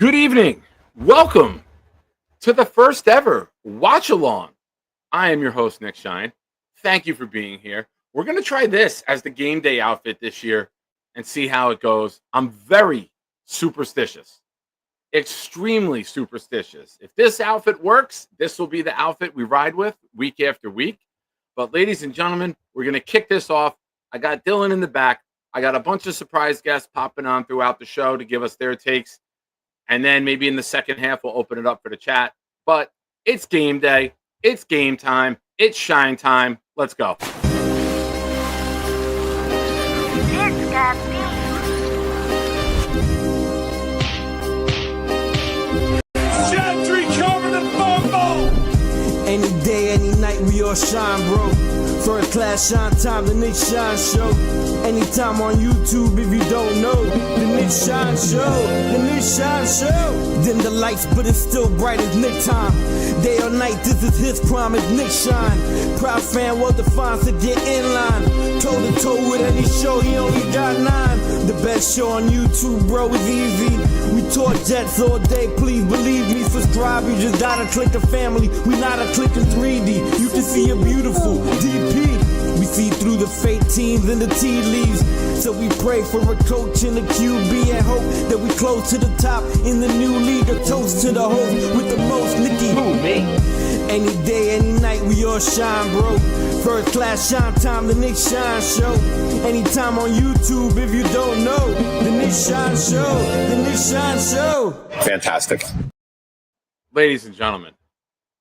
Good evening. Welcome to the first ever watch along. I am your host, Nick Shine. Thank you for being here. We're going to try this as the game day outfit this year and see how it goes. I'm very superstitious, extremely superstitious. If this outfit works, this will be the outfit we ride with week after week. But ladies and gentlemen, we're going to kick this off. I got Dylan in the back. I got a bunch of surprise guests popping on throughout the show to give us their takes. And then maybe in the second half, we'll open it up for the chat. But it's game day. It's game time. It's shine time. Let's go. Gentry covered in football. Any day, any night, we all shine, bro. First class shine time, the Nick Shine Show. Anytime on YouTube, if you don't know, the Nick Shine Show, the Nick Shine Show. Dim the lights, but it's still bright as Nick time. Day or night, this is his prime, it's Nick Shine. Proud fan, well defined, to get in line. Toe to toe with any show, he only got 9. The best show on YouTube, bro, is easy. We talk Jets all day, please believe me. Subscribe, you just gotta click a family. We not a click in 3D. You can see a beautiful DP. We see through the fake teams and the tea leaves. So we pray for a coach and a QB and hope that we close to the top in the new league. A toast to the host with the most, Nicky. Who, me? Any day, any night, we all shine, bro. First class shine time, the Nick Shine Show. Anytime on YouTube, if you don't know, the Nick Shine Show, the Nick Shine Show. Fantastic. Ladies and gentlemen,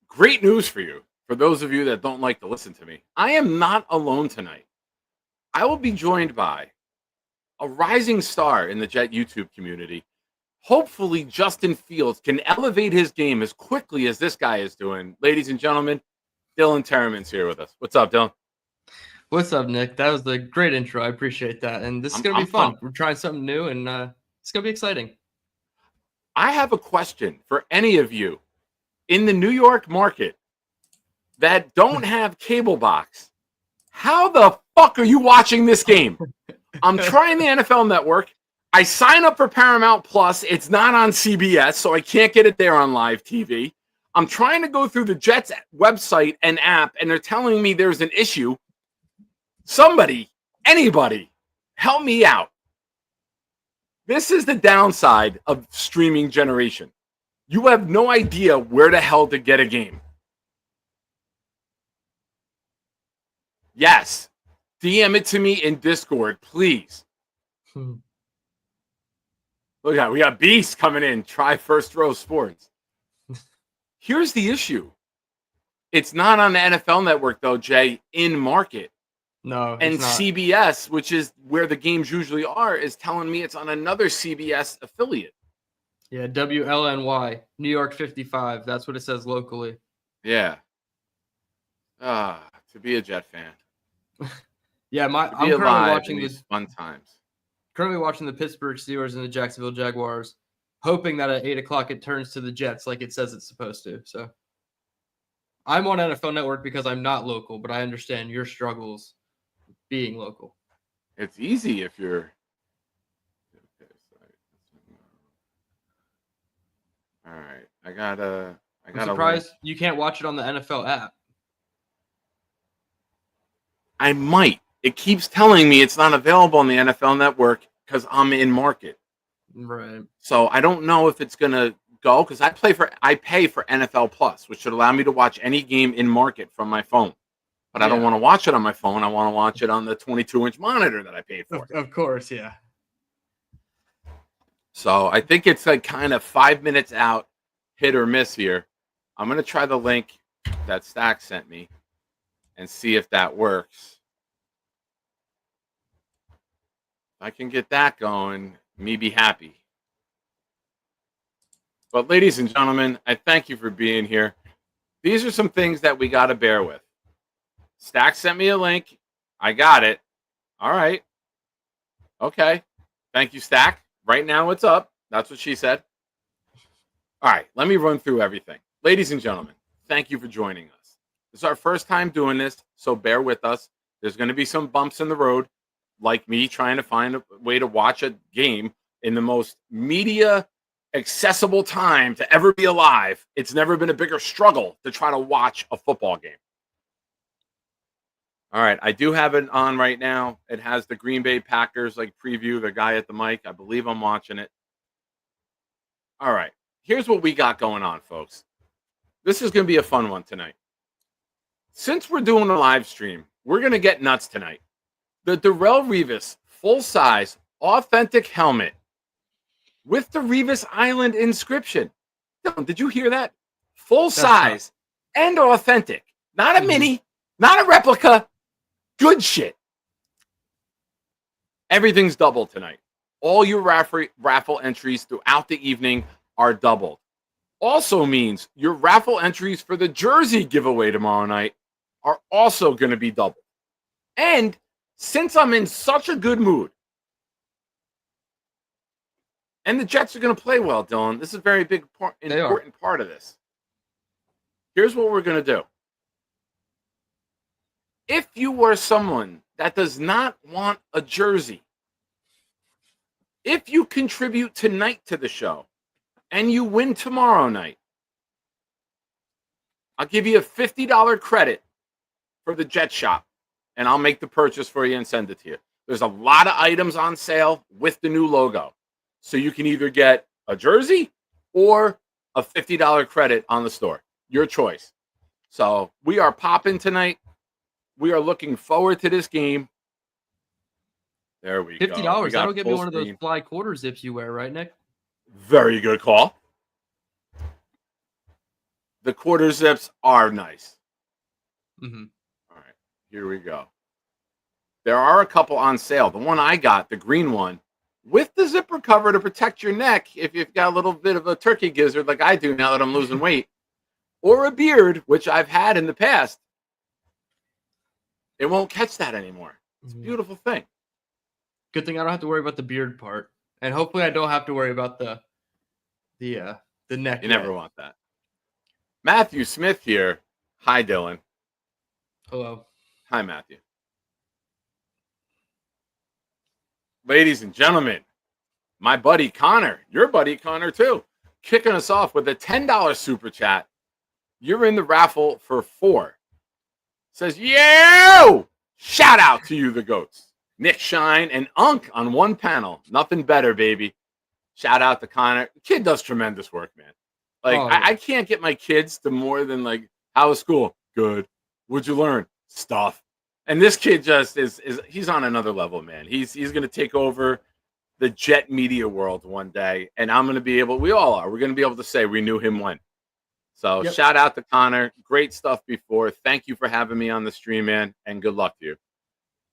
great news for you. For those of you that don't like to listen to me, I am not alone tonight. I will be joined by a rising star in the Jet YouTube community. Hopefully, Justin Fields can elevate his game as quickly as this guy is doing. Ladies and gentlemen, Dylan Tereman's here with us. What's up, Dylan? What's up, Nick? That was a great intro. I appreciate that. And this is going to be fun. pumped. We're trying something new, and it's going to be exciting. I have a question for any of you in the New York market that don't have cable box. How the fuck are you watching this game? I'm trying the NFL Network. I sign up for Paramount Plus. It's not on CBS, so I can't get it there on live TV. I'm trying to go through the Jets website and app, and they're telling me there's an issue. Somebody, anybody, help me out. This is the downside of streaming generation. You have no idea where the hell to get a game. Yes. DM it to me in Discord, please. Look at, we got Beast coming in. Try First Row Sports. Here's the issue. It's not on the NFL Network, though, Jay, in market. No, And it's not. CBS, which is where the games usually are, is telling me it's on another CBS affiliate. Yeah, WLNY, New York 55. That's what it says locally. Yeah. To be a Jet fan. Yeah, To I'm be currently alive watching in these fun times. the Pittsburgh Steelers and the Jacksonville Jaguars, hoping that at 8 o'clock it turns to the Jets like it says it's supposed to. So I'm on NFL Network because I'm not local, but I understand your struggles being local. It's easy if you're. All right, I'm surprised you can't watch it on the NFL app. I might. It keeps telling me it's not available on the NFL Network because I'm in market. Right. So I don't know if it's gonna go because I pay for NFL Plus, which should allow me to watch any game in market from my phone. But I don't want to watch it on my phone. I want to watch it on the 22-inch monitor that I paid for. Of course, yeah. So I think it's like kind of 5 minutes out, hit or miss here. I'm gonna try the link that Stack sent me and see if that works. If I can get that going, me be happy. But ladies and gentlemen, I thank you for being here. These are some things that we got to bear with. Stack sent me a link. I got it. All right. Okay. Thank you, Stack. Right now it's up. That's what she said. All right. Let me run through everything. Ladies and gentlemen, thank you for joining us. This is our first time doing this, so bear with us. There's going to be some bumps in the road, like me trying to find a way to watch a game in the most media accessible time to ever be alive, it's never been a bigger struggle to try to watch a football game. All right, I do have it on right now. It has the Green Bay Packers like preview, the guy at the mic. I believe I'm watching it. All right, here's what we got going on, folks. This is going to be a fun one tonight. Since we're doing a live stream, we're going to get nuts tonight. The Darrelle Revis full-size authentic helmet with the Revis Island inscription. Did you hear that? Full-size and authentic. Not a mini, not a replica. Good shit. Everything's doubled tonight. All your raffle entries throughout the evening are doubled. Also means your raffle entries for the jersey giveaway tomorrow night are also going to be doubled. And since I'm in such a good mood, and the Jets are going to play well, Dylan, this is a very big important part of this. Here's what we're going to do. If you were someone that does not want a jersey, if you contribute tonight to the show and you win tomorrow night, I'll give you a $50 credit for the Jet Shop, and I'll make the purchase for you and send it to you. There's a lot of items on sale with the new logo. So you can either get a jersey or a $50 credit on the store. Your choice. So we are popping tonight. We are looking forward to this game. There we go. $50. That'll get me one of those fly quarter zips you wear, right, Nick? Very good call. The quarter zips are nice. Mm-hmm. All right, here we go. There are a couple on sale. The one I got, the green one, with the zipper cover to protect your neck if you've got a little bit of a turkey gizzard like I do now that I'm losing weight, or a beard, which I've had in the past. It won't catch that anymore. It's a beautiful thing. Good thing I don't have to worry about the beard part, and hopefully I don't have to worry about the neck. You never want that. Matthew Smith here. Hi, Dylan. Hello. Hi, Matthew. Ladies and gentlemen, my buddy Connor, your buddy Connor too, kicking us off with a $10 super chat. You're in the raffle for 4. Says, yo! Shout out to you, the goats. Nick Shine and Unk on one panel. Nothing better, baby. Shout out to Connor. The kid does tremendous work, man. Like, I can't get my kids to more than, like, how was school? Good. What'd you learn? Stuff. And this kid just is he's on another level, man. He's going to take over the Jet media world one day, and I'm going to be able, we all are, we're going to be able to say we knew him when. So Shout out to Connor. Great stuff before. Thank you for having me on the stream, man, and good luck to you.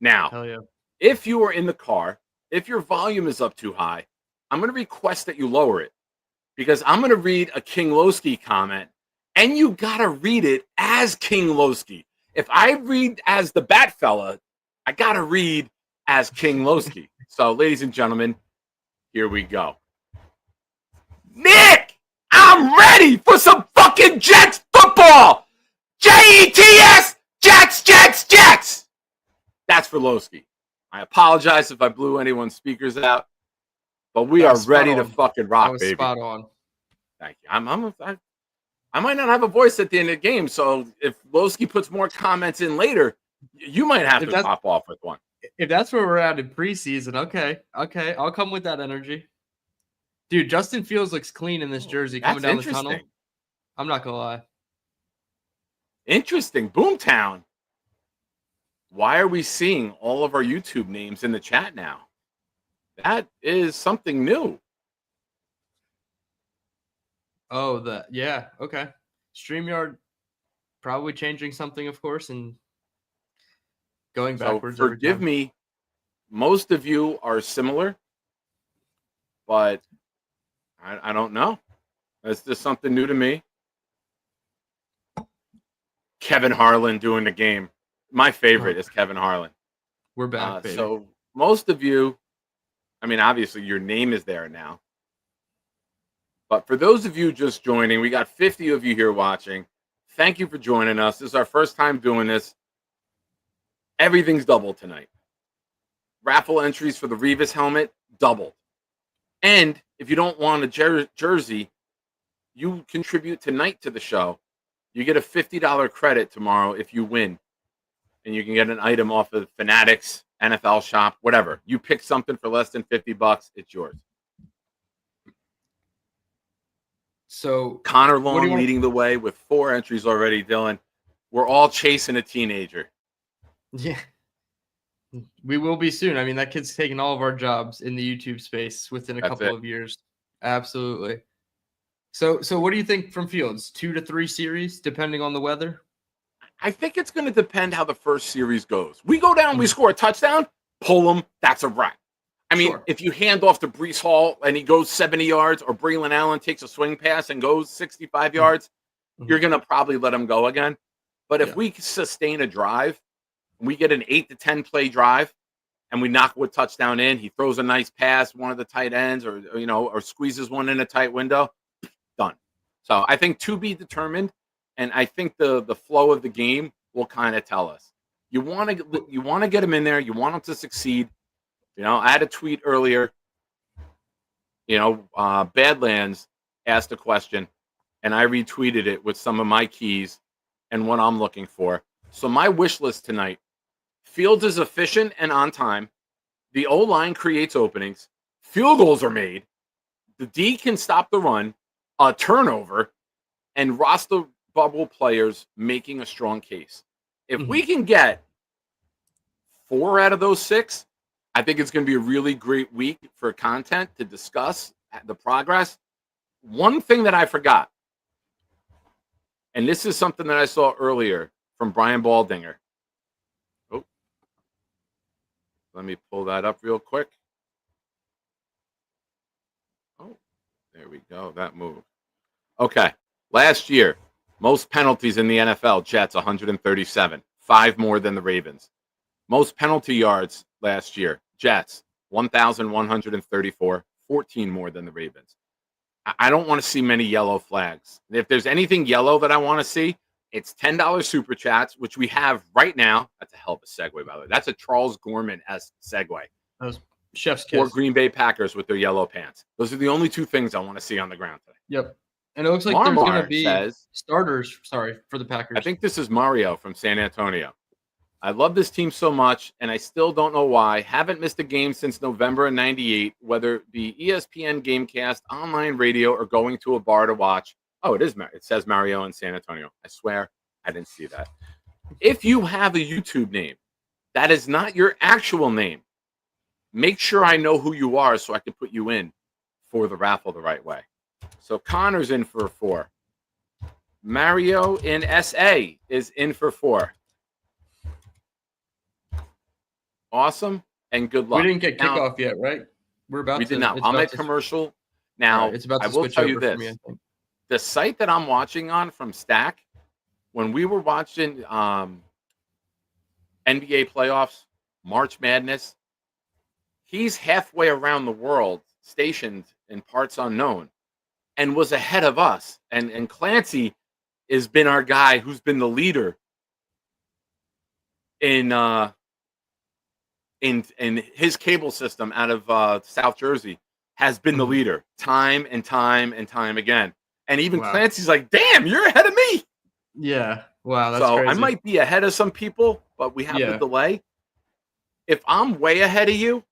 Now, hell yeah. If you are in the car, if your volume is up too high, I'm going to request that you lower it because I'm going to read a King Lowski comment, and you got to read it as King Lowski. If I read as the Bat Fella, I got to read as King Lowski. So, ladies and gentlemen, here we go. Nick, I'm ready for some fucking Jets football. Jets, Jets, Jets, Jets. That's for Lowski. I apologize if I blew anyone's speakers out, but we are ready to fucking rock, baby. Spot on. Thank you. I might not have a voice at the end of the game, so if Lowski puts more comments in later, you might have to pop off with one. If that's where we're at in preseason, okay, I'll come with that energy. Dude, Justin Fields looks clean in this jersey coming down the tunnel. I'm not gonna lie. Interesting. Boomtown. Why are we seeing all of our YouTube names in the chat now? That is something new. Oh, okay. StreamYard probably changing something, of course, and going backwards. So forgive me, most of you are similar, but I don't know. That's just something new to me. Kevin Harlan doing the game. My favorite is Kevin Harlan. We're back, baby. So most of you, I mean, obviously your name is there now. But for those of you just joining, we got 50 of you here watching. Thank you for joining us. This is our first time doing this. Everything's doubled tonight. Raffle entries for the Revis helmet, doubled. And if you don't want a jersey, you contribute tonight to the show. You get a $50 credit tomorrow if you win. And you can get an item off of Fanatics, NFL Shop, whatever. You pick something for less than $50, it's yours. So Connor Long leading the way with 4 entries already, Dylan. We're all chasing a teenager. Yeah. We will be soon. I mean, that kid's taking all of our jobs in the YouTube space within a couple of years. Absolutely. So what do you think from Fields? 2 to 3 series, depending on the weather? I think it's going to depend how the first series goes. We go down, we score a touchdown, pull them, that's a wrap. I mean, if you hand off to Breece Hall and he goes 70 yards, or Braylon Allen takes a swing pass and goes 65 yards, you're going to probably let him go again. But if we sustain a drive, we get an 8 to 10 play drive, and we knock a touchdown in, he throws a nice pass, one of the tight ends, or squeezes one in a tight window, done. So I think to be determined, and I think the flow of the game will kind of tell us. You want to get him in there. You want him to succeed. I had a tweet earlier. Badlands asked a question, and I retweeted it with some of my keys and what I'm looking for. So my wish list tonight: Fields is efficient and on time. The O-line creates openings. Field goals are made. The D can stop the run. A turnover, and roster bubble players making a strong case. If we can get 4 out of those 6, I think it's going to be a really great week for content to discuss the progress. One thing that I forgot, and this is something that I saw earlier from Brian Baldinger. Oh, let me pull that up real quick. Oh, there we go. That move. Okay. Last year, most penalties in the NFL, Jets 137, 5 more than the Ravens. Most penalty yards last year, Jets 1,134, 14 more than the Ravens. I don't want to see many yellow flags. If there's anything yellow that I want to see, it's $10 super chats, which we have right now. That's a hell of a segue, by the way. That's a Charles Gorman-esque segue. That was chef's kiss. Or Green Bay Packers with their yellow pants. Those are the only 2 things I want to see on the ground today. Yep. And it looks like there's going to be starters, for the Packers. I think this is Mario from San Antonio. I love this team so much, and I still don't know why. Haven't missed a game since November of '98, whether it be ESPN Gamecast, online radio, or going to a bar to watch. Oh, it is. It says Mario in San Antonio. I swear I didn't see that. If you have a YouTube name that is not your actual name, make sure I know who you are so I can put you in for the raffle the right way. So Connor's in for 4. Mario in SA is in for 4. Awesome, and good luck. We didn't get kickoff yet, right? We did not. I'm at commercial. Now, it's about to I will tell you this. Me, I think. The site that I'm watching on from Stack, when we were watching NBA playoffs, March Madness, he's halfway around the world, stationed in parts unknown, and was ahead of us. And Clancy has been our guy who's been the leader in his cable system out of South Jersey, has been the leader time and time and time again. And even Clancy's like, damn, you're ahead of me. Yeah. Wow. That's so crazy. I might be ahead of some people, but we have the delay. If I'm way ahead of you,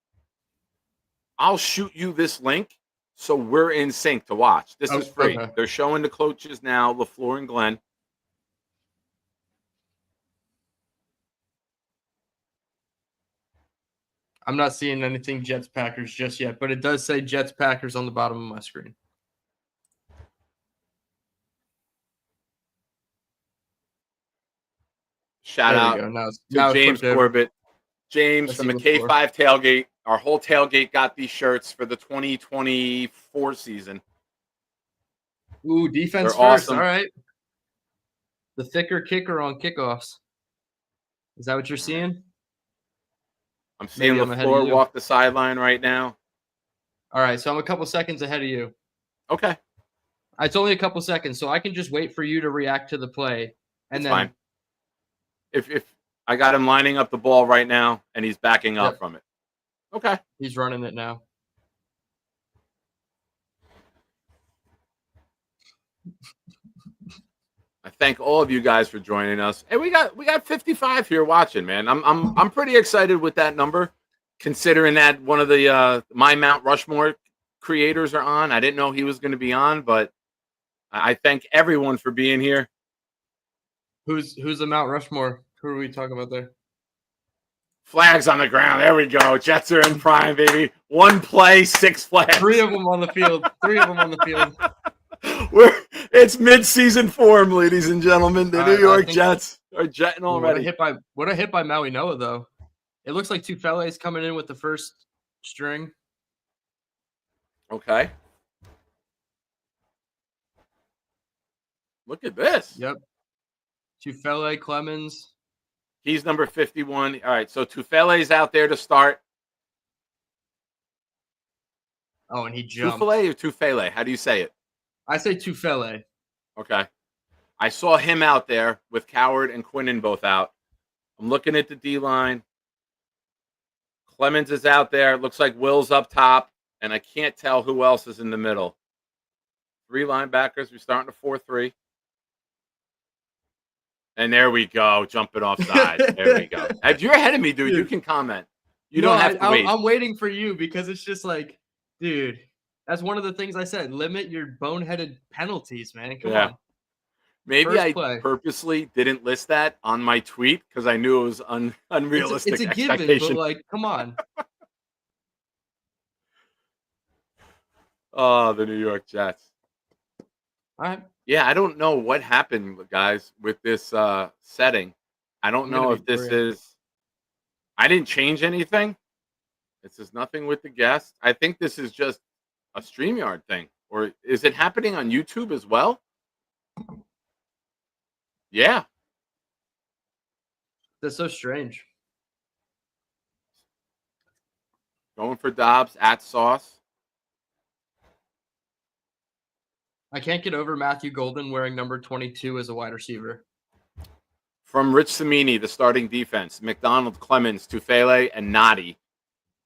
I'll shoot you this link so we're in sync to watch. This is free. Okay. They're showing the coaches now, LaFleur and Glenn. I'm not seeing anything Jets Packers just yet, but it does say Jets Packers on the bottom of my screen. Shout out to James Corbett. James from the K5 tailgate. Our whole tailgate got these shirts for the 2024 season. Ooh, defense They're first. awesome. All right. The thicker kicker on kickoffs. Is that what you're seeing? I'm seeing LaFleur walk the sideline right now. All right, so I'm a couple seconds ahead of you. Okay. It's only a couple seconds, so I can just wait for you to react to the play. And then fine. If I got him lining up the ball right now and he's backing up from it. Okay. He's running it now. thank all of you guys for joining us. And we got 55 here watching, man. I'm pretty excited with that number, considering that one of the my Mount Rushmore creators are on. I didn't know he was going to be on, but I thank everyone for being here. Who's the Mount Rushmore? Who are we talking about there? Flags on the ground. There we go. Jets are in prime, baby. 1 play, 6 flags. 3 of them on the field. 3 of them on the field. It's mid-season form, ladies and gentlemen. The New York Jets are jetting already. What a hit by Maui Noah, though. It looks like Tufele's coming in with the first string. Okay. Look at this. Yep. Tufele, Clemens. He's number 51. All right, so Tufele's out there to start. Oh, and he jumped. Tufele or Tufele? How do you say it? I say Tufele. Okay. I saw him out there with Coward and Quinnen both out. I'm looking at the D-line. Clemens is out there. It looks like Will's up top, and I can't tell who else is in the middle. 3 linebackers. We're starting to 4-3. And there we go, jumping offside. There we go. If you're ahead of me, dude, you can comment. You don't have to wait. I'm waiting for you because it's just like, dude, that's one of the things I said. Limit your boneheaded penalties, man. Come on. Maybe I purposely didn't list that on my tweet because I knew it was unrealistic. It's a given, but like, come on. Oh, the New York Jets. All right. Yeah, I don't know what happened, guys, with this setting. I don't know if this is. I didn't change anything. This is nothing with the guest. I think this is just a StreamYard thing. Or is it happening on YouTube as well? Yeah. That's so strange. Going for Dobbs at Sauce. I can't get over Matthew Golden wearing number 22 as a wide receiver. From Rich Cimini, the starting defense. McDonald, Clemens, Tufele, and Noddy.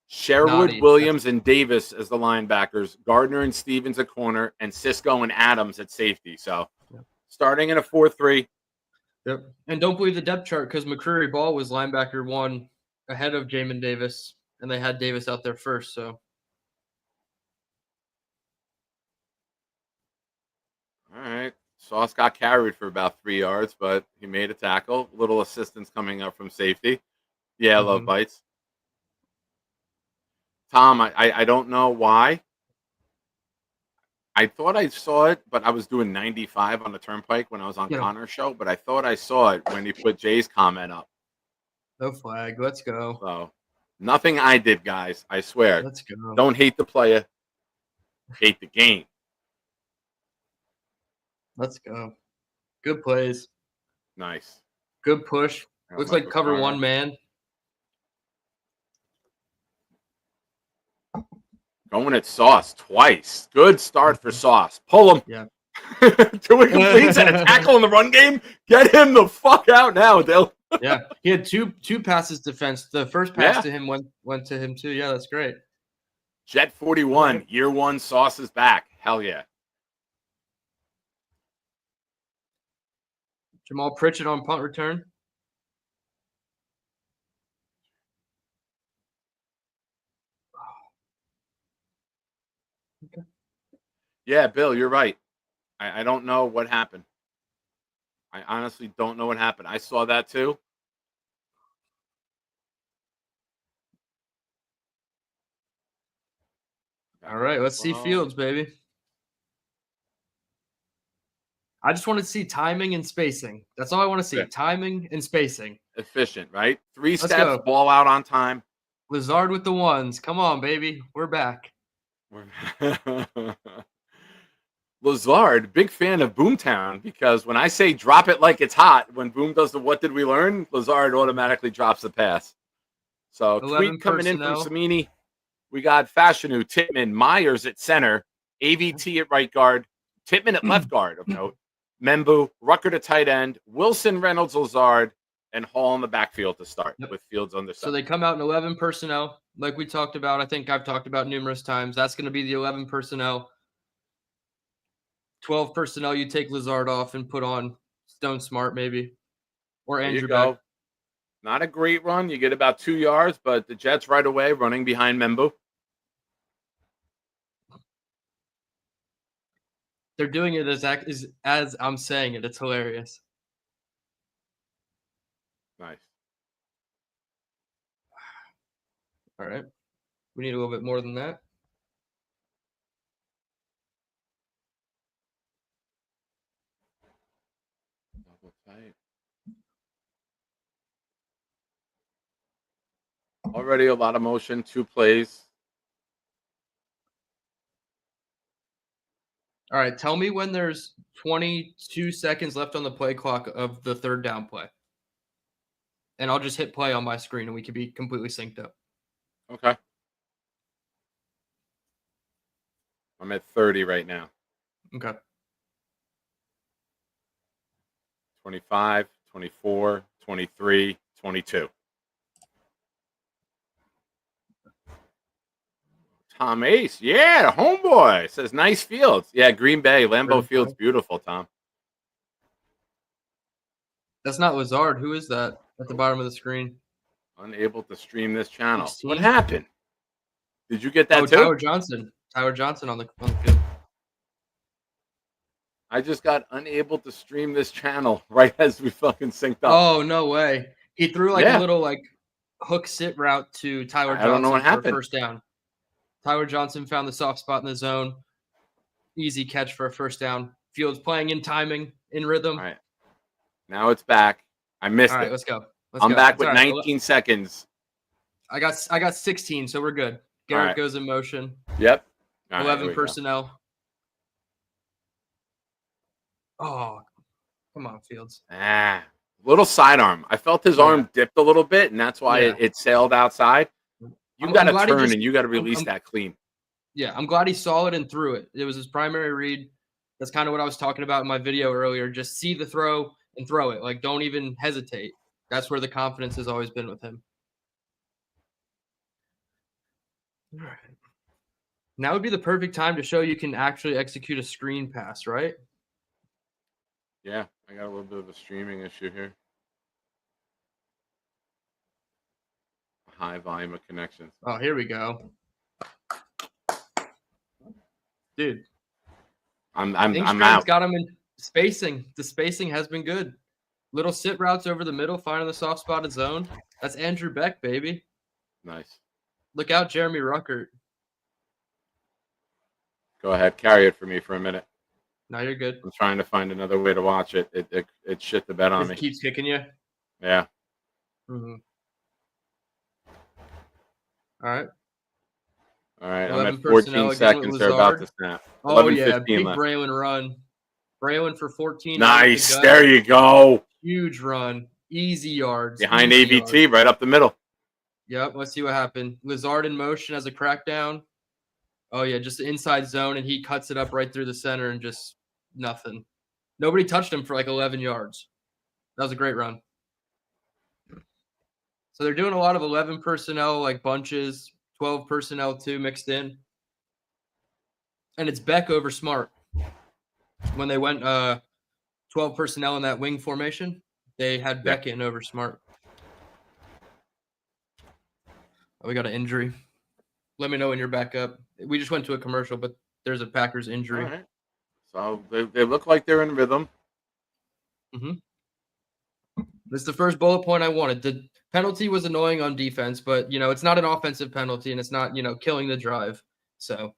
Sherwood, Williams, and Davis as the linebackers. Gardner and Stevens at corner. And Cisco and Adams at safety. So, starting in a 4-3. Yep. And don't believe the depth chart because McCreary Ball was linebacker 1 ahead of Jamin Davis. And they had Davis out there first, so. All right. Sauce got carried for about 3 yards, but he made a tackle. Little assistance coming up from safety. Yeah, I love bites. Tom, I don't know why. I thought I saw it, but I was doing 95 on the Turnpike when I was on Connor's show, but I thought I saw it when he put Jay's comment up. No flag. Let's go. So, nothing I did, guys. I swear. Let's go. Don't hate the player. Hate the game. Let's go. Good plays. Nice. Good push. Looks like cover 1 man. Going at Sauce twice. Good start for Sauce. Pull him. Yeah. 2 incompletes and a tackle in the run game. Get him the fuck out now, Dill. Yeah. He had two passes defense. The first pass to him went to him too. Yeah, that's great. Jet 41. Year 1 Sauce is back. Hell yeah. Jamal Pritchett on punt return. Okay. Yeah, Bill, you're right. I don't know what happened. I honestly don't know what happened. I saw that too. All right, let's see Fields, baby. I just want to see timing and spacing. That's all I want to see. Yeah. Timing and spacing. Efficient, right? 3 steps, ball out on time. Lazard with the 1s. Come on, baby. We're back. Lazard, big fan of Boomtown because when I say drop it like it's hot, when Boom does the what did we learn, Lazard automatically drops the pass. So tweet coming in from Samini. We got Fashanu, Tittman, Myers at center, AVT at right guard, Tittman at left guard of note, Membu, Rucker to tight end, Wilson, Reynolds, Lazard, and Hall in the backfield to start with Fields on the side. So they come out in 11 personnel, like we talked about. I think I've talked about numerous times. That's going to be the 11 personnel. 12 personnel, you take Lazard off and put on Stone Smart maybe, or There you Andrew go. Beck. Not a great run. You get about 2 yards, but the Jets right away running behind Membo. They're doing it as I'm saying it. It's hilarious. Nice. All right. We need a little bit more than that. Double tight. Already a lot of motion, 2 plays. All right. Tell me when there's 22 seconds left on the play clock of the third down play. And I'll just hit play on my screen and we can be completely synced up. Okay. I'm at 30 right now. Okay. 25, 24, 23, 22. Tom Ace. Yeah, homeboy. Says nice fields. Yeah, Green Bay. Lambeau Field's beautiful, Tom. That's not Lazard. Who is that at the bottom of the screen? Unable to stream this channel. 16? What happened? Did you get that too? Tyler Johnson. Tyler Johnson on the field. I just got unable to stream this channel right as we fucking synced up. Oh, no way. He threw a little hook sit route to Tyler Johnson I don't know what for a happened. first down. Tyler Johnson found the soft spot in the zone. Easy catch for a first down. Fields playing in timing, in rhythm. All right. Now it's back. I missed All right, it. let's go. I'm back with 19 seconds. I got 16, so we're good. Garrett goes in motion. Yep. All 11 personnel. Oh, come on, Fields. Little sidearm. I felt his arm dipped a little bit, and that's why it sailed outside. You got to turn and you got to release that clean. Yeah, I'm glad he saw it and threw it. It was his primary read. That's kind of what I was talking about in my video earlier. Just see the throw and throw it. Like, don't even hesitate. That's where the confidence has always been with him. All right. Now would be the perfect time to show you can actually execute a screen pass, right? Yeah, I got a little bit of a streaming issue here. High volume of connections. Oh, here we go. Dude. I'm out. Got him in spacing. The spacing has been good. Little sit routes over the middle, finding the soft spotted zone. That's Andrew Beck, baby. Nice. Look out, Jeremy Ruckert. Go ahead, carry it for me for a minute. No, you're good. I'm trying to find another way to watch it. It shit the bed on me. It keeps kicking you? Yeah. Mm-hmm. All right. All right, I'm at 14 seconds. They're about to snap. Oh, yeah, big Braylon run. Braylon for 14. Nice. There you go. Huge run. Easy yards. Behind AVT, right up the middle. Yep, let's see what happened. Lazard in motion as a crackdown. Oh, yeah, just the inside zone, and he cuts it up right through the center and just nothing. Nobody touched him for like 11 yards. That was a great run. So they're doing a lot of 11 personnel, like bunches, 12 personnel too mixed in. And it's Beck over Smart. When they went 12 personnel in that wing formation, they had Beck in over Smart. Oh, we got an injury. Let me know when you're back up. We just went to a commercial, but there's a Packers injury. All right. So they look like they're in rhythm. Mm-hmm. This is the first bullet point I wanted. The penalty was annoying on defense, but, it's not an offensive penalty, and it's not, killing the drive. So.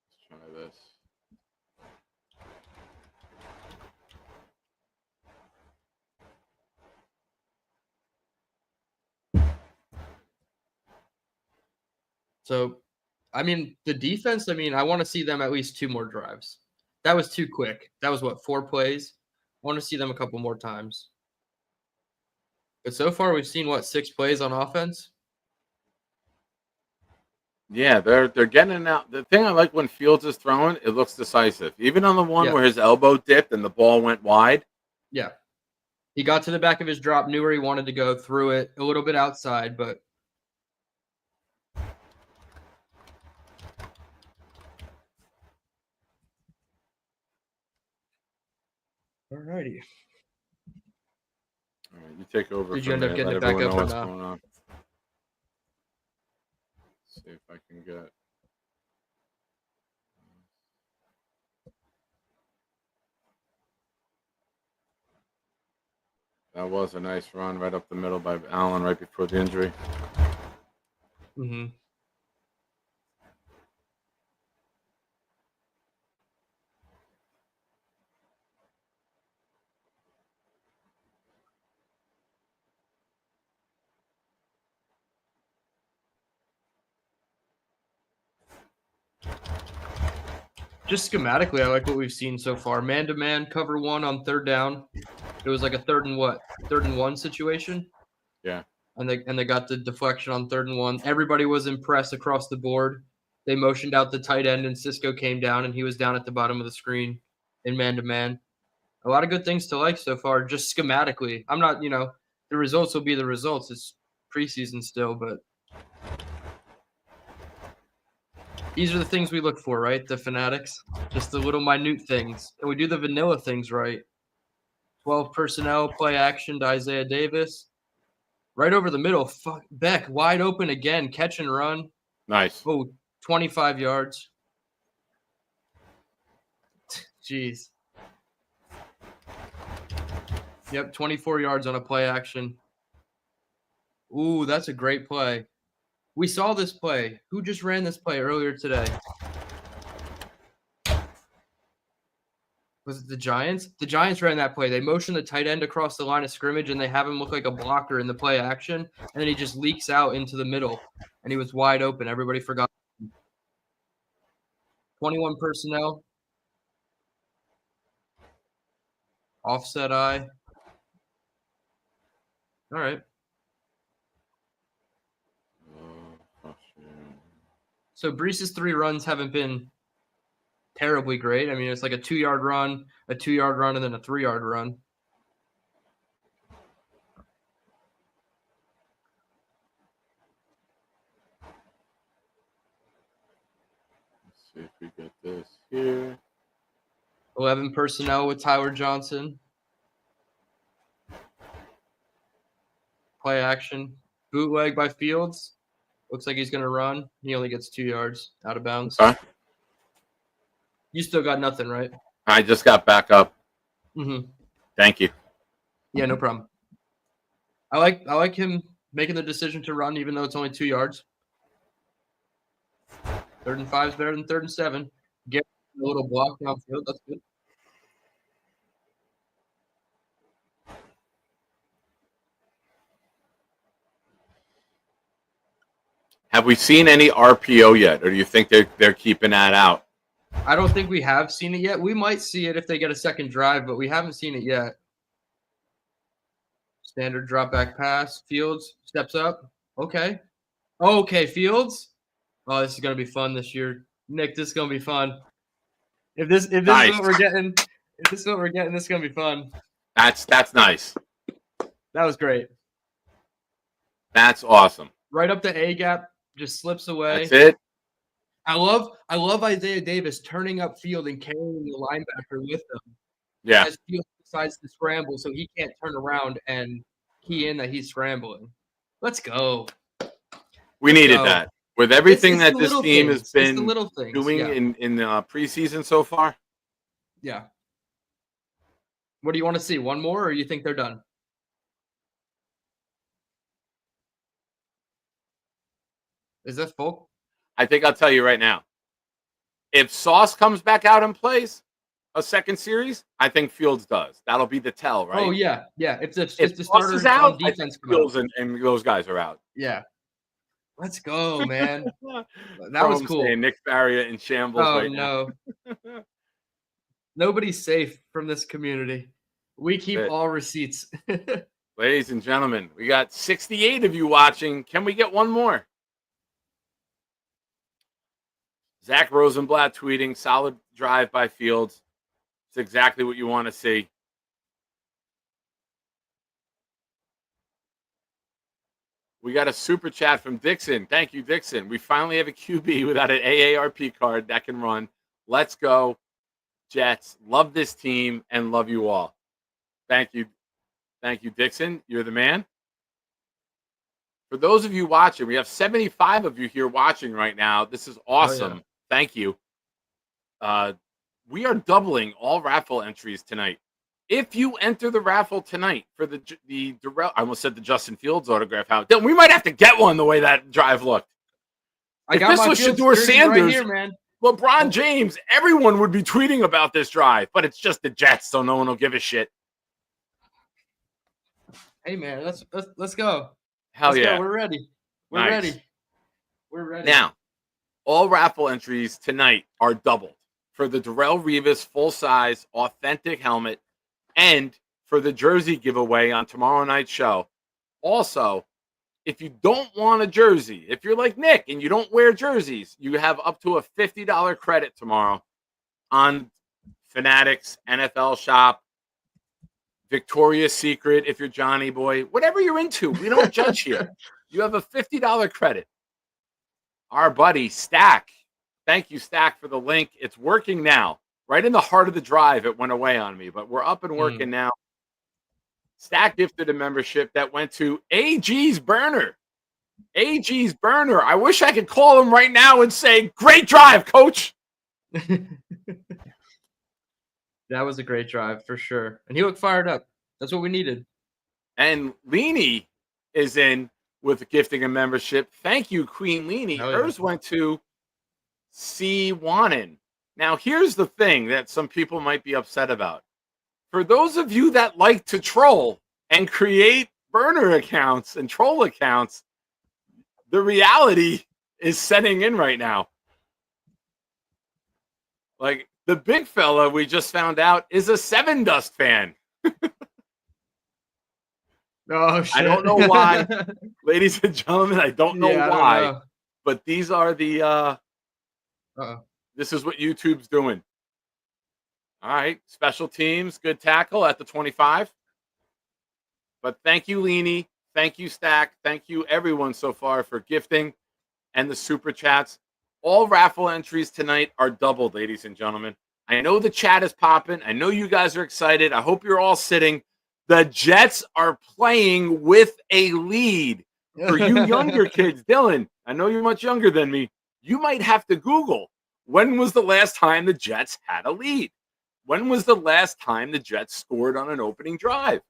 Let's try this. So, the defense, I want to see them at least 2 more drives. That was too quick. That was, 4 plays? I want to see them a couple more times. But so far, we've seen, 6 plays on offense? Yeah, they're getting out. The thing I like when Fields is throwing, it looks decisive. Even on the one where his elbow dipped and the ball went wide. Yeah. He got to the back of his drop, knew where he wanted to go, threw it a little bit outside, but alrighty. All right, you take over. Did you from end up there. getting Let it back everyone up know or what's not? going on. See if I can get. That was a nice run right up the middle by Allen right before the injury. Mm-hmm. Just schematically, I like what we've seen so far. Man-to-man, cover one on third down. It was like a third and one situation. Yeah. And they got the deflection on third and one. Everybody was impressed across the board. They motioned out the tight end, and Cisco came down, and he was down at the bottom of the screen in man-to-man. A lot of good things to like so far, just schematically. I'm not, the results will be the results. It's preseason still, but these are the things we look for, right? The fanatics, just the little minute things. And we do the vanilla things right. 12 personnel, play action to Isaiah Davis. Right over the middle. Beck, wide open again. Catch and run. Nice. Oh, 25 yards. Jeez. Yep, 24 yards on a play action. Ooh, that's a great play. We saw this play. Who just ran this play earlier today? Was it the Giants? The Giants ran that play. They motion the tight end across the line of scrimmage, and they have him look like a blocker in the play action, and then he just leaks out into the middle, and he was wide open. Everybody forgot. 21 personnel. Offset eye. All right. So Brees's 3 runs haven't been terribly great. I mean, it's like a 2-yard run, a 2-yard run, and then a 3-yard run. Let's see if we get this here. 11 personnel with Tyler Johnson. Play action. Bootleg by Fields. Looks like he's going to run. He only gets 2 yards out of bounds. Okay. You still got nothing, right? I just got back up. Mm-hmm. Thank you. Yeah, no problem. I like him making the decision to run, even though it's only 2 yards. 3rd and 5 is better than 3rd and 7. Get a little block downfield. That's good. Have we seen any RPO yet, or do you think they're keeping that out? I don't think we have seen it yet. We might see it if they get a second drive, but we haven't seen it yet. Standard drop back pass. Fields steps up. Okay. Okay, Fields. Oh, this is gonna be fun this year, Nick. This is gonna be fun. If this Nice. is what we're getting, this is gonna be fun. That's nice. That was great. That's awesome. Right up the A gap, just slips away. That's it. I love Isaiah Davis turning up field and carrying the linebacker with him. Yeah. As Fields decides to scramble, so he can't turn around and key in that he's scrambling. Let's go. We needed that. With everything that this team has been doing in preseason so far. Yeah. What do you want to see? One more, or you think they're done? Is that Folk? I think I'll tell you right now. If Sauce comes back out and plays a second series, I think Fields does. That'll be the tell, right? Oh, yeah. Yeah. If the Sauce is out, on defense Fields and those guys are out. Yeah. Let's go, man. That was cool. Nick Barria in shambles right now. No. Nobody's safe from this community. We keep all receipts. Ladies and gentlemen, we got 68 of you watching. Can we get one more? Zach Rosenblatt tweeting, solid drive by Fields. It's exactly what you want to see. We got a super chat from Dixon. Thank you, Dixon. We finally have a QB without an AARP card that can run. Let's go, Jets. Love this team and love you all. Thank you. Thank you, Dixon. You're the man. For those of you watching, we have 75 of you here watching right now. This is awesome. Oh, yeah. Thank you. We are doubling all raffle entries tonight. If you enter the raffle tonight for the Darrell, I almost said the Justin Fields autograph. We might have to get one the way that drive looked. I If got this my was Fields Shador jersey Sanders, right here, man. LeBron James, everyone would be tweeting about this drive, but it's just the Jets, so no one will give a shit. Hey, man, let's go. Hell Let's yeah. go. We're ready. We're Nice. ready. We're ready. Now, all raffle entries tonight are doubled for the Darrell Revis full-size authentic helmet and for the jersey giveaway on tomorrow night's show. Also, if you don't want a jersey, if you're like Nick and you don't wear jerseys, you have up to a $50 credit tomorrow on Fanatics, NFL Shop, Victoria's Secret, if you're Johnny Boy, whatever you're into. We don't judge here. You have a $50 credit. Our buddy Stack, thank you, Stack, for the link. It's working now. Right in the heart of the drive, it went away on me, but we're up and working now. Stack gifted a membership that went to AG's Burner. AG's Burner. I wish I could call him right now and say, great drive, coach. That was a great drive for sure. And he looked fired up. That's what we needed. And Leanie is in with gifting a membership. Thank you, Queen Leanie. Oh, yeah. Hers went to C. Wannen. Now, here's the thing that some people might be upset about. For those of you that like to troll and create burner accounts and troll accounts, the reality is setting in right now. Like, the big fella we just found out is a Seven Dust fan. Oh, shit. I don't know why. Ladies and gentlemen, I don't know why. But these are the this is what YouTube's doing. All right, special teams, good tackle at the 25. But thank you, Leanie. Thank you, Stack. Thank you, everyone so far for gifting and the super chats. All raffle entries tonight are doubled, ladies and gentlemen. I know the chat is popping. I know you guys are excited. I hope you're all sitting. The Jets are playing with a lead. For you younger kids, Dylan, I know you're much younger than me. You might have to Google, when was the last time the Jets had a lead? When was the last time the Jets scored on an opening drive?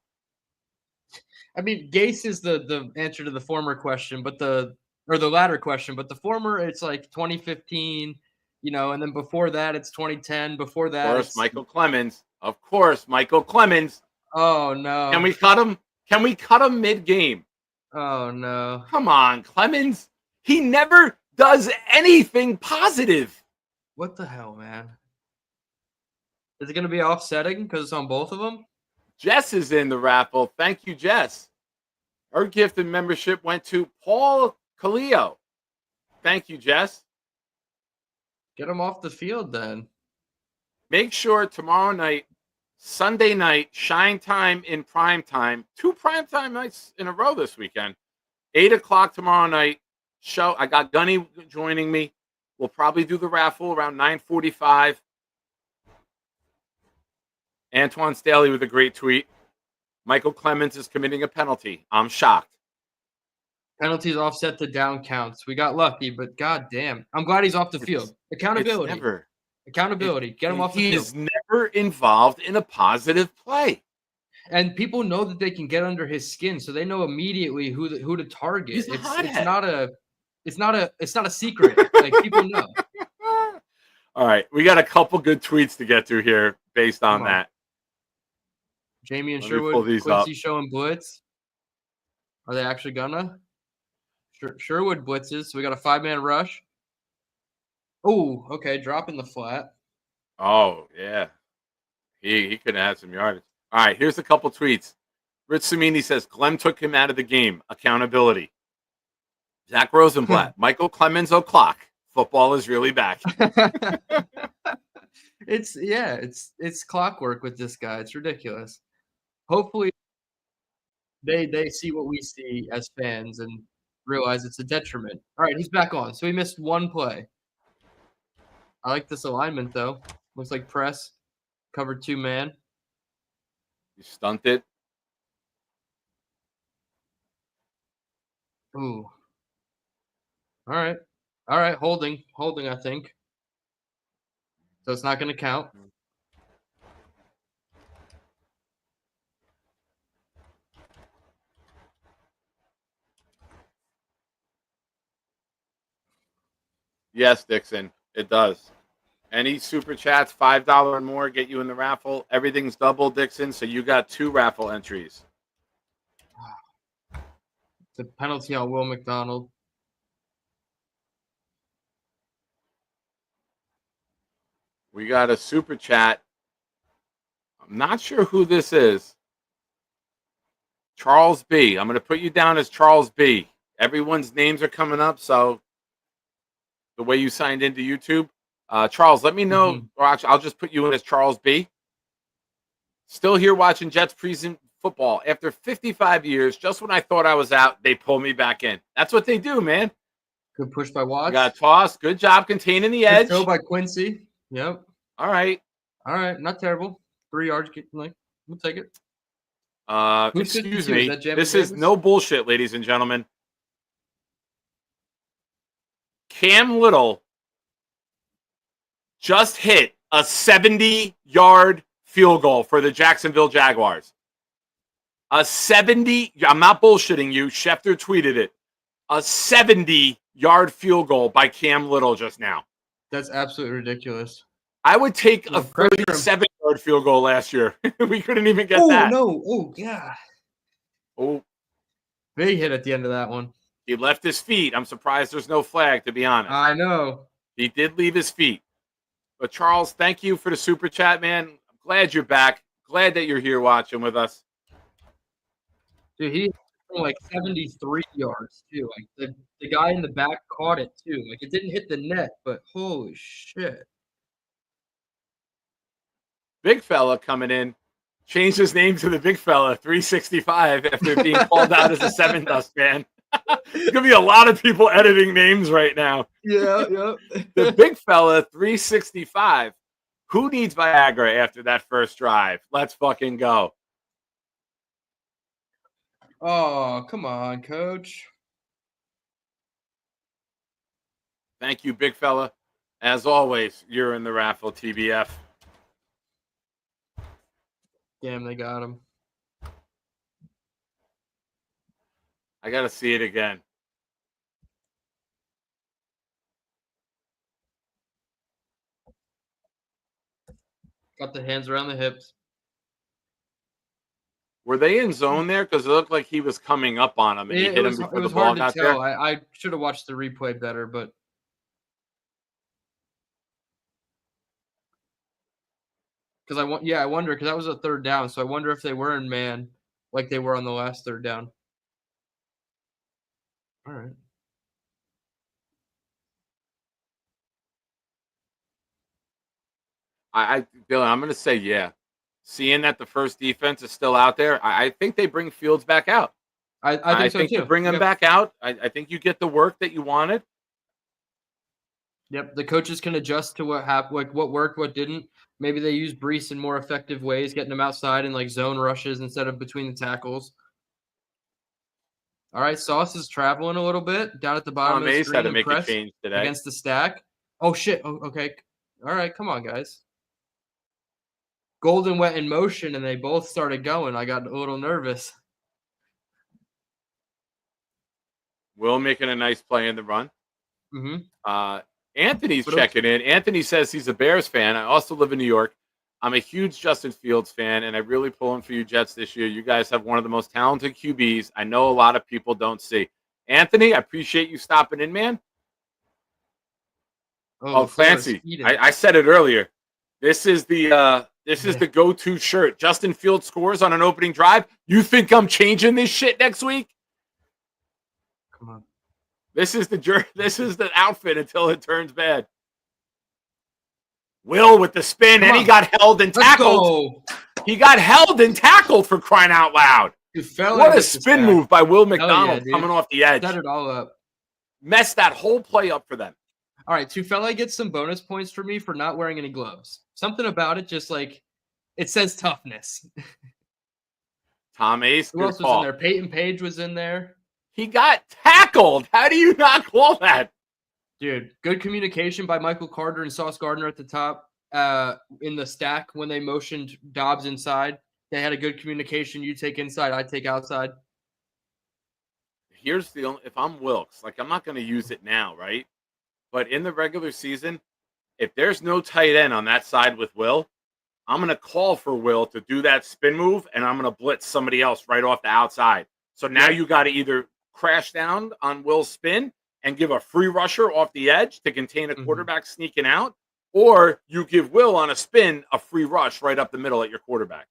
I mean, Gase is the answer to the former question, but the latter question. But the former, it's like 2015, and then before that, it's 2010. Before that, Of course, Michael Clemens. Of course, Michael Clemens. Oh, no. Can we cut him? Can we cut him mid-game? Oh, no. Come on, Clemens. He never does anything positive. What the hell, man? Is it going to be offsetting because it's on both of them? Jess is in the raffle. Thank you, Jess. Her gift and membership went to Paul Calio. Thank you, Jess. Get him off the field then. Make sure tomorrow night, Sunday night, Shine Time in prime time. 2 primetime nights in a row this weekend. 8 o'clock tomorrow night. Show. I got Gunny joining me. We'll probably do the raffle around 9:45. Antoine Staley with a great tweet. Michael Clemens is committing a penalty. I'm shocked. Penalties offset the down counts. We got lucky, but goddamn, I'm glad he's off the field. Accountability. Accountability. Get him off the field. He's never involved in a positive play. And people know that they can get under his skin, so they know immediately who to target. He's a hothead. It's not a secret. Like, people know. All right, we got a couple good tweets to get to here based on that. Jamie and Let me pull Sherwood, these Quincy up. showing blitz. Are they actually gonna? Sherwood blitzes. So we got a 5-man rush. Oh, okay, dropping the flat. Oh, yeah. He could have had some yardage. All right, here's a couple tweets. Rich Samini says, Clem took him out of the game. Accountability. Zach Rosenblatt, Michael Clemens O'Clock. Football is really back. It's clockwork with this guy. It's ridiculous. Hopefully they see what we see as fans, and realize it's a detriment. All right, he's back on. So he missed one play. I like this alignment, though. Looks like press. Covered 2-man. You stunted. Ooh. All right. All right, holding, I think. So it's not going to count. Yes, Dixon, it does. Any super chats, $5 or more, get you in the raffle. Everything's double, Dixon, so you got 2 raffle entries. It's a penalty on Will McDonald. We got a super chat. I'm not sure who this is. Charles B. I'm going to put you down as Charles B. Everyone's names are coming up, so the way you signed into YouTube. Charles, let me know, or actually, I'll just put you in as Charles B. Still here watching Jets preseason football. After 55 years, just when I thought I was out, they pull me back in. That's what they do, man. Good push by Watts. You got a toss. Good job containing the edge. Good throw by Quincy. Yep. All right. All right. Not terrible. 3 yards. We'll take it. Excuse me. This is no bullshit, ladies and gentlemen. Cam Little just hit a 70-yard field goal for the Jacksonville Jaguars. A 70, I'm not bullshitting you. Schefter tweeted it. A 70-yard field goal by Cam Little just now. That's absolutely ridiculous. I would take a 37-yard field goal last year. We couldn't even get that. Oh, no. Oh, yeah. Oh. Big hit at the end of that one. He left his feet. I'm surprised there's no flag, to be honest. I know. He did leave his feet. But, Charles, thank you for the super chat, man. I'm glad you're back. Glad that you're here watching with us. Dude, he like 73 yards, too. Like, the guy in the back caught it, too. Like, it didn't hit the net, but holy shit. Big fella coming in. Changed his name to the Big Fella 365 after being called out as a 7 Dust fan. There's going to be a lot of people editing names right now. Yeah, yeah. The Big Fella 365. Who needs Viagra after that first drive? Let's fucking go. Oh, come on, coach. Thank you, Big Fella. As always, you're in the raffle, TBF. Damn, they got him. I got to see it again. Got the hands around the hips. Were they in zone there? Because it looked like he was coming up on him and he hit him before the ball got there. I should have watched the replay better, but because I wonder because that was a 3rd down, so I wonder if they were in man like they were on the last 3rd down. All right. Dylan, I'm going to say yeah. Seeing that the first defense is still out there, I think they bring Fields back out. I think so too. To bring him back out, I think you get the work that you wanted. Yep, the coaches can adjust to what happened, like what worked, what didn't. Maybe they use Brees in more effective ways, getting him outside in like zone rushes instead of between the tackles. All right, Sauce is traveling a little bit down at the bottom of the screen. Had to make a change today against the stack. Oh shit! Oh, okay, all right, come on, guys. Golden went in motion, and they both started going. I got a little nervous. Will making a nice play in the run. Mm-hmm. Anthony's checking in. Anthony says he's a Bears fan. I also live in New York. I'm a huge Justin Fields fan, and I really pull him for you Jets this year. You guys have one of the most talented QBs I know a lot of people don't see. Anthony, I appreciate you stopping in, man. Oh Clancy, I said it earlier. This is the the go-to shirt. Justin Fields scores on an opening drive. You think I'm changing this shit next week? Come on. This is the outfit until it turns bad. Will with the spin, and he got held and tackled. He got held and tackled for crying out loud. What a spin move by Will McDonald yeah, coming off the edge. Set it all up. Messed that whole play up for them. All right, Tufele gets some bonus points for me for not wearing any gloves. Something about it, just like it says toughness. Tom Ace, Who else was in there? Peyton Page was in there. He got tackled. How do you not call that? Dude, good communication by Michael Carter and Sauce Gardner at the top in the stack when they motioned Dobbs inside. They had a good communication. You take inside, I take outside. Here's the only, if I'm Wilkes, like I'm not going to use it now, right? But in the regular season, if there's no tight end on that side with Will, I'm going to call for Will to do that spin move, and I'm going to blitz somebody else right off the outside. So now you got to either crash down on Will's spin and give a free rusher off the edge to contain a quarterback sneaking out, or you give Will on a spin a free rush right up the middle at your quarterback.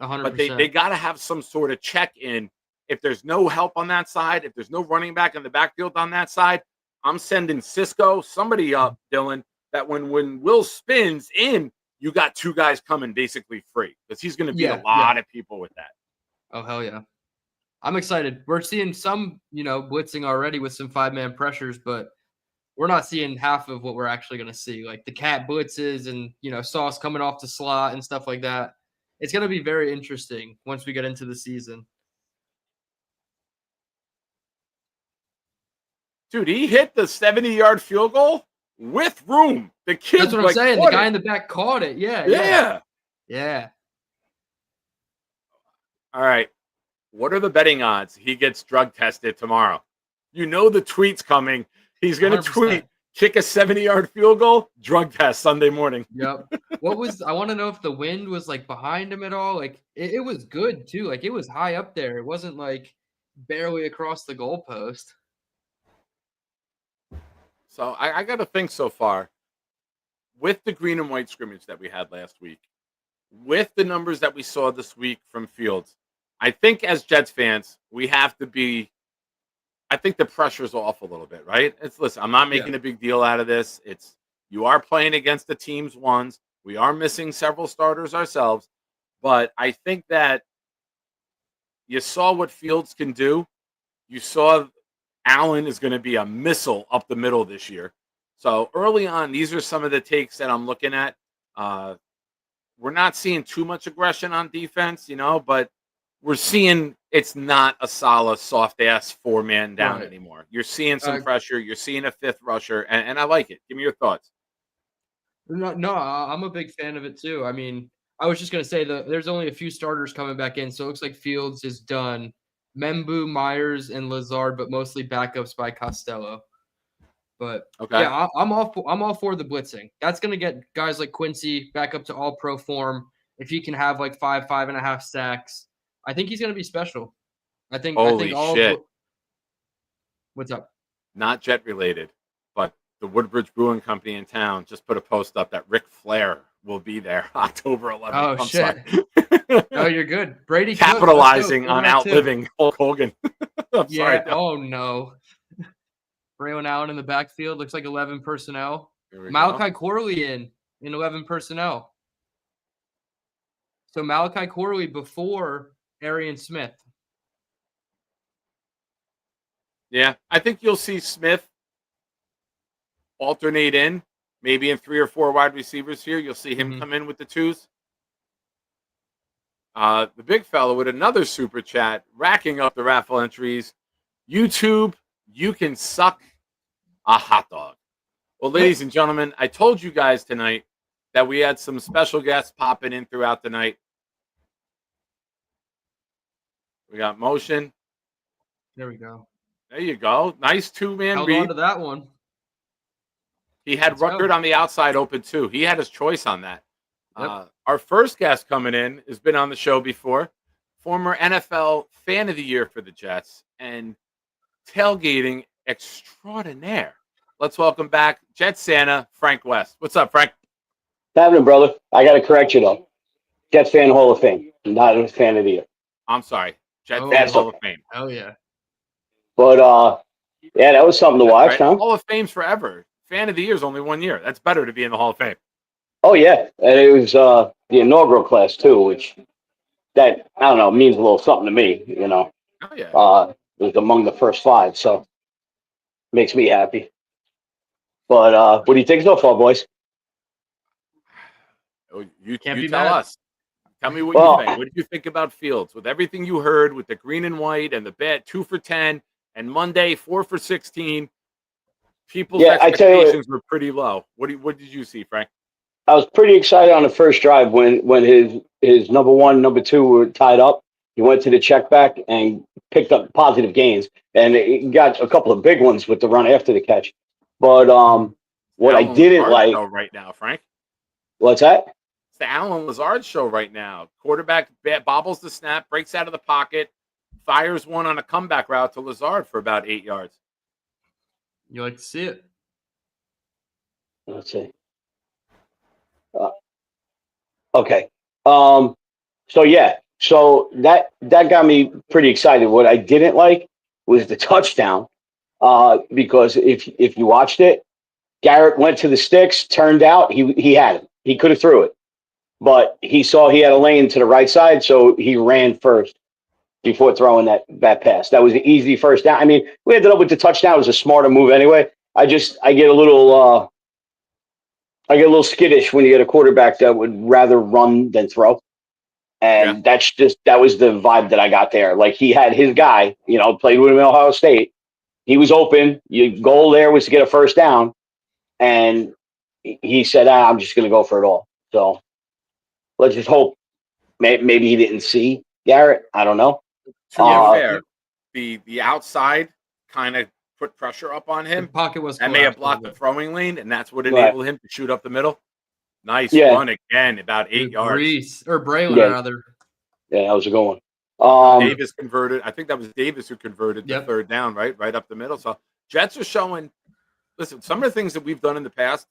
100%. But they got to have some sort of check-in. If there's no help on that side, if there's no running back in the backfield on that side, I'm sending Cisco, somebody up, Dylan, that when Will spins in, you got two guys coming basically free because he's going to beat a lot of people with that. Oh, hell yeah. I'm excited. We're seeing some, blitzing already with some 5-man pressures, but we're not seeing half of what we're actually going to see. Like the cat blitzes and, Sauce coming off the slot and stuff like that. It's going to be very interesting once we get into the season. Dude, he hit the 70-yard field goal with room. The kid, that's what I'm saying. The guy in the back caught it. Yeah. All right. What are the betting odds he gets drug tested tomorrow? You know the tweet's coming. He's going to tweet, kick a 70-yard field goal, drug test Sunday morning. Yep. I want to know if the wind was like behind him at all. Like it was good too. Like it was high up there. It wasn't like barely across the goalpost. So I got to think so far, with the green and white scrimmage that we had last week, with the numbers that we saw this week from Fields, I think as Jets fans, we have to be, I think the pressure's off a little bit, right? Listen, I'm not making a big deal out of this. You are playing against the team's ones. We are missing several starters ourselves, but I think that you saw what Fields can do. You saw Allen is going to be a missile up the middle this year. So early on, these are some of the takes that I'm looking at. We're not seeing too much aggression on defense, but we're seeing it's not a solid, soft-ass 4-man down anymore. You're seeing some pressure. You're seeing a fifth rusher, and I like it. Give me your thoughts. No, I'm a big fan of it too. I mean, I was just going to say there's only a few starters coming back in, so it looks like Fields is done. Membu, Myers, and Lazard, but mostly backups by Costello. But yeah, I'm all for the blitzing. That's going to get guys like Quincy back up to all pro form. If he can have like 5.5 sacks, I think he's going to be special. I think all shit. What's up? Not Jet related, but the Woodbridge Brewing Company in town just put a post up that Ric Flair will be there October 11th. Oh, I'm shit. No, you're good. Brady capitalizing on outliving Hulk Hogan. I'm sorry. Oh, no. Braylon Allen in the backfield. Looks like 11 personnel. Malachi Corley in 11 personnel. So Malachi Corley before Arian Smith. Yeah, I think you'll see Smith alternate in. Maybe in 3 or 4 wide receivers here. You'll see him come in with the twos. The big fellow with another super chat, racking up the raffle entries. YouTube, you can suck a hot dog. Well, ladies and gentlemen, I told you guys tonight that we had some special guests popping in throughout the night. We got Motion. There we go. There you go. Nice 2-man Held read. on to that one. He had Rutgers on the outside open, too. He had his choice on that. Yep. Our first guest coming in has been on the show before. Former NFL Fan of the Year for the Jets and tailgating extraordinaire. Let's welcome back Jet Santa, Frank West. What's up, Frank? What's happening, brother? I got to correct you, though. Jets Fan Hall of Fame, not a Fan of the Year. I'm sorry. Jet Fan Hall of Fame. Oh, yeah. But, yeah, that was something to watch, right. huh? Hall of Fame's forever. Fan of the Year is only 1 year. That's better to be in the Hall of Fame. Oh, yeah. And it was the inaugural class, too, which that, I don't know, means a little something to me, you know. Oh yeah. It was among the first 5, so makes me happy. But what do you think so far, boys? You Can't be tell mad. us. Tell me what Well- you think. What did you think about Fields? With everything you heard, with the green and white and the bet 2 for 10 and Monday 4 for 16, people's Yeah, I tell you what- expectations were pretty low. What did you see, Frank? I was pretty excited on the first drive when his number 1, number 2 were tied up. He went to the check back and picked up positive gains, and he got a couple of big ones with the run after the catch. But what I Alan didn't Lazard like, show right now, Frank. what's that? It's the Alan Lazard show right now. Quarterback bobbles the snap, breaks out of the pocket, fires one on a comeback route to Lazard for about 8 yards. You like to see it? Let's see. Okay. So yeah. So that got me pretty excited. What I didn't like was the touchdown. Because if you watched it, Garrett went to the sticks, turned out he had it. He could have threw it. But he saw he had a lane to the right side, so he ran first before throwing that pass. That was the easy first down. I mean, we ended up with the touchdown. It was a smarter move anyway. I get a little skittish when you get a quarterback that would rather run than throw. And that was the vibe that I got there. Like, he had his guy, you know, played with him in Ohio State. He was open. Your goal there was to get a first down. And he said, I'm just going to go for it all. So let's just hope maybe he didn't see Garrett. I don't know. To be fair, the outside kind of put pressure up on him. The pocket was and may have collapsed a blocked the little throwing lane, and that's what enabled him to shoot up the middle. Nice Yeah. run again, about 8 bit. yards. Braylon, Yeah. rather. Yeah, that was a good one. Davis converted. I think that was Davis who converted the third down, right up the middle. So Jets are showing. Listen, some of the things that we've done in the past,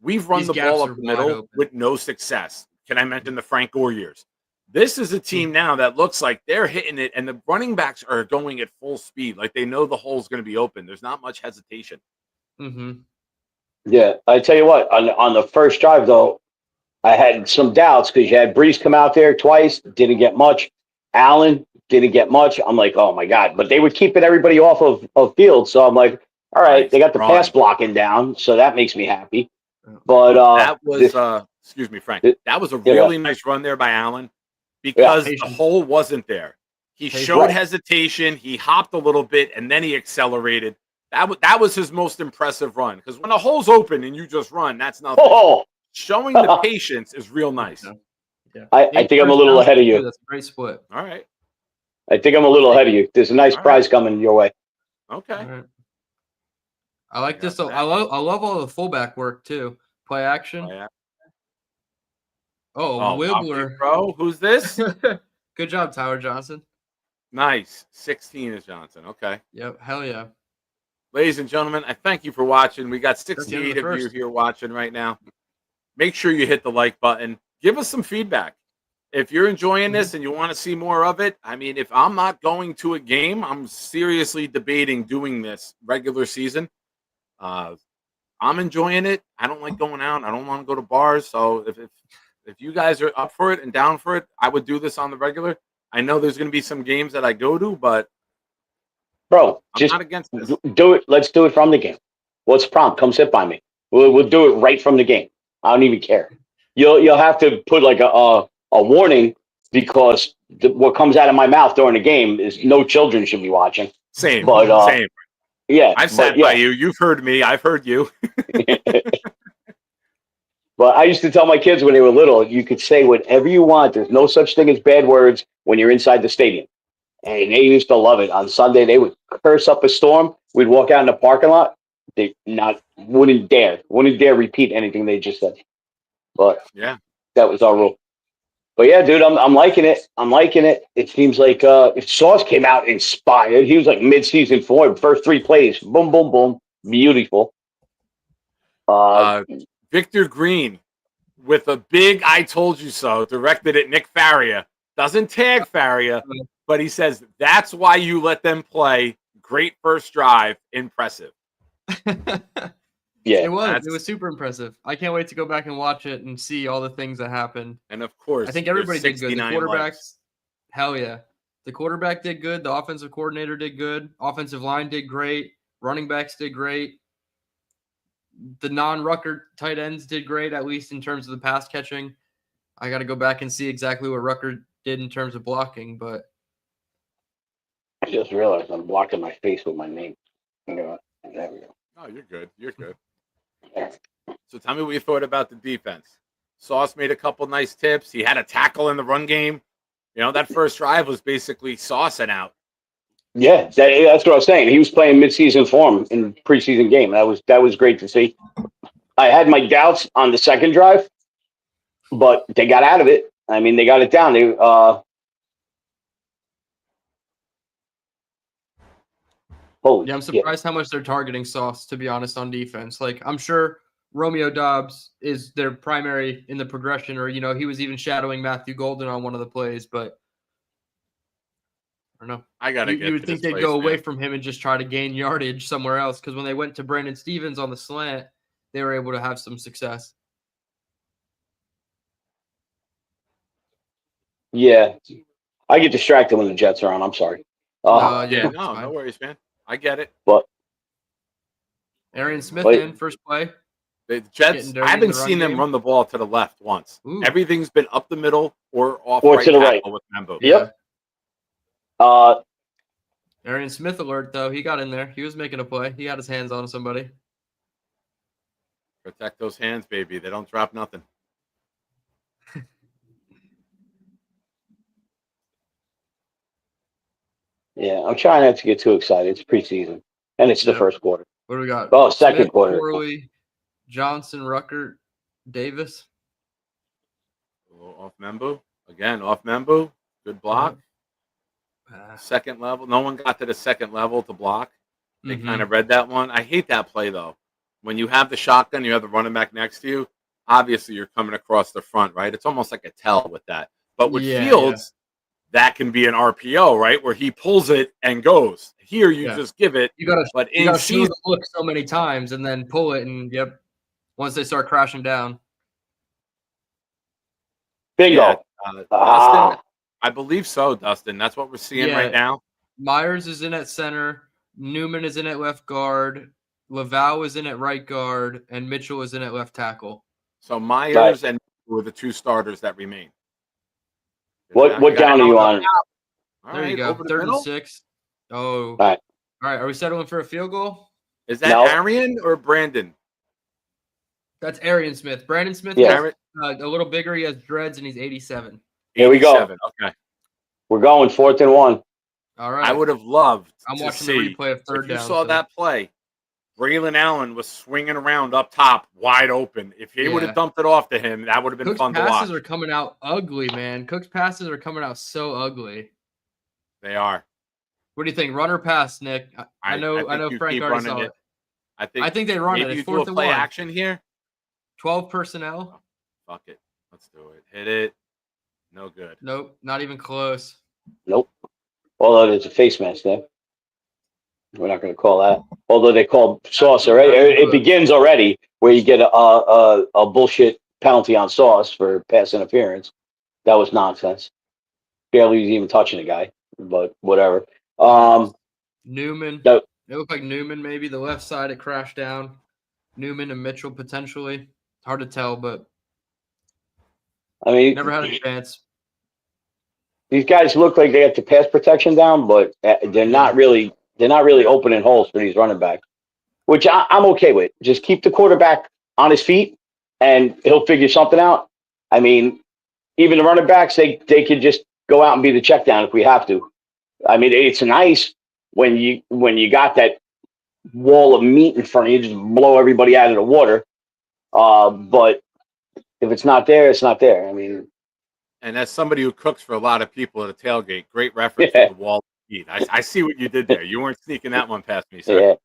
we've run These the gaps ball are up the wide middle open. with no success. Can I mention the Frank Gore years? This is a team now that looks like they're hitting it, and the running backs are going at full speed. Like, they know the hole's going to be open. There's not much hesitation. Mm-hmm. Yeah, I tell you what, on the first drive, though, I had some doubts because you had Brees come out there twice, didn't get much. Allen didn't get much. I'm like, oh, my God. But they were keeping everybody off of field. So I'm like, all right, Nice they got the run. pass blocking down. So that makes me happy. But That was, excuse me, Frank. That was a really nice run there by Allen because the hole wasn't there. He showed hesitation. He hopped a little bit, and then he accelerated. That was his most impressive run, because when the hole's open and you just run, that's nothing. Oh, Showing the patience is real nice. Yeah. I think I'm a little ahead of you. That's a great split. All right. I think I'm a little ahead of you. There's a nice prize coming your way. Okay. All right. I like this. I love all the fullback work too. Play action. Oh, Wibbler. Bro, who's this? Good job, Tyler Johnson. Nice. 16 is Johnson. Okay. Yep. Hell yeah. Ladies and gentlemen, I thank you for watching. We got the end 68 of the of you first. here watching right now. Make sure you hit the like button. Give us some feedback. If you're enjoying this and you want to see more of it, I mean, if I'm not going to a game, I'm seriously debating doing this regular season. I'm enjoying it. I don't like going out. I don't want to go to bars. So if you guys are up for it and down for it, I would do this on the regular. I know there's going to be some games that I go to, but bro, I'm just not against this. do it. Let's do it from the game. What's the problem? Come sit by me. We'll do it right from the game. I don't even care. You'll have to put like a warning, because what comes out of my mouth during the game is no children should be watching. Same. Same. Yeah, I've sat by you. You've heard me. I've heard you. But I used to tell my kids when they were little, you could say whatever you want. There's no such thing as bad words when you're inside the stadium. And they used to love it. On Sunday, they would curse up a storm. We'd walk out in the parking lot. They wouldn't dare repeat anything they just said. But yeah, that was our rule. But yeah, dude, I'm liking it. I'm liking it. It seems like if Sauce came out inspired, he was like mid-season form, first 3 plays, boom, boom, boom, beautiful. Victor Green with a big "I told you so" directed at Nick Faria. Doesn't tag Faria, but he says that's why you let them play. Great first drive, impressive. Yeah, it was super impressive. I can't wait to go back and watch it and see all the things that happened. And of course, I think everybody did good. The quarterbacks, Hell yeah. The quarterback did good. The offensive coordinator did good. Offensive line did great. Running backs did great. The non-Rucker tight ends did great, at least in terms of the pass catching. I got to go back and see exactly what Rucker did in terms of blocking, but I just realized I'm blocking my face with my name. There we go. Oh, you're good. You're good. So tell me what you thought about the defense. Sauce made a couple nice tips. He had a tackle in the run game. You know, that first drive was basically saucing out. Yeah, that's what I was saying. He was playing midseason form in preseason game. That was great to see. I had my doubts on the second drive, but they got out of it. I mean, they got it down. Yeah, I'm surprised how much they're targeting Sauce, to be honest, on defense. Like, I'm sure Romeo Doubs is their primary in the progression, or, you know, he was even shadowing Matthew Golden on one of the plays, but I don't know. I got to You would think they'd go away from him and just try to gain yardage somewhere else, because when they went to Brandon Stevens on the slant, they were able to have some success. Yeah. I get distracted when the Jets are on. I'm sorry. No worries, man. I get it. But Arian Smith in first play. The Jets, I haven't seen them run the ball to the left once. Ooh. Everything's been up the middle or off or right to the right with Membo. Yep. Arian Smith alert, though. He got in there. He was making a play. He got his hands on somebody. Protect those hands, baby. They don't drop nothing. Yeah, I'm trying not to get too excited. It's preseason, and it's the first quarter. What do we got? Oh, second Smith, quarter. Corley, Johnson, Rucker, Davis. Off Membo. Again, off Membo. Good block. Second level. No one got to the second level to block. They kind of read that one. I hate that play, though. When you have the shotgun, you have the running back next to you. Obviously, you're coming across the front, right? It's almost like a tell with that. But with Fields, that can be an RPO, right? Where he pulls it and goes. Here, you just give it. You got to show the look so many times and then pull it. And, once they start crashing down. Bingo. Yeah, Dustin, I believe so, Dustin. That's what we're seeing right now. Myers is in at center. Newman is in at left guard. Laval is in at right guard. And Mitchell is in at left tackle. So Myers and were the two starters that remain. What down are you on? There you go. 3rd and 6. Oh. All right. Are we settling for a field goal? Is that Arian or Brandon? That's Arian Smith. Brandon Smith is a little bigger. He has dreads, and he's 87. Here we go. Okay. We're going 4th and 1. All right. I would have loved I'm watching the replay of third down. If you saw that play, Braylon Allen was swinging around up top, wide open. If he would have dumped it off to him, that would have been fun to watch. Cook's passes are coming out ugly, man. Cook's passes are coming out so ugly. They are. What do you think? Run or pass, Nick? I know Frank already saw it. I think they run it. It's 4th and 1. Play action here. 12 personnel. Oh, fuck it. Let's do it. Hit it. No good. Nope. Not even close. Nope. Although there's a face mask there. We're not going to call that. Although they called Sauce already. It begins already where you get a bullshit penalty on Sauce for pass interference. That was nonsense. Barely even touching the guy, but whatever. Newman. No. It looked like Newman maybe. The left side, it crashed down. Newman and Mitchell potentially. Hard to tell, but I mean, never had a chance. These guys look like they have the pass protection down, but they're not really opening holes for these running backs, which I'm okay with. Just keep the quarterback on his feet, and he'll figure something out. I mean, even the running backs, they could just go out and be the check down if we have to. I mean, it's nice when you got that wall of meat in front of you, just blow everybody out of the water. But if it's not there, it's not there. I mean, and as somebody who cooks for a lot of people at a tailgate, great reference to the wall of meat. I see what you did there. You weren't sneaking that one past me, sir.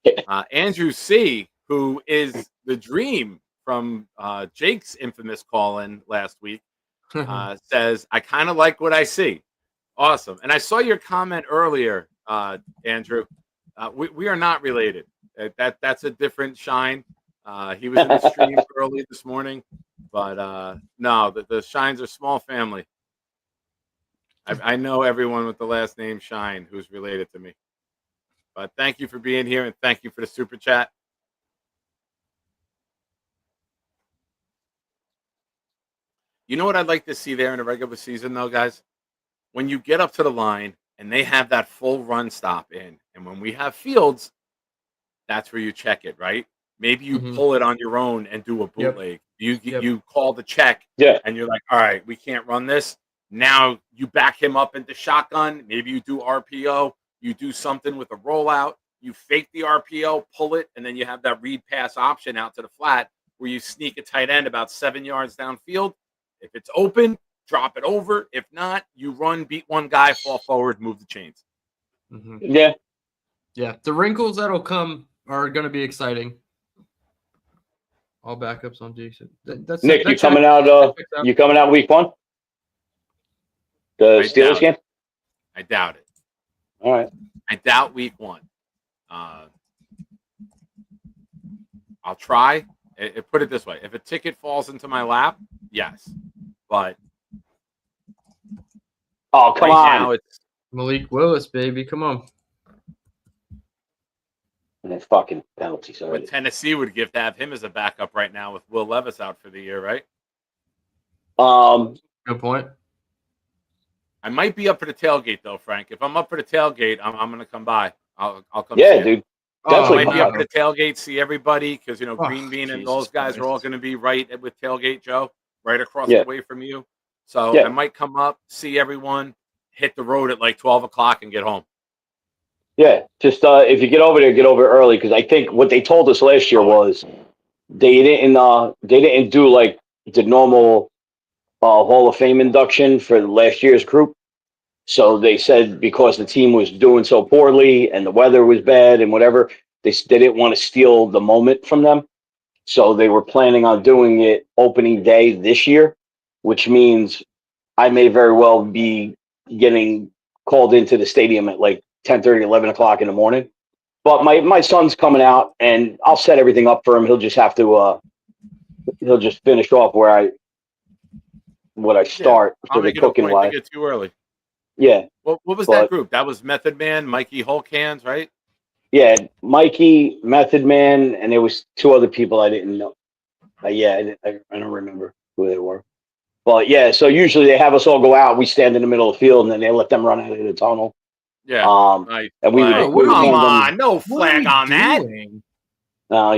Yeah. Andrew C., who is the dream from Jake's infamous call-in last week, says, I kind of like what I see. Awesome. And I saw your comment earlier, Andrew. We are not related. That's a different Shine. He was in the stream early this morning, but no, the Shines are small family. I know everyone with the last name Shine who's related to me. But thank you for being here, and thank you for the super chat. You know what I'd like to see there in the regular season, though, guys? When you get up to the line and they have that full run stop in, and when we have fields, that's where you check it, right? Maybe you pull it on your own and do a bootleg. You call the check, and you're like, all right, we can't run this. Now you back him up into shotgun. Maybe you do RPO. You do something with a rollout. You fake the RPO, pull it, and then you have that read pass option out to the flat where you sneak a tight end about 7 yards downfield. If it's open, drop it over. If not, you run, beat one guy, fall forward, move the chains. Yeah. Yeah. The wrinkles that'll come are going to be exciting. All backups on decent. Nick, you coming out? You coming out week 1? The Steelers game? I doubt it. All right. I doubt week 1. I'll try. Put it this way: if a ticket falls into my lap, yes. But come on, now it's Malik Willis, baby, come on. And then fucking penalties already. what Tennessee would give to have him as a backup right now with Will Levis out for the year, right? Good point. I might be up for the tailgate though, Frank. If I'm up for the tailgate, I'm going to come by. I'll come. Yeah, see dude. I Definitely might be come up for the tailgate, see everybody, because Green Bean and Jesus those guys are all Christ. going to be right with tailgate Joe, right across Yeah. the way from you. So Yeah. I might come up, see everyone, hit the road at like 12 o'clock, and get home. Yeah, just if you get over there, get over early, because I think what they told us last year was they didn't do like the normal Hall of Fame induction for last year's group. So they said because the team was doing so poorly and the weather was bad and whatever, they didn't want to steal the moment from them. So they were planning on doing it opening day this year, which means I may very well be getting called into the stadium at like 10:30, 11 o'clock in the morning. But my son's coming out, and I'll set everything up for him. He'll just have to he'll just finish off where I start I'll for the make it a cooking point wise. to get too early. Yeah. What was that group? That was Method Man, Mikey Holcans, right? Yeah, Mikey, Method Man, and there was 2 other people I didn't know. I don't remember who they were. But yeah, so usually they have us all go out. We stand in the middle of the field, and then they let them run out of the tunnel. Yeah. Nice. And we Come would hand on, no What flag are on we that. doing?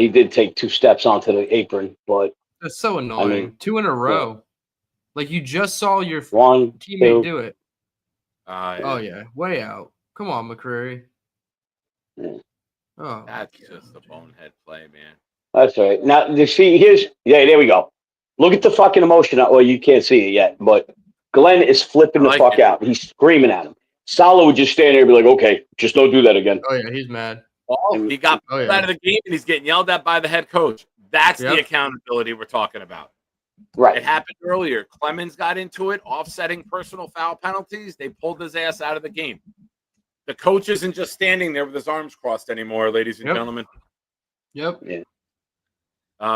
He did take 2 steps onto the apron, but That's so annoying. mean, 2 in a row. Like you just saw your 1, teammate 2. do it. Oh yeah, way out. Come on, McCreary. Yeah. Oh, That's just a bonehead play, man. That's all right. Now, you see, there we go. Look at the fucking emotion. Well, you can't see it yet, but Glenn is flipping the fuck out. He's screaming at him. Salo would just stand there and be like, okay, just don't do that again. Oh yeah, he's mad. He got pulled out of the game, and he's getting yelled at by the head coach. That's the accountability we're talking about. Right. It happened earlier. Clemens got into it, offsetting personal foul penalties. They pulled his ass out of the game. The coach isn't just standing there with his arms crossed anymore, ladies and gentlemen. Yep. Yeah.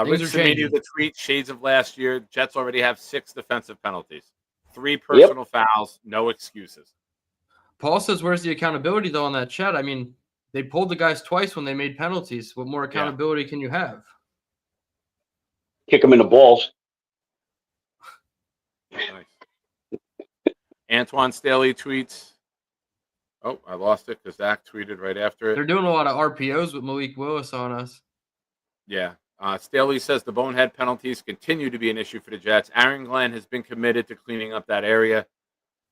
Rich Samedi, the tweet, shades of last year. Jets already have 6 defensive penalties, 3 personal fouls, no excuses. Paul says, where's the accountability, though, on that chat? I mean, they pulled the guys twice when they made penalties. What more accountability can you have? Kick him in the balls. Nice. Antoine Staley tweets. Oh, I lost it because Zach tweeted right after it. They're doing a lot of RPOs with Malik Willis on us. Yeah. Staley says the bonehead penalties continue to be an issue for the Jets. Aaron Glenn has been committed to cleaning up that area.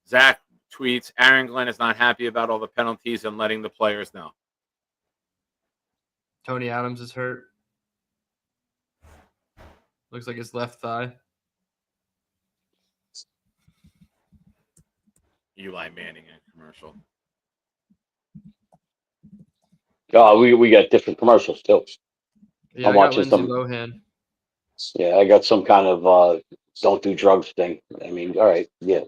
Zach tweets, Aaron Glenn is not happy about all the penalties and letting the players know. Tony Adams is hurt. Looks like his left thigh. Eli Manning in commercial. We got different commercials too. Yeah, I'm I got watching Lindsey some. Lohan. Yeah, I got some kind of don't do drugs thing. I mean, all right, yeah.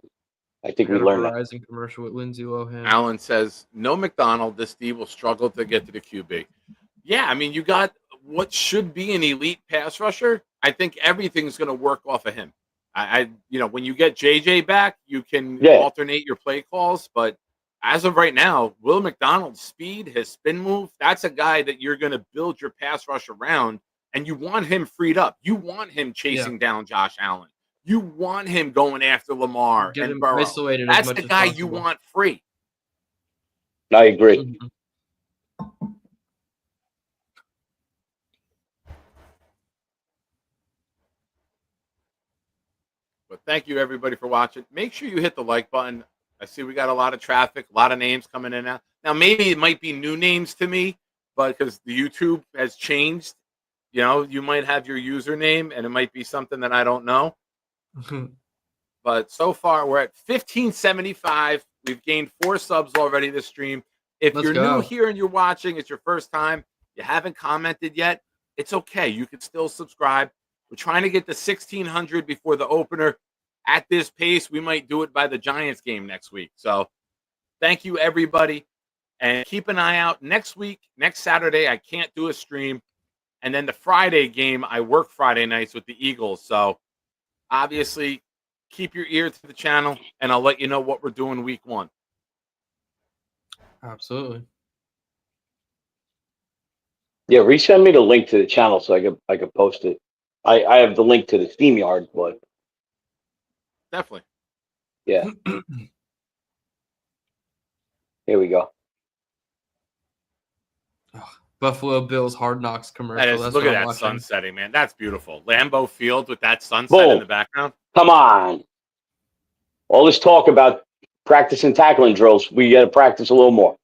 I think we learned that. Verizon commercial with Lindsey Lohan. Allen says, no McDonald, this D will struggle to get to the QB. Yeah, I mean, you got what should be an elite pass rusher. I think everything's going to work off of him. When you get JJ back, you can alternate your play calls. But as of right now, Will McDonald's speed, his spin move, that's a guy that you're going to build your pass rush around, and you want him freed up. You want him chasing down Josh Allen. You want him going after Lamar and Burrow. Isolated that's as much the as guy possible. you want free. I agree. Mhm. But thank you, everybody, for watching. Make sure you hit the like button. I see we got a lot of traffic, a lot of names coming in now. Now, maybe it might be new names to me, but because the YouTube has changed, you might have your username, and it might be something that I don't know. But so far, we're at 1575. We've gained 4 subs already this stream. If you're new here and you're watching, it's your first time, you haven't commented yet, it's okay. You can still subscribe. We're trying to get to 1,600 before the opener. At this pace, we might do it by the Giants game next week. So thank you, everybody. And keep an eye out. Next week, next Saturday, I can't do a stream. And then the Friday game, I work Friday nights with the Eagles. So obviously, keep your ear to the channel, and I'll let you know what we're doing week 1. Absolutely. Yeah, resend me the link to the channel so I could post it. I have the link to the StreamYard, but definitely. Yeah. Here we go. Buffalo Bills Hard Knocks commercial. Look at that sun setting, man. That's beautiful. Lambeau Field with that sunset in the background. Come on. All this talk about practicing tackling drills, we got to practice a little more.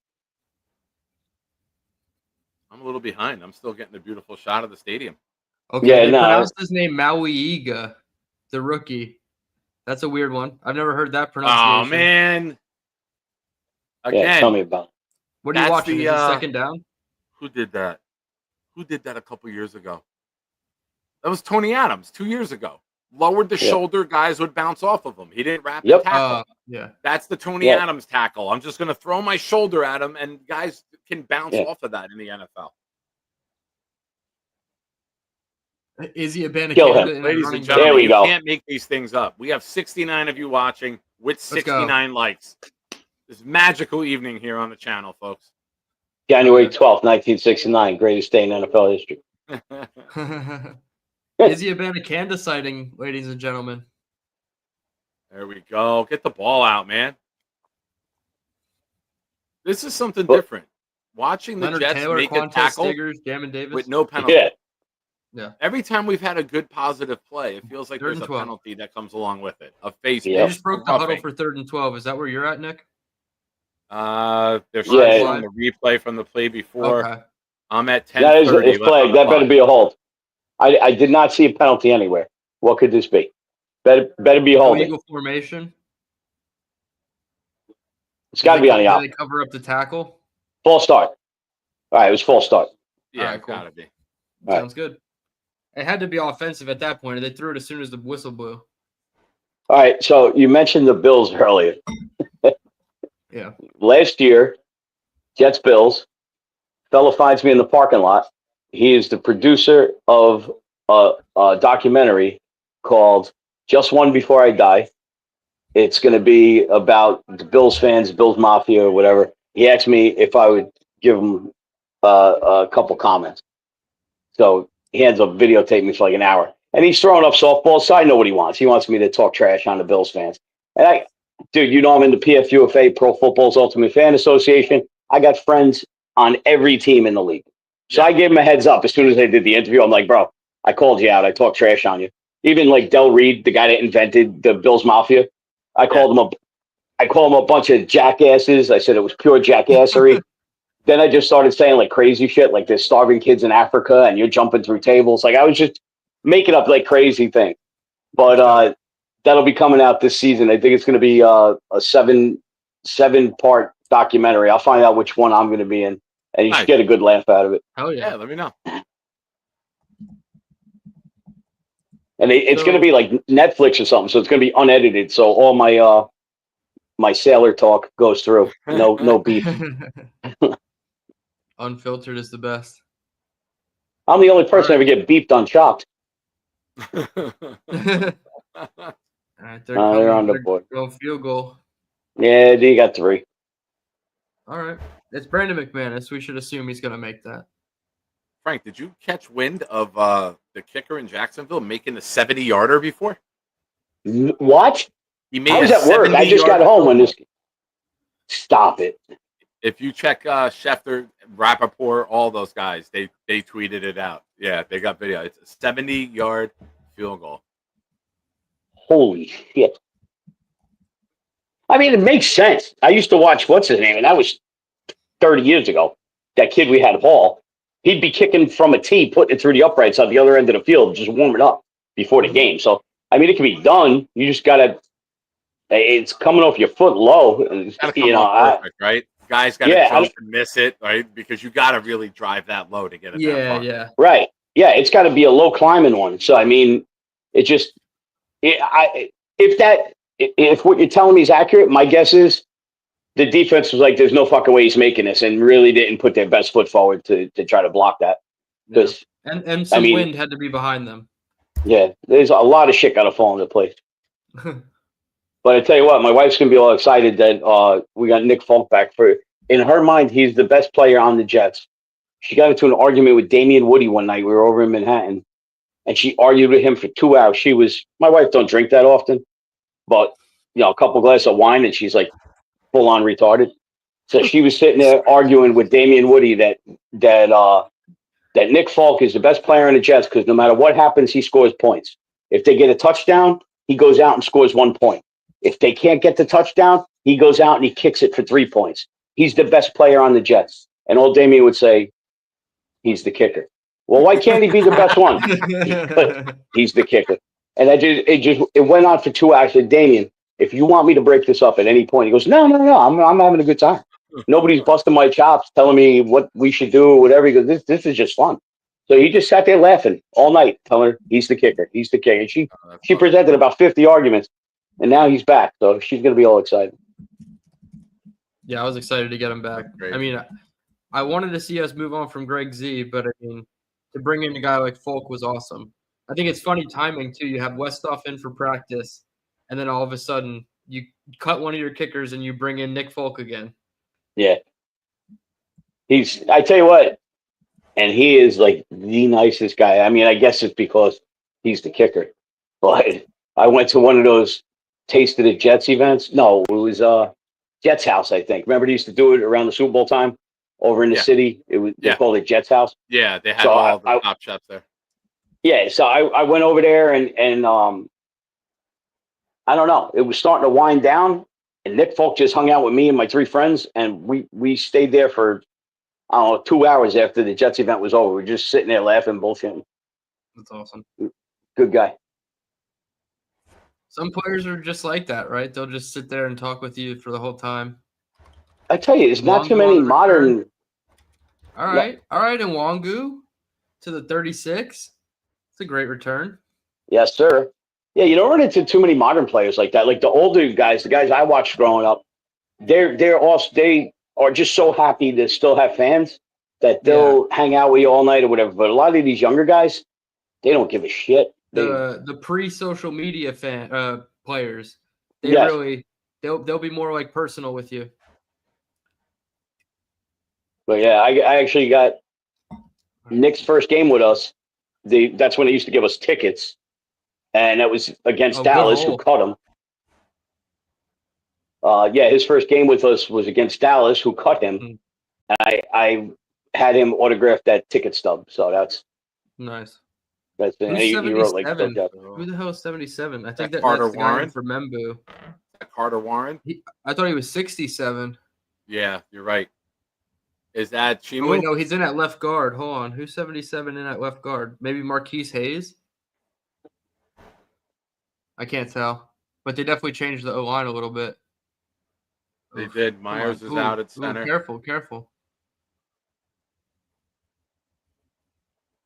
I'm a little behind. I'm still getting a beautiful shot of the stadium. Okay, they pronounced his name Mauiga, the rookie. That's a weird one. I've never heard that pronunciation. Oh, man. Again. Yeah, tell me about it. What are you watching? Is it second down? Who did that? Who did that a couple years ago? That was Tony Adams 2 years ago. Lowered the shoulder, guys would bounce off of him. He didn't wrap the tackle. That's the Tony Adams tackle. I'm just going to throw my shoulder at him, and guys can bounce off of that in the NFL. Izzy Abanikanda. Ladies and gentlemen, you can't make these things up. We have 69 of you watching with 69 likes. This magical evening here on the channel, folks. January 12th, 1969, greatest day in NFL history. Izzy Abanikanda sighting, ladies and gentlemen. There we go. Get the ball out, man. This is something different. Watching the Leonard Jets Taylor, make a tackle Jamin Davis. with no penalty. Yeah. Every time we've had a good positive play, it feels like there's a penalty that comes along with it. A face. They just broke the huddle for 3rd and 12. Is that where you're at, Nick? They're showing on the replay from the play before. Okay. I'm at 10:30. That is flag. That better be a hold. I did not see a penalty anywhere. What could this be? Better be holding. Eagle formation. It's got to be on the out. They cover up the tackle. False start. All right, it was false start. Yeah, cool. Gotta be. Sounds good. It had to be offensive at that point. They threw it as soon as the whistle blew. All right, so you mentioned the Bills earlier. Yeah. Last year, Jets Bills. Fellow finds me in the parking lot. He is the producer of a documentary called Just One Before I Die. It's going to be about the Bills fans, Bills Mafia, or whatever. He asked me if I would give him a couple comments. So he ends up videotaping me for like an hour. And he's throwing up softballs, so I know what he wants. He wants me to talk trash on the Bills fans. And dude, I'm in the PFUFA, Pro Football's Ultimate Fan Association. I got friends on every team in the league. So I gave him a heads up as soon as I did the interview. I'm like, bro, I called you out. I talked trash on you. Even like Del Reed, the guy that invented the Bills Mafia, I called him a bunch of jackasses. I said it was pure jackassery. Then I just started saying like crazy shit, like there's starving kids in Africa and you're jumping through tables. Like I was just making up like crazy things. But that'll be coming out this season. I think it's going to be a seven-part documentary. I'll find out which one I'm going to be in, and you should get a good laugh out of it. Hell yeah. Yeah, let me know. And it's going to be like Netflix or something, so it's going to be unedited. So all my sailor talk goes through. No beef. Unfiltered is the best. I'm the only person ever get beeped on Chopped. All right, They're coming. on the They're board. going field goal. Yeah, they got 3. All right. It's Brandon McManus. We should assume he's going to make that. Frank, did you catch wind of the kicker in Jacksonville making a 70-yarder before? What? He made I was a at work. I just 70-yard got home field when goal. this. Stop it. If you check Schefter, Rappaport, all those guys, they tweeted it out. Yeah, they got video. It's a 70-yard field goal. Holy shit. I mean, it makes sense. I used to watch, what's his name? And that was 30 years ago. That kid we had, Hall. He'd be kicking from a tee, putting it through the uprights on the other end of the field, just warming up before the game. So, I mean, it can be done. You just got to, it's coming off your foot low. Got to come off perfect, right? Guys got to jump and miss it, right? Because you got to really drive that low to get it that far. Yeah. Right. Yeah, it's got to be a low climbing one. So, I mean, it just, if what you're telling me is accurate, my guess is the defense was like, there's no fucking way he's making this, and really didn't put their best foot forward to try to block that. Because and some wind had to be behind them. Yeah, there's a lot of shit got to fall into place. But I tell you what, my wife's gonna be all excited that we got Nick Folk back. In her mind, he's the best player on the Jets. She got into an argument with Damian Woody one night. We were over in Manhattan, and she argued with him for 2 hours. My wife don't drink that often, but a couple glasses of wine, and she's like full on retarded. So she was sitting there arguing with Damian Woody that Nick Folk is the best player on the Jets because no matter what happens, he scores points. If they get a touchdown, he goes out and scores 1 point. If they can't get the touchdown, he goes out and he kicks it for 3 points. He's the best player on the Jets. And old Damian would say, he's the kicker. Well, why can't he be the best one? He's the kicker. And it went on for 2 hours. I said, Damian, if you want me to break this up at any point, he goes, no, I'm having a good time. Nobody's busting my chops, telling me what we should do or whatever. He goes, this is just fun. So he just sat there laughing all night, telling her he's the kicker. He's the kicker. She presented about 50 arguments, and now he's back. So she's going to be all excited. Yeah, I was excited to get him back. Great. I mean, I wanted to see us move on from Greg Z, but I mean, to bring in a guy like Folk was awesome. I think it's funny timing, too. You have Westhoff in for practice, and then all of a sudden you cut one of your kickers and you bring in Nick Folk again. Yeah. I tell you what, and he is like the nicest guy. I mean, I guess it's because he's the kicker. But I went to one of those Taste of the Jets events. No, it was Jets House, I think. Remember they used to do it around the Super Bowl time over in the city? They called it Jets House. Yeah, they had all the top shots there. Yeah, so I went over there and I don't know. It was starting to wind down, and Nick Folk just hung out with me and my 3 friends, and we stayed there for, I don't know, 2 hours after the Jets event was over. We were just sitting there laughing, bullshitting. That's awesome. Good guy. Some players are just like that, right? They'll just sit there and talk with you for the whole time. I tell you, there's not too many modern. All right. And Wangu to the 36. It's a great return. Yes, sir. Yeah, you don't run into too many modern players like that. Like the older guys, the guys I watched growing up, they are just so happy to still have fans that they'll hang out with you all night or whatever. But a lot of these younger guys, they don't give a shit. The pre-social media players, they'll be more like personal with you. But yeah, I actually got Nick's first game with us. That's when they used to give us tickets, and that was against Dallas, who cut him. His first game with us was against Dallas, who cut him. And I had him autograph that ticket stub, so that's nice. That's been. Who's He wrote like who the hell is 77? I think that's Carter the guy Warren for Membu. Carter Warren. I thought he was 67. Yeah, you're right. Is that Chimu? Oh, wait, no, he's in at left guard. Hold on. Who's 77 in at left guard? Maybe Marquise Hayes? I can't tell. But they definitely changed the O-line a little bit. They did. Myers is out at center. Careful.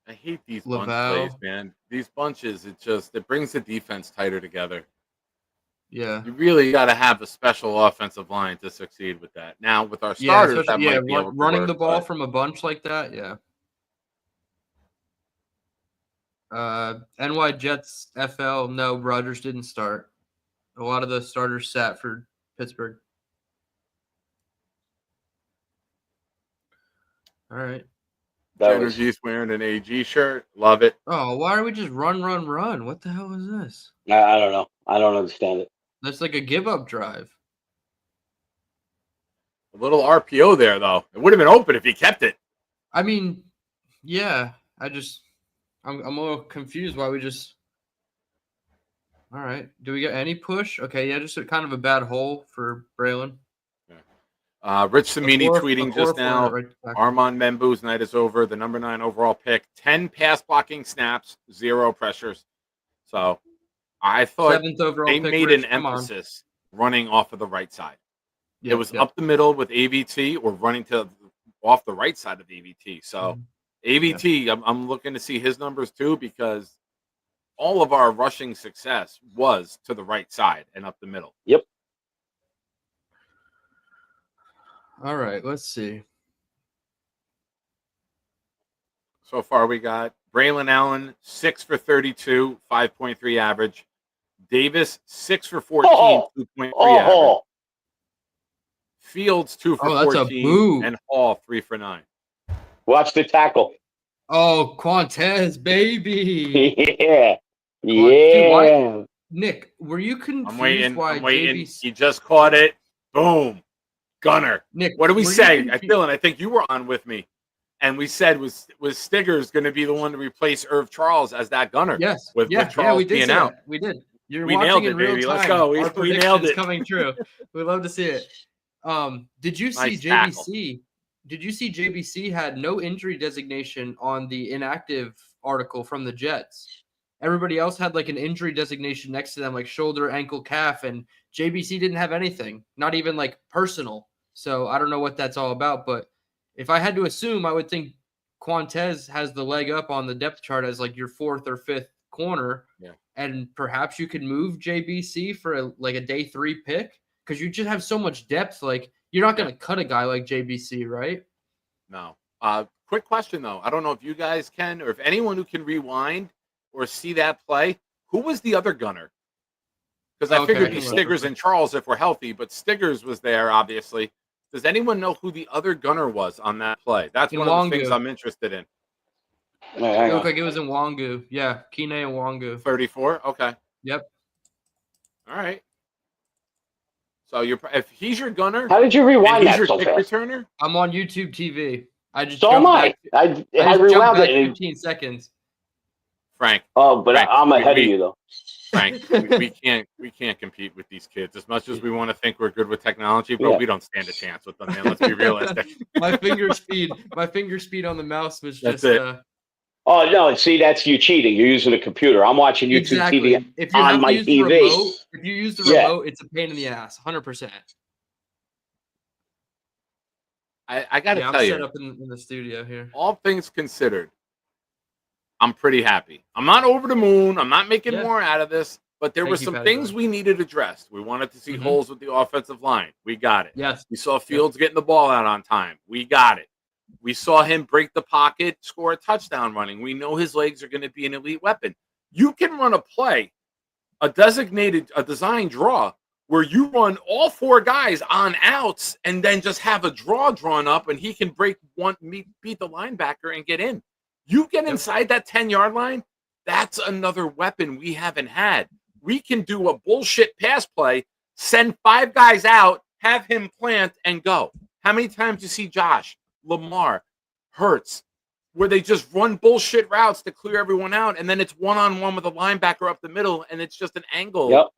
I hate these bunch plays, man. These bunches, it brings the defense tighter together. Yeah. You really got to have a special offensive line to succeed with that. Now, with our starters, that might be able to running work, the ball from a bunch like that, yeah. NY Jets FL. No, Rodgers didn't start. A lot of the starters sat for Pittsburgh. All right. Energy's wearing an AG shirt. Love it. Oh, why are we just run? What the hell is this? I don't know. I don't understand it. That's like a give-up drive. A little RPO there, though. It would have been open if he kept it. I mean, yeah. I'm a little confused why we just. All right. Do we get any push? Okay, yeah, just kind of a bad hole for Braylon. Rich Samini tweeting just now. Right back. Armand Membu's night is over. The number 9 overall pick. 10 pass blocking snaps, 0 pressures. So I thought 7th overall they pick, made Rich, an emphasis running off of the right side. Yep, it was up the middle with AVT or running off the right side of AVT. So AVT, I'm looking to see his numbers too, because all of our rushing success was to the right side and up the middle. Yep. All right, let's see. So far, we got Braylon Allen, 6 for 32, 5.3 average. Davis, 6 for 14, 2.3 average. Fields, 2 for 14, and Hall, 3 for 9. Watch the tackle. Oh, Quantez, baby. Yeah. Dude, Nick, were you confused I'm waiting. JBC... He just caught it. Boom. Gunner. Nick, what do we say? Dylan, I think you were on with me. And we said, was Stiggers going to be the one to replace Irv Charles as that gunner? Yes. With Charles we did being out. We did. We nailed it, baby. Let's go. We nailed it. Coming true. We love to see it. Did you see JBC? Tackle. Did you see JBC had no injury designation on the inactive article from the Jets? Everybody else had like an injury designation next to them, like shoulder, ankle, calf, and JBC didn't have anything, not even like personal. So I don't know what that's all about, but if I had to assume, I would think Quantez has the leg up on the depth chart as like your 4th or 5th corner. Yeah. And perhaps you could move JBC for a day 3 pick, because you just have so much depth. Like, you're not going to cut a guy like JBC, right? No. Quick question, though. I don't know if you guys can, or if anyone who can rewind or see that play, who was the other gunner? Because I figured it'd be Stiggers and Charles if we're healthy, but Stiggers was there, obviously. Does anyone know who the other gunner was on that play? That's one of the things I'm interested in. It looked like it was in Wangu. Yeah, Kine and Wangu. 34? Okay. Yep. All right. So if he's your gunner, how did you rewind that your so kick fast? Returner? I'm on YouTube TV. I just so am I. I rewound it in 15 seconds. Frank. Oh, but Frank, I'm ahead of you though. Frank, we can't compete with these kids. As much as we want to think we're good with technology, bro, we don't stand a chance with them, man. Let's be realistic. my finger speed on the mouse was that's just it. Oh no! See, that's you cheating. You're using a computer. I'm watching YouTube TV on my TV. If you use the remote, it's a pain in the ass. 100%. I got to tell you, I'm set up in the studio here. All things considered, I'm pretty happy. I'm not over the moon. I'm not making more out of this, but there were some things we needed addressed. We wanted to see holes with the offensive line. We got it. Yes. We saw Fields getting the ball out on time. We got it. We saw him break the pocket, score a touchdown running. We know his legs are going to be an elite weapon. You can run a play, a design draw, where you run all 4 guys on outs and then just have a draw drawn up and he can beat the linebacker and get in. You get inside that 10-yard line, that's another weapon we haven't had. We can do a bullshit pass play, send 5 guys out, have him plant, and go. How many times do you see Josh, Lamar, Hurts, where they just run bullshit routes to clear everyone out, and then it's one-on-one with a linebacker up the middle, and it's just an angle.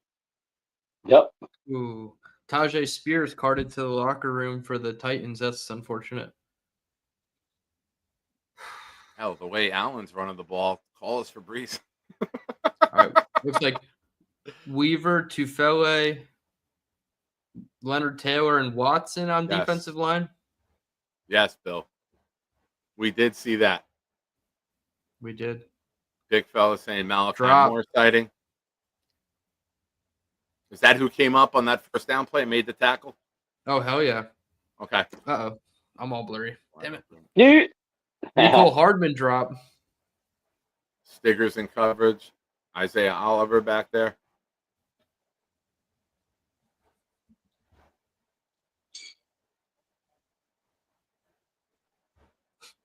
Yep. Ooh. Tajay Spears carted to the locker room for the Titans. That's unfortunate. Hell, the way Allen's running the ball, call us for Breeze. All right. Looks like Weaver, Tufele, Leonard Taylor, and Watson on defensive line. Yes, Bill. We did see that. We did. Big fella saying Malachi Moore sighting. Is that who came up on that first down play and made the tackle? Oh, hell yeah. Okay. Uh-oh. I'm all blurry. Damn it. You Nicole Hardman drop. Stiggers in coverage. Isaiah Oliver back there.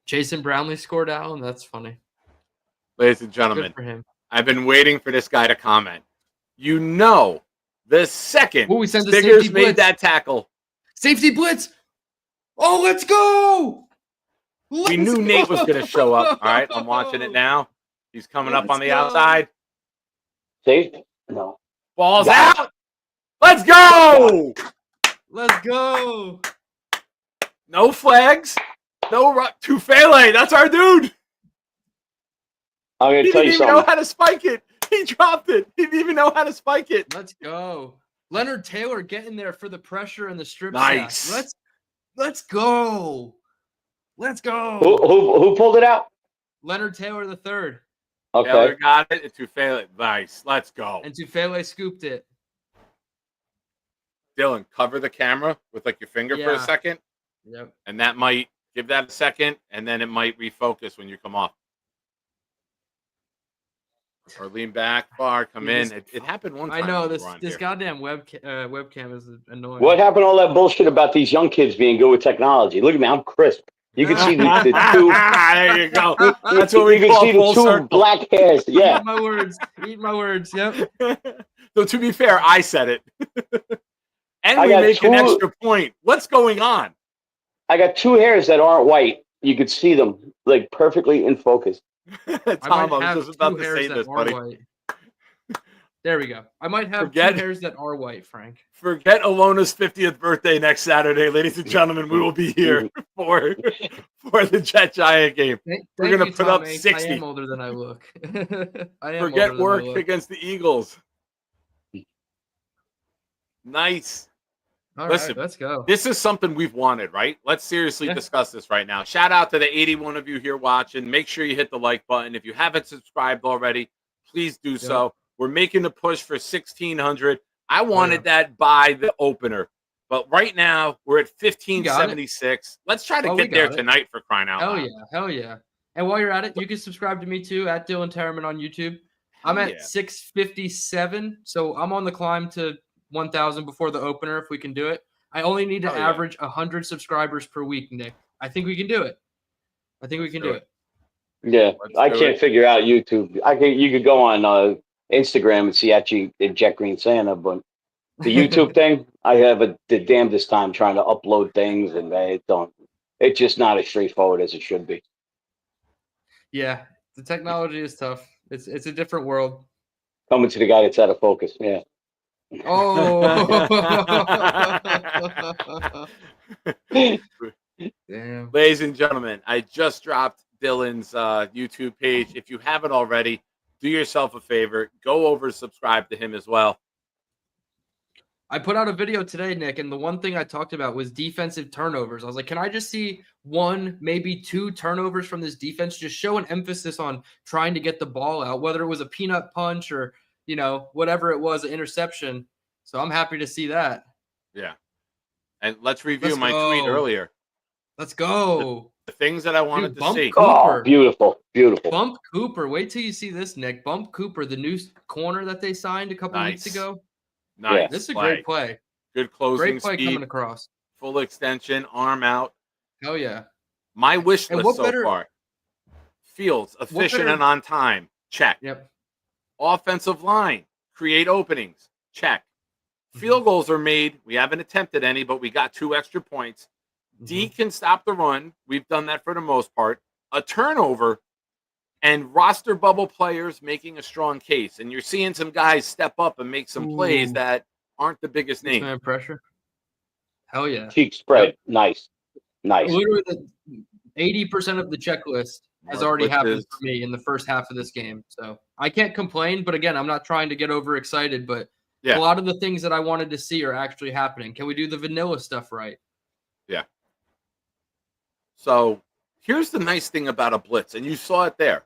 Jason Brownlee scored, Allen. That's funny. Ladies and Good gentlemen, for him. I've been waiting for this guy to comment. You know, the second Ooh, he sends a Stiggers safety made blitz. that tackle, Safety blitz. Oh, let's go. we knew Nate was going to show up. All right, I'm watching it now. He's coming up Let's on the go. outside. See? No. Ball's Got out. Let's go. Let's go. No flags. No Tufele. That's our dude. I'm going He to tell didn't you even know something. how to spike it. He dropped it. He didn't even know how to spike it. Let's go. Leonard Taylor getting there for the pressure and the strip Nice. sack. Let's go. Let's go. Who pulled it out? Leonard Taylor the third. Okay. Taylor got it. And Tufele. Nice. Let's go. And Tufele scooped it. Dylan, cover the camera with like your finger for a Yeah. second. Yep. And that might give that a second. And then it might refocus when you come off. Or lean back far, come Dude, in. It happened one time. I know when we this were on this here. goddamn webcam is annoying. What happened to all that bullshit about these young kids being good with technology? Look at me. I'm crisp. You can see the two. There you go. That's what we You can call see the full two circle. black hairs. Yeah. Eat my words. Eat my words. Yep. So to be fair, I said it. And I we got make an two- extra point. What's going on? I got two hairs that aren't white. You could see them like perfectly in focus. Tom, I have was just about two to hairs say that this, are buddy. white. There we go. I might have Forget- two hairs that are white, Frank. Forget Alona's 50th birthday next Saturday, ladies and gentlemen. We will be here for the Jet Giant game. We're Thank gonna you, put Tom up Hanks. 60. I am older than I look. I am Forget older than work I look. against the Eagles. Nice. All Listen, right, let's go. This is something we've wanted, right? Let's seriously Yeah. discuss this right now. Shout out to the 81 of you here watching. Make sure you hit the like button. If you haven't subscribed already, please do so. We're making the push for 1,600. I wanted that by the opener. But right now, we're at 1,576. Let's try to Oh, we get there got it. tonight for crying out Hell loud. yeah. Hell yeah. And while you're at it, you can subscribe to me too at Dylan Tereman on YouTube. I'm Hell at yeah. 657. So I'm on the climb to 1,000 before the opener if we can do it. I only need to Hell yeah. average 100 subscribers per week, Nick. I think we can do it. I think we can do it. Yeah. Let's I do can't it. figure out YouTube. You could go on Instagram and see actually Jet Green Santa, but the YouTube thing, I have the damnedest time trying to upload things, and it's just not as straightforward as it should be. Yeah, the technology is tough. It's a different world. Coming to the guy that's out of focus. Yeah. Oh. Damn. Ladies and gentlemen, I just dropped Dylan's YouTube page. If you haven't already, do yourself a favor. Go over and subscribe to him as well. I put out a video today, Nick, and the one thing I talked about was defensive turnovers. I was like, can I just see one, maybe two turnovers from this defense? Just show an emphasis on trying to get the ball out, whether it was a peanut punch or, whatever it was, an interception. So I'm happy to see that. Yeah. And let's review Let's my go. tweet earlier. Let's go. The things that I wanted Dude, to bump see. Cooper. Oh, beautiful. Beautiful. Bump Cooper. Wait till you see this, Nick. Bump Cooper, the new corner that they signed a couple weeks Nice. ago. Nice. This is a play. great play. Good closing Great play speed. coming across. Full extension, arm out. Hell yeah. My wish And list what so better- far. Fields, efficient better- and on time. Check. Yep. Offensive line, create openings. Check. Field goals are made. We haven't attempted any, but we got 2 extra points. D can stop the run. We've done that for the most part. A turnover and roster bubble players making a strong case. And you're seeing some guys step up and make some plays Ooh. that aren't the biggest name. Man pressure. Hell yeah. Cheek spread. Nice. Nice. Literally, 80% of the checklist has More already happened blitzes. for me in the first half of this game. So I can't complain. But again, I'm not trying to get overexcited. But Yeah. a lot of the things that I wanted to see are actually happening. Can we do the vanilla stuff right? Yeah. So here's the nice thing about a blitz, and you saw it there.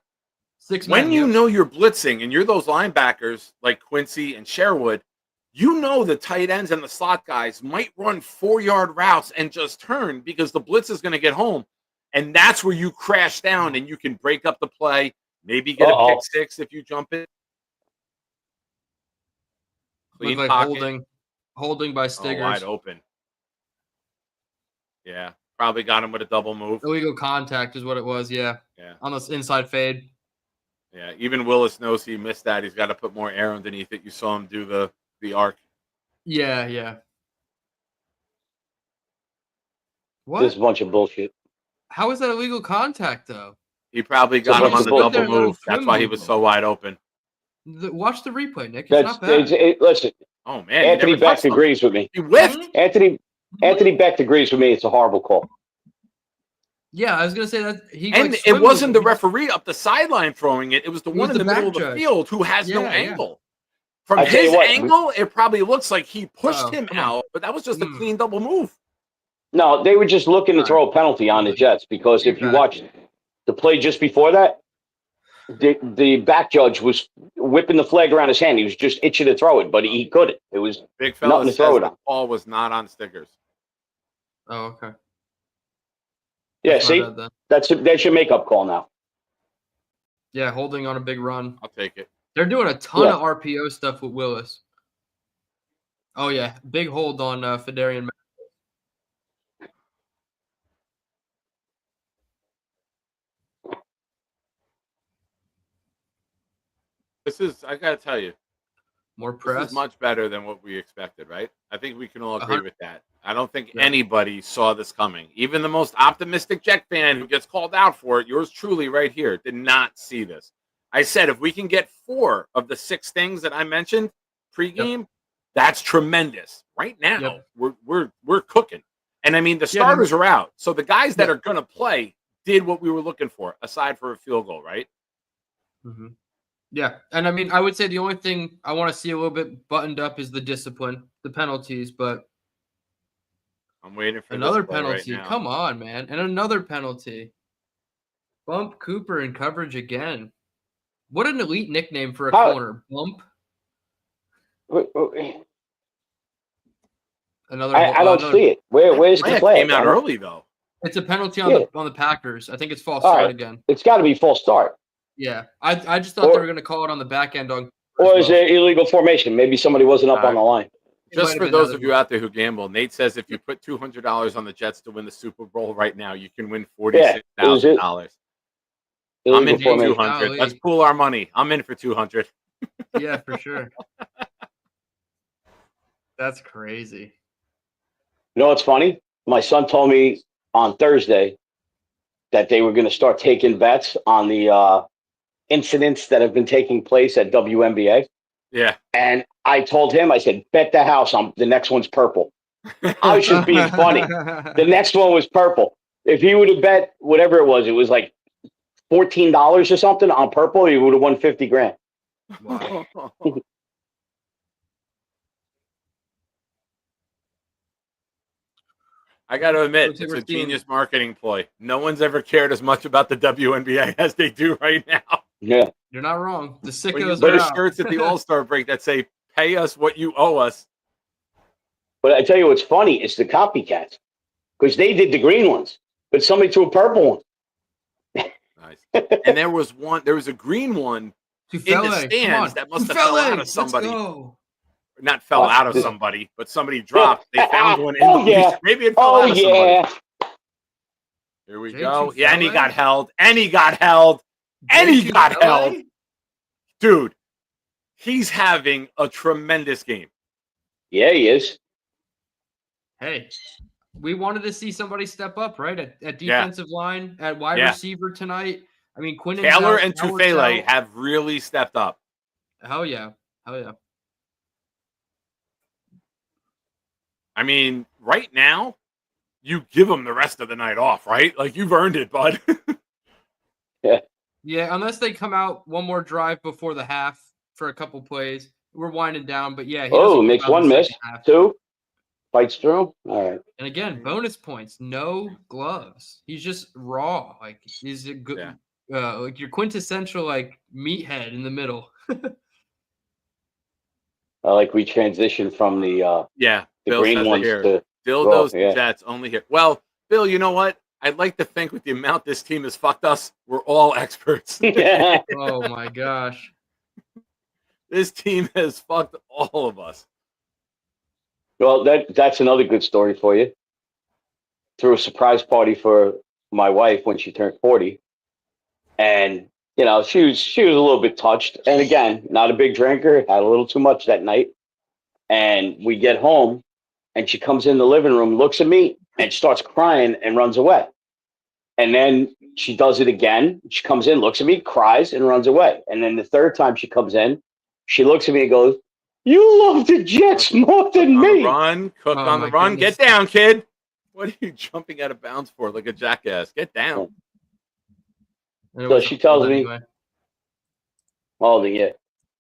6 When men, you yep. know you're blitzing and you're those linebackers like Quincy and Sherwood, you know the tight ends and the slot guys might run 4-yard routes and just turn because the blitz is going to get home. And that's where you crash down and you can break up the play, Maybe get a pick six if you jump it. Clean Look like pocket. holding by Stiggers. Wide open. Yeah, probably got him with a double move. Illegal contact is what it was. Yeah. On this inside fade. Yeah, even Willis knows he missed that. He's got to put more air underneath it. You saw him do the arc. Yeah. What? This is a bunch of bullshit. How is that illegal contact though? He probably got him on the double move. That's why he was so wide open. Watch the replay, Nick. It's not bad. Listen. Oh man, Anthony Beck agrees with me. He whiffed. Anthony Beck agrees with me. It's a horrible call. Yeah, I was gonna say that it wasn't the referee up the sideline throwing it. It was the one in the middle of the field who has no angle. From his angle, it probably looks like he pushed him out, but that was just a clean double move. No, they were just looking to throw a penalty on the Jets because if you watch the play just before that, the back judge was whipping the flag around his hand. He was just itching to throw it, but he couldn't. It was big fella nothing to throw it on. The ball was not on Stiggers. Oh, okay. Yeah, see, that's your makeup call now. Yeah, holding on a big run. I'll take it. They're doing a ton of RPO stuff with Willis. Oh yeah, big hold on Fedarian. I gotta tell you, more press. This is much better than what we expected, right? I think we can all agree with that. I don't think anybody saw this coming. Even the most optimistic Jet fan who gets called out for it, yours truly right here, did not see this. I said if we can get 4 of the 6 things that I mentioned pregame, that's tremendous. Right now, we're cooking. And I mean, the starters are out. So the guys that are going to play did what we were looking for, aside for a field goal, right? Mm-hmm. Yeah. And I mean, I would say the only thing I want to see a little bit buttoned up is the discipline, the penalties, but I'm waiting for another penalty. Right, come on, man. And another penalty. Bump Cooper in coverage again. What an elite nickname for a corner. Bump. Another. I don't see it. Where's the play? Came out early though. It's a penalty on the Packers. I think it's false start again. It's got to be false start. Yeah, I just thought they were going to call it on the back end on. Or is it illegal formation? Maybe somebody wasn't up on the line. Just for those of you out there who gamble, Nate says if you put $200 on the Jets to win the Super Bowl right now, you can win $46,000. I'm in for 200. Let's pool our money. I'm in for 200. Yeah, for sure. That's crazy. You know what's funny? My son told me on Thursday that they were going to start taking bets on the incidents that have been taking place at WNBA. Yeah. And I told him, I said, bet the house on the next one's purple. I was just being funny. The next one was purple. If he would have bet whatever it was like $14 or something on purple, he would have won $50,000. Wow. I got to admit, it's a genius marketing ploy. No one's ever cared as much about the WNBA as they do right now. Yeah. You're not wrong. The sickos are out. shirts at the All-Star break that say, pay us what you owe us. But I tell you what's funny is the copycats. Because they did the green ones, but somebody threw a purple one. Nice. And there was a green one in the stands that must have fell out of somebody. Not fell out of somebody, but somebody dropped. They found one in the maybe it fell out of somebody. Here we go. Yeah, and he got held. And he got held. And he got held. Dude, he's having a tremendous game. Yeah, he is. Hey, we wanted to see somebody step up, right? At defensive line, at wide receiver tonight. I mean, Quinn Taylor and Tufele have really stepped up. Hell yeah. I mean, right now, you give them the rest of the night off, right? Like, you've earned it, bud. Yeah, unless they come out one more drive before the half for a couple plays. We're winding down, but yeah. Makes one miss. 2. Fights through. All right. And again, bonus points. No gloves. He's just raw. Like, he's a good, like your quintessential, like, meathead in the middle. I like we transitioned from the Bill green ones here. to Dildos Jets only here. Well, Bill, you know what? I'd like to think with the amount this team has fucked us, we're all experts. Oh my gosh. This team has fucked all of us. Well, that's another good story for you. Threw a surprise party for my wife when she turned 40, and she was a little bit touched. And again, not a big drinker, had a little too much that night. And we get home, and she comes in the living room, looks at me, and starts crying and runs away. And then she does it again. She comes in, looks at me, cries, and runs away. And then the third time she comes in, she looks at me and goes, "You love the Jets more than me." Run, cook on the run. Goodness. Get down, kid. What are you jumping out of bounds for like a jackass? Get down. So she tells me,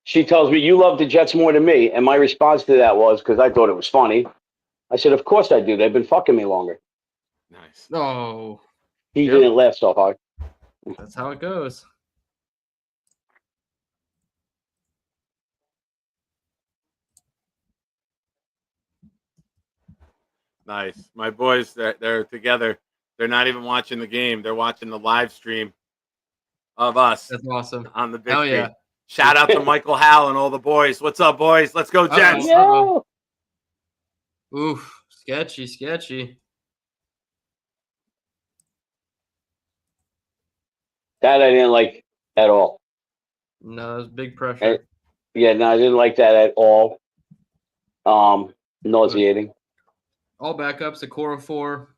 she tells me, "You love the Jets more than me." And my response to that was, because I thought it was funny, I said, "Of course I do. They've been fucking me longer." Nice. Oh, He didn't laugh so hard. that's how it goes. Nice. My boys, they're together. They're not even watching the game. They're watching the live stream of us That's awesome. on the big Hell screen. yeah. Shout out to Michael Howell and all the boys. What's up, boys? Let's go, Jets. Yeah. Oof, sketchy. That I didn't like at all. No, it was big pressure. Yeah, no, I didn't like that at all. Nauseating. All backups, a core of 4.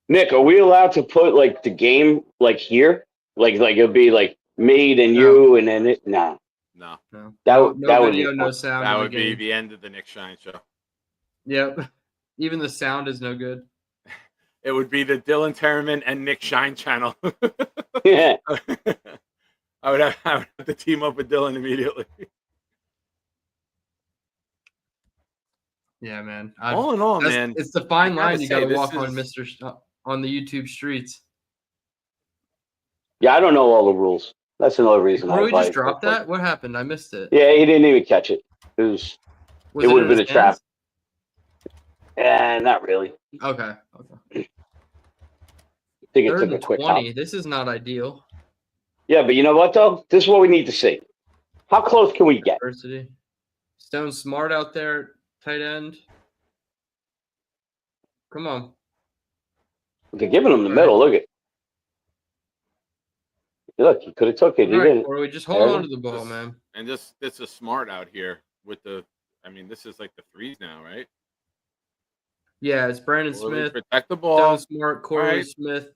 Nick, are we allowed to put like the game like here? Like it'd be like me and you, and then it? Nah. No, No, That no, would that would video, be no fun. sound. that in the would be game. the end of the Nick Shine show. Yep. Even the sound is no good. It would be the Dylan Tereman and Nick Shine channel. Yeah. I would have to team up with Dylan immediately. Yeah, man. All in all, man, It's the fine I gotta line you say, got to this walk on, is- Mister on the YouTube streets. Yeah, I don't know all the rules. That's another reason. Or we I just dropped that. What happened? I missed it. Yeah, he didn't even catch it. Was it would have in been a his trap. hands? Not really. Okay. I think it Third took a and quick 20. hop. This is not ideal. Yeah, but you know what though? This is what we need to see. How close can we get? Diversity. Stone Smart out there, tight end. Come on. They're giving him the All middle. Look at. Look, he could have took it. He All right, didn't. or we just hold There. on to the ball, man. And this is smart out here with the. I mean, this is like the threes now, right? Yeah, it's Brandon Corley, Smith, protect the Stone ball. Smart, Corey Right. Smith.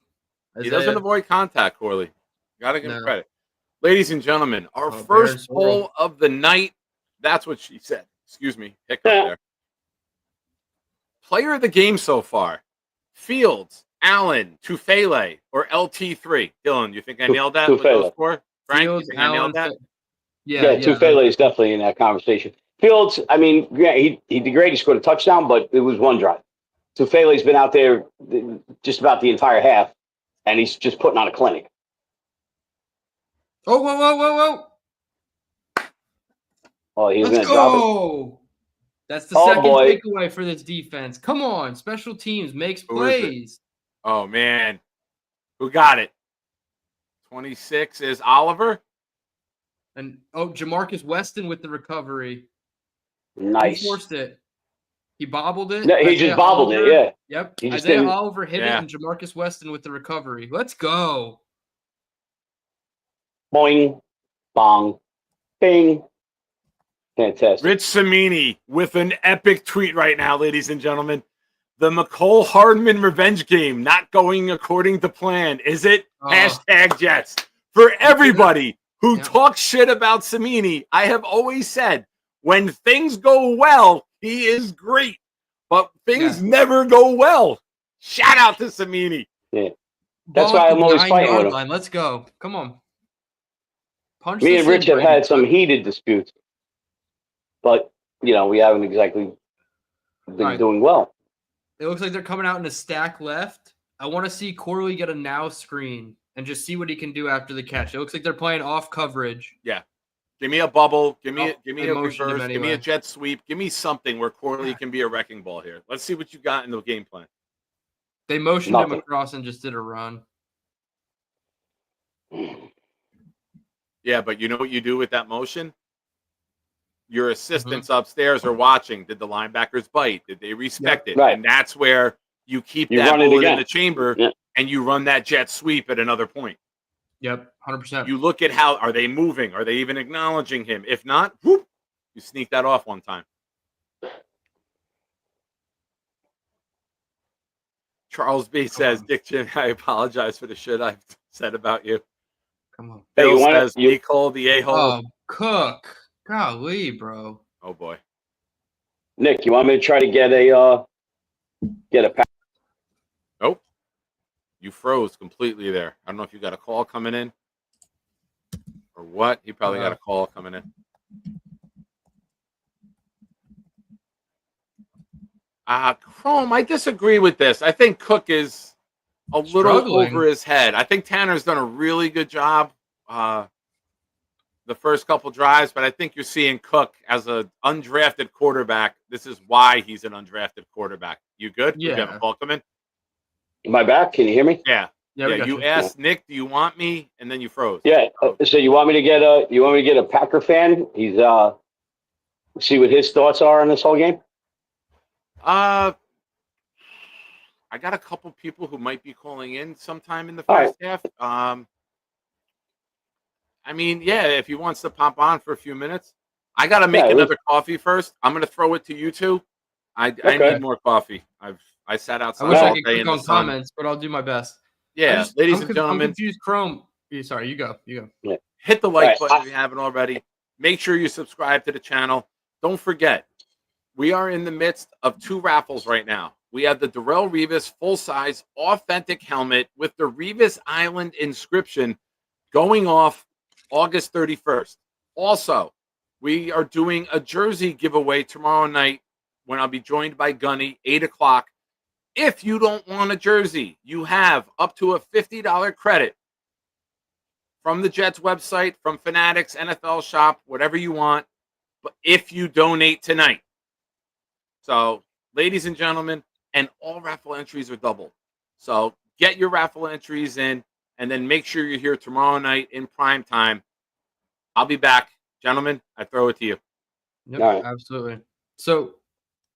He doesn't Isaiah. avoid contact, Corley. Got to give him No. credit. Ladies and gentlemen, our Oh, first Baron poll of the night. That's what she said. Excuse me. Hiccup there. Player of the game so far. Fields, Allen, Tufele, or LT3. Dylan, you think I nailed that with those Tufele. four? Frank, Fields, you think I nailed that? Yeah, Tufele is definitely in that conversation. Fields, I mean, yeah, he did great. He scored a touchdown, but it was one drive. Tufele's been out there just about the entire half, and he's just putting on a clinic. Oh, whoa. Oh, he's Let's going to drop it. go. That's the Oh, second boy. takeaway for this defense. Come on. Special teams makes Who is it? plays. Oh, man. Who got it? 26 is Oliver. And Jamarcus Weston with the recovery. Nice. He forced it. He bobbled it. No, he Isaiah just bobbled Oliver- it, yeah. Yep. He just Isaiah didn't- Oliver hit Yeah. it, and Jamarcus Weston with the recovery. Let's go. Boing, bong, bing. Fantastic. Rich Samini with an epic tweet right now, ladies and gentlemen. The McCole Hardman revenge game not going according to plan. Is it? Oh. Hashtag Jets. For everybody who Yeah. talks shit about Samini, I have always said when things go well, he is great. But things never go well. Shout out to Samini. That's Ball why at I'm the always 9 fighting yard with him. line. Let's go. Come on. Punch Me this and Rich in, have Brady. had some heated disputes, but we haven't exactly been Right. doing well. It looks like they're coming out in a stack left. I want to see Corley get a now screen and just see what he can do after the catch. It looks like they're playing off coverage. Give me a bubble. Give me they a motioned him reverse. Give me a anyway. jet sweep. Give me something where Corley can be a wrecking ball here. Let's see what you got in the game plan. They motioned him Nothing. across and just did a run. Yeah, but you know what you do with that motion? Your assistants Mm-hmm. upstairs are watching. Did the linebackers bite? Did they respect it? Right. And that's where you keep You that run it bullet in again. the chamber, Yeah. and you run that jet sweep at another point. Yep, 100%. You look at how are they moving? Are they even acknowledging him? If not, whoop, you sneak that off one time. Charles B says, Dick Chin, I apologize for the shit I've said about you. Come on. Hey, Bill you want says, it? You, Nicole the a-hole. Oh, Cook. Golly, bro. Oh boy. Nick, you want me to try to get a pack? Nope. You froze completely there. I don't know if you got a call coming in or what. He probably got a call coming in. Chrome, I disagree with this. I think Cook is a little Struggling. over his head. I think Tanner's done a really good job the first couple drives, but I think you're seeing Cook as an undrafted quarterback. This is why he's an undrafted quarterback. You good? Yeah. Did you have a call come in? Am I back? Can you hear me? Yeah. Yeah, we got You asked Nick, do you want me? And then you froze. Yeah. So you want me to get a Packer fan? He's see what his thoughts are on this whole game. I got a couple people who might be calling in sometime in the All first half. I mean, yeah, if he wants to pop on for a few minutes. I got to make another coffee first. I'm going to throw it to you two. I need more coffee. I sat outside I wish I all could day click in the on sun. comments, but I'll do my best. Yeah, ladies and I'm gentlemen, confused. Chrome. Sorry, you go. Yeah. hit the like Right. button if you haven't already. Make sure you subscribe to the channel. Don't forget, we are in the midst of 2 raffles right now. We have the Darrell Revis full-size authentic helmet with the Revis Island inscription going off August 31st. Also, we are doing a jersey giveaway tomorrow night when I'll be joined by Gunny, 8 o'clock. If you don't want a jersey, you have up to a $50 credit from the Jets website, from Fanatics, NFL Shop, whatever you want, but if you donate tonight. So, ladies and gentlemen, and all raffle entries are doubled. So, get your raffle entries in, and then make sure you're here tomorrow night in prime time. I'll be back. Gentlemen, I throw it to you. Yep, All right. absolutely. So,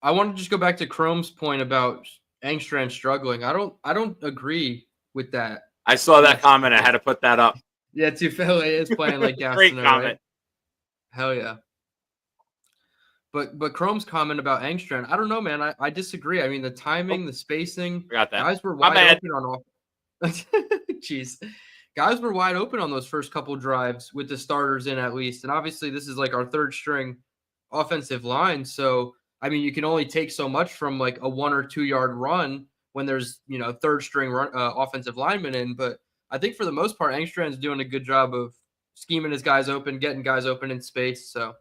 I want to just go back to Chrome's point about Engstrand struggling. I don't agree with that. I saw that comment. I had to put that up. Yeah, Tufele is playing like Great Gastineau, comment. right? Hell yeah. But Chrome's comment about Engstrand, I don't know, man. I disagree. I mean, the timing, the spacing, Forgot that. guys were My wide bad. open on all. Jeez, guys were wide open on those first couple drives with the starters in at least, and obviously this is like our third string offensive line. So I mean, you can only take so much from like a 1 or 2 yard run when there's third string offensive linemen in. But I think for the most part, Engstrand's doing a good job of scheming his guys open, getting guys open in space. So.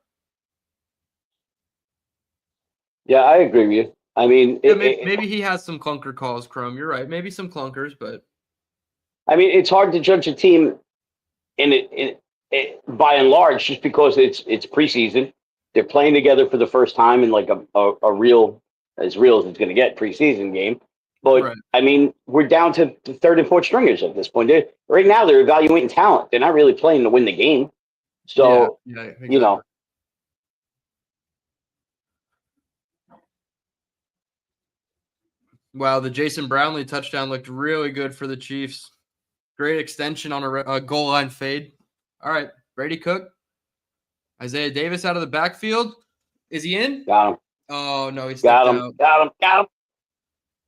Yeah, I agree with you. I mean, Yeah, maybe he has some clunker calls, Chrome. You're right. Maybe some clunkers, but I mean, it's hard to judge a team in it by and large just because it's preseason. They're playing together for the first time in like a real as it's going to get preseason game. But right. I mean, we're down to the third and fourth stringers at this point. Right now, they're evaluating talent. They're not really playing to win the game. So yeah, exactly. Wow, the Jason Brownlee touchdown looked really good for the Chiefs. Great extension on a goal line fade. All right, Brady Cook. Isaiah Davis out of the backfield. Is he in? Got him. Oh, no, he's Got him. out. Got him.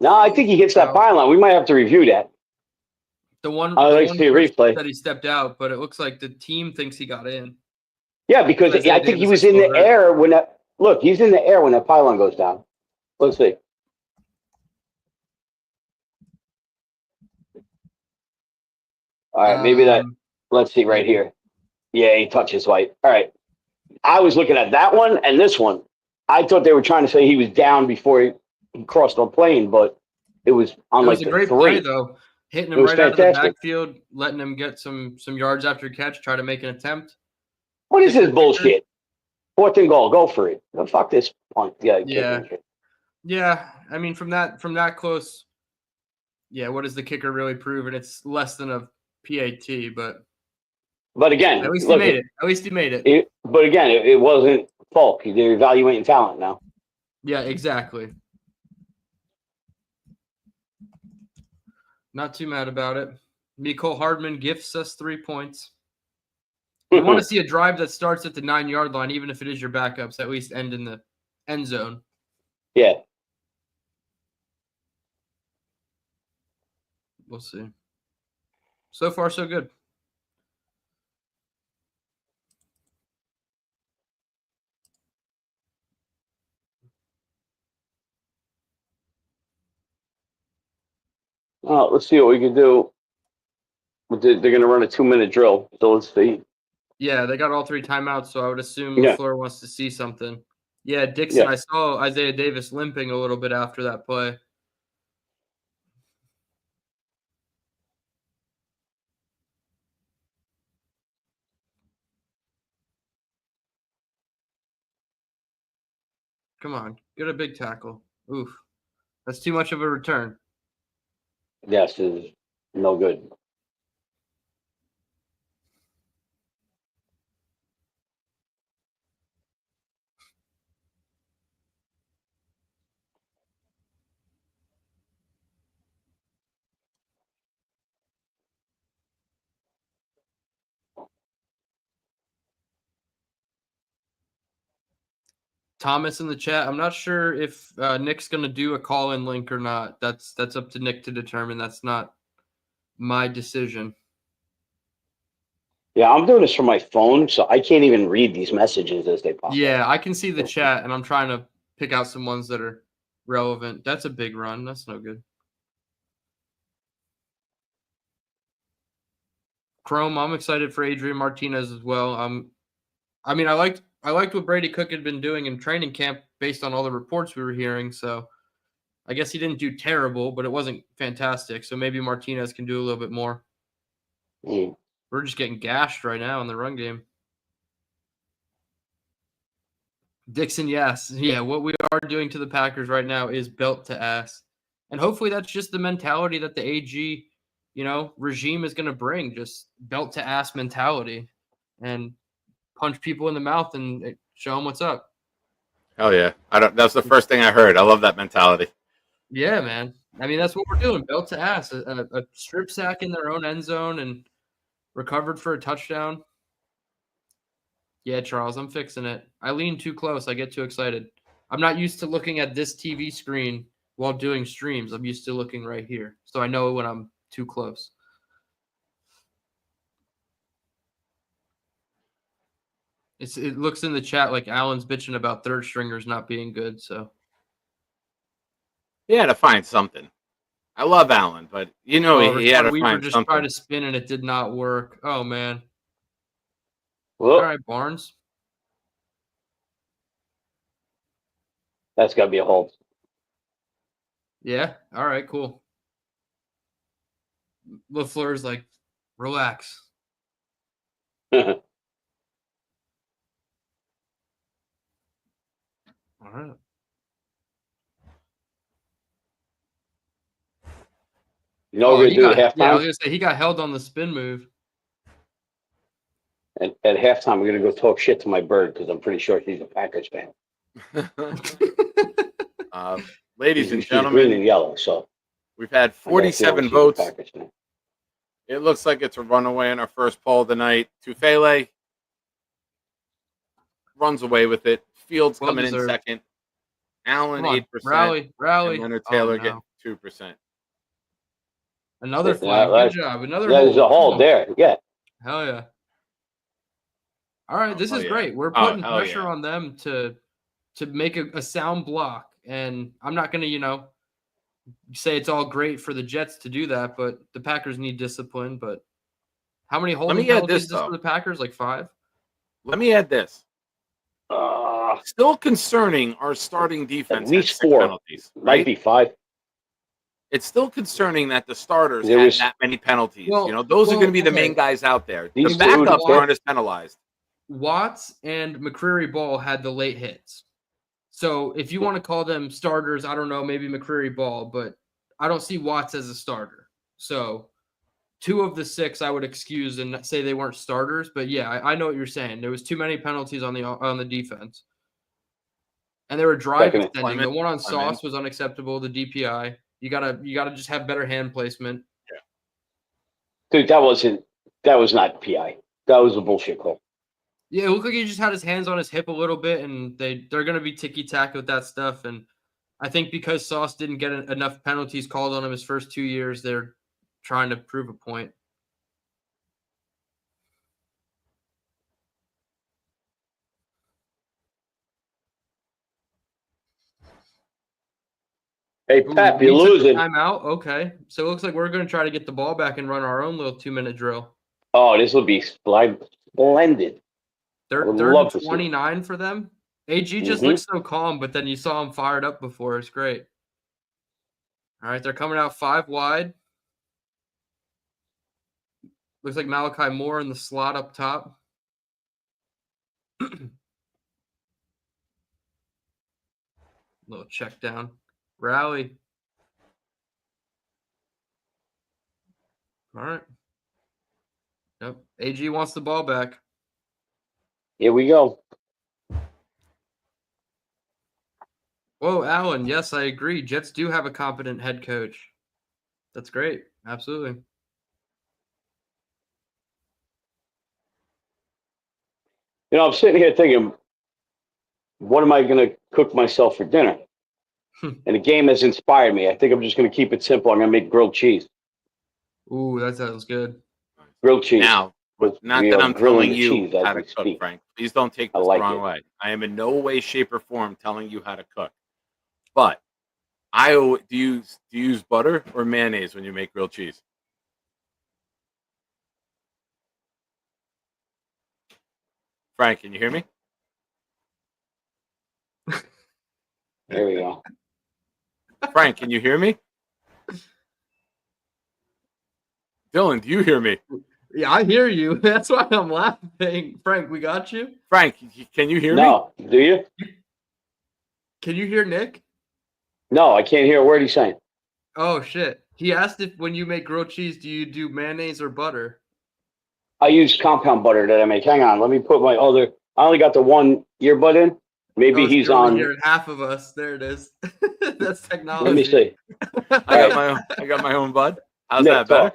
No, I think he hits that pylon. We might have to review that. The one I'd like to see a replay. That he stepped out, but it looks like the team thinks he got in. Yeah, because I think he was in the air when that. Look, he's in the air when that pylon goes down. Let's see. All right, maybe that. Let's see right here. Yeah, he touches white. All right. I was looking at that one and this one. I thought they were trying to say he was down before he crossed the plane, but it was on like the 3. It was a great play, though. Hitting him right out of the backfield, letting him get some yards after catch, try to make an attempt. What is this bullshit? 4th and goal. Go for it. Oh, fuck this punt. Yeah. I mean, from that close, Yeah, what does the kicker really prove? And it's less than a PAT, but again, at least look, he made it. At least he made it. But again, it wasn't Falk. They're evaluating talent now. Yeah, exactly. Not too mad about it. Mecole Hardman gifts us 3 points. You want to see a drive that starts at the 9-yard line, even if it is your backups, at least end in the end zone. Yeah. We'll see. So far, so good. Let's see what we can do. They're going to run a 2-minute drill. So let's see. Yeah, they got all 3 timeouts, so I would assume Yeah. LaFleur wants to see something. Yeah, Dixon, Yeah. I saw Isaiah Davis limping a little bit after that play. Come on, get a big tackle. Oof. That's too much of a return. Yes, is no good. Thomas in the chat. I'm not sure if Nick's going to do a call-in link or not. That's up to Nick to determine. That's not my decision. Yeah, I'm doing this from my phone, so I can't even read these messages as they pop up. Yeah, I can see the chat, and I'm trying to pick out some ones that are relevant. That's a big run. That's no good. Chrome, I'm excited for Adrian Martinez as well. I mean, I liked what Brady Cook had been doing in training camp based on all the reports we were hearing. So I guess he didn't do terrible, but it wasn't fantastic. So maybe Martinez can do a little bit more. Mm. We're just getting gashed right now in the run game. Dixon, yes. Yeah, what we are doing to the Packers right now is belt to ass. And hopefully that's just the mentality that the AG, regime is going to bring, just belt to ass mentality and punch people in the mouth and show them what's up. Hell yeah. That's the first thing I heard. I love that mentality. Yeah, man. I mean, that's what we're doing, belt to ass. A strip sack in their own end zone and recovered for a touchdown. Yeah, Charles, I'm fixing it. I lean too close. I get too excited. I'm not used to looking at this TV screen while doing streams. I'm used to looking right here. So I know when I'm too close. It looks in the chat like Alan's bitching about third stringers not being good. So He had to find something. I love Allen, but he had to Weaver find just something. tried to spin and it did not work. Oh man. Well, All right, Barnes. that's got to be a hold. Yeah. All right, cool. LaFleur's like, relax. All right. You know what we're going to do at halftime? Yeah, I was going to say, he got held on the spin move. And at halftime, we're going to go talk shit to my bird because I'm pretty sure she's a Packers fan. Ladies and She's green and gentlemen, yellow, so we've had 47 votes. It looks like it's a runaway in our first poll of the night. Tufele runs away with it. Fields coming in second. Allen, 8%. Rally. And Leonard Taylor getting 2%. Another flag. Good job. Another there's a hold there. Yeah. Hell yeah. All right, this is great. We're putting pressure on them to make a sound block. And I'm not going to, say it's all great for the Jets to do that, but the Packers need discipline. But how many holding penalties is this for the Packers? Like 5? Let me add this. Still concerning our starting defense. At least 4 penalties. Right? Might be 5. It's still concerning that the starters had that many penalties. Those are going to be the main guys out there. The backups aren't as penalized. Watts and McCreary Ball had the late hits. So if you want to call them starters, I don't know, maybe McCreary Ball, but I don't see Watts as a starter. So 2 of the 6 I would excuse and say they weren't starters. But yeah, I know what you're saying. There was too many penalties on the defense. And they were drive Second. extending. The one on Sauce was unacceptable. The DPI. You gotta just have better hand placement. Dude, that was not PI. That was a bullshit call. Yeah, it looked like he just had his hands on his hip a little bit, and they're gonna be ticky-tack with that stuff. And I think because Sauce didn't get enough penalties called on him his first 2 years, they're trying to prove a point. Hey, Pep, you're We took a losing. Timeout. Okay, so it looks like we're gonna try to get the ball back and run our own little 2-minute drill. Oh, this will be splendid. Third would love and to see it. 29 for them. AG just Mhm. looks so calm, but then you saw him fired up before. It's great. All right, they're coming out 5 wide. Looks like Malachi Moore in the slot up top. Little check down. Rally. All right. Yep. AG wants the ball back. Here we go. Whoa, Alan. Yes, I agree. Jets do have a competent head coach. That's great. Absolutely. You know, I'm sitting here thinking, what am I going to cook myself for dinner? And the game has inspired me. I think I'm just going to keep it simple. I'm going to make grilled cheese. Ooh, that sounds good. Grilled cheese. Now, With, not you that know, I'm grilling telling the you cheese as how to we cook, speak. Frank. Please don't take I this like the wrong it. way. I am in no way, shape, or form telling you how to cook. But do you use butter or mayonnaise when you make grilled cheese? Frank, can you hear me? There we go. Frank, can you hear me? Dylan, do you hear me? Yeah, I hear you. That's why I'm laughing. Frank, we got you. Frank, can you hear me? No, do you? Can you hear Nick? No, I can't hear a word he's saying. Oh, shit. He asked if when you make grilled cheese, do you do mayonnaise or butter? I use compound butter that I make. Hang on, let me put my other. I only got the one earbud in. Maybe Oh, so he's you're only on. hearing half of us. There it is. That's technology. Let me see. I got my own bud. How's Nick, that better?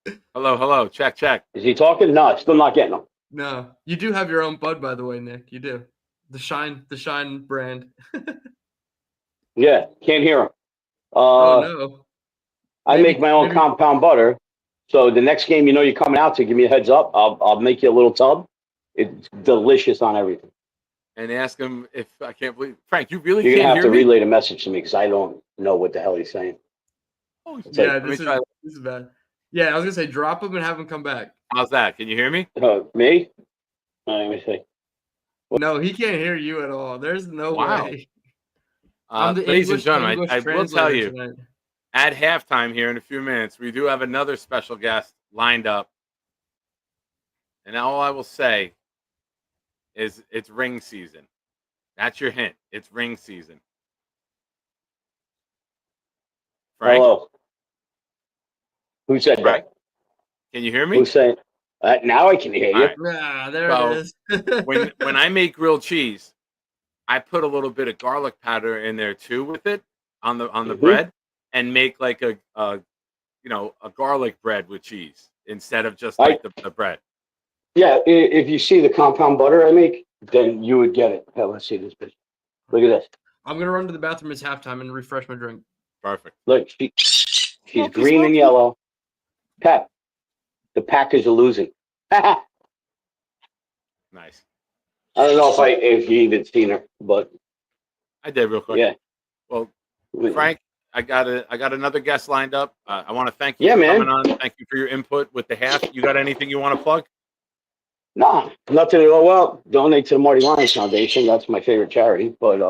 talk. Hello. Check. Is he talking? No, still not getting him. No, you do have your own bud, by the way, Nick. You do. The Shine brand. Yeah, can't hear him. Oh no. I Maybe- make my own maybe- compound butter. So the next game, you know, you're coming out to give me a heads up. I'll make you a little tub. It's delicious on everything. And ask him if I can't believe Frank. You really You're gonna can't have hear to me? relay the message to me because I don't know what the hell he's saying. Oh, Yeah, let me this try. is bad. Yeah, I was gonna say drop him and have him come back. How's that? Can you hear me? Me? Let me see. No, he can't hear you at all. There's no Wow. way. I'm the Ladies and English gentlemen, English I will tell translator you, tonight. at halftime here in a few minutes, we do have another special guest lined up. And all I will say is it's ring season. That's your hint. It's ring season. Frank, Hello. Who said Frank, that? can you hear me? Who's saying? Now I can hear you. All right. Ah, there So, it is. When I make grilled cheese, I put a little bit of garlic powder in there too with it on the Mhm. bread, and make like a garlic bread with cheese instead of just like the bread. Yeah, if you see the compound butter I make, then you would get it. Hell, let's see this bitch. Look at this. I'm gonna run to the bathroom. It's halftime and refresh my drink. Perfect. Look, she's Smoky, green and smoky. yellow. Pep, the Packers are losing. I Nice. don't know if you even seen her, but I did real quick. yeah. Well, Frank, I got another guest lined up. I want to thank you Yeah, for man. coming on. Thank you for your input with the half. You got anything you want to plug? No, nothing at all. Well, donate to the Marty Lyons Foundation. That's my favorite charity. But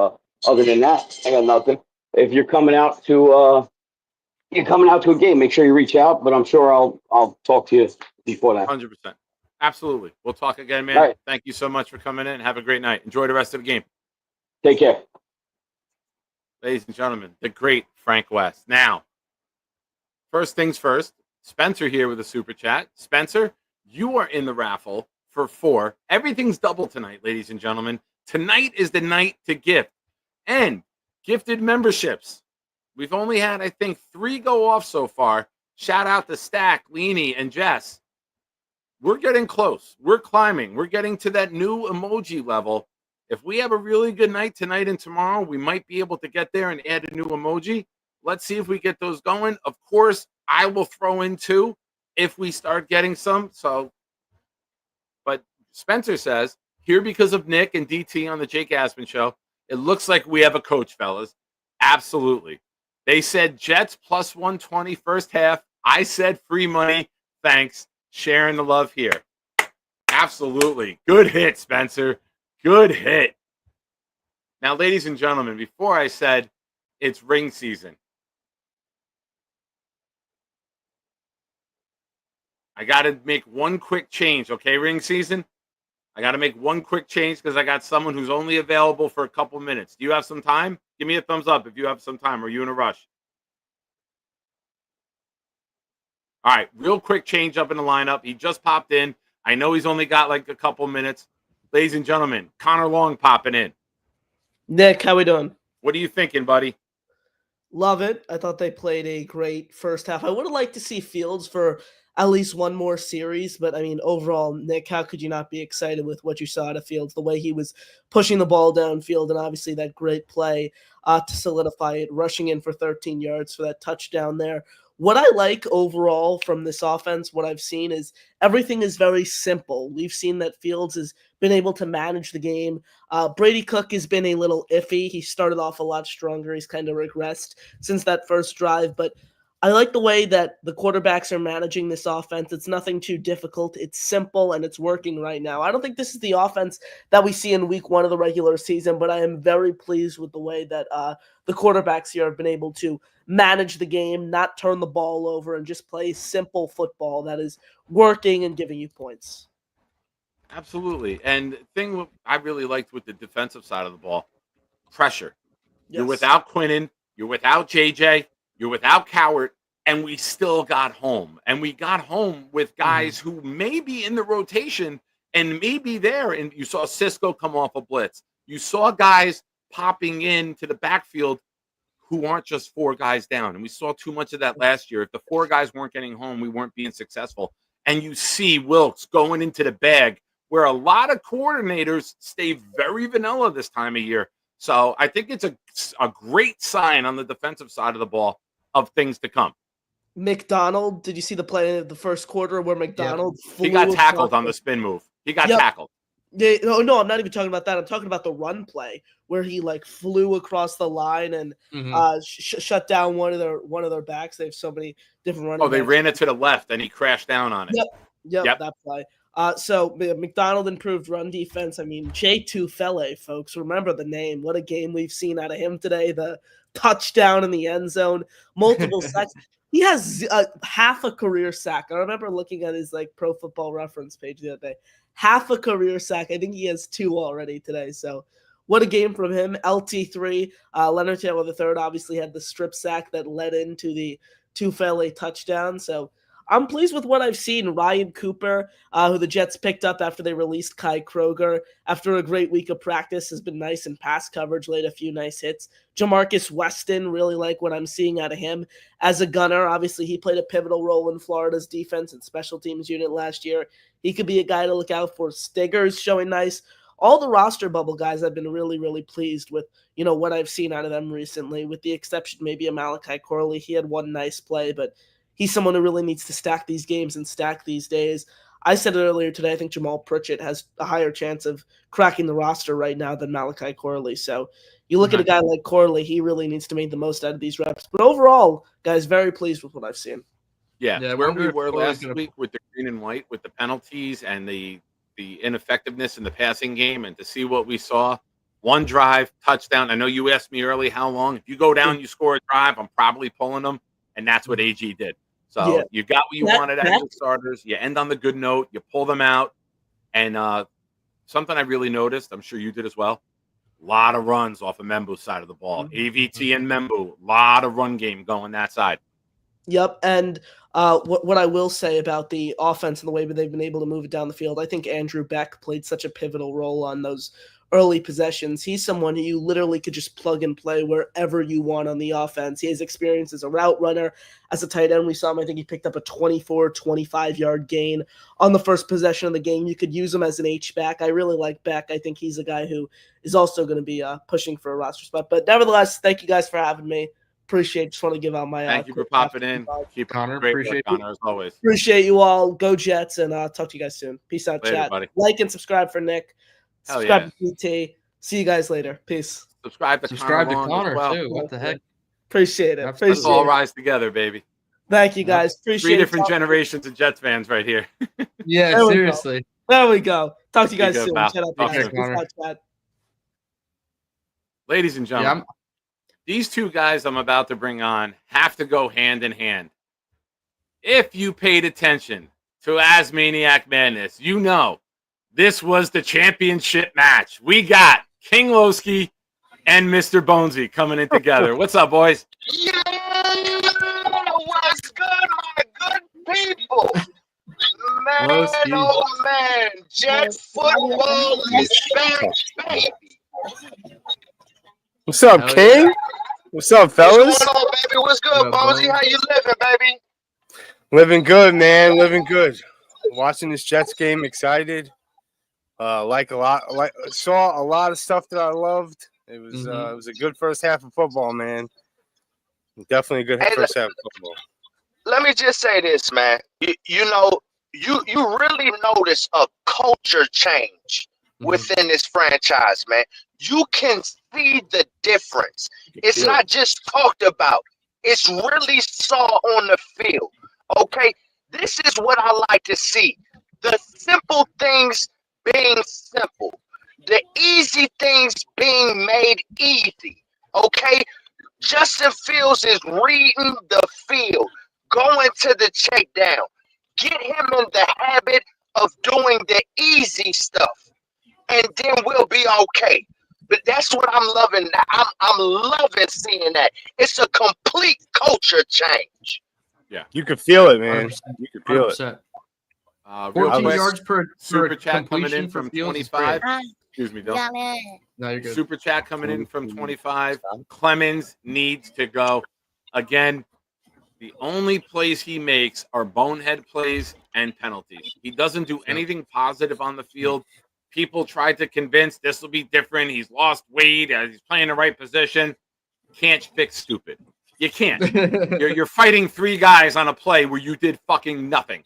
other than that, I got nothing. If you're coming out to a game, make sure you reach out. But I'm sure I'll talk to you before that. 100%. Absolutely. We'll talk again, man. All right. Thank you so much for coming in. Have a great night. Enjoy the rest of the game. Take care. Ladies and gentlemen, the great Frank West. Now, First things first, Spencer here with a super chat. Spencer, you are in the raffle for 4. Everything's double tonight, ladies and gentlemen. Tonight is the night to gift. And gifted memberships. We've only had, I think, 3 go off so far. Shout out to Stack, Leanie, and Jess. We're getting close. We're climbing. We're getting to that new emoji level. If we have a really good night tonight and tomorrow, we might be able to get there and add a new emoji. Let's see if we get those going. Of course, I will throw in 2 if we start getting some. But Spencer says, here because of Nick and DT on the Jake Aspen show, it looks like we have a coach, fellas. Absolutely. They said Jets plus 120 first half. I said free money. Thanks. Sharing the love here. Absolutely. Good hit, Spencer. Good hit. Now, ladies and gentlemen, before I said it's ring season, I got to make one quick change, okay, ring season? I got to make one quick change because I got someone who's only available for a couple minutes. Do you have some time? Give me a thumbs up if you have some time. Are you in a rush? All right, real quick change up in the lineup. He just popped in. I know he's only got like a couple minutes. Ladies and gentlemen, Connor Long popping in. Nick, how we doing? What are you thinking, buddy? Love it. I thought they played a great first half. I would have liked to see Fields for at least one more series, but I mean, overall, Nick, how could you not be excited with what you saw out of Fields, the way he was pushing the ball downfield, and obviously that great play to solidify it, rushing in for 13 yards for that touchdown there. What I like overall from this offense, what I've seen is everything is very simple. We've seen that Fields has been able to manage the game. Brady Cook has been a little iffy. He started off a lot stronger. He's kind of regressed since that first drive, but I like the way that the quarterbacks are managing this offense. It's nothing too difficult. It's simple, and it's working right now. I don't think this is the offense that we see in week 1 of the regular season, but I am very pleased with the way that the quarterbacks here have been able to manage the game, not turn the ball over, and just play simple football that is working and giving you points. Absolutely. And the thing I really liked with the defensive side of the ball, pressure. Yes. You're without Quinnen. You're without JJ. You're without Cowart. And we still got home. And we got home with guys who may be in the rotation and may be there. And you saw Cisco come off a blitz. You saw guys popping into the backfield who aren't just 4 guys down. And we saw too much of that last year. If the 4 guys weren't getting home, we weren't being successful. And you see Wilkes going into the bag, where a lot of coordinators stay very vanilla this time of year. So I think it's a great sign on the defensive side of the ball of things to come. McDonald, did you see the play in the first quarter where McDonald flew He got tackled across on the spin move. He got tackled. No, I'm not even talking about that. I'm talking about the run play where he like flew across the line and shut down one of their backs. They have so many different running. Oh, they backs. ran it to the left and he crashed down on it. Yep. That play. So McDonald improved run defense. I mean, Jay Tufele, folks, remember the name. What a game we've seen out of him today. The touchdown in the end zone, multiple sacks. He has half a career sack. I remember looking at his like Pro Football Reference page the other day. Half a career sack. I think he has 2 already today. So what a game from him. LT3. Leonard Taylor III obviously had the strip sack that led into the Tufele touchdown. So I'm pleased with what I've seen. Ryan Cooper, who the Jets picked up after they released Kai Kroger, after a great week of practice, has been nice in pass coverage, laid a few nice hits. Jamarcus Weston, really like what I'm seeing out of him as a gunner. Obviously, he played a pivotal role in Florida's defense and special teams unit last year. He could be a guy to look out for. Stiggers showing nice. All the roster bubble guys, I've been really, really pleased with, what I've seen out of them recently, with the exception maybe of Malachi Corley. He had one nice play, but he's someone who really needs to stack these games and stack these days. I said it earlier today, I think Jamal Pritchett has a higher chance of cracking the roster right now than Malachi Corley. So you look at a guy like Corley, he really needs to make the most out of these reps. But overall, guys, very pleased with what I've seen. Yeah, where we were last week with the green and white, with the penalties and the ineffectiveness in the passing game, and to see what we saw, one drive, touchdown. I know you asked me early how long. If you go down, you score a drive, I'm probably pulling them, and that's what AG did. So you got what you wanted out of the starters. You end on the good note. You pull them out. And something I really noticed, I'm sure you did as well, a lot of runs off of Membu's side of the ball. AVT and Membu, a lot of run game going that side. Yep, and what I will say about the offense and the way that they've been able to move it down the field, I think Andrew Beck played such a pivotal role on those early possessions. He's someone who you literally could just plug and play wherever you want on the offense. He has experience as a route runner, as a tight end. We saw him, I think he picked up a 24, 25-yard gain on the first possession of the game. You could use him as an H-back. I really like Beck. I think he's a guy who is also going to be pushing for a roster spot. But nevertheless, thank you guys for having me. Appreciate. Just want to give out my thank you for popping in. Keep Connor, great appreciate work, Connor, as always. Appreciate you all. Go Jets, and talk to you guys soon. Peace out, Later, chat. buddy. Like and subscribe for Nick. Hell Subscribe to PT. See you guys later. Peace. Subscribe to Connor as well. too. What the heck? Appreciate it. Let's Let's Appreciate all it. rise together, baby. Thank you guys. Appreciate 3 it. different generations of Jets fans right here. Yeah, There we go. seriously. There we go. Talk to you Be guys good, soon. pal. Shut up, Talk guys. soon. Peace out, chat. Ladies and Yeah, gentlemen, these two guys I'm about to bring on have to go hand in hand. If you paid attention to Asmaniac Madness, you know this was the championship match. We got King Lowski and Mr. Bonesy coming in together. What's up, boys? Yeah, what's good, my good people? Man, Lowski. oh man, Jet football is back, baby. What's up, Hell King? yeah. What's up, fellas? What's going on, baby? What's good, What up, Bonesy? bro? How you living, baby? Living good, man. Living good. Watching this Jets game, excited. Like a lot, saw a lot of stuff that I loved. It was it was a good first half of football, man. Definitely a good Hey, first half of football. Let me just say this, man. You know, you really notice a culture change within this franchise, man. You can see the difference. It's not just talked about. It's really saw on the field. Okay? This is what I like to see. The simple things being simple. The easy things being made easy. Okay? Justin Fields is reading the field, going to the check down. Get him in the habit of doing the easy stuff, and then we'll be okay. But that's what I'm loving. I'm loving seeing that. It's a complete culture change. You could feel it, man. 100%. You could feel it. 100%. Real 14 quick, yards per super chat coming completion in for from Fields is 25. great. Excuse me, Bill. No, you're good. Super chat coming in from 25. Clemens needs to go. Again, the only plays he makes are bonehead plays and penalties. He doesn't do anything positive on the field. People tried to convince this will be different. He's lost weight. He's playing the right position. Can't fix stupid. You can't. You're fighting 3 guys on a play where you did fucking nothing.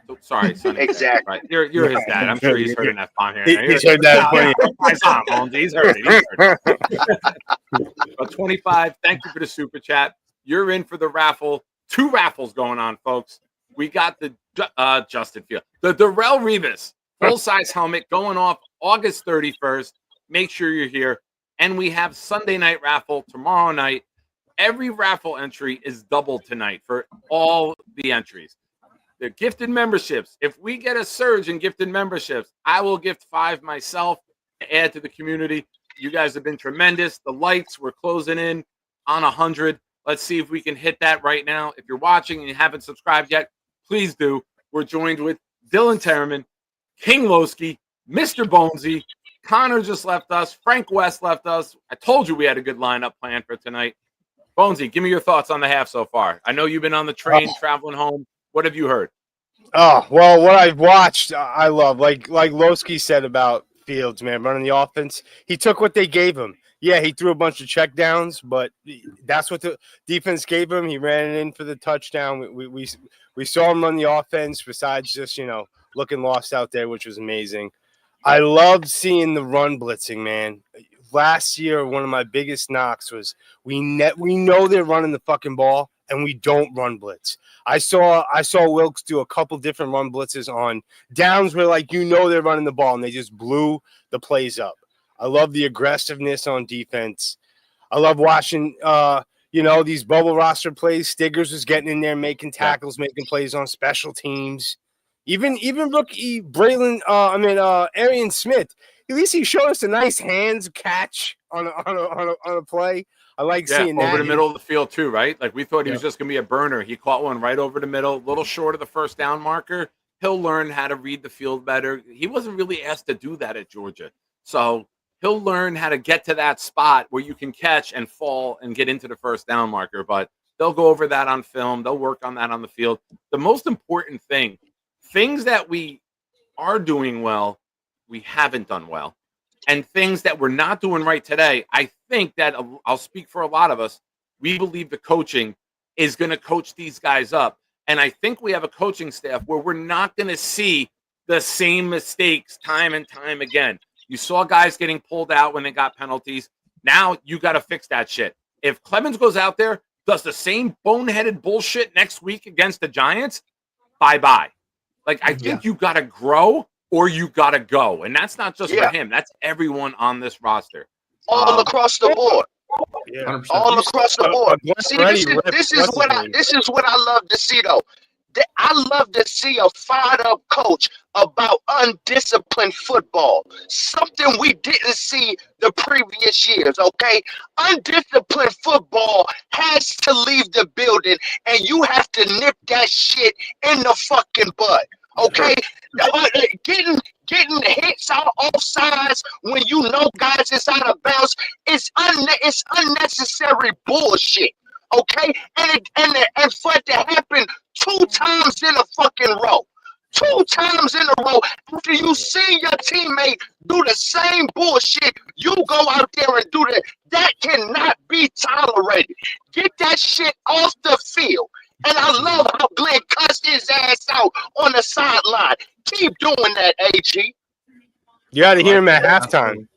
So, sorry, Sonny. Exactly. Right. You're his dad. I'm sure he's heard an F-bomb here. He's heard that plenty. He's heard it. He's heard it. But 25, thank you for the super chat. You're in for the raffle. 2 raffles going on, folks. We got the Justin Field, the Darrell Revis full-size helmet going off August 31st. Make sure you're here. And we have Sunday night raffle tomorrow night. Every raffle entry is doubled tonight for all the entries. The gifted memberships. If we get a surge in gifted memberships, I will gift 5 myself to add to the community. You guys have been tremendous. The likes, we're closing in on 100. Let's see if we can hit that right now. If you're watching and you haven't subscribed yet, please do. We're joined with Dylan Tereman, King Lowski, Mr. Bonesy. Connor just left us. Frank West left us. I told you we had a good lineup planned for tonight. Bonesy, give me your thoughts on the half so far. I know you've been on the train traveling home. What have you heard? Oh, well, what I've watched, I love. Like Lowski said about Fields, man, running the offense. He took what they gave him. Yeah, he threw a bunch of checkdowns, but that's what the defense gave him. He ran it in for the touchdown. We saw him run the offense besides just, looking lost out there, which was amazing. I loved seeing the run blitzing, man. Last year, one of my biggest knocks was we know they're running the fucking ball, and we don't run blitz. I saw Wilkes do a couple different run blitzes on downs where, they're running the ball, and they just blew the plays up. I love the aggressiveness on defense. I love watching, these bubble roster plays. Stiggers was getting in there, making tackles, making plays on special teams. Even rookie Arian Smith. At least he showed us a nice hands catch on a play. I like Yeah, seeing that. over the middle of the field too, right? Like we thought he was just going to be a burner. He caught one right over the middle, a little short of the first down marker. He'll learn how to read the field better. He wasn't really asked to do that at Georgia. So he'll learn how to get to that spot where you can catch and fall and get into the first down marker. But they'll go over that on film. They'll work on that on the field. The most important thing, things that we are doing well, we haven't done well. And things that we're not doing right today, I think that I'll speak for a lot of us. We believe the coaching is going to coach these guys up. And I think we have a coaching staff where we're not going to see the same mistakes time and time again. You saw guys getting pulled out when they got penalties. Now you got to fix that shit. If Clemens goes out there, does the same boneheaded bullshit next week against the Giants, bye-bye. Like, I think you got to grow or you got to go. And that's not just for him. That's everyone on this roster. All across the board. Yeah. All across the board. See, this is what I love to see, though. I love to see a fired-up coach about undisciplined football, something we didn't see the previous years, okay? Undisciplined football has to leave the building, and you have to nip that shit in the fucking bud, okay? Getting hits out offsides when you know guys is out of bounds, it's unnecessary bullshit. Okay, and for it to happen 2 times in a fucking row, 2 times in a row, after you see your teammate do the same bullshit, you go out there and do that cannot be tolerated. Get that shit off the field. And I love how Glenn cussed his ass out on the sideline. Keep doing that, AG. You got to hear him at halftime.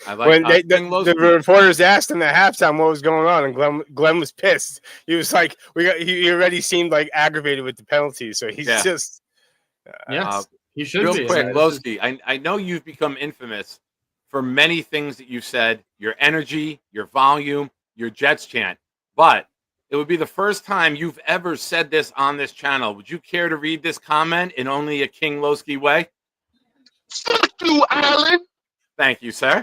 I like when the reporters asked him at halftime what was going on, and Glenn was pissed. He was like, he already seemed like aggravated with the penalties, so he's just he should real be. Quick, Lowski, I know you've become infamous for many things that you've said, your energy, your volume, your Jets chant, but it would be the first time you've ever said this on this channel. Would you care to read this comment in only a King Lowski way? Fuck you, Alan. Thank you, sir.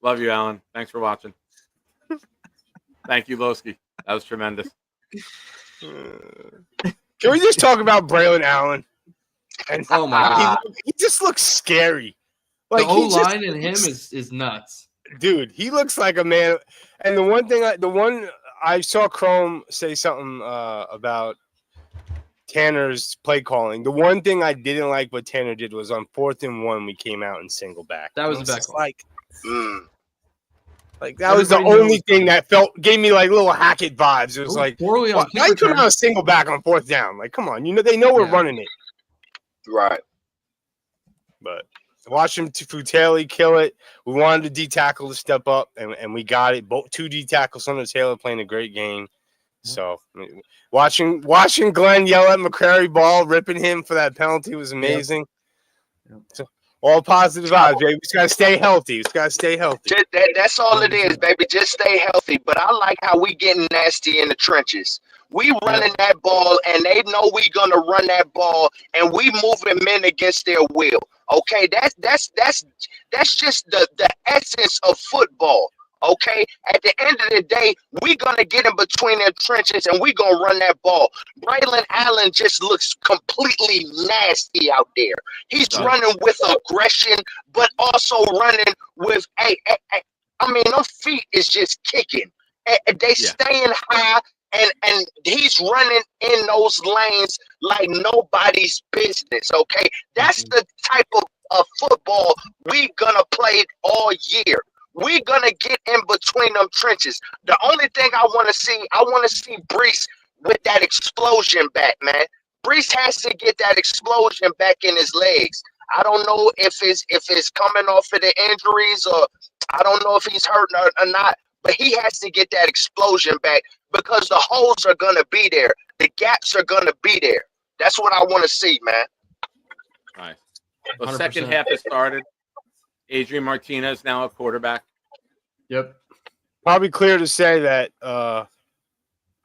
Love you, Alan. Thanks for watching. Thank you, Lowski. That was tremendous. Can we just talk about Braylon Allen? And oh my God, he just looks scary. Like the O-line in him is nuts, dude. He looks like a man. And the one I saw Chrome say something about Tanner's play calling. The one thing I didn't like what Tanner did was on 4th and 1 we came out and single back. That was a back like that was the only thing that gave me like little Hackett vibes. It was like poorly on why you come out a single back on 4th down? Like, come on, they know we're running it. Right. But watch him Futali kill it. We wanted the D tackle to step up and we got it. Both 2 D tackles under Taylor playing a great game. So watching Glenn yell at McCrary Ball, ripping him for that penalty was amazing. Yep. So, all positive vibes, baby. We just gotta stay healthy. We just gotta stay healthy. That's all it is, baby. Just stay healthy. But I like how we getting nasty in the trenches. We running that ball, and they know we gonna run that ball, and we moving men against their will. Okay, that's just the essence of football. Okay, at the end of the day, we're going to get in between their trenches and we're going to run that ball. Braylon Allen just looks completely nasty out there. He's running with aggression, but also running with, those feet is just kicking. They staying high, and he's running in those lanes like nobody's business, okay? That's the type of football we're going to play all year. We're going to get in between them trenches. The only thing I want to see Brees with that explosion back, man. Brees has to get that explosion back in his legs. I don't know if it's coming off of the injuries, or I don't know if he's hurt or not, but he has to get that explosion back because the holes are going to be there. The gaps are going to be there. That's what I want to see, man. All right. The second half has started. Adrian Martinez now a quarterback. Yep. Probably clear to say that,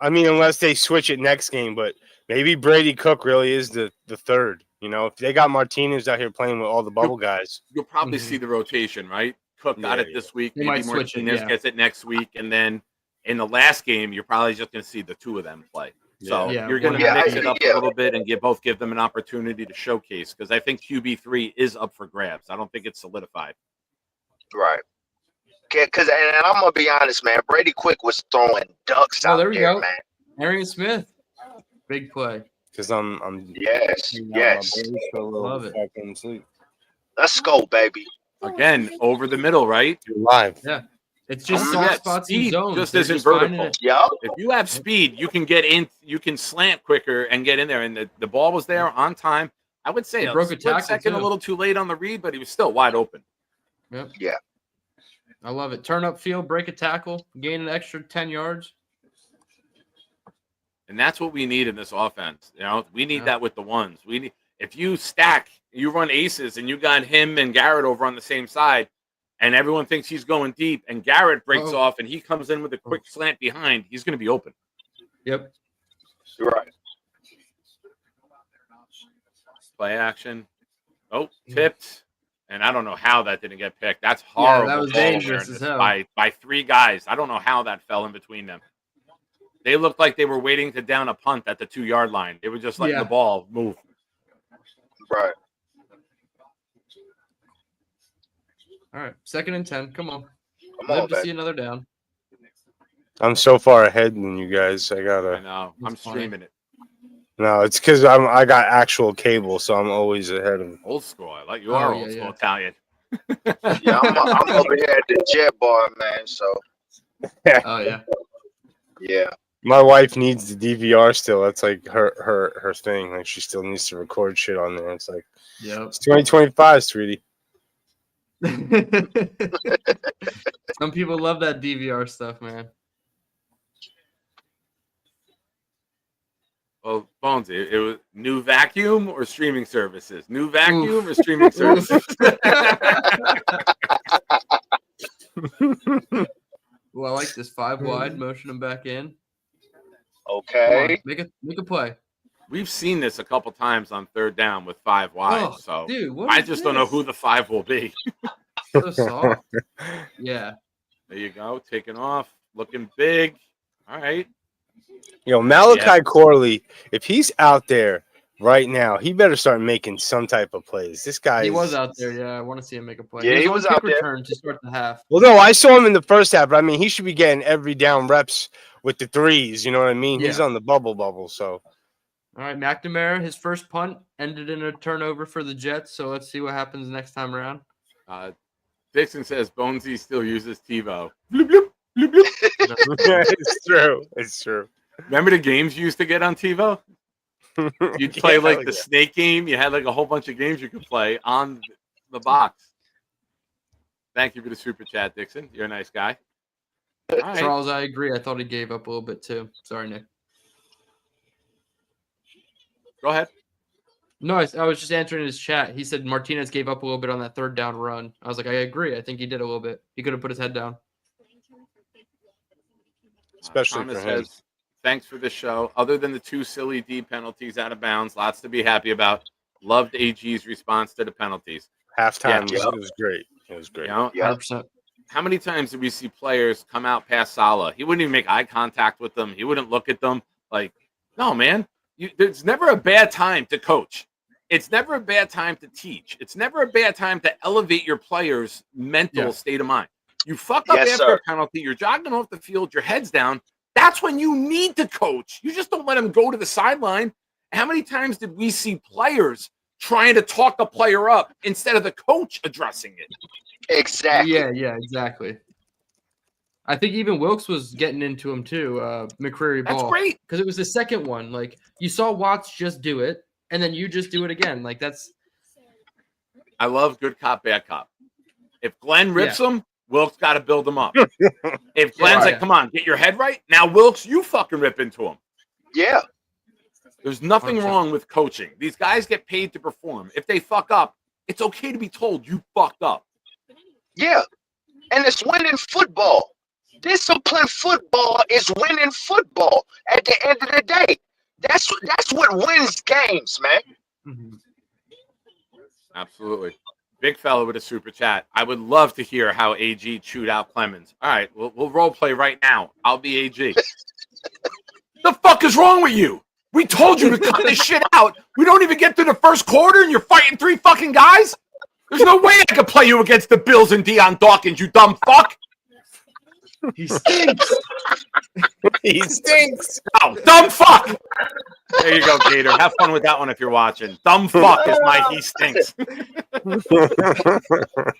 unless they switch it next game, but maybe Brady Cook really is the third. If they got Martinez out here playing with all the bubble guys. You'll probably see the rotation, right? Cook got it this week. They Maybe might switch it, Martinez yeah. gets it next week. And then in the last game, you're probably just going to see the two of them play. So Yeah, you're going to yeah, mix it up yeah. a little bit and give them an opportunity to showcase, because I think QB3 is up for grabs. I don't think it's solidified. Right. Because and I'm gonna be honest, man. Brady Quick was throwing ducks Oh, out there we there, go. man. Arian Smith, big play. Because I'm Yes, yes. Love it. Sleep. Let's go, baby. Again, over the middle, right? You're live. Yeah, it's just Don't soft forget, spots and speed zones. just They're isn't finding vertical. it. Yup. If you have speed, you can get in. You can slant quicker and get in there. And the ball was there on time. I would say He a broke a split tackle, second, a too. little too late on the read, but he was still wide open. Yep. Yeah. I love it. Turn up field, break a tackle, gain an extra 10 yards. And that's what we need in this offense. You know, we need Yeah. that with the ones. We need, if you stack, you run aces and you got him and Garrett over on the same side, and everyone thinks he's going deep, and Garrett breaks Uh-oh. off and he comes in with a quick slant behind, he's going to be open. Yep. You're right. Play action. Oh, tipped. And I don't know how that didn't get picked. That's Yeah, horrible. that was ball dangerous awareness as hell. by three guys. I don't know how that fell in between them. They looked like they were waiting to down a punt at the 2-yard line. They were just letting Yeah. the ball move. Right. All right. 2nd and 10. Come on. Come Live on, to see baby. another down. I'm so far ahead than you guys. I I gotta. know. I'm That's funny. streaming it. No, it's because I got actual cable, so I'm always ahead of. Old school. I like you Oh, are yeah, old school yeah. Italian. Yeah, I'm over here at the jet bar, man. So Oh, yeah. yeah. My wife needs the DVR still. That's like her thing. Like she still needs to record shit on there. It's like Yep. it's 2025, sweetie. Some people love that DVR stuff, man. Well, Bonesy, it was new vacuum or streaming services? New vacuum or streaming services? Well, I like this 5 wide. Motion him back in. Come on, Okay. make a play. We've seen this a couple times on 3rd down with 5 wide. Oh, so dude, what I is just don't know this? who the 5 will be. So soft. Yeah. There you go. Taking off. Looking big. All right. Malachi Yeah. Corley, if he's out there right now, he better start making some type of plays. This guy He is- was out there. Yeah, I want to see him make a play. Yeah, he on was kick out there. return to start the half. Well, no, I saw him in the first half, but I mean, he should be getting every down reps with the threes. You know what I mean? He's Yeah. on the bubble. So All right, McNamara, his first punt ended in a turnover for the Jets. So let's see what happens next time around. Dixon says Bonesy still uses TiVo. Bloop, bloop, bloop, bloop. it's true. It's true. Remember the games you used to get on TiVo? You'd play Yeah, like hell the yeah. snake game. You had like a whole bunch of games you could play on the box. Thank you for the super chat, Dixon. You're a nice guy. All right. Charles, I agree. I thought he gave up a little bit too. Sorry, Nick. Go ahead. No, I was just answering his chat. He said Martinez gave up a little bit on that 3rd down run. I was like, I agree. I think he did a little bit. He could have put his head down. Especially Thomas for him. says, thanks for the show. Other than the 2 silly D penalties out of bounds, lots to be happy about. Loved AG's response to the penalties. Halftime Yeah. was great. It was great. You know, Yeah. 100%. how many times did we see players come out past Salah? He wouldn't even make eye contact with them. He wouldn't look at them. Like, no, man. There's never a bad time to coach. It's never a bad time to teach. It's never a bad time to elevate your players' mental state of mind. You fuck up Yes, after sir. a penalty. You're jogging off the field. Your head's down. That's when you need to coach. You just don't let them go to the sideline. How many times did we see players trying to talk a player up instead of the coach addressing it? Exactly. Yeah, exactly. I think even Wilkes was getting into him too. McCreary That's ball. great. Because it was the second one. Like you saw Watts just do it, and then you just do it again. Like that's I love good cop, bad cop. If Glenn rips him, Wilkes got to build him up. If Glenn's like, come on, get your head right. Now, Wilkes, you fucking rip into him. Yeah. There's nothing 100%. wrong with coaching. These guys get paid to perform. If they fuck up, it's okay to be told you fucked up. Yeah. And it's winning football. Disciplined football is winning football at the end of the day. That's what wins games, man. Mhm. Absolutely. Big fella with a super chat. I would love to hear how AG chewed out Clemens. All right, we'll role play right now. I'll be AG. The fuck is wrong with you? We told you to cut this shit out. We don't even get through the first quarter and you're fighting 3 fucking guys? There's no way I could play you against the Bills and Deion Dawkins, you dumb fuck. He stinks. He stinks. Oh, dumb fuck. There you go, Gator. Have fun with that one if you're watching. Dumb fuck is my he stinks.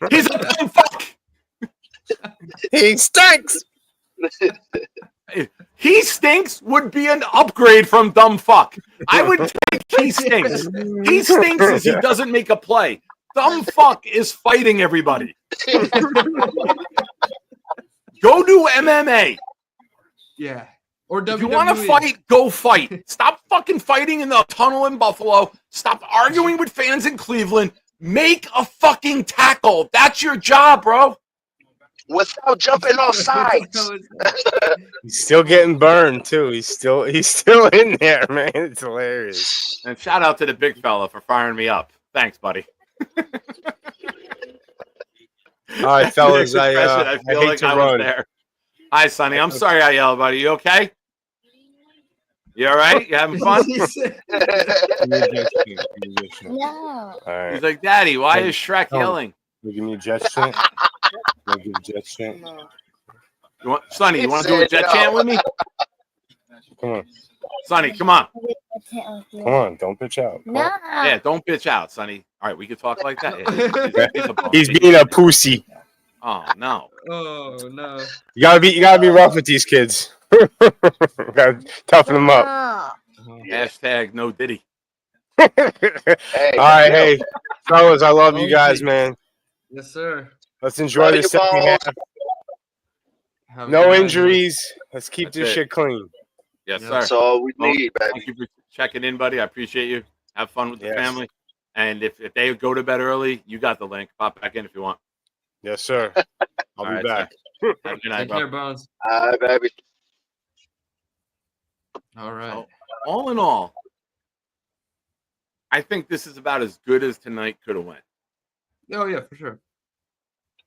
He's a dumb fuck. He stinks. He stinks would be an upgrade from dumb fuck. I would take he stinks. He stinks is he doesn't make a play. Dumb fuck is fighting everybody. Go do MMA. Yeah. Or If you want to fight, go fight. Stop fucking fighting in the tunnel in Buffalo. Stop arguing with fans in Cleveland. Make a fucking tackle. That's your job, bro. Without jumping off sides. He's still getting burned too. He's still in there, man. It's hilarious. And shout out to the big fella for firing me up. Thanks, buddy. All right, fellas. I feel hate like to I run. was there. Hi, Sonny. I'm sorry I yelled, buddy. You okay? You all right? You having fun? No. All right. He's like, Daddy, why is Shrek Oh. yelling? You give me a jet chant. You give a jet chant. You want, Sonny, you want to do a jet chant with me? Come on, Sonny, come on. come on. Don't bitch out. No. Yeah, don't bitch out, Sonny. All right, we can talk like that. He's a bum. He's being a pussy. Oh, no. Oh no. You gotta be rough with these kids. Gotta toughen them up. No. Hashtag no Diddy. All right, hey, fellas, I love you guys, man. Yes, sir. Let's enjoy Love the you, second balls. half. Have a No good night. injuries. Let's keep That's this it. shit clean. Yes, Yeah. sir. That's all we Well, need, baby. Thank you for checking in, buddy. I appreciate you. Have fun with the Yes. family. And if they go to bed early, you got the link. Pop back in if you want. Yes, sir. I'll All be right, back. sir. Have a good night, Take bro. care, Bones. All right, baby. All right. Oh. All in all, I think this is about as good as tonight could have went. Oh yeah, for sure.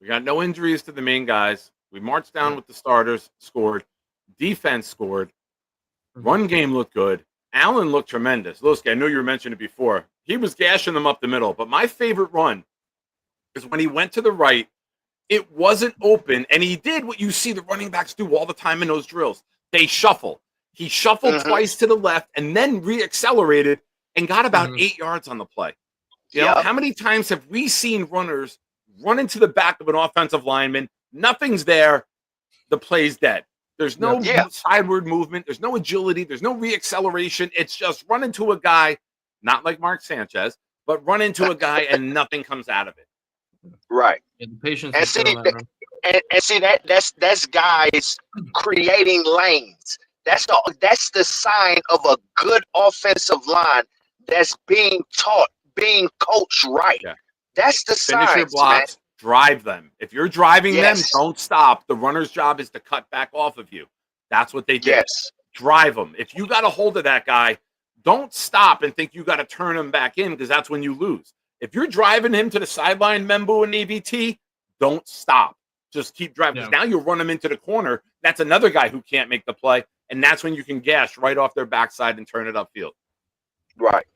We got no injuries to the main guys. We marched down with the starters, scored. Defense scored. Run game looked good. Allen looked tremendous. Lowski, I know you mentioned it before. He was gashing them up the middle. But my favorite run is when he went to the right. It wasn't open, and he did what you see the running backs do all the time in those drills. They shuffle. He shuffled twice to the left and then reaccelerated and got about 8 yards on the play. You know, how many times have we seen runners run into the back of an offensive lineman? Nothing's there. The play's dead. There's no sideward movement. There's no agility. There's no reacceleration. It's just run into a guy, not like Mark Sanchez, but run into a guy and nothing comes out of it. Right. Yeah, the patience. And is see, still there. and see that's guys creating lanes. That's the sign of a good offensive line that's being taught, being coached right. Yeah. That's the Finish your signs, blocks, drive them. If you're driving them, Yes. don't stop. The runner's job is to cut back off of you. That's what they do. Yes. Drive them. If you got a hold of that guy, don't stop and think you got to turn him back in because that's when you lose. If you're driving him to the sideline, Membu and AVT, don't stop. Just keep driving. 'Cause now you run him into the corner. That's another guy who can't make the play. And that's when you can gash right off their backside and turn it upfield. Right.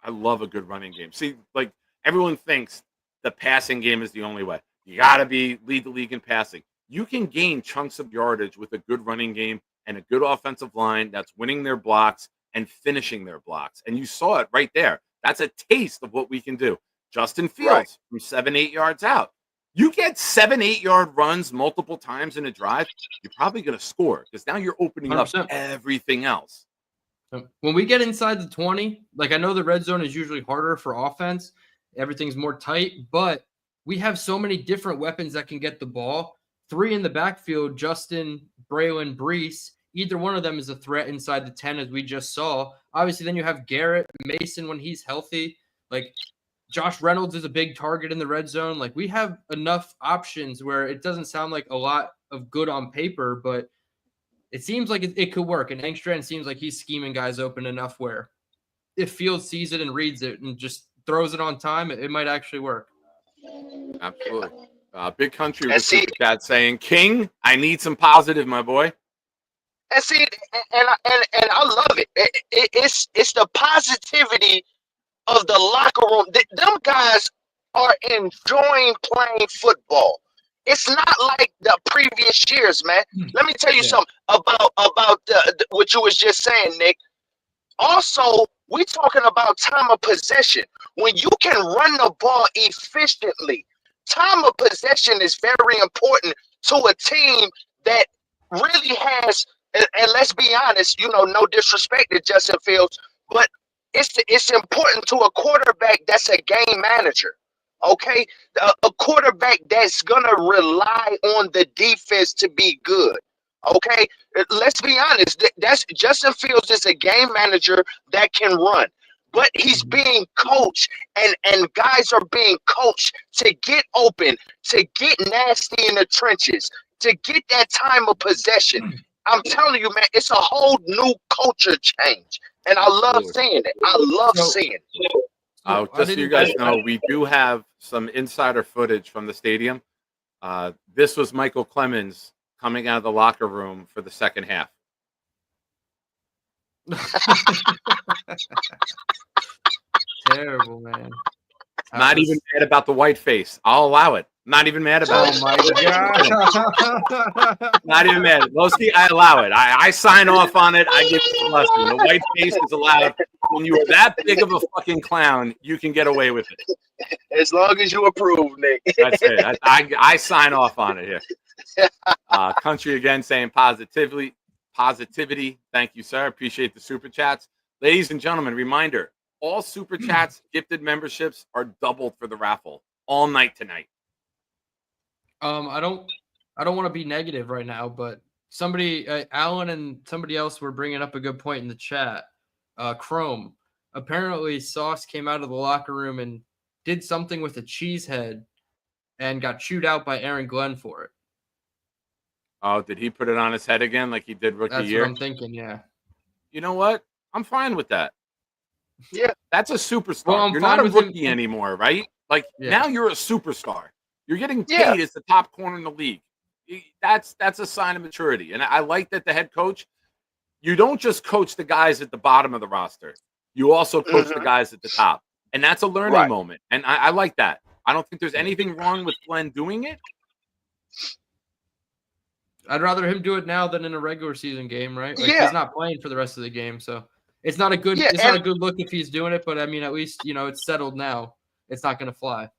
I love a good running game. See, like everyone thinks the passing game is the only way. You got to lead the league in passing. You can gain chunks of yardage with a good running game and a good offensive line that's winning their blocks and finishing their blocks. And you saw it right there. That's a taste of what we can do. Justin Fields from 7-8 yards out. You get 7-8 yard runs multiple times in a drive, you're probably going to score because now you're opening 100%. up everything else. When we get inside the 20, like I know the red zone is usually harder for offense. Everything's more tight, but we have so many different weapons that can get the ball. 3 in the backfield, Justin, Braylon, Brees. Either one of them is a threat inside the 10, as we just saw. Obviously, then you have Garrett, Mason when he's healthy. Like Josh Reynolds is a big target in the red zone. Like we have enough options where it doesn't sound like a lot of good on paper, but it seems like it could work. And Engstrand seems like he's scheming guys open enough where if Fields sees it and reads it and just throws it on time, it might actually work. Absolutely. Big Country And with see- Super Chat saying, King, I need some positive, my boy. And see, and I love it. It's the positivity of the locker room. Them guys are enjoying playing football. It's not like the previous years, man. Let me tell you something about what you was just saying, Nick. Also, we talking about time of possession. When you can run the ball efficiently, time of possession is very important to a team that really has. And let's be honest, no disrespect to Justin Fields, but it's important to a quarterback that's a game manager. Okay, a quarterback that's gonna rely on the defense to be good. Okay, let's be honest. That's Justin Fields is a game manager that can run, but he's being coached, and guys are being coached to get open, to get nasty in the trenches, to get that time of possession. I'm telling you, man, it's a whole new culture change, and I love seeing it. I love seeing it. Just so you guys know, we do have some insider footage from the stadium. This was Michael Clemens coming out of the locker room for the second half. Terrible, man. Not even mad about the white face. I'll allow it. Not even mad about it. Oh my god. Not even mad. Lowski, I allow it. I sign off on it. I give you a blessing. The white face is allowed. When you are that big of a fucking clown, you can get away with it. As long as you approve, Nick. That's it. I sign off on it here. Country again saying positivity. Thank you, sir. Appreciate the super chats. Ladies and gentlemen, reminder, all super chats, gifted memberships are doubled for the raffle all night tonight. I don't want to be negative right now, but somebody, Alan and somebody else were bringing up a good point in the chat. Chrome. Apparently, Sauce came out of the locker room and did something with a cheese head and got chewed out by Aaron Glenn for it. Oh, did he put it on his head again like he did rookie That's year? what I'm thinking, yeah. You know what? I'm fine with that. Yeah. That's a superstar. Well, I'm you're fine not a with him- rookie anymore, right? Like, now you're a superstar. You're getting paid Yeah. as the top corner in the league. That's a sign of maturity. And I like that the head coach, you don't just coach the guys at the bottom of the roster. You also coach the guys at the top. And that's a learning moment. And I like that. I don't think there's anything wrong with Glenn doing it. I'd rather him do it now than in a regular season game, right? Like, Yeah. he's not playing for the rest of the game, so it's not a good Yeah, not a good look if he's doing it, but I mean, at least, it's settled now. It's not going to fly.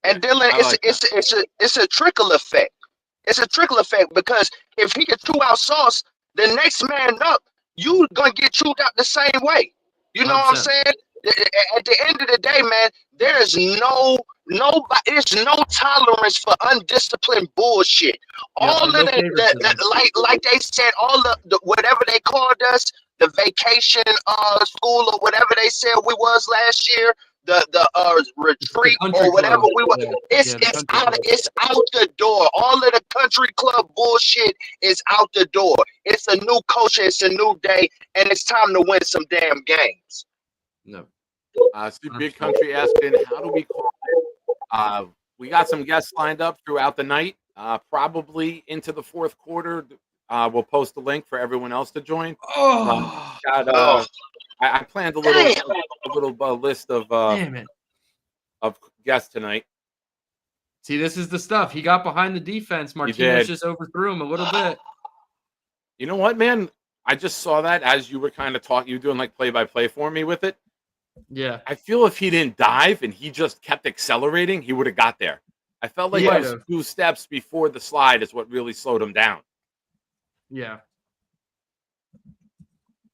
And Dylan, it's a trickle effect. It's a trickle effect because if he can chew out Sauce, the next man up, you gonna get chewed out the same way. You know what I'm 100%. saying? At the end of the day, man, there's there's no tolerance for undisciplined bullshit. Yeah, All no of favoritism. like they said, all the whatever they called us, the vacation school or whatever they said we was last year, the retreat country or whatever club. we were. Yeah. It's Yeah, the it's country out club. it's out the door. All of the country club bullshit is out the door. It's a new culture. It's a new day, and it's time to win some damn games. No. See Big Country asking, how do we call it? We got some guests lined up throughout the night, probably into the fourth quarter. We'll post the link for everyone else to join. I planned a little list of Damn it. of guests tonight. See, this is the stuff. He got behind the defense. Martinez just overthrew him a little bit. You know what, man? I just saw that as you were kind of talking. You were doing like play-by-play for me with it. Yeah. I feel if he didn't dive and he just kept accelerating, he would have got there. I felt like He those might've. 2 steps before the slide is what really slowed him down. Yeah.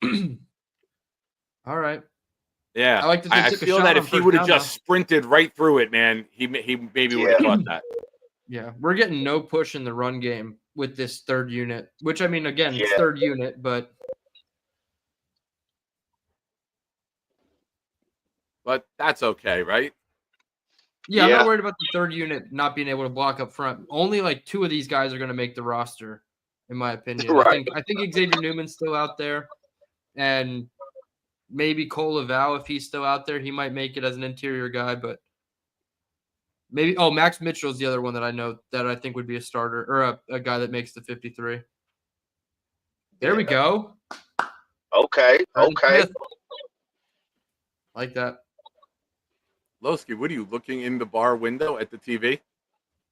All right. Yeah, I like that they I took a feel shot that on if he first would have down, just sprinted right through it, man, he maybe would have caught that. Yeah. We're getting no push in the run game with this third unit, which, I mean, again, it's Yeah. third unit, but But that's okay, right? yeah, I'm Yeah. not worried about the third unit not being able to block up front. Only like 2 of these guys are going to make the roster, in my opinion. Right. I think Xavier Newman's still out there, and maybe Cole Laval, if he's still out there, he might make it as an interior guy, but maybe Max Mitchell's the other one that I know that I think would be a starter or a guy that makes the 53. There we go. Okay. Burton Smith. Like that. Lowski, what are you looking in the bar window at the TV?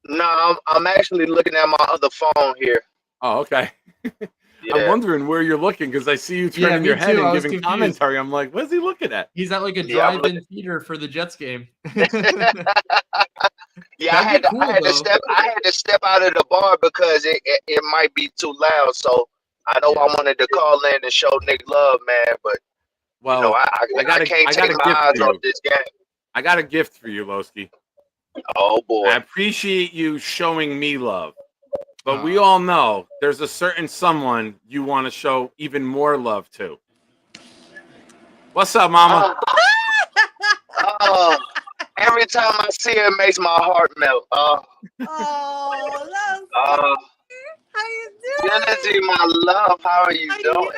No, I'm actually looking at my other phone here. Oh, okay. Yeah. I'm wondering where you're looking because I see you turning me your head too. I and was giving confused. commentary. I'm like, what's he looking at? He's at like a Yeah, I'm drive-in theater for the Jets game. Yeah, I had to step out of the bar because it might be too loud. So I know I wanted to call in and show Nick love, man, but Well, I can't take my eyes off this game. I got a gift for you, Lowski. Oh boy. I appreciate you showing me love. But we all know there's a certain someone you want to show even more love to. What's up, Mama? Every time I see her, it makes my heart melt. Oh, love. How you doing? Genesee, my love, how are you doing?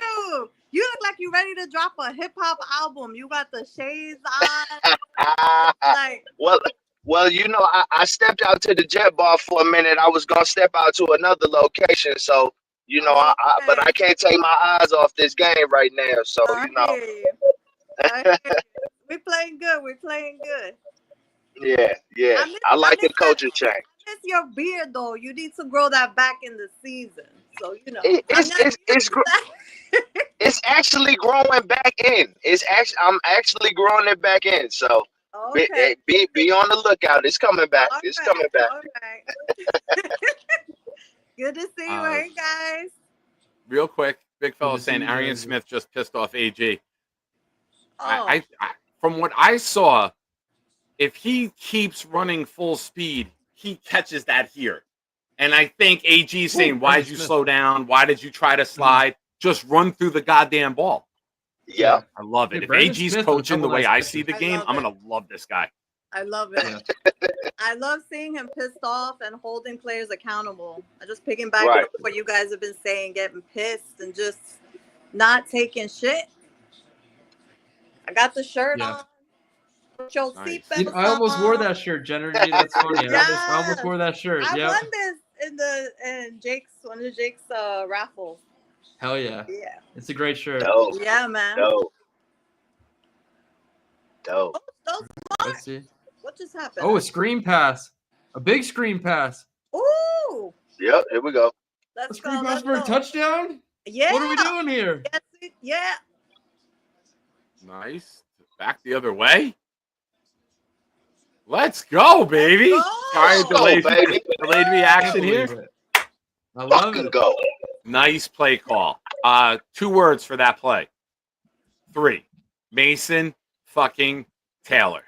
You look like you're ready to drop a hip hop album. You got the shades on. Like, well, you know, I stepped out to the Jet Bar for a minute. I was gonna step out to another location, so you know, but I can't take my eyes off this game right now. So you know, I hear you. We're playing good. We're playing good. Yeah. I like the culture change. I miss your beard though. You need to grow that back in the season. So you know, it's actually growing back in. I'm actually growing it back in. So. Okay. Be on the lookout. It's coming back. It's coming back. Okay. Good to see you, hey guys. Real quick, big fella saying Arian Smith just pissed off AG. I from what I saw, if he keeps running full speed, he catches that here. And I think AG is saying, why did you slow down? Why did you try to slide? Just run through the goddamn ball. Yeah, I love it. If Brandon AG's Smith coaching the way I see the game, I'm going to love this guy. I love it. I love seeing him pissed off and holding players accountable. I just piggyback on what you guys have been saying, getting pissed and just not taking shit. I got the shirt on. Put your seatbelt I almost wore that shirt, Genergy. That's funny. I almost wore that shirt. I won this in one of Jake's raffles. Hell yeah. Yeah. It's a great shirt. Dope. Yeah, man. Dope. Oh, Let's see. What just happened? Oh, a screen pass. A big screen pass. Ooh. Yep, here we go. Let's screen go. pass for a touchdown? Yeah. What are we doing here? Yeah. Nice. Back the other way. Let's go, baby. Sorry, delayed reaction here. I love it. Go. Nice play call. 2 words for that play. 3. Mason fucking Taylor.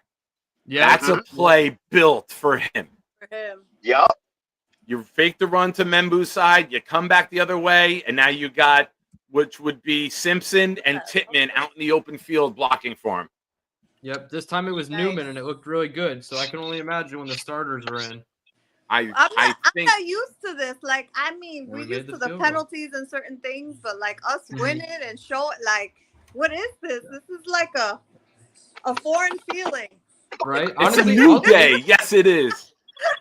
Yeah, that's a play built for him. Yep. You fake the run to Membu's side, you come back the other way, and now you got which would be Simpson and Tittman out in the open field blocking for him. Yep. This time it was Newman, and it looked really good. So I can only imagine when the starters are in. I'm not used to this. Like, I mean, we're used to the penalties and certain things, but like us winning and show it, like, what is this? This is like a foreign feeling. Right? It's honestly, a new day. Yes, it is.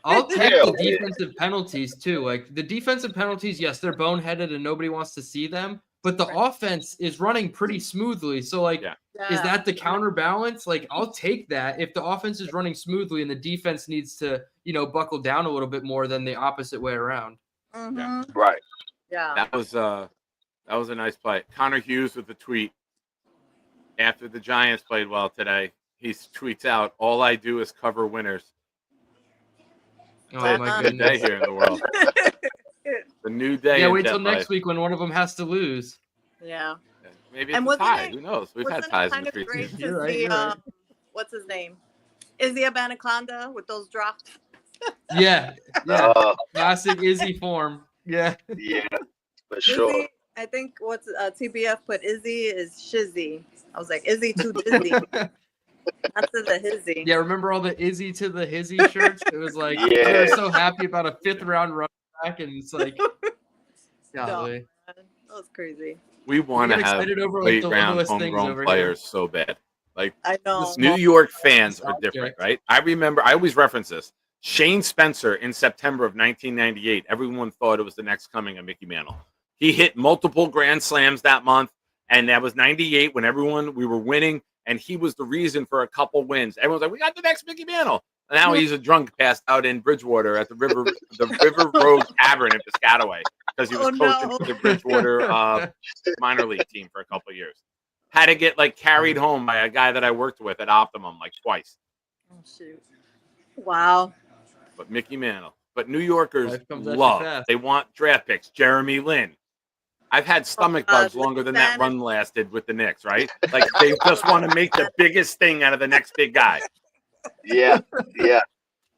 I'll take the defensive penalties too. Like the defensive penalties, yes, they're boneheaded and nobody wants to see them. But the offense is running pretty smoothly. So, like, is that the counterbalance? Like, I'll take that. If the offense is running smoothly and the defense needs to, buckle down a little bit more than the opposite way around. Mm-hmm. Yeah. Right. Yeah. That was a nice play. Connor Hughes with the tweet. After the Giants played well today, he tweets out, "All I do is cover winners." Oh, my goodness. Day here in the world. The new day. Yeah, wait till next week when one of them has has to Yeah. Maybe it's a tie. Who knows? We've had ties in the preseason. You're right. What's his name? Izzy Abanikanda with those drops. Yeah. Classic Izzy form. Yeah. Yeah, for sure. Izzy, I think what's TBF put Izzy is Shizzy. I was like, Izzy too dizzy. Not to the hizzy. Yeah, remember all the Izzy to the hizzy shirts? It was like they were so happy about a 5th round running back, and it's like, golly. That was crazy. We want to get have excited over, like, late the round littlest things homegrown over players so bad. Like I know. New York fans are Object. different, right? I remember, I always reference this. Shane Spencer in September of 1998, everyone thought it was the next coming of Mickey Mantle. He hit multiple grand slams that month, and that was 98 when we were winning, and he was the reason for a couple wins. Everyone's like, we got the next Mickey Mantle. And now he's a drunk passed out in Bridgewater at the River Road Tavern in Piscataway because he was coaching for the Bridgewater minor league team for a couple of years. Had to get like carried home by a guy that I worked with at Optimum like twice. Oh shoot! Wow. But Mickey Mantle. But New Yorkers Life comes at you love. fast. They want draft picks. Jeremy Lin. I've had stomach bugs longer than that run lasted with the Knicks, right? Like they just want to make the biggest thing out of the next big guy. Yeah, yeah.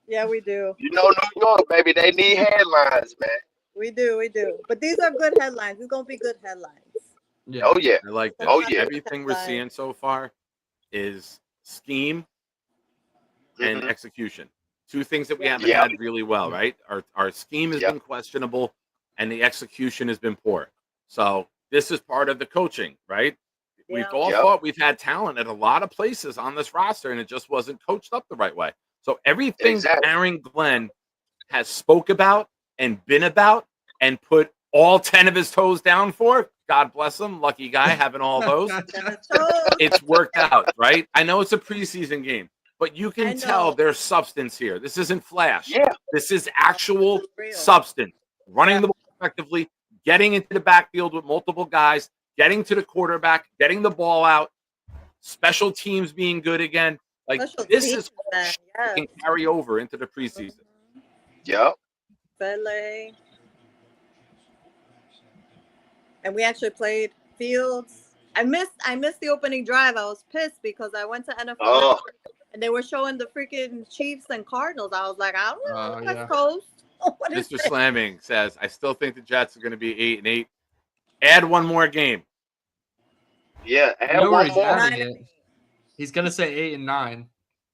Yeah, we do. You know, New York, baby, they need headlines, man. We do. But these are good headlines. It's gonna be good headlines. Yeah. Oh yeah. I like that. Oh, yeah. Everything we're seeing so far is scheme and Mhm. execution. Two things that we haven't Yeah. had really well, right? Our scheme has Yeah. been questionable and the execution has been poor. So this is part of the coaching, right? We've Yeah. all Yep. thought we've had talent at a lot of places on this roster and it just wasn't coached up the right way. So everything Exactly. Aaron Glenn has spoke about and been about and put all 10 of his toes down for, God bless him, lucky guy having all those. It's worked out, right? I know it's a preseason game, but you I can know. tell there's substance here. This isn't flash. Yeah. This is actual Real. substance. Running the ball effectively, getting into the backfield with multiple guys, getting to the quarterback, getting the ball out, special teams being good again. Like Special this teams, is all man. shit Yes. that can carry over into the preseason. Yep. Ballet. And we actually played Fields. I missed the opening drive. I was pissed because I went to NFL Oh. and they were showing the freaking Chiefs and Cardinals. I was like, I don't know, Yeah. West Coast. What is Mr. this? Slamming says, I still think the Jets are going to be 8-8. Add one more game. Yeah. You And know where one he's more. adding it. He's gonna say 8 and 9.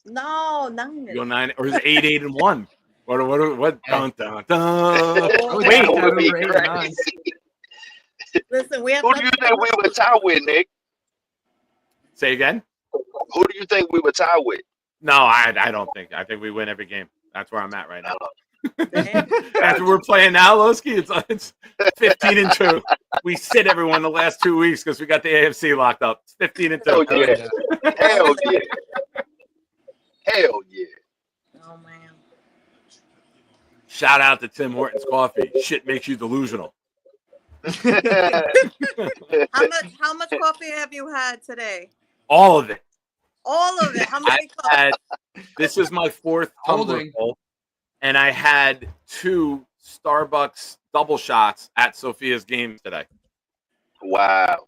No, 9. You go 9 or is it 8-1? What? Dun, dun, dun. I would Wait, take that would be over 8 and 9. Listen, we have Who do you think we would tie with, Nick? say again? Who do you think we would tie with? No, I don't think. I think we win every game. That's where I'm at right now. Damn. That's what we're playing now, Lowski. It's 15-2. We sit everyone the last 2 weeks because we got the AFC locked up. It's 15-2. Hell yeah. Hell yeah. Hell yeah. Oh man. Shout out to Tim Hortons Coffee. Shit makes you delusional. How much coffee have you had today? All of it. All of it. How I many cups? had, this is my 4th tumbler Holding. full, and I had 2 Starbucks double shots at Sophia's game today. Wow.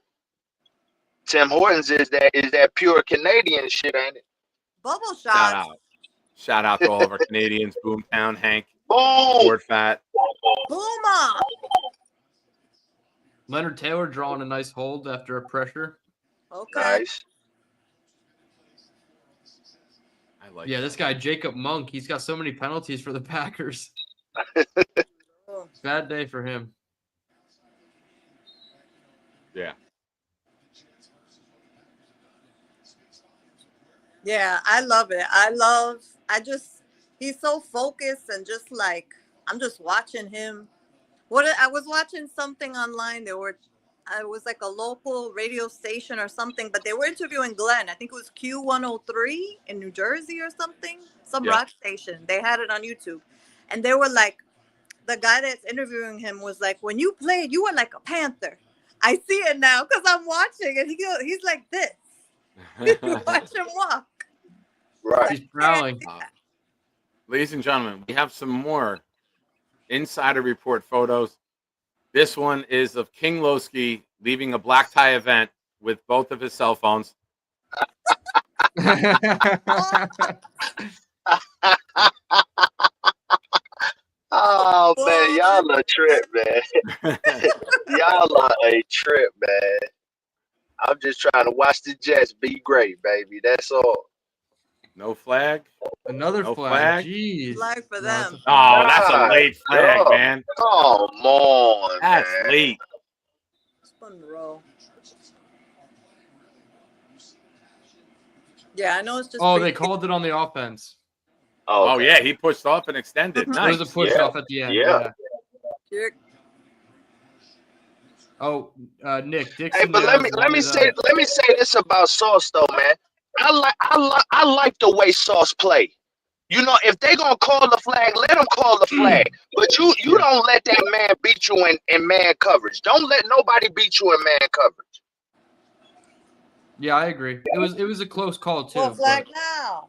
Tim Hortons is that pure Canadian shit, ain't it? Bubble Shout shots. out. Shout out to all of our Canadians. Boomtown, Hank, Boom. Ford Fat. Boomer. Leonard Taylor drawing a nice hold after a pressure. Okay. Nice. I like Yeah, this guy Jacob Monk, he's got so many penalties for the Packers. Oh. Bad day for him. Yeah. Yeah, I love it. He's so focused and just like, I'm just watching him. I was watching something online. It was like a local radio station or something, but they were interviewing Glenn. I think it was Q103 in New Jersey or something, some Yeah. rock station. They had it on YouTube. And they were like, the guy that's interviewing him was like, when you played, you were like a panther. I see it now because I'm watching and he's like this. Watch him walk. Right. He's prowling. Ladies and gentlemen, we have some more insider report photos. This one is of King Lowski leaving a black tie event with both of his cell phones. Oh man, y'all a trip, man. Y'all are a trip, man. I'm just trying to watch the Jets be great, baby. That's all. No flag. Another No flag. flag? Jeez. Flag for No, them. it's Oh, that's a late flag, God. man. Come on, That's man. late. Monroe. Yeah, I know it's just. Oh, they called it on the offense. Oh, yeah, he pushed off and extended. There Nice. was a push off at the end. Yeah. Yeah. Oh, Nick Dixon. Hey, but let me say this about Sauce though, man. I like the way Sauce play. You know, if they gonna call the flag, let them call the flag. But you don't let that man beat you in man coverage. Don't let nobody beat you in man coverage. Yeah, I agree. It was a close call too. Oh, flag now.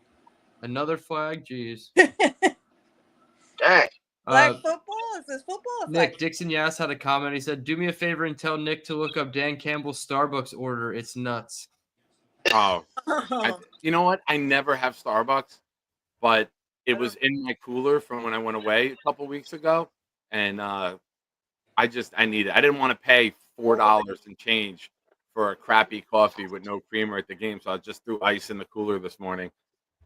Another flag, jeez. Dang. Flag football? Is this football? Or Nick flag? Dixon Yass had a comment. He said, "Do me a favor and tell Nick to look up Dan Campbell's Starbucks order. It's nuts." Oh, you know what? I never have Starbucks, but it was in my cooler from when I went away a couple weeks ago, and I need it. I didn't want to pay $4 and change for a crappy coffee with no creamer at the game, so I just threw ice in the cooler this morning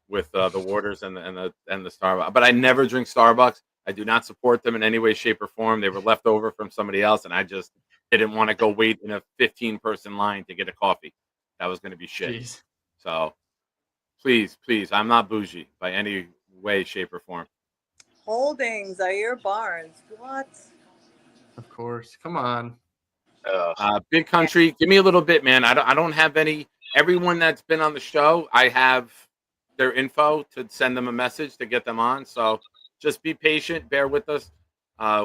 with the waters and the Starbucks. But I never drink Starbucks. I do not support them in any way, shape, or form. They were left over from somebody else, and I just didn't want to go wait in a 15-person line to get a coffee. That was going to be shit. Jeez. So please, I'm not bougie by any way, shape, or form. Holdings are your Barnes. What? Of course. Come on. Big country, give me a little bit, man. I don't have any. Everyone that's been on the show, I have their info to send them a message to get them on. So just be patient, bear with us.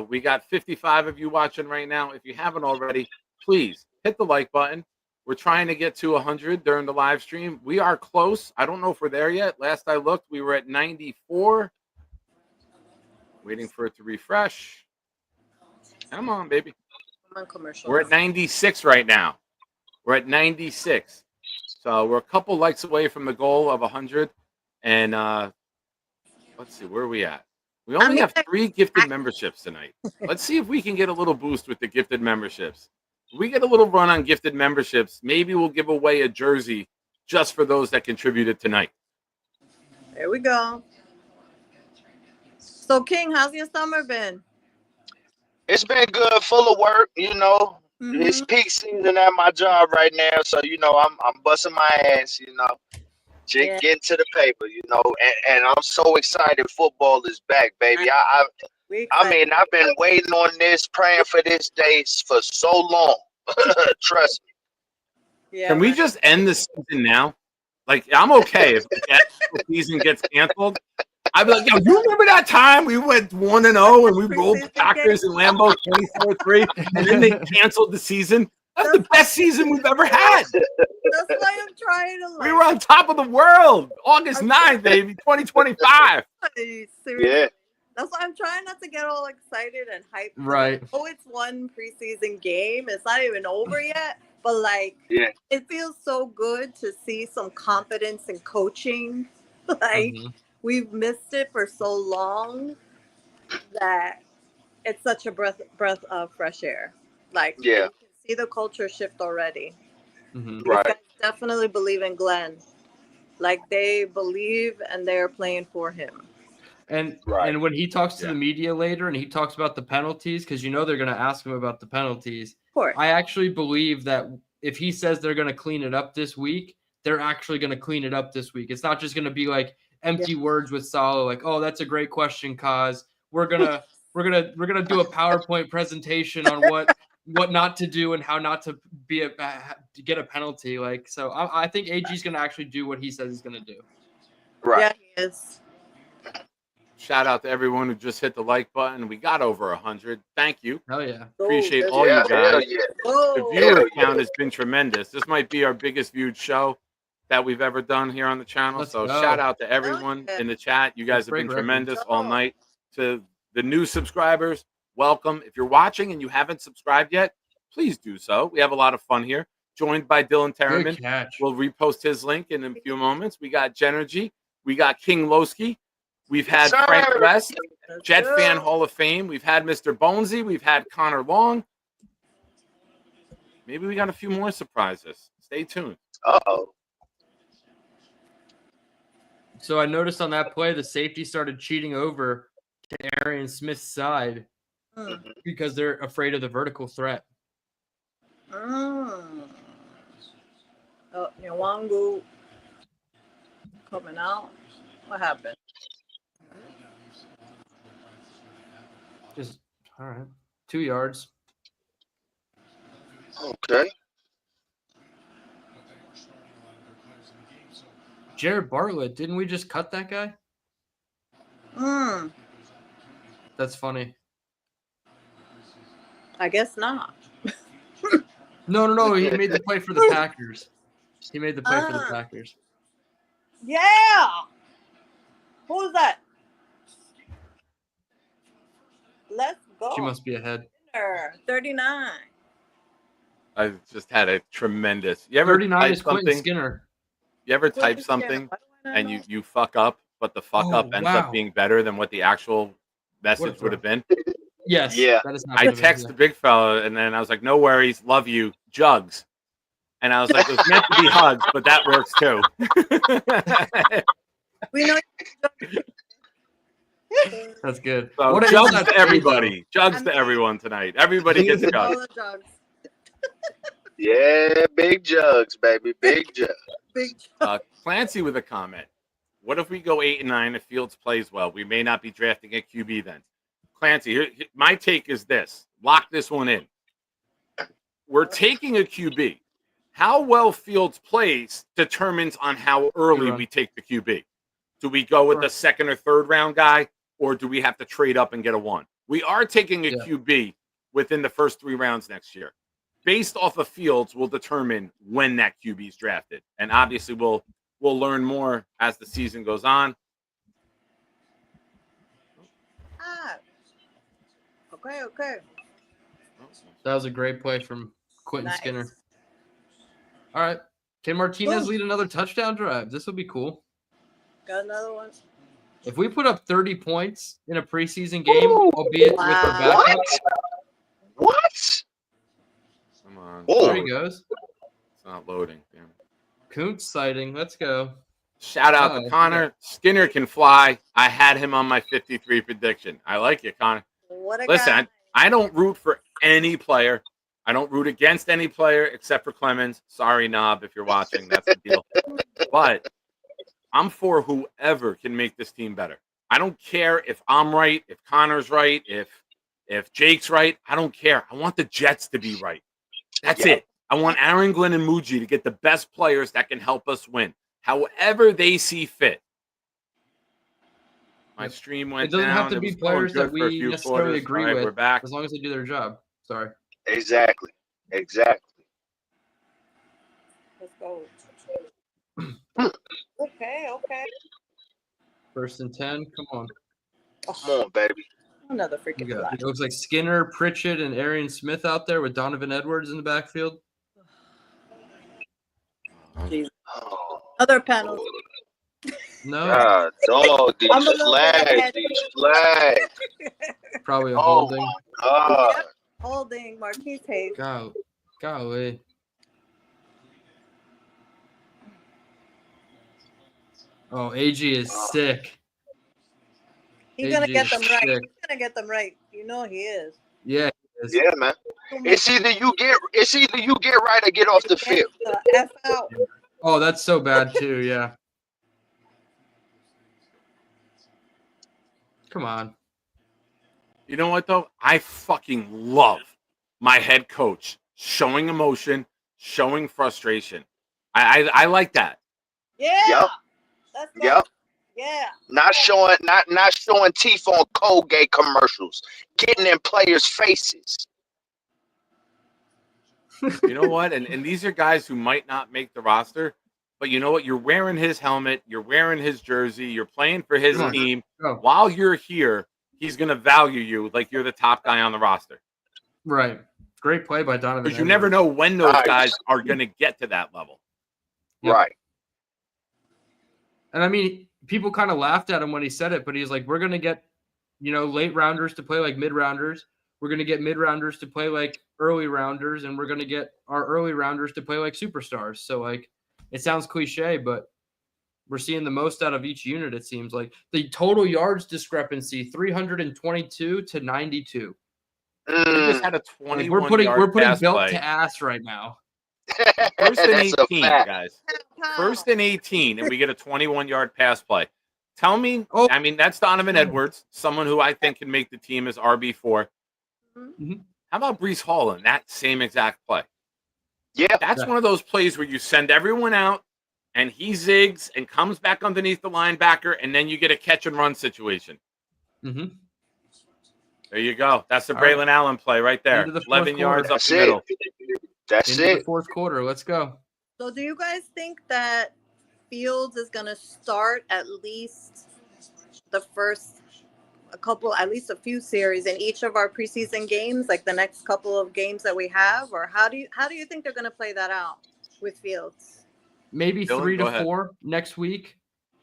We got 55 of you watching right now. If you haven't already, please hit the like button. We're trying to get to 100 during the live stream. We are close. I don't know if we're there yet. Last I looked, we were at 94. Waiting for it to refresh. Come on, baby. Come on, commercial. We're at 96 right now. We're at 96. So we're a couple likes away from the goal of 100. And let's see, where are we at? We only have 3 gifted memberships tonight. Let's see if we can get a little boost with the gifted memberships. If we get a little run on gifted memberships, maybe we'll give away a jersey just for those that contributed tonight. There we go. So, King, how's your summer been? It's been good, full of work. You know, it's peak season at my job right now, so you know I'm busting my ass. You know, getting to the paper. You know, and I'm so excited. Football is back, baby. I mean, I've been waiting on this, praying for this day for so long. Trust me. Yeah, Can we just end the season now? Like, I'm okay if the season gets canceled. I'd be like, yo, you remember that time we went 1-0 and we rolled Packers and Lambeau 24-3, and then they canceled the season? That's the best season we've ever had. That's why I'm trying to. We were on top of the world. August 9th, baby, 2025. Yeah. That's why I'm trying not to get all excited and hyped. Right. Oh, it's one preseason game. It's not even over yet. But, like, it feels so good to see some confidence in coaching. Like, we've missed it for so long that it's such a breath of fresh air. Like, you can see the culture shift already. These guys definitely believe in Glenn. Like, they believe and they're playing for him. And when he talks to the media later and he talks about the penalties, because you know they're going to ask him about the penalties, I actually believe that if he says they're going to clean it up this week, they're actually going to clean it up this week. It's not just going to be like empty words with Salah, like, oh, that's a great question, Kaz. We're gonna do a PowerPoint presentation on what not to do and how not to to get a penalty. Like, so I think AG is going to actually do what he says he's going to do. Right. Yeah, he is. Shout out to everyone who just hit the like button. We got over 100. Thank you. Hell yeah. Appreciate all you guys. Yeah. The viewer count has been tremendous. This might be our biggest viewed show that we've ever done here on the channel. Shout out to everyone in the chat. You guys have been tremendous all night. To the new subscribers, welcome. If you're watching and you haven't subscribed yet, please do so. We have a lot of fun here. Joined by Dylan Tereman. We'll repost his link in a few moments. We got Genergy. We got King Lowski. We've had Frank West, Jet Fan Hall of Fame. We've had Mr. Bonesy. We've had Connor Long. Maybe we got a few more surprises. Stay tuned. Uh-oh. So I noticed on that play, the safety started cheating over to Arian Smith's side because they're afraid of the vertical threat. Mm. Oh, Nwangu coming out. What happened? Just all right. 2 yards. Okay. Jared Bartlett, didn't we just cut that guy? Mm. That's funny. I guess not. No. He made the play for the Packers. He made the play for the Packers. Yeah. Who's that? Let's go. She must be ahead. 39. I just had a tremendous. You ever 39 type is Quentin something? Skinner. You ever Quentin type Skinner. something Why do I and know? you fuck up, but the fuck up ends up being better than what the actual message would have been? Yes. Yeah. That is I text the big fella and then I was like, "No worries, love you, Jugs." And I was like, "It was meant to be hugs, but that works too." We know. That's good. So What an Jugs inside to tweet, everybody, Jugs I'm to sorry. everyone tonight. Everybody gets All Jugs. the jugs. Yeah, big jugs, baby. Big jugs. Big jugs. Clancy with a comment. What if we go 8 and 9 if Fields plays well? We may not be drafting a QB then. Clancy, my take is this. Lock this one in. We're taking a QB. How well Fields plays determines on how early we take the QB. Do we go with the second or third round guy, or do we have to trade up and get a 1? We are taking a QB within the first 3 rounds next year. Based off of Fields, will determine when that QB is drafted. And obviously, we'll learn more as the season goes on. Okay. That was a great play from Quentin Nice. Skinner. All right. Can Martinez lead another touchdown drive? This will be cool. Got another one. If we put up 30 points in a preseason game, albeit with our backup, What? Come on. there he goes. It's not loading. Damn. Kuntz sighting. Let's go. Shout out to Connor. Skinner can fly. I had him on my 53 prediction. I like it, Connor. What a Listen, guy. I don't root for any player. I don't root against any player except for Clemens. Sorry, Knob, if you're watching. That's the deal. But I'm for whoever can make this team better. I don't care if I'm right, if Connor's right, if Jake's right. I don't care. I want the Jets to be right. That's it. I want Aaron Glenn and Muji to get the best players that can help us win, however they see fit. My stream went down. It doesn't have to be players that we necessarily agree with. We're back. As long as they do their job. Sorry. Exactly. Let's go. Okay. First and 10. Come on. Come on, baby. Another freaking flag. It looks like Skinner, Pritchett, and Arian Smith out there with Donovan Edwards in the backfield. Jesus. Oh, Other penalty. No, God, dog, these I'm a little bit flags. probably a Oh, holding. my God. Holding Marquise Hayes. Golly. Oh, AG is sick. He's gonna AG get is them right. sick. He's gonna get them right. You know he is. Yeah, he is. Yeah, man. It's either you get right or get off the field. F out. Oh, that's so bad too. Yeah. Come on. You know what, though? I fucking love my head coach showing emotion, showing frustration. I like that. Yeah. Yep. That's good. Yep. Yeah. Not showing teeth on Colgate commercials. Getting in players' faces. You know what? And these are guys who might not make the roster, but you know what? You're wearing his helmet. You're wearing his jersey. You're playing for his team. Go. While you're here, he's going to value you like you're the top guy on the roster. Right. Great play by Donovan. Because you never know when those guys are going to get to that level. Yep. Right. And I mean, people kind of laughed at him when he said it, but he's like, we're going to get, late rounders to play like mid rounders. We're going to get mid rounders to play like early rounders, and we're going to get our early rounders to play like superstars. So, like, it sounds cliche, but we're seeing the most out of each unit, it seems like. The total yards discrepancy, 322 to 92. They just had a Like 21 we're yard putting pass belt play. to ass right now. First and That's a 18, fact. guys. Pow. First and 18, and we get a 21-yard pass play. Tell me, Oh. I mean, that's Donovan Edwards, someone who I think can make the team as RB4. Mhm. How about Brees Hall in that same exact play? Yeah. That's one of those plays where you send everyone out, and he zigs and comes back underneath the linebacker, and then you get a catch and run situation. Mm-hmm. There you go. That's the All right. Braylon Allen play right there. Into the fourth 11 yards quarter. up That's the middle. it. That's Into the it. fourth quarter. Let's go. So do you guys think that Fields is going to start at least the first at least a few series in each of our preseason games, like the next couple of games that we have? Or how do you think they're going to play that out with Fields? Maybe Dylan, 3 go to ahead. 4 next week.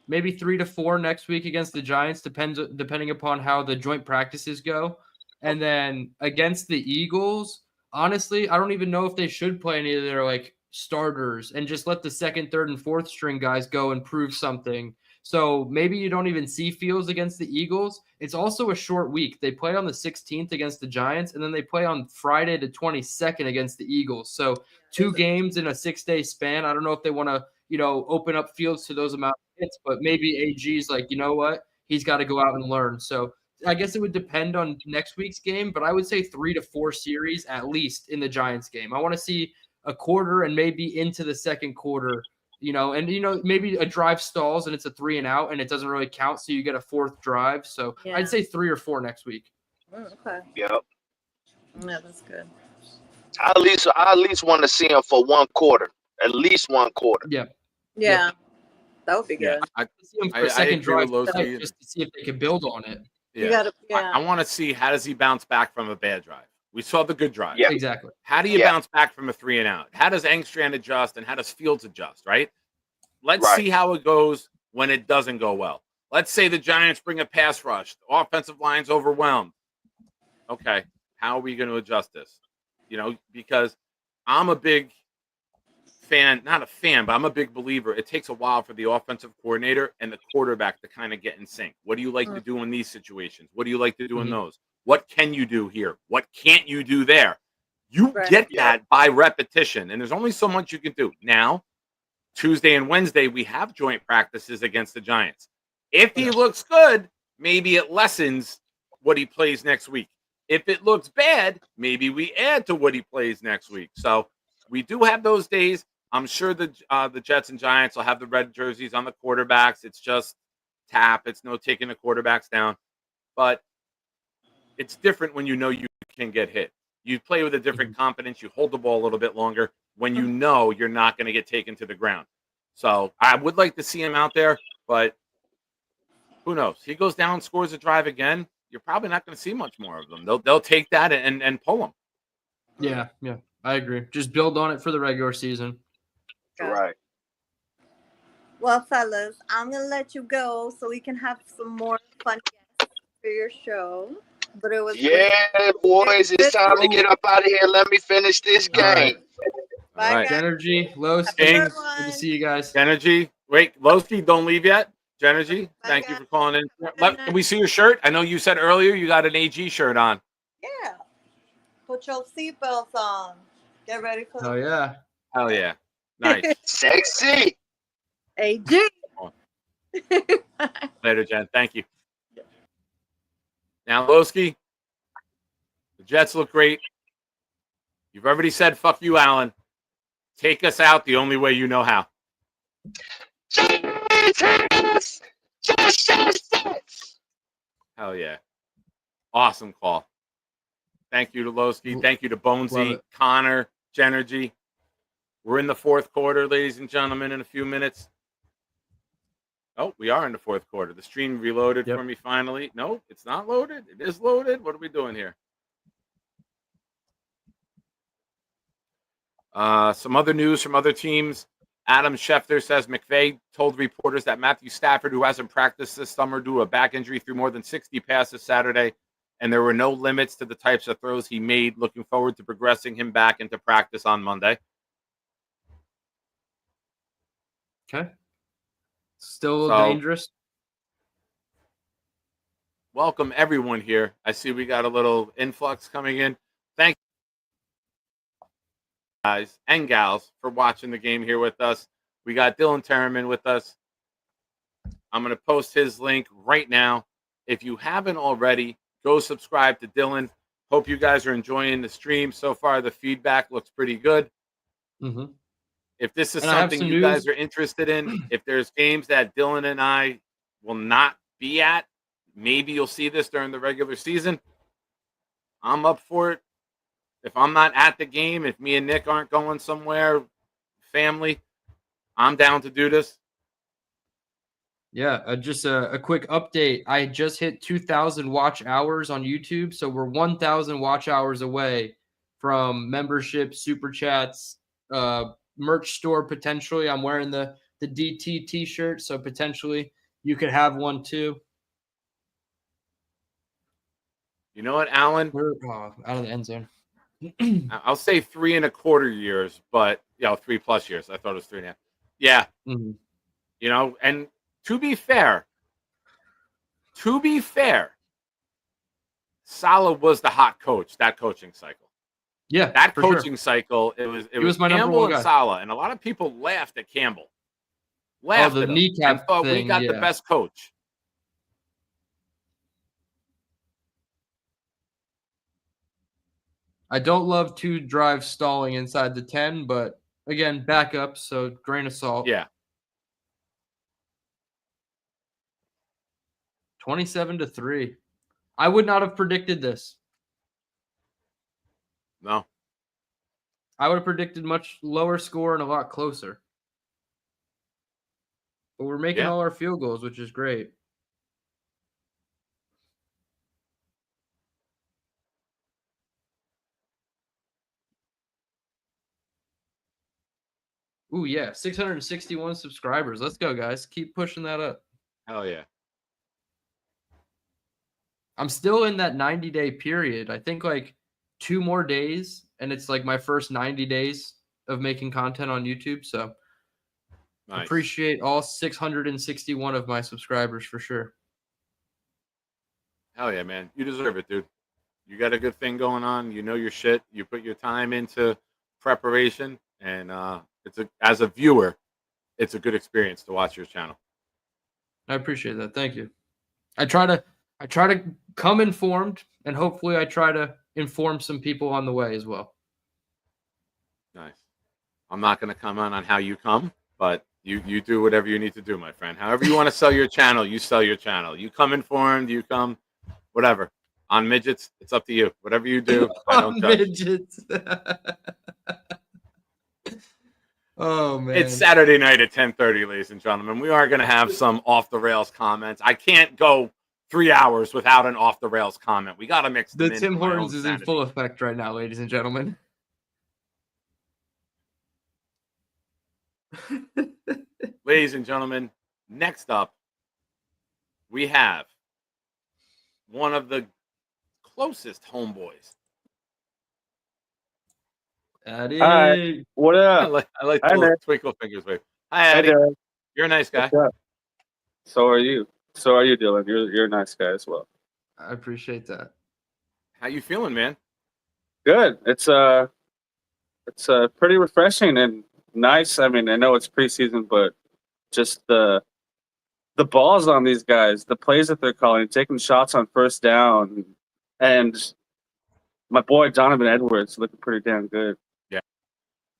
Maybe 3 to 4 next week against the Giants, depending upon how the joint practices go. And then against the Eagles, honestly, I don't even know if they should play any of their like starters and just let the second, third, and fourth string guys go and prove something. So maybe you don't even see Fields against the Eagles. It's also a short week. They play on the 16th against the Giants, and then they play on Friday the 22nd against the Eagles. So 2 games in a 6-day span. I don't know if they want to, open up Fields to those amount of hits, but maybe AG's like, you know what? He's got to go out and learn. So I guess it would depend on next week's game, but I would say 3 to 4 series at least in the Giants game. I want to see a quarter and maybe into the second quarter, maybe a drive stalls and it's a 3 and out and it doesn't really count. So you get a fourth drive. So Yeah. I'd say 3 or 4 next week. Okay. Yep. Yeah, that's good. I at least want to see him for one quarter. At least one quarter. Yeah. Yeah. That would be Yeah, good. I See him for I a second agree with drive Losey. just to see if they can build on it. You Yeah. gotta, yeah. I want to see how does he bounce back from a bad drive. We saw the good drive. Yeah. Exactly. How do you Yeah. bounce back from a 3 and out? How does Engstrand adjust and how does Fields adjust, right? Let's Right. see how it goes when it doesn't go well. Let's say the Giants bring a pass rush. The offensive line's overwhelmed. Okay, how are we going to adjust this? Because I'm a big fan, not a fan, but I'm a big believer. It takes a while for the offensive coordinator and the quarterback to kind of get in sync. What do you like to do in these situations? What do you like to do in those? What can you do here? What can't you do there? You Right. get that by repetition, and there's only so much you can do. Now, Tuesday and Wednesday, we have joint practices against the Giants. If he looks good, maybe it lessens what he plays next week. If it looks bad, maybe we add to what he plays next week. So we do have those days. I'm sure the Jets and Giants will have the red jerseys on the quarterbacks. It's just tap. It's no taking the quarterbacks down. But it's different when you know you can get hit. You play with a different confidence. You hold the ball a little bit longer when you know you're not going to get taken to the ground. So I would like to see him out there, but who knows? He goes down, scores a drive again. You're probably not going to see much more of them. They'll take that and pull him. Yeah, I agree. Just build on it for the regular season. Right. Well, fellas, I'm gonna let you go so we can have some more fun guests for your show. But it was Yeah, boys, it's time to get up out of here. Let me finish this All right. game. Bye, All right. guys. Genergy, Los, Have a good Kings. one. good to see you guys. Energy. Wait, Lowski, don't leave yet. Genergy, Bye, thank you guys. for calling in. Have a good Can night. we see your shirt? I know you said earlier you got an AG shirt on. Yeah. Put your seatbelts on. Get ready for Oh the yeah. Hell yeah. Nice. Sexy. AG. Later, Jen. Thank you. Now, Lowski, the Jets look great. You've already said, fuck you, Allen. Take us out the only way you know how. Hell yeah. Awesome call. Thank you to Lowski. Thank you to Love Bonesy, it. Connor, Genergy. We're in the fourth quarter, ladies and gentlemen, in a few minutes. Oh, we are in the fourth quarter. The stream reloaded Yep. for me finally. No, it's not loaded. It is loaded. What are we doing here? Some other news from other teams. Adam Schefter says McVay told reporters that Matthew Stafford, who hasn't practiced this summer due to a back injury, threw more than 60 passes Saturday, and there were no limits to the types of throws he made. Looking forward to progressing him back into practice on Monday. Okay. Still So- dangerous. welcome everyone here. I see we got a little influx coming in. Thank you guys and gals for watching the game here with us. We got Dylan Tereman with us. I'm going to post his link right now. If you haven't already, go subscribe to Dylan. Hope you guys are enjoying the stream. So far, the feedback looks pretty good. Mm-hmm. If this is And I have something some you news. guys are interested in, if there's games that Dylan and I will not be at, maybe you'll see this during the regular season. I'm up for it. If I'm not at the game, if me and Nick aren't going somewhere, family, I'm down to do this. Yeah, just a quick update. I just hit 2,000 watch hours on YouTube, so we're 1,000 watch hours away from membership, super chats, merch store potentially. I'm wearing the DT T-shirt, so potentially you could have one too. You know what, Alan? We're out of the end zone. I'll say 3.25 years, but 3+ years. I thought it was 3.5. Yeah. Mm-hmm. You know, and to be fair, Saleh was the hot coach, that coaching cycle. Yeah, that for coaching sure. cycle, it was my number Campbell one and guy. Saleh, and a lot of people laughed at Campbell. Laughed the at him kneecap and thought we thing, got the yeah. best coach. I don't love 2 drives stalling inside the 10, but again, backup, so grain of salt. Yeah. 27-3. I would not have predicted this. No. I would have predicted much lower score and a lot closer. But we're making all our field goals, which is great. Ooh, yeah. 661 subscribers. Let's go, guys. Keep pushing that up. Hell yeah. I'm still in that 90-day period. I think like 2 more days, and it's like my first 90 days of making content on YouTube. So nice. Appreciate all 661 of my subscribers for sure. Hell yeah, man. You deserve it, dude. You got a good thing going on. You know your shit. You put your time into preparation, and as a viewer, it's a good experience to watch your channel. I appreciate that. Thank you. I try to come informed, and hopefully I try to inform some people on the way as well. Nice. I'm not going to comment on how you come, but you do whatever you need to do, my friend. However you want to sell your channel, you sell your channel. You come informed, you come whatever. On midgets, it's up to you. Whatever you do, I don't judge. Midgets. Oh man. It's Saturday night at 10:30, ladies and gentlemen. We are going to have some off the rails comments. I can't go 3 hours without an off the rails comment. We got to mix them The in Tim for my Hortons own is in sanity. full effect right now, ladies and gentlemen. Ladies and gentlemen, next up, we have one of the closest homeboys. Addy. Hi. What up? I like Hi, the little Nick. twinkle fingers wave. Hi, Addy. Dylan. You're a nice guy. What's up? So are you. So are you, Dylan. You're a nice guy as well. I appreciate that. How you feeling, man? Good. It's pretty refreshing and nice. I mean, I know it's preseason, but just the balls on these guys, the plays that they're calling, taking shots on first down, and my boy Donovan Edwards looking pretty damn good. Yeah.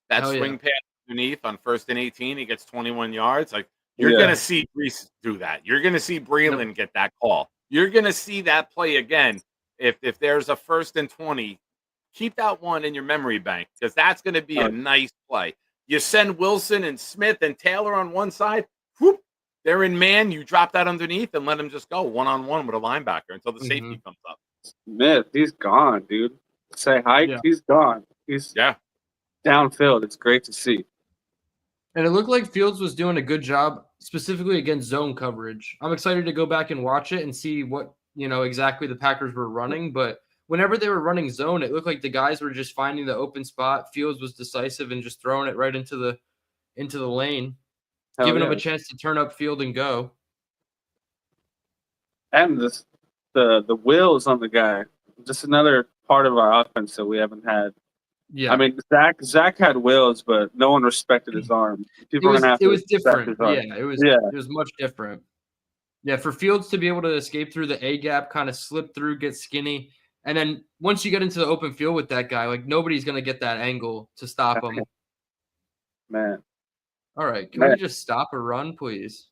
That Hell swing yeah. pass underneath on 1st and 18, he gets 21 yards. Like, you're going to see Reese do that. You're going to see Breland get that call. You're going to see that play again. If there's a 1st and 20, keep that one in your memory bank, because that's going to be a nice play. You send Wilson and Smith and Taylor on one side, whoop, they're in man. You drop that underneath and let them just go one-on-one with a linebacker until the safety comes up. Smith, he's gone, dude. Say hi. Yeah. He's gone. He's downfield. It's great to see. And it looked like Fields was doing a good job, specifically against zone coverage. I'm excited to go back and watch it and see what, exactly the Packers were running. But whenever they were running zone, it looked like the guys were just finding the open spot. Fields was decisive and just throwing it right into the lane, giving them a chance to turn up field and go. And the wheels on the guy. Just another part of our offense that we haven't had. Yeah, I mean, Zach had wheels, but no one respected his arm. People are gonna have it to was respect different. his arm. Yeah, it Yeah. was much different. Yeah, for Fields to be able to escape through the A gap, kind of slip through, get skinny, and then once you get into the open field with that guy, like nobody's gonna get that angle to stop him. Man. All right, can we just stop a run, please?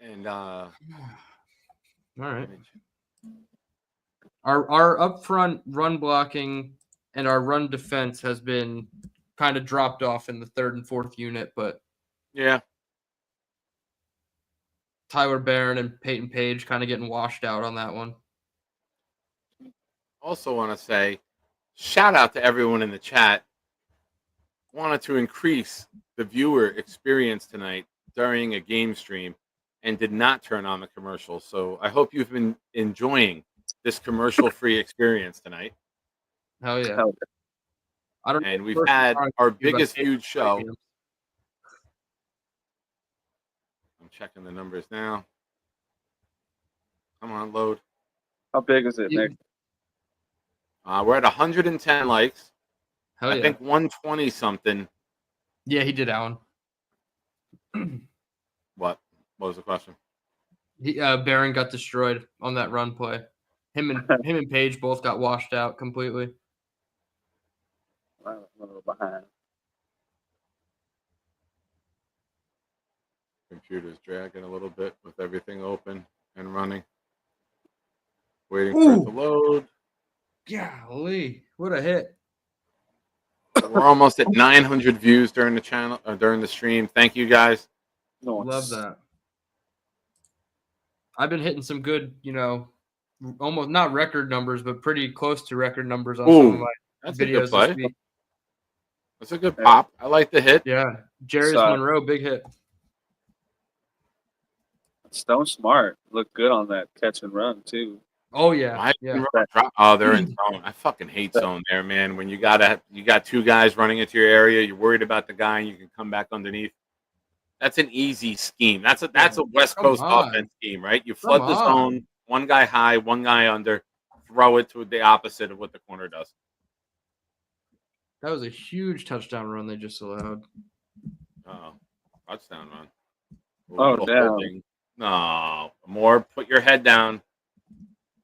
And All right. Our up front run blocking and our run defense has been kind of dropped off in the third and fourth unit, but yeah, Tyler Barron and Peyton Page kind of getting washed out on that one. also want to say shout out to everyone in the chat. Wanted to increase the viewer experience tonight during a game stream and did not turn on the commercial. So I hope you've been enjoying this commercial-free experience tonight. Hell yeah. I don't know And if we've first had time our to do about biggest 8 viewed show. games. I'm checking the numbers now. Come on, load. How big is it, Nick? We're at 110 likes. Hell I yeah. think 120 something. Yeah, he did, Alan. What was the question? Barron got destroyed on that run play. Him and Page both got washed out completely. I'm a little behind. Computer's dragging a little bit with everything open and running. Waiting for it to load. Golly, what a hit. We're almost at 900 views during the channel or during the stream. Thank you guys. Love that. I've been hitting some good, almost not record numbers, but pretty close to record numbers on some of my That's a good videos play. this week. That's a good pop. I like the hit. Yeah, Jarius Monroe, big hit. Stone Smart looked good on that catch and run too. Oh yeah, Oh, they're in zone. I fucking hate zone there, man. When you got two guys running into your area, you're worried about the guy, and you can come back underneath. That's an easy scheme. That's a West Coast offense scheme, right? You flood the zone, one guy high, one guy under, throw it to the opposite of what the corner does. That was a huge touchdown run they just allowed. Oh, touchdown run. Oh, damn. No, more put your head down.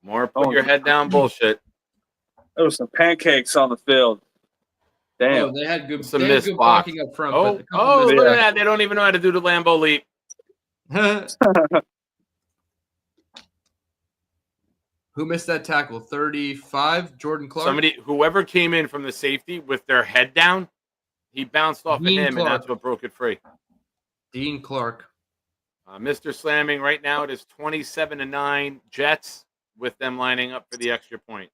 More put your head down bullshit. There was some pancakes on the field. Damn. Oh, they had good, Some they had missed good blocks. blocking up front. Oh, but a couple look missed- at that. They don't even know how to do the Lambeau leap. Who missed that tackle? 35, Jordan Clark? Whoever came in from the safety with their head down, he bounced off Dean of him, Clark. and that's what broke it free. Dean Clark. Mr. Slamming right now, it is 27-9 Jets with them lining up for the extra point.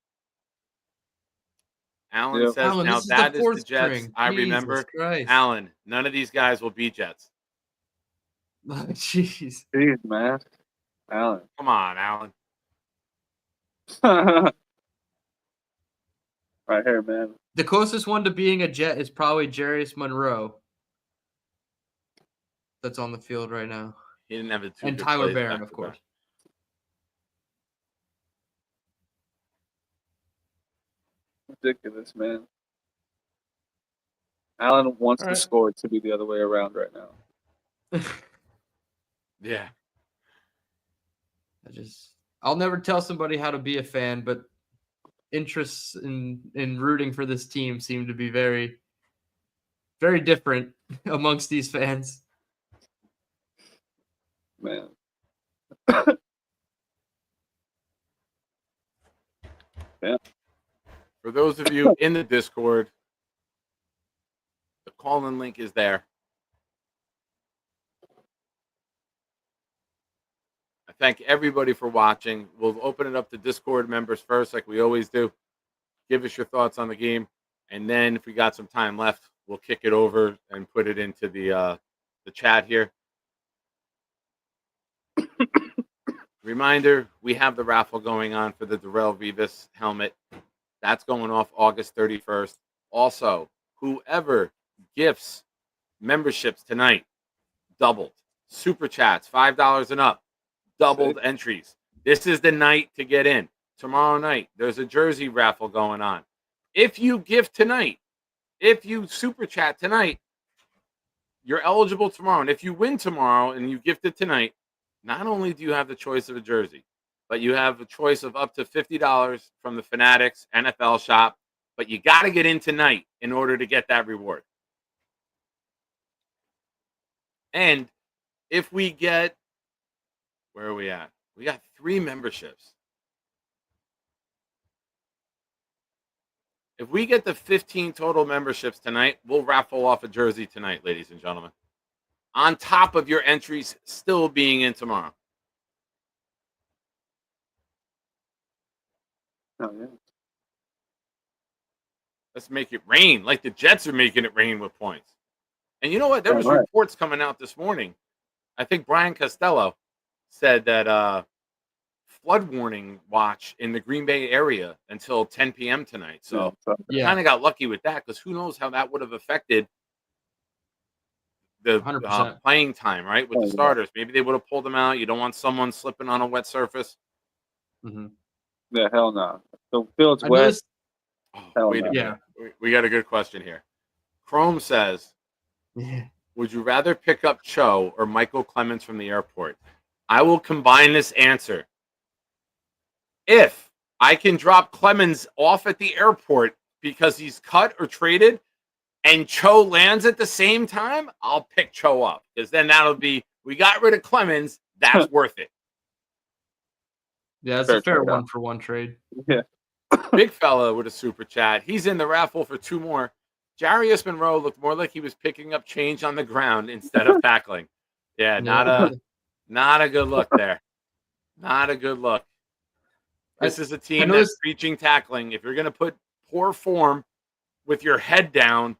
Alan says, Alan, now this is the that is fourth the Jets. string. I Jesus remember. Christ. Alan, none of these guys will be Jets. Jeez. Jeez, man. Alan. Come on, Alan. Right here, man. The closest one to being a Jet is probably Jarius Monroe. That's on the field right now. He didn't have the two. And good Tyler plays Barron, back of to course. back. Ridiculous, man. Alan wants the score to be the other way around right now. Yeah. I'll never tell somebody how to be a fan, but interests in rooting for this team seem to be very, very different amongst these fans. Man. Yeah. For those of you in the Discord, the call-in link is there. I thank everybody for watching. We'll open it up to Discord members first, like we always do. Give us your thoughts on the game, and then if we got some time left, we'll kick it over and put it into the chat here. Reminder, we have the raffle going on for the Darrell Revis helmet. That's going off August 31st. Also, whoever gifts memberships tonight, doubled. Super chats, $5 and up. doubled entries. This is the night to get in. Tomorrow night, there's a jersey raffle going on. If you gift tonight, if you super chat tonight, you're eligible tomorrow. And if you win tomorrow and you gift it tonight, not only do you have the choice of a jersey, but you have a choice of up to $50 from the Fanatics NFL shop. But you got to get in tonight in order to get that reward. And if we get, where are we at? We got 3 memberships. If we get the 15 total memberships tonight, we'll raffle off a jersey tonight, ladies and gentlemen. On top of your entries still being in tomorrow. Oh, yeah. Let's make it rain like the Jets are making it rain with points. And you know what? There was reports coming out this morning. I think Brian Costello said that flood warning watch in the Green Bay area until 10 p.m. tonight. So kind of got lucky with that because who knows how that would have affected the playing time, right? With the starters. Maybe they would have pulled them out. You don't want someone slipping on a wet surface. Mm-hmm. Yeah, hell no. The field's wet. Wait a minute. We got a good question here. Chrome says, would you rather pick up Cho or Michael Clemens from the airport? I will combine this answer. If I can drop Clemens off at the airport because he's cut or traded and Cho lands at the same time, I'll pick Cho up because then that'll be, we got rid of Clemens. That's worth it. Yeah, it's a fair 1-for-1 trade. Yeah. Big fella with a super chat. He's in the raffle for 2 more. Jarius Monroe looked more like he was picking up change on the ground instead of tackling. Yeah, not a good look there. Not a good look. This is a team that's preaching tackling. If you're going to put poor form with your head down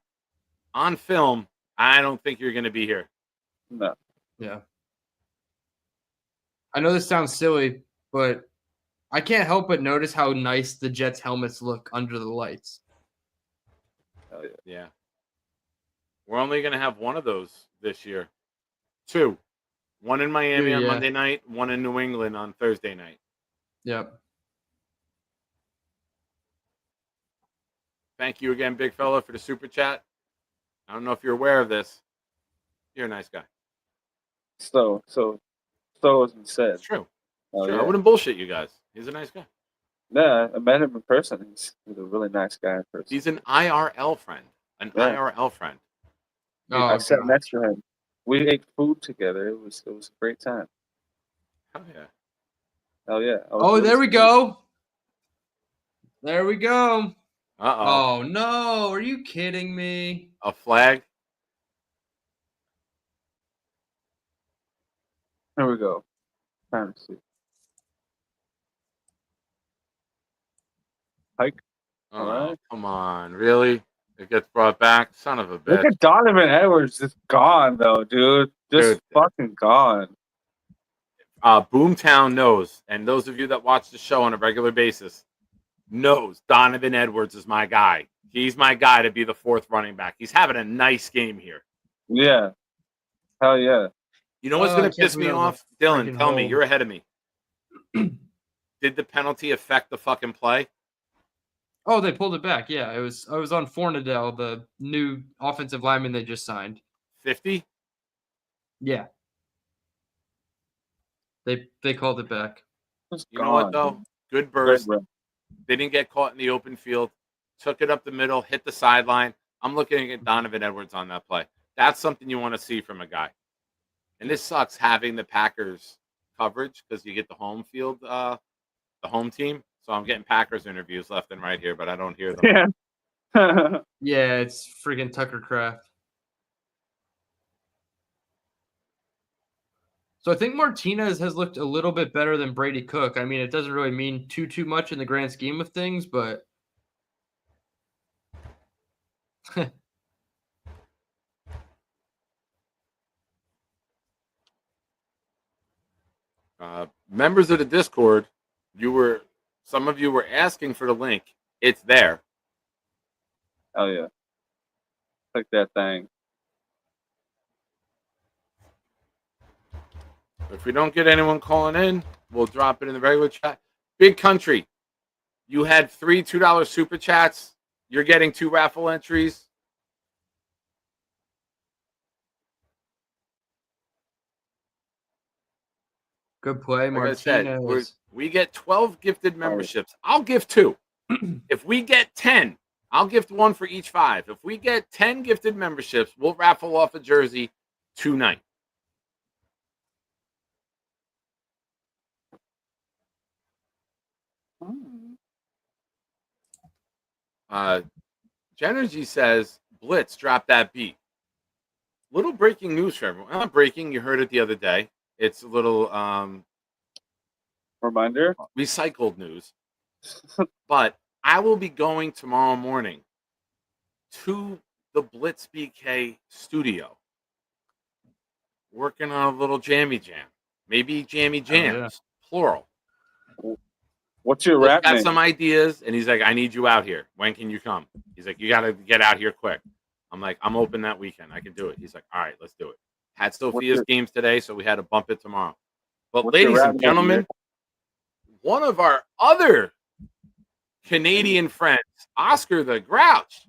on film, I don't think you're going to be here. No. Yeah. I know this sounds silly, but I can't help but notice how nice the Jets helmets look under the lights. Oh, yeah. We're only going to have one of those this year. 2. One in Miami on Monday night, one in New England on Thursday night. Yep. Thank you again, big fella, for the super chat. I don't know if you're aware of this. You're a nice guy. So as we said. It's true. Oh, sure. Yeah. I wouldn't bullshit you guys. He's a nice guy. Yeah, I met him in person. He's a really nice guy in person. He's an IRL friend. IRL friend. I sat next to him. We ate food together. It was a great time. Oh yeah. Oh yeah. Oh, there we go. There we go. Uh-oh. Oh no, are you kidding me? A flag. There we go. Time to see. Hike. Oh, All right. Come on. Really? It gets brought back? Son of a bitch. Look at Donovan Edwards just gone though, dude. Just fucking gone. Boomtown knows, and those of you that watch the show on a regular basis knows Donovan Edwards is my guy. He's my guy to be the 4th running back. He's having a nice game here. Yeah. Hell yeah. You know what's going to piss me off? Dylan, tell me. You're ahead of me. Did the penalty affect the fucking play? Oh, they pulled it back. Yeah, I was on Fornadell, the new offensive lineman they just signed. 50? Yeah. They called it back. You know what, though? Good burst. They didn't get caught in the open field. Took it up the middle, hit the sideline. I'm looking at Donovan Edwards on that play. That's something you want to see from a guy. And this sucks having the Packers coverage because you get the home field, the home team. So I'm getting Packers interviews left and right here, but I don't hear them. Yeah. Yeah, it's freaking Tucker Kraft. So I think Martinez has looked a little bit better than Brady Cook. I mean, it doesn't really mean too much in the grand scheme of things, but members of the Discord, some of you were asking for the link. It's there. Oh yeah. Click that thing. If we don't get anyone calling in, we'll drop it in the regular chat. Big Country, you had 3 $2 super chats. You're getting 2 raffle entries. Good play, Like I said, Martinez. we get 12 gifted memberships. I'll give 2. If we get 10, I'll gift 1 for each 5. If we get 10 gifted memberships, we'll raffle off a jersey tonight. Genergy says, Blitz, drop that beat. Little breaking news for everyone. Not breaking, you heard it the other day. It's a little Reminder. recycled news. But I will be going tomorrow morning to the Blitz BK studio, working on a little jammy jam. Maybe jammy jams, plural. What's your Blitz rap got name? some ideas, and he's like, I need you out here. When can you come? He's like, you got to get out here quick. I'm like, I'm open that weekend. I can do it. He's like, all right, let's do it. Had Sophia's games today, so we had to bump it tomorrow. But ladies and gentlemen, one of our other Canadian friends, Oscar the Grouch,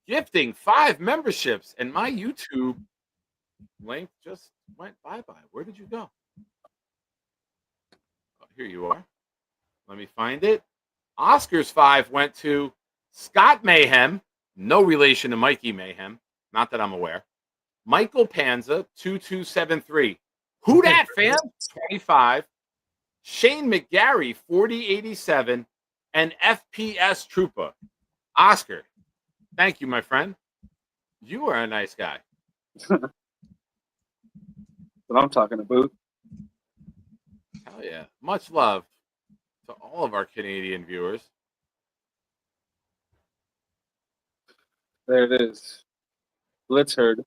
gifting 5 memberships, and my YouTube link just went bye-bye. Where did you go? Oh, here you are. Let me find it. Oscar's 5 went to Scott Mayhem, no relation to Mikey Mayhem, not that I'm aware. Michael Panza, 2273. Who dat, fam? 25. Shane McGarry, 4087. And FPS Trooper. Oscar, thank you, my friend. You are a nice guy. What I'm talking about. Hell yeah. Much love to all of our Canadian viewers. There it is. Blitz heard.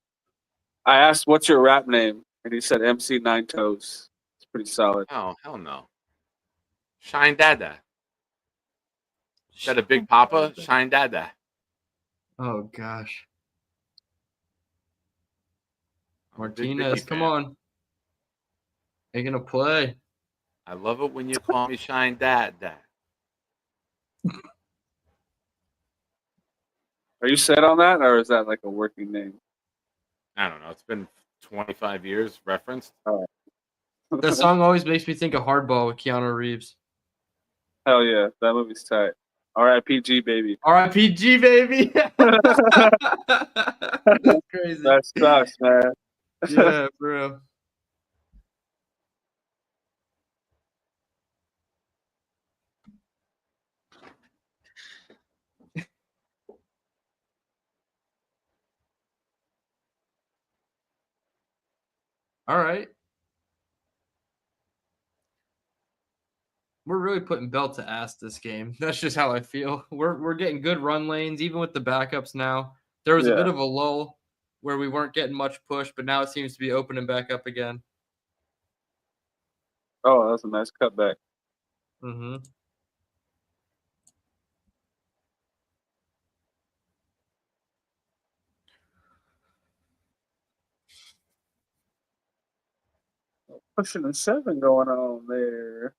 I asked, what's your rap name? And he said MC Nine Toes. It's pretty solid. Oh, hell no. Shine Dada. Instead of Big Papa, Shine Dada. Oh, gosh. I'm a big Martinez, Ricky come fan. on. Making a play. I love it when you call me Shine Dada. Are you set on that, or is that like a working name? I don't know. It's been 25 years referenced. The song always makes me think of Hardball with Keanu Reeves. Hell yeah, that movie's tight. R.I.P.G. baby. R.I.P.G. baby. That's crazy. That sucks, man. Yeah, bro. All right. We're really putting belt to ass this game. That's just how I feel. We're getting good run lanes, even with the backups now. There was a bit of a lull where we weren't getting much push, but now it seems to be opening back up again. Oh, that's a nice cutback. Mm-hmm. Pushing a 7 going on there.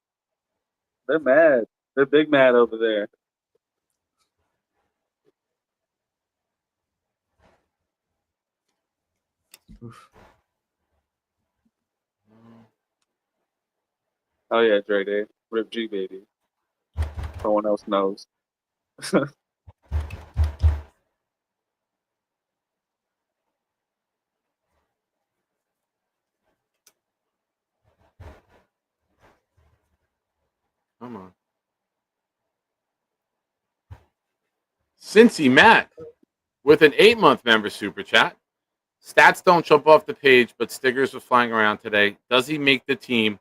They're mad. They're big mad over there. Oof. Oh yeah, Dre Day. Rip G baby. No one else knows. Come on. Cincy Matt with an 8-month member super chat. Stats don't jump off the page, but stickers were flying around today. Does he make the team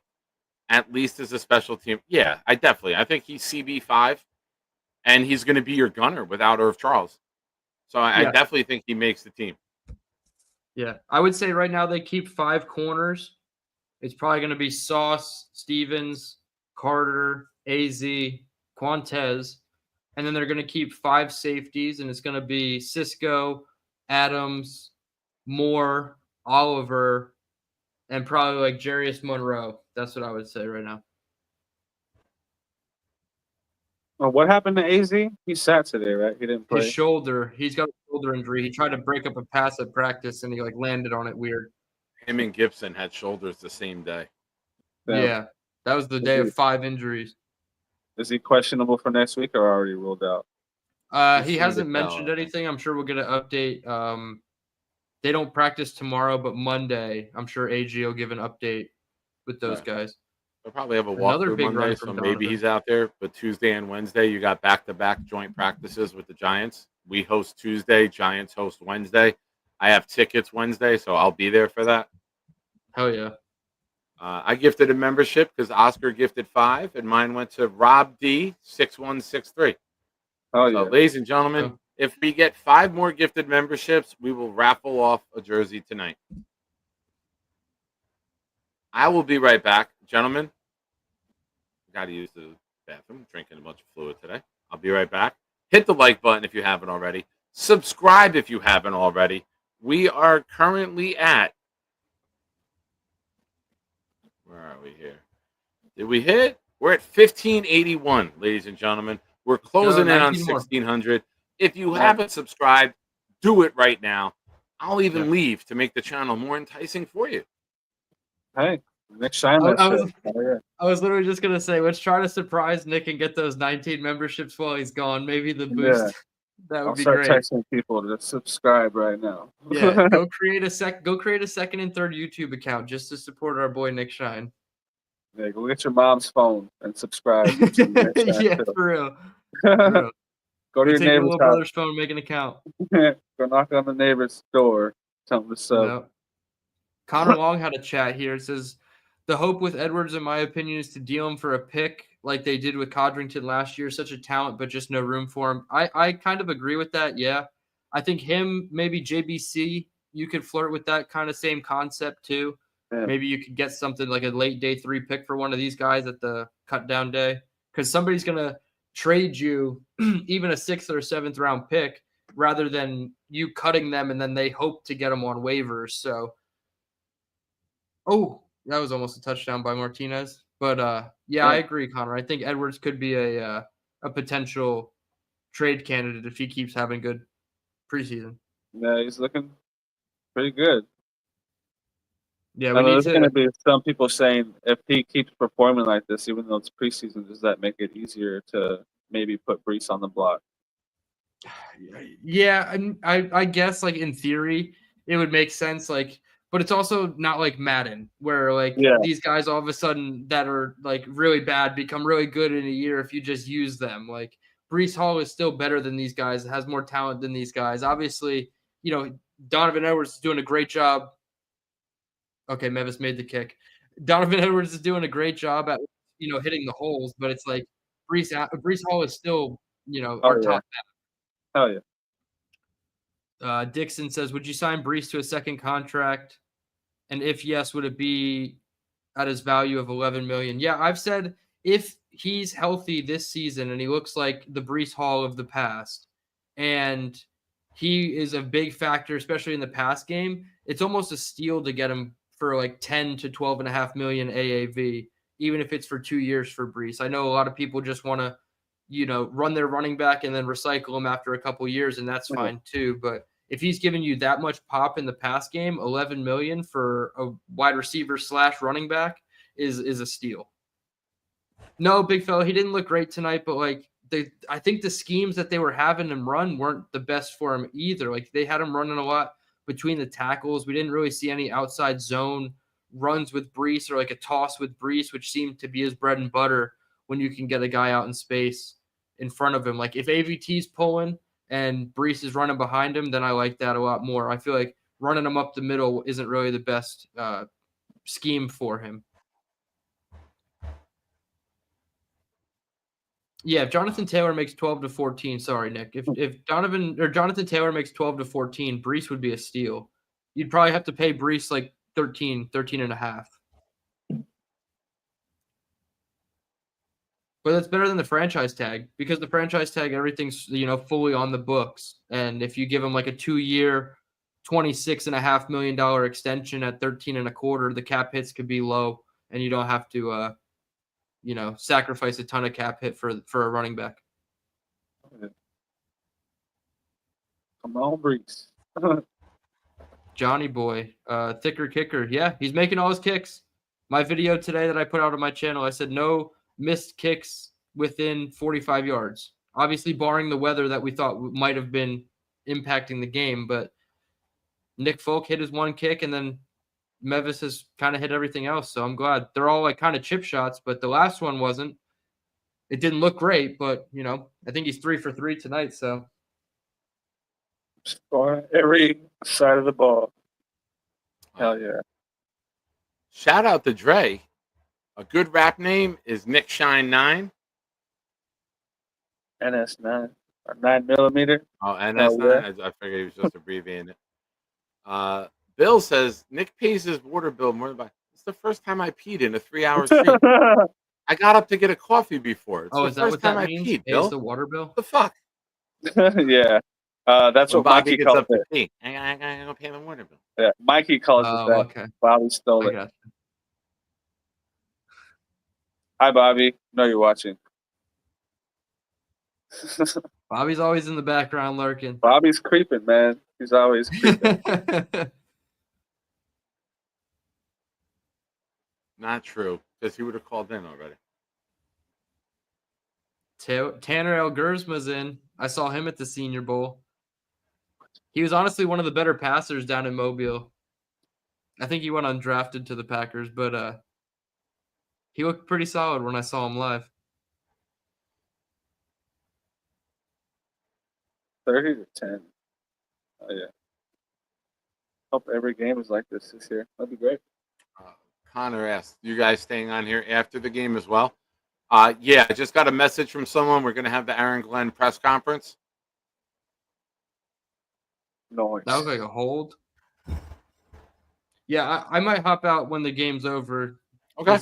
at least as a special team? Yeah, I think he's CB5, and he's going to be your gunner without Irv Charles. So I definitely think he makes the team. Yeah, I would say right now they keep 5 corners. It's probably going to be Sauce, Stevens, Carter, AZ, Quantez, and then they're going to keep 5 safeties, and it's going to be Cisco, Adams, Moore, Oliver, and probably like Jarius Monroe. That's what I would say right now. Well, what happened to AZ? He sat today, right? He didn't play. His shoulder. He's got a shoulder injury. He tried to break up a pass at practice, and he like landed on it weird. Him and Gibson had shoulders the same day. Yeah, that was the day of 5 injuries. Is he questionable for next week or already ruled out? He hasn't mentioned anything. I'm sure we'll get an update. They don't practice tomorrow, but Monday, I'm sure AG will give an update with those guys. They'll probably have a Another walkthrough big Monday, run so from maybe Donovan. he's out there. But Tuesday and Wednesday, you got back-to-back joint practices with the Giants. We host Tuesday, Giants host Wednesday. I have tickets Wednesday, so I'll be there for that. Hell yeah. I gifted a membership because Oscar gifted 5, and mine went to Rob D 6163. Oh So, yeah, ladies and gentlemen, if we get 5 more gifted memberships, we will raffle off a jersey tonight. I will be right back, gentlemen. Got to use the bathroom. Drinking a bunch of fluid today. I'll be right back. Hit the like button if you haven't already. Subscribe if you haven't already. We are currently at. Where are we here? Did we hit? We're at 1581, ladies and gentlemen. We're closing in on 1600. If you haven't subscribed, do it right now. I'll even leave to make the channel more enticing for you. Hey, Nick Shine. I was literally just gonna say, let's try to surprise Nick and get those 19 memberships while he's gone. Maybe the boost. Yeah. That would I'll be start great. texting people to subscribe right now. Yeah, go create a second and third YouTube account just to support our boy Nick Shine. Yeah, go get your mom's phone and subscribe. Yeah, for real. For real. Go to your Take your neighbor's little brother's phone, make an account. Go knock on the neighbor's door. Tell them what's up. No. Connor Long had a chat here. It says, the hope with Edwards, in my opinion, is to deal him for a pick like they did with Codrington last year. Such a talent, but just no room for him. I kind of agree with that, yeah. I think him, maybe JBC, you could flirt with that kind of same concept too. Yeah. Maybe you could get something like a late day 3 pick for one of these guys at the cut down day. Because somebody's going to trade you even a 6th or 7th round pick rather than you cutting them and then they hope to get them on waivers. So, that was almost a touchdown by Martinez. But yeah, I agree, Connor. I think Edwards could be a potential trade candidate if he keeps having good preseason. Yeah, he's looking pretty good. Yeah, there's going to be some people saying if he keeps performing like this, even though it's preseason, does that make it easier to maybe put Brees on the block? Yeah, I guess like in theory it would make sense. Like, but it's also not like Madden where like these guys all of a sudden that are like really bad become really good in a year if you just use them. Like Brees Hall is still better than these guys, has more talent than these guys. Obviously, you know, Donovan Edwards is doing a great job. Okay, Mevis made the kick. Donovan Edwards is doing a great job at, you know, hitting the holes, but it's like Brees Hall is still, you know, our top man. Hell yeah. Dixon says, would you sign Brees to a second contract? And if yes, would it be at his value of $11 million? Yeah, I've said if he's healthy this season and he looks like the Brees Hall of the past, and he is a big factor, especially in the pass game, it's almost a steal to get him for like 10 to 12.5 million AAV, even if it's for 2 years for Brees. I know a lot of people just want to, you know, run their running back and then recycle him after a couple years, and that's fine too. But if he's giving you that much pop in the pass game, 11 million for a wide receiver / running back is a steal. No, big fella, he didn't look great tonight, but like I think the schemes that they were having him run weren't the best for him either. Like they had him running a lot between the tackles. We didn't really see any outside zone runs with Brees or like a toss with Brees, which seemed to be his bread and butter when you can get a guy out in space in front of him. Like if AVT's pulling and Brees is running behind him, then I like that a lot more. I feel like running him up the middle isn't really the best scheme for him. Yeah, if Jonathan Taylor makes 12 to 14, sorry, Nick. If Jonathan Taylor makes 12 to 14, Brees would be a steal. You'd probably have to pay Brees like 13 and a half. But that's better than the franchise tag, because the franchise tag, everything's, you know, fully on the books. And if you give him like a 2-year $26.5 million extension at 13.25, the cap hits could be low, and you don't have to, sacrifice a ton of cap hit for a running back. Come on, Brees. Johnny boy, thicker kicker. Yeah, he's making all his kicks. My video today that I put out on my channel, I said no missed kicks within 45 yards. Obviously, barring the weather that we thought might have been impacting the game, but Nick Folk hit his one kick, and then Mevis has kind of hit everything else. So I'm glad. They're all like kind of chip shots, but the last one wasn't. It didn't look great, but I think he's 3 for 3 tonight. So On every side of the ball. Hell yeah. Shout out to Dre. A good rap name is Nick Shine 9. NS9 or 9mm. Oh, NS9. I figured he was just abbreviating it. Bill says Nick pays his water bill more than it's the first time I peed in a 3-hour streak. I got up to get a coffee before. It's the is that first what time that I means? peed, Pays Bill. the water bill? What the fuck? Yeah. That's When what Bobby Mikey gets calls up to it. pee. I gotta go pay the water bill. Yeah, Mikey calls it that. Okay. Bobby stole I it. got you. Hi, Bobby. Know you're watching. Bobby's always in the background lurking. Bobby's creeping, man. He's always creeping. Not true, because he would have called in already. Tanner El Gersma's in. I saw him at the Senior Bowl. He was honestly one of the better passers down in Mobile. I think he went undrafted to the Packers, but he looked pretty solid when I saw him live. 30 to 10. Oh, yeah. Hope every game is like this year. That'd be great. Connor asked, you guys staying on here after the game as well? Yeah, I just got a message from someone. We're going to have the Aaron Glenn press conference. Noise. That was like a hold. Yeah, I might hop out when the game's over. Okay.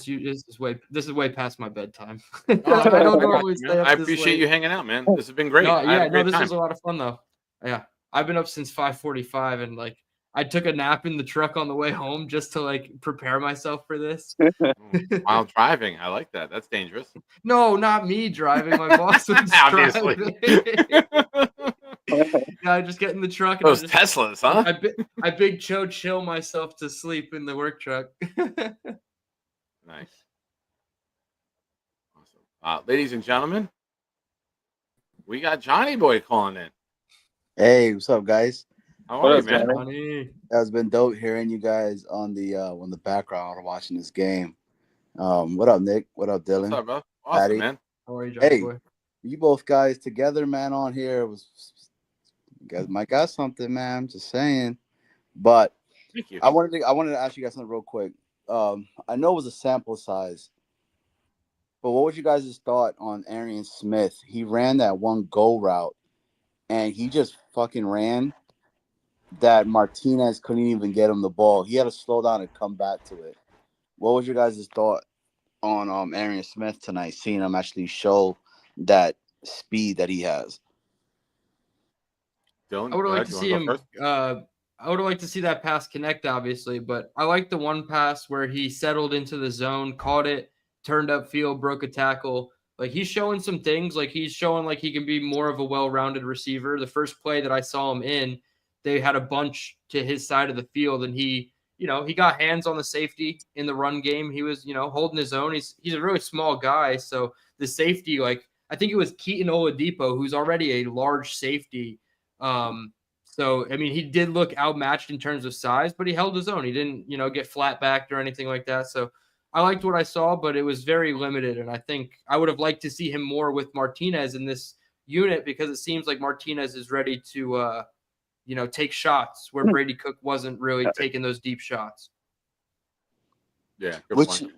This is way past my bedtime. I don't normally stay up I this appreciate late. you hanging out, man. This has been great. This was a lot of fun though. Yeah, I've been up since 5:45, and like I took a nap in the truck on the way home just to like prepare myself for this. While driving, I like that. That's dangerous. No, not me driving. My boss was Obviously. Yeah, I just get in the truck. Those Teslas, huh? I big chill myself to sleep in the work truck. Nice. Awesome. Ladies and gentlemen, we got Johnny Boy calling in. Hey, what's up, guys? How are you, man? Johnny. It's been dope hearing you guys on the background watching this game. What up, Nick? What up, Dylan? What's up, bro? Awesome, Patty? man. How are you, Johnny Hey, boy? you both guys together, man, on here you guys might got something, man. I'm just saying. But Thank you. I wanted to ask you guys something real quick. I know it was a sample size, but what was you guys' thought on Arian Smith? He ran that one go route, and he just fucking ran that Martinez couldn't even get him the ball. He had to slow down and come back to it. What was your guys' thought on Arian Smith tonight, seeing him actually show that speed that he has? Dylan, I would go have ahead. liked to You see wanna go him. first? I would have liked to see that pass connect, obviously, but I like the one pass where he settled into the zone, caught it, turned up field, broke a tackle. Like he's showing some things. Like he's showing like he can be more of a well-rounded receiver. The first play that I saw him in, they had a bunch to his side of the field, and he got hands on the safety in the run game. He was, holding his own. He's a really small guy, so the safety, like I think it was Keaton Oladipo, who's already a large safety. So I mean, he did look outmatched in terms of size, but he held his own. He didn't, get flat backed or anything like that. So I liked what I saw, but it was very limited. And I think I would have liked to see him more with Martinez in this unit because it seems like Martinez is ready to, take shots where Brady Cook wasn't really taking those deep shots. Yeah, good point.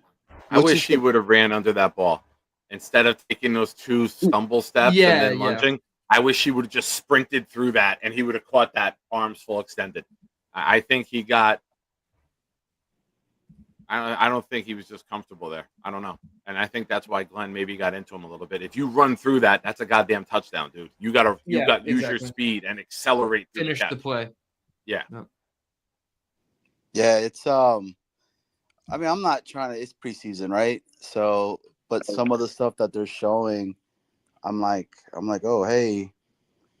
I wish he would have ran under that ball instead of taking those 2 stumble steps and then lunging. I wish he would have just sprinted through that and he would have caught that arms full extended. I think he got. I don't think he was just comfortable there. I don't know, and I think that's why Glenn maybe got into him a little bit. If you run through that's a goddamn touchdown, dude. You got use your speed and accelerate. Finish the play. Yeah. Yeah, it's I mean, I'm not trying to. It's preseason, right? So, but some of the stuff that they're showing, I'm like, oh hey,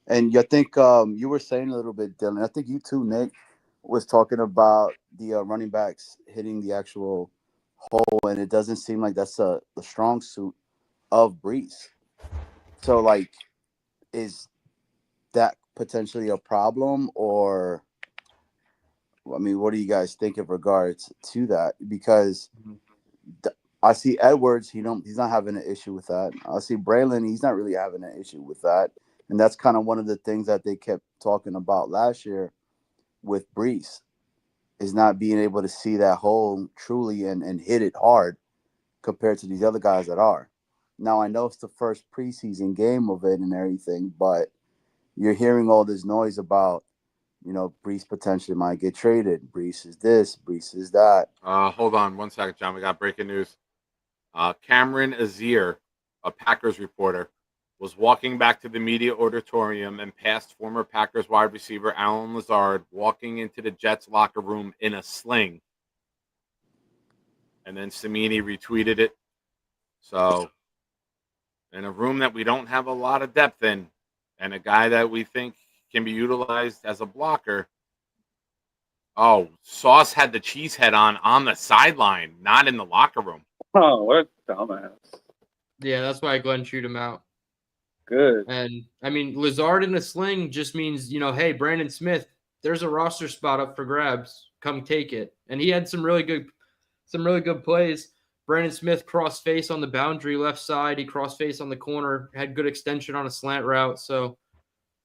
and I think you were saying a little bit, Dylan. I think you too, Nick, was talking about the running backs hitting the actual hole, and it doesn't seem like that's the strong suit of Brees. So, like, is that potentially a problem, or I mean, what do you guys think in regards to that? Because I see Edwards, he's not having an issue with that. I see Braylon, he's not really having an issue with that. And that's kind of one of the things that they kept talking about last year with Brees, is not being able to see that hole truly and hit it hard compared to these other guys that are. Now, I know it's the first preseason game of it and everything, but you're hearing all this noise about, Brees potentially might get traded. Brees is this, Brees is that. Hold on 1 second, John. We got breaking news. Cameron Azier, a Packers reporter, was walking back to the media auditorium and passed former Packers wide receiver Alan Lazard walking into the Jets locker room in a sling. And then Samini retweeted it. So, in a room that we don't have a lot of depth in, and a guy that we think can be utilized as a blocker. Oh, Sauce had the cheese head on the sideline, not in the locker room. Oh, what a dumbass. Yeah, that's why Glenn chewed him out. Good. And I mean, Lazard in a sling just means, hey, Brandon Smith, there's a roster spot up for grabs. Come take it. And he had some really good plays. Brandon Smith crossed face on the boundary left side. He crossed face on the corner, had good extension on a slant route. So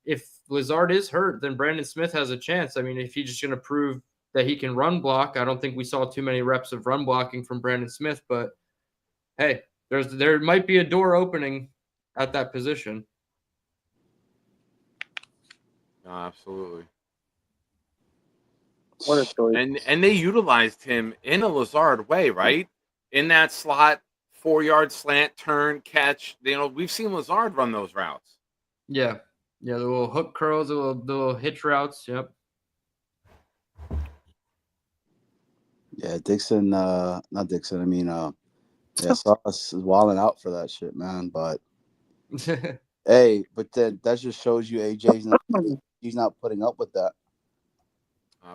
if Lazard is hurt, then Brandon Smith has a chance. I mean, if he's just going to prove that he can run block, I don't think we saw too many reps of run blocking from Brandon Smith. But hey, there might be a door opening at that position. No, absolutely. What a choice. And they utilized him in a Lazard way, right? In that slot, 4-yard slant, turn, catch. We've seen Lazard run those routes. Yeah. Yeah, the little hook curls, the little hitch routes. Yep. Yeah, Dixon, not Dixon. I mean, Sauce is wilding out for that shit, man. But hey, but that just shows you he's not putting up with that.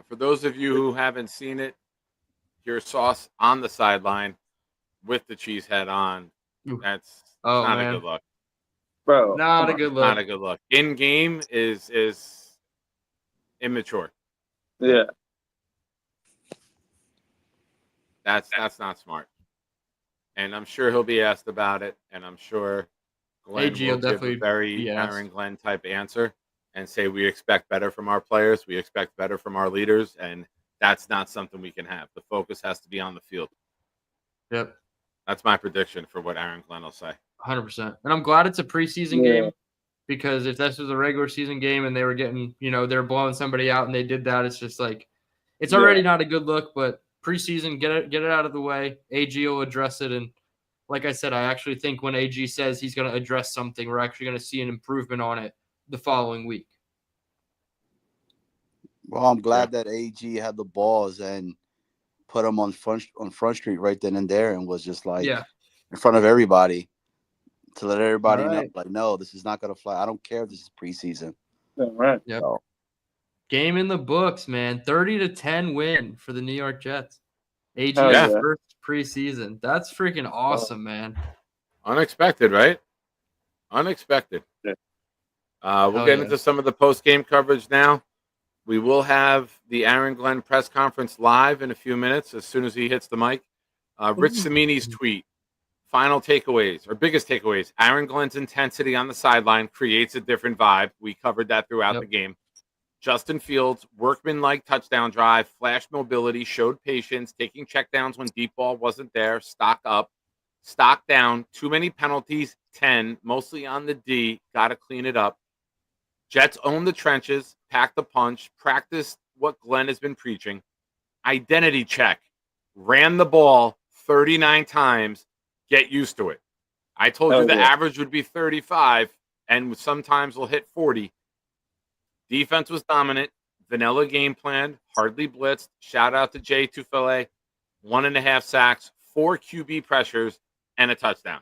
For those of you who haven't seen it, here's Sauce on the sideline with the cheese head on. That's not a good look. Bro. Not a good look. Not a good look. In game is immature. Yeah. That's not smart. And I'm sure he'll be asked about it, and I'm sure Glenn AG will will give definitely a very be asked. Aaron Glenn type answer and say we expect better from our players, we expect better from our leaders, and that's not something we can have. The focus has to be on the field. Yep. That's my prediction for what Aaron Glenn will say. 100%. And I'm glad it's a preseason game, because if this was a regular season game and they were getting, they're blowing somebody out and they did that, it's just like, it's already not a good look, but preseason, get it out of the way. AG will address it. And like I said, I actually think when AG says he's going to address something, we're actually going to see an improvement on it the following week. Well, I'm glad that AG had the balls and put him on front street right then and there, and was just like in front of everybody to let everybody know, like, no, this is not going to fly. I don't care if this is preseason. All right. Yep. So, game in the books, man. 30-10 win for the New York Jets. AG's first preseason. That's freaking awesome, man. Unexpected, right? Unexpected. Yeah. We'll get into some of the post-game coverage now. We will have the Aaron Glenn press conference live in a few minutes as soon as he hits the mic. Rich Samini's tweet. Final takeaways, or biggest takeaways. Aaron Glenn's intensity on the sideline creates a different vibe. We covered that throughout the game. Justin Fields, workman-like touchdown drive, flash mobility, showed patience, taking checkdowns when deep ball wasn't there, stock up, stock down, too many penalties, 10, mostly on the D, got to clean it up. Jets own the trenches, pack the punch, practice what Glenn has been preaching. Identity check, ran the ball 39 times, get used to it. I told you the average would be 35, and sometimes we'll hit 40. Defense was dominant. vanilla game plan, hardly blitzed. Shout out to Jay Tufele, 1.5 sacks, 4 QB pressures, and a touchdown.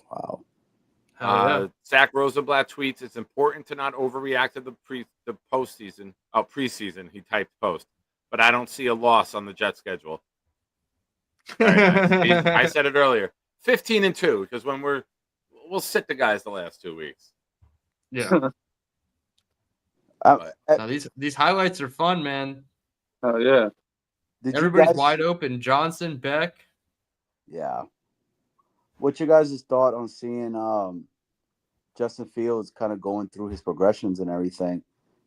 Wow. Zach Rosenblatt tweets, it's important to not overreact to the postseason. Oh, preseason, he typed post. But I don't see a loss on the Jet schedule. Very nice. I said it earlier. 15-2, because when we'll sit the guys the last 2 weeks. Yeah. Now these highlights are fun, man. Oh yeah. Everybody's wide open. Johnson, Beck. Yeah. What's your guys' thought on seeing Justin Fields kind of going through his progressions and everything?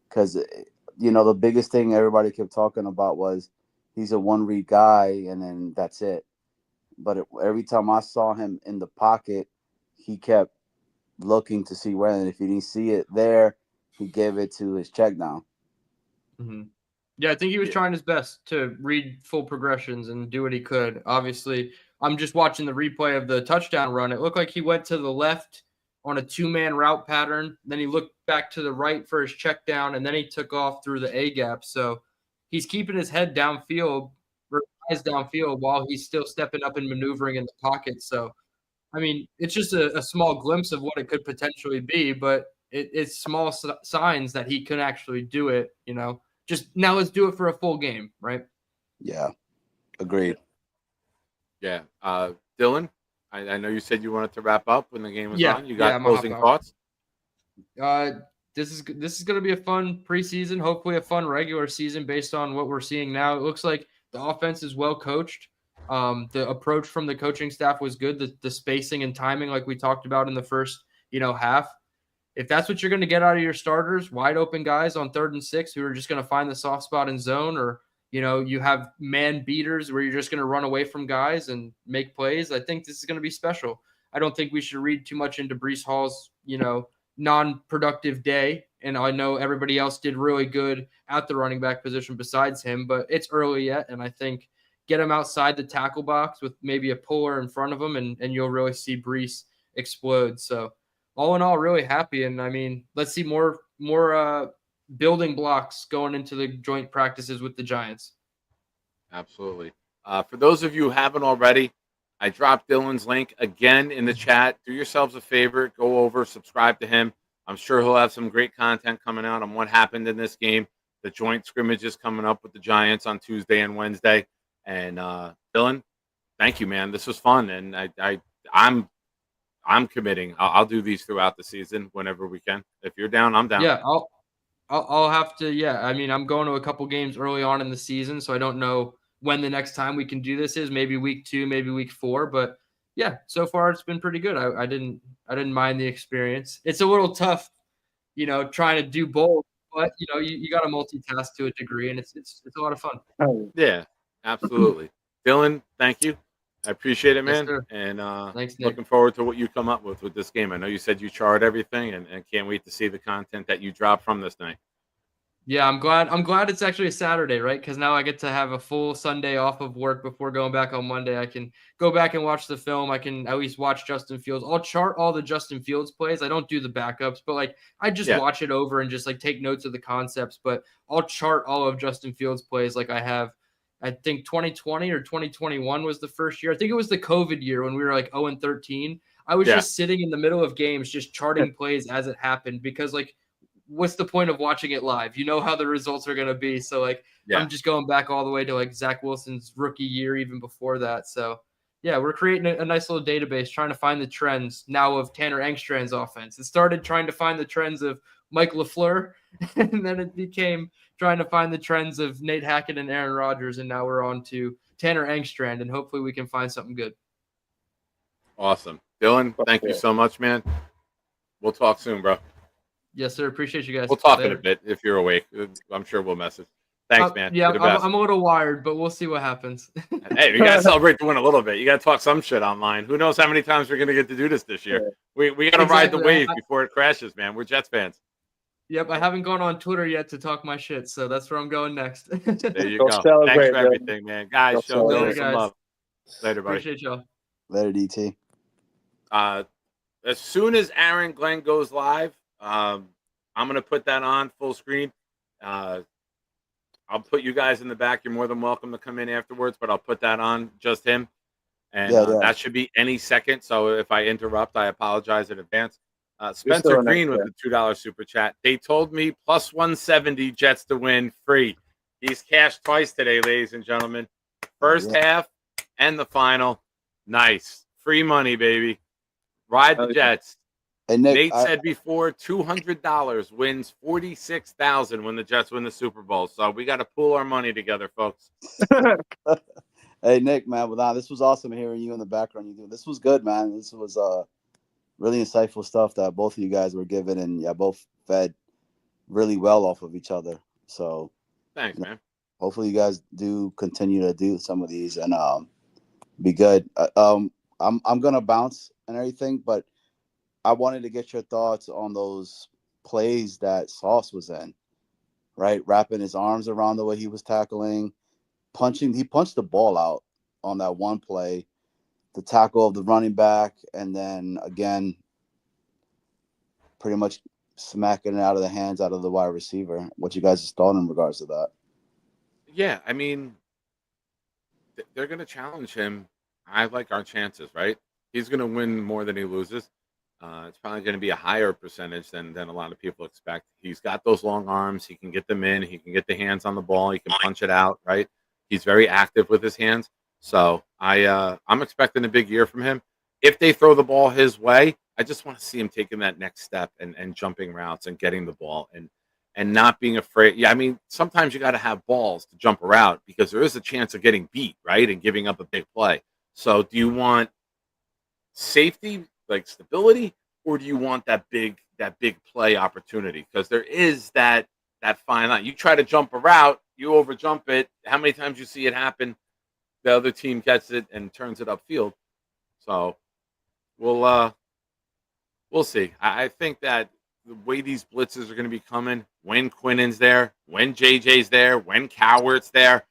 Because, the biggest thing everybody kept talking about was he's a one-read guy, and then that's it. But every time I saw him in the pocket, he kept looking to see where, and if he didn't see it there, he gave it to his check down. Mm-hmm. Yeah, I think he was trying his best to read full progressions and do what he could. Obviously, I'm just watching the replay of the touchdown run. It looked like he went to the left on a 2-man route pattern. Then he looked back to the right for his check down, and then he took off through the A gap. So he's keeping his head downfield, or eyes downfield, while he's still stepping up and maneuvering in the pocket. So, I mean, it's just a small glimpse of what it could potentially be, but it's small signs that he can actually do it, Just now let's do it for a full game, right? Yeah, agreed. Yeah. Dylan, I know you said you wanted to wrap up when the game was on. You got I'm closing thoughts? This is going to be a fun preseason, hopefully a fun regular season based on what we're seeing now. It looks like the offense is well coached. The approach from the coaching staff was good. The spacing and timing, like we talked about in the first, half. If that's what you're going to get out of your starters, wide open guys on 3rd and 6 who are just going to find the soft spot in zone, or you have man beaters where you're just going to run away from guys and make plays, I think this is going to be special. I don't think we should read too much into Breece Hall's, non-productive day. And I know everybody else did really good at the running back position besides him, but it's early yet. And I think get him outside the tackle box with maybe a puller in front of him, and you'll really see Breece explode. So all in all, really happy. And I mean, let's see more building blocks going into the joint practices with the Giants. Absolutely. For those of you who haven't already, I dropped Dylan's link again in the chat. Do yourselves a favor, go over, subscribe to him. I'm sure he'll have some great content coming out on what happened in this game. The joint scrimmages coming up with the Giants on Tuesday and Wednesday. And Dylan, thank you, man. This was fun, and I'm committing. I'll do these throughout the season whenever we can. If you're down, I'm down. Yeah, I'll have to. Yeah, I mean, I'm going to a couple games early on in the season, so I don't know when the next time we can do this is. Maybe week 2, maybe week 4. But yeah, so far it's been pretty good. I didn't mind the experience. It's a little tough, trying to do both, but you got to multitask to a degree, and it's a lot of fun. Yeah, absolutely. Dylan, thank you. I appreciate it, man. Yes, and thanks, Nick. Looking forward to what you come up with this game. I know you said you charred everything, and can't wait to see the content that you drop from this night. Yeah, I'm glad it's actually a Saturday, right? Because now I get to have a full Sunday off of work before going back on Monday. I can go back and watch the film. I can at least watch Justin Fields. I'll chart all the Justin Fields plays. I don't do the backups, but I just watch it over and just take notes of the concepts. But I'll chart all of Justin Fields plays like I have. I think 2020 or 2021 was the first year. I think it was the COVID year when we were 0-13. I was just sitting in the middle of games, just charting plays as it happened, because what's the point of watching it live? You know how the results are going to be. So I'm just going back all the way to Zach Wilson's rookie year, even before that. So yeah, we're creating a nice little database, trying to find the trends now of Tanner Engstrand's offense. It started trying to find the trends of Mike LaFleur, and then it became trying to find the trends of Nate Hackett and Aaron Rodgers, and now we're on to Tanner Engstrand, and hopefully we can find something good. Awesome. Dylan, thank you so much, man. We'll talk soon, bro. Yes, sir. Appreciate you guys. We'll talk in a bit if you're awake. I'm sure we'll message. Thanks, man. Yeah, I'm a little wired, but we'll see what happens. Hey, we got to celebrate the win a little bit. You got to talk some shit online. Who knows how many times we're going to get to do this year. We got to ride the wave before it crashes, man. We're Jets fans. Yep, I haven't gone on Twitter yet to talk my shit, so that's where I'm going next. There you go. Thanks for everything, man. Guys, show Dylan some love. Later, buddy. Appreciate y'all. Later, DT. As soon as Aaron Glenn goes live, I'm going to put that on full screen. I'll put you guys in the back. You're more than welcome to come in afterwards, but I'll put that on just him. And Yeah, yeah. that should be any second. So if I interrupt, I apologize in advance. You're Spencer still Green with next, the $2 super chat. They told me plus 170 Jets to win free. He's cashed twice today, ladies and gentlemen. First half and the final. Nice. Free money, baby. Ride the Jets. And Nick, Nate said before, $200 wins $46,000 when the Jets win the Super Bowl. So we got to pool our money together, folks. Hey Nick, man, well, this was awesome hearing you in the background. This was good, man. This was really insightful stuff that both of you guys were given, and both fed really well off of each other. So thanks, man. Hopefully you guys do continue to do some of these and be good. I'm gonna bounce and everything, but I wanted to get your thoughts on those plays that Sauce was in, right? Wrapping his arms around the way he was tackling, he punched the ball out on that one play, the tackle of the running back, and then again, pretty much smacking it out of the hands out of the wide receiver. What you guys' thought in regards to that? Yeah, I mean, they're going to challenge him. I like our chances, right? He's going to win more than he loses. It's probably going to be a higher percentage than a lot of people expect. He's got those long arms. He can get them in. He can get the hands on the ball. He can punch it out, right? He's very active with his hands. So I'm expecting a big year from him. If they throw the ball his way, I just want to see him taking that next step and jumping routes and getting the ball and not being afraid. Yeah, I mean, sometimes you got to have balls to jump a route because there is a chance of getting beat, right, and giving up a big play. So do you want safety, like stability, or do you want that big play opportunity? Because there is that fine line. You try to jump a route, you overjump it. How many times you see it happen? The other team gets it and turns it upfield. So we'll see. I think that the way these blitzes are going to be coming, when Quinnen's there, when JJ's there, when Cowart's there,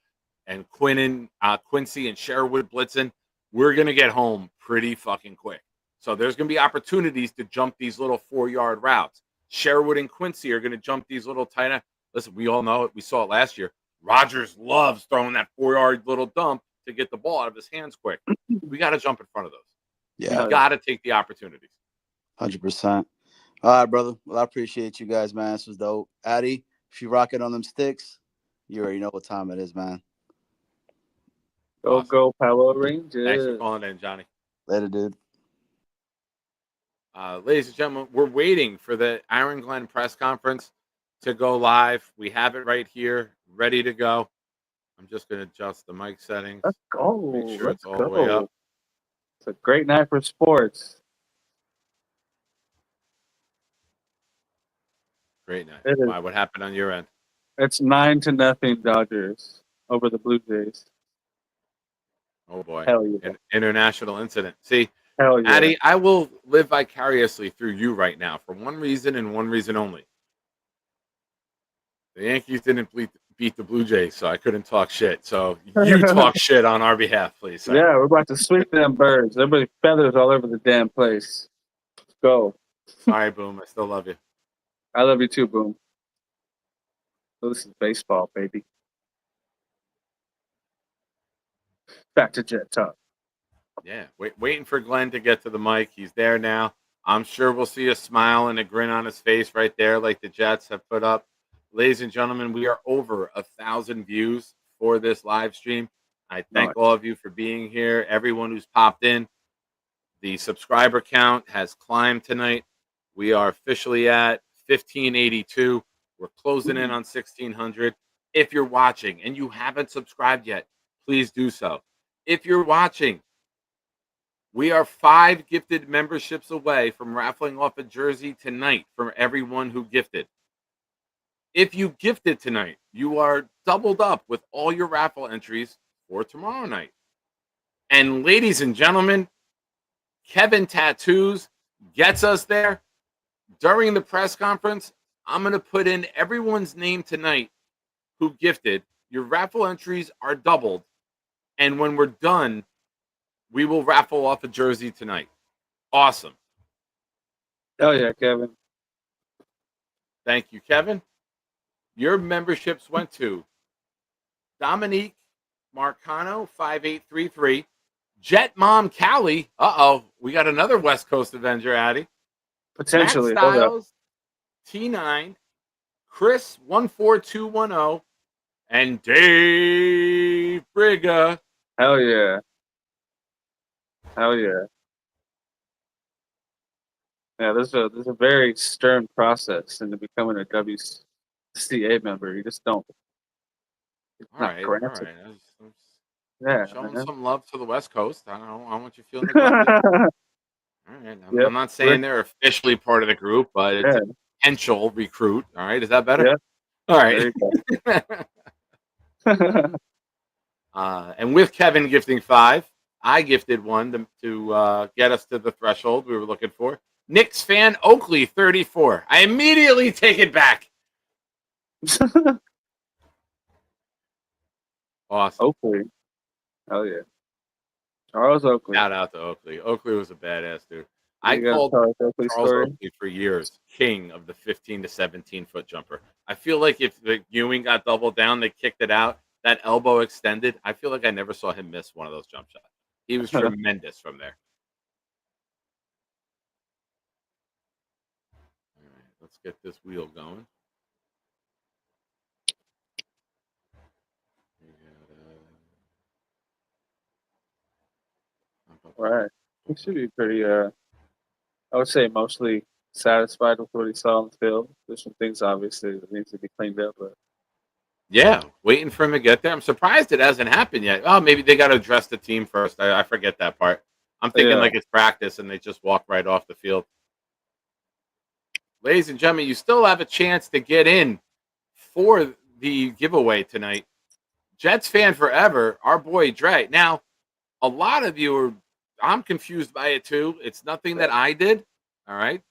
and Quincy and Sherwood blitzing, we're going to get home pretty fucking quick. So there's going to be opportunities to jump these little 4-yard routes. Sherwood and Quincy are going to jump these little tight end. Listen, we all know it. We saw it last year. Rodgers loves throwing that 4-yard little dump to get the ball out of his hands quick. We got to jump in front of those. Yeah. We got to take the opportunities. 100%. All right, brother. Well, I appreciate you guys, man. This was dope. Addy, if you rocking on them sticks, you already know what time it is, man. Go Power Rangers. Thanks for calling in, Johnny. Later, dude. Ladies and gentlemen, we're waiting for the Aaron Glenn press conference to go live. We have it right here, ready to go. I'm just going to adjust the mic settings. Let's go. Make sure it's all the way up. It's a great night for sports. Great night. Why? What happened on your end? It's 9-0 Dodgers over the Blue Jays. Oh boy. Hell yeah. An international incident. See, hell yeah. Addy, I will live vicariously through you right now for one reason and one reason only. The Yankees didn't beat the Blue Jays, so I couldn't talk shit. So you talk shit on our behalf, please. Sir. Yeah, we're about to sweep them birds. Everybody feathers all over the damn place. Let's go. Sorry, Boom. I still love you. I love you too, Boom. So this is baseball, baby. Back to Jet Talk. Yeah, waiting for Glenn to get to the mic. He's there now. I'm sure we'll see a smile and a grin on his face right there like the Jets have put up. Ladies and gentlemen, we are over 1,000 views for this live stream. I thank all of you for being here, everyone who's popped in. The subscriber count has climbed tonight. We are officially at 1,582. We're closing in on 1,600. If you're watching and you haven't subscribed yet, please do so. If you're watching, we are 5 gifted memberships away from raffling off a jersey tonight from everyone who gifted. If you gifted tonight, you are doubled up with all your raffle entries for tomorrow night. And ladies and gentlemen, Kevin Tattoos gets us there. During the press conference, I'm going to put in everyone's name tonight who gifted. Your raffle entries are doubled. And when we're done, we will raffle off a jersey tonight. Awesome. Oh, yeah, Kevin. Thank you, Kevin. Your memberships went to Dominique Marcano, 5833. Jet Mom Callie. Uh-oh. We got another West Coast Avenger, Addy. Potentially. Matt Styles, T9. Chris, 14210. And Dave Briga. Hell yeah. Hell yeah. Yeah, there's a very stern process into becoming a WCA member. You just don't. It's All not right. granted. Yeah, Yeah, showing man. some love to the West Coast. I don't want you to feel neglected. All right. I'm not saying they're officially part of the group, but it's a potential recruit. All right. Is that better? Yeah. All right. There you go. And with Kevin gifting 5, I gifted 1 to get us to the threshold we were looking for. Knicks fan Oakley, 34. I immediately take it back. Awesome. Oakley. Hell yeah. Charles Oakley. Shout out to Oakley. Oakley was a badass dude. I You got called Charles Oakley Charles story? Oakley for years king of the 15 to 17 foot jumper. I feel like if the Ewing got doubled down, they kicked it out, that elbow extended. I feel like I never saw him miss one of those jump shots. He was tremendous from there. All right, let's get this wheel going. All right. He should be pretty, I would say, mostly satisfied with what he saw on the field. There's some things, obviously, that needs to be cleaned up. But Yeah, waiting for him to get there. I'm surprised it hasn't happened yet. Oh, maybe they got to address the team first. I forget that part. I'm thinking like it's practice and they just walk right off the field. Ladies and gentlemen, you still have a chance to get in for the giveaway tonight. Jets fan forever, our boy Dre. Now, a lot of you are, I'm confused by it too. It's nothing that I did. All right.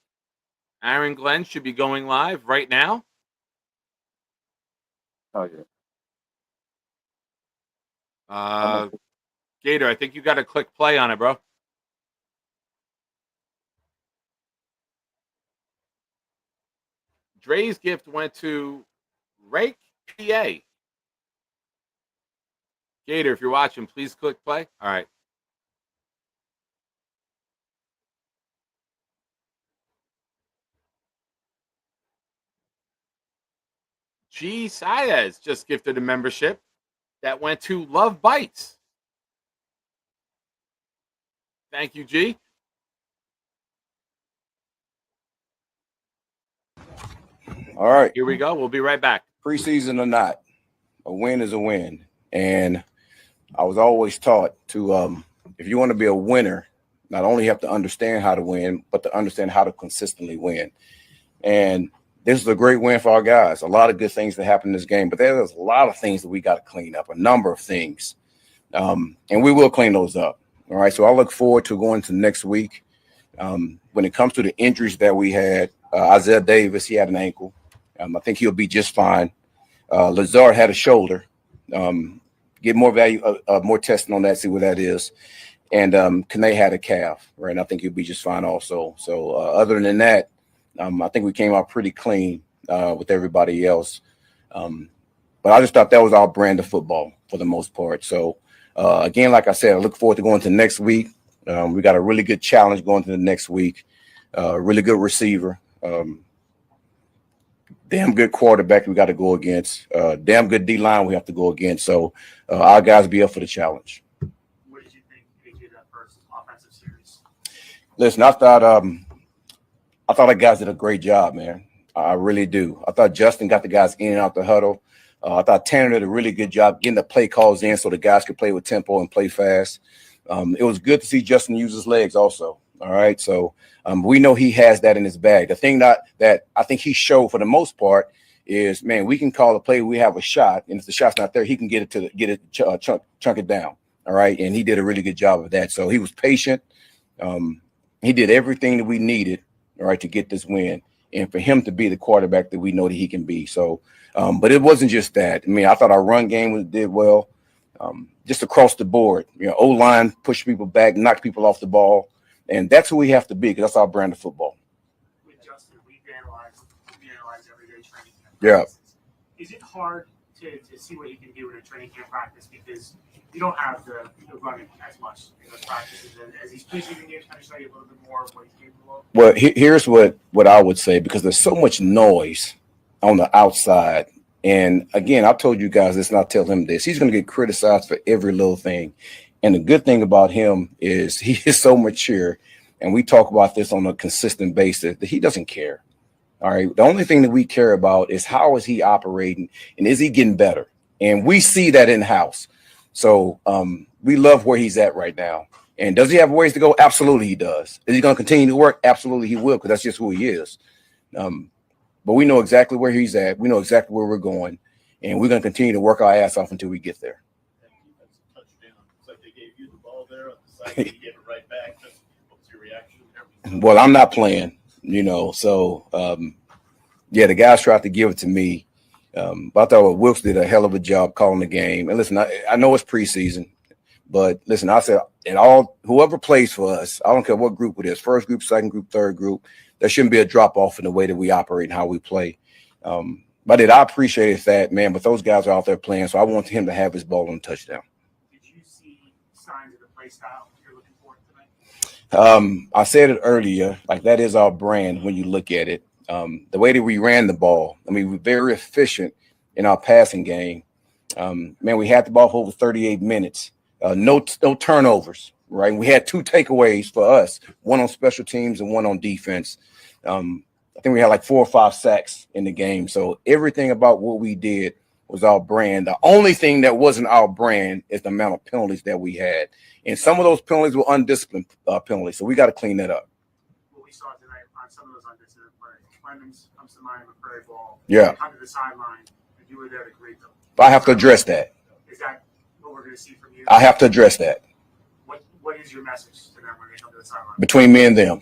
Aaron Glenn should be going live right now. oh, yeah. Gator, I think you got to click play on it, bro. Dre's gift went to Rake, PA. Gator, if you're watching, please click play. All right. G. Saez just gifted a membership that went to Love Bites. Thank you, G. All right. Here we go. We'll be right back. Preseason or not, a win is a win. And I was always taught to, if you want to be a winner, not only have to understand how to win, but to understand how to consistently win. And this is a great win for our guys. A lot of good things that happened in this game, but there's a lot of things that we got to clean up, a number of things. And we will clean those up. All right. So I look forward to going to next week. When it comes to the injuries that we had, Isaiah Davis, he had an ankle. I think he'll be just fine. Lazard had a shoulder. Get more value, more testing on that, see what that is. And Kane had a calf, right? And I think he'll be just fine also. So other than that, I think we came out pretty clean with everybody else. But I just thought that was our brand of football for the most part. So again, like I said, I look forward to going to next week. We got a really good challenge going to the next week. Really good receiver. Damn good quarterback we got to go against. Damn good D-line we have to go against. So our guys be up for the challenge. What did you think AJ that first offensive series? Listen, I thought our guys did a great job, man. I really do. I thought Justin got the guys in and out the huddle. I thought Tanner did a really good job getting the play calls in so the guys could play with tempo and play fast. It was good to see Justin use his legs also. All right. So we know he has that in his bag. The thing that I think he showed for the most part is, man, we can call a play. We have a shot, and if the shot's not there, he can get it chunk it down. All right. And he did a really good job of that. So he was patient. He did everything that we needed, all right, to get this win and for him to be the quarterback that we know that he can be. So, but it wasn't just that. I mean, I thought our run game did well, just across the board. You know, O-line pushed people back, knocked people off the ball. And that's who we have to be, because that's our brand of football. With Justin, we analyze everyday training. Yeah. Is it hard to see what he can do in a training camp practice because you don't have the running as much in those practices. And as he's pitching the games, kind of show you a little bit more of what he's capable of. Well, here's what I would say, because there's so much noise on the outside. And again, I told you guys this, and I'll tell him this. He's going to get criticized for every little thing. And the good thing about him is he is so mature, and we talk about this on a consistent basis, that he doesn't care. All right. The only thing that we care about is how is he operating and is he getting better? And we see that in-house. So we love where he's at right now. And does he have ways to go? Absolutely he does. Is he going to continue to work? Absolutely he will, because that's just who he is. But we know exactly where he's at. We know exactly where we're going. And we're going to continue to work our ass off until we get there. It's like they gave you the ball there on the side, and you gave it right back. What was your reaction? Well, I'm not playing. So yeah, the guys tried to give it to me. But I thought Wilkes did a hell of a job calling the game. And listen, I know it's preseason, but listen, I said, whoever plays for us, I don't care what group it is, first group, second group, third group, there shouldn't be a drop off in the way that we operate and how we play. But I appreciated that, man. But those guys are out there playing, so I want him to have his ball on the touchdown. Did you see signs of the play style you're looking for tonight? I said it earlier, like that is our brand when you look at it. The way that we ran the ball, I mean, we're very efficient in our passing game. Man, we had the ball for over 38 minutes. No turnovers, right? We had 2 takeaways for us, one on special teams and one on defense. I think we had like 4 or 5 sacks in the game. So everything about what we did was our brand. The only thing that wasn't our brand is the amount of penalties that we had. And some of those penalties were undisciplined penalties. So we got to clean that up. What we saw tonight on some of those undisciplined plays, Clemens comes to mind with a prairie ball. Yeah. Come to the sideline, and you were there to greet them. I have to address that. Is that what we're going to see from you? I have to address that. What is your message to them when they come to the sideline? Between me and them,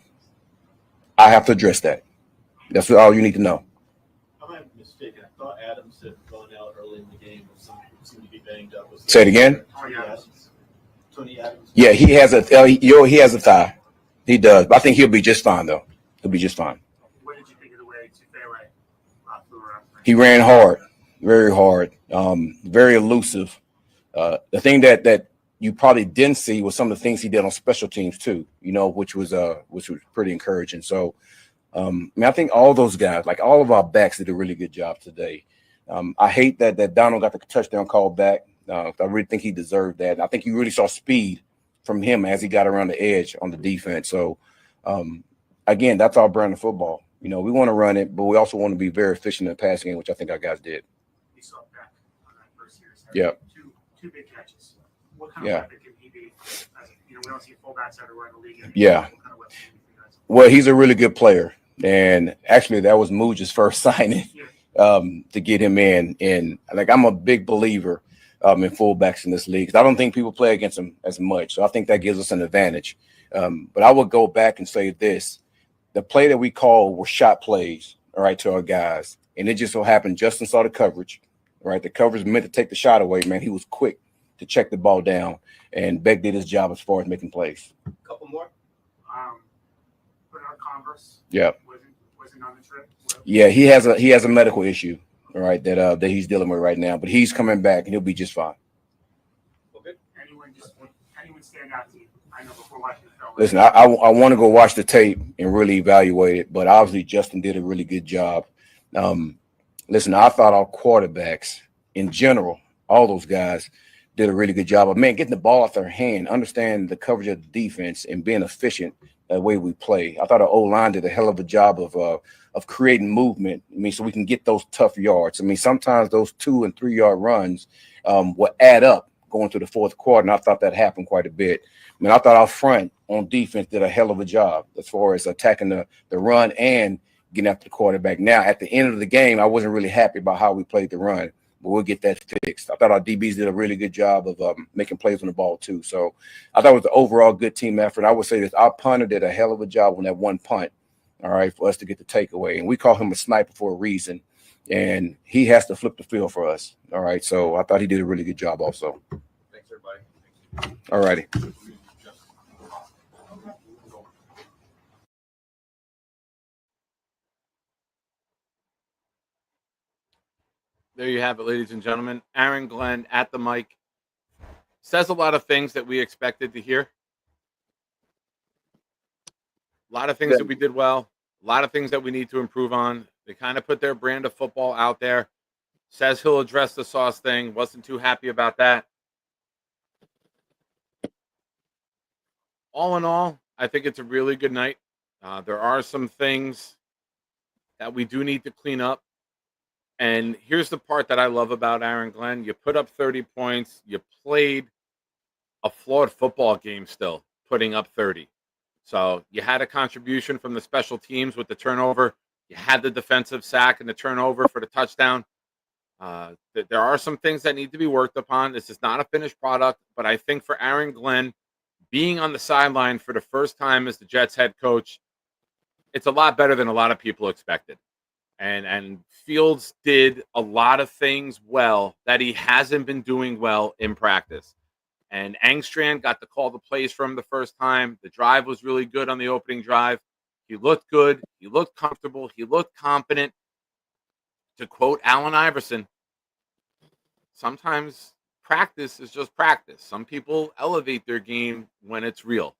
I have to address that. That's all you need to know. I might be mistaken. I thought Adams had gone out early in the game, but seemed to be banged up. Say it again. Tony Adams. Yeah, he has a thigh. He does. But I think he'll be just fine, though. He'll be just fine. What did you think of the way Tufele flew around? He ran hard, very hard, very elusive. The thing that you probably didn't see was some of the things he did on special teams too, which was pretty encouraging. So, I think all those guys, like all of our backs, did a really good job today. I hate that Donald got the touchdown call back. I really think he deserved that. I think you really saw speed from him as he got around the edge on the defense. So, again, that's our brand of football. We want to run it, but we also want to be very efficient in the passing game, which I think our guys did. We saw back on that first series. Yeah. Two big catches. What kind of weapon can he be? We don't see fullbacks everywhere in the league anymore. Yeah. What kind of weapon can he be for you guys? Well, he's a really good player. And actually, that was Mooge's first signing to get him in. And like, I'm a big believer in fullbacks in this league, 'cause I don't think people play against them as much. So I think that gives us an advantage. But I would go back and say this: the play that we called were shot plays, all right, to our guys. And it just so happened Justin saw the coverage, right? The coverage meant to take the shot away, man. He was quick to check the ball down. And Beck did his job as far as making plays. Couple more. Bernard Converse. Yeah. Wasn't on the trip. Yeah, he has a medical issue, all right, that he's dealing with right now. But he's coming back and he'll be just fine. Okay. Anyone stand out to you? I know before watching the film. Listen, I want to go watch the tape and really evaluate it, but obviously Justin did a really good job. Listen, I thought our quarterbacks in general, all those guys, did a really good job of, man, getting the ball off their hand, understanding the coverage of the defense, and being efficient the way we play. I thought our O-line did a hell of a job of creating movement. So we can get those tough yards. Sometimes those 2 and 3 yard runs will add up going through the fourth quarter, and I thought that happened quite a bit. I thought our front on defense did a hell of a job as far as attacking the run and getting after the quarterback. Now, at the end of the game, I wasn't really happy about how we played the run, but we'll get that fixed. I thought our DBs did a really good job of making plays on the ball too. So I thought it was an overall good team effort. I would say this: our punter did a hell of a job on that one punt, all right, for us to get the takeaway. And we call him a sniper for a reason, and he has to flip the field for us, all right? So I thought he did a really good job also. Thanks, everybody. All righty. There you have it, ladies and gentlemen. Aaron Glenn at the mic says a lot of things that we expected to hear. A lot of things that we did well. A lot of things that we need to improve on. They kind of put their brand of football out there. Says he'll address the sauce thing. Wasn't too happy about that. All in all, I think it's a really good night. There are some things that we do need to clean up. And here's the part that I love about Aaron Glenn. You put up 30 points. You played a flawed football game still, putting up 30. So you had a contribution from the special teams with the turnover. You had the defensive sack and the turnover for the touchdown. There are some things that need to be worked upon. This is not a finished product, but I think for Aaron Glenn, being on the sideline for the first time as the Jets head coach, it's a lot better than a lot of people expected. And Fields did a lot of things well that he hasn't been doing well in practice. And Angstrand got to call the plays for him the first time. The drive was really good on the opening drive. He looked good. He looked comfortable. He looked confident. To quote Allen Iverson, sometimes practice is just practice. Some people elevate their game when it's real.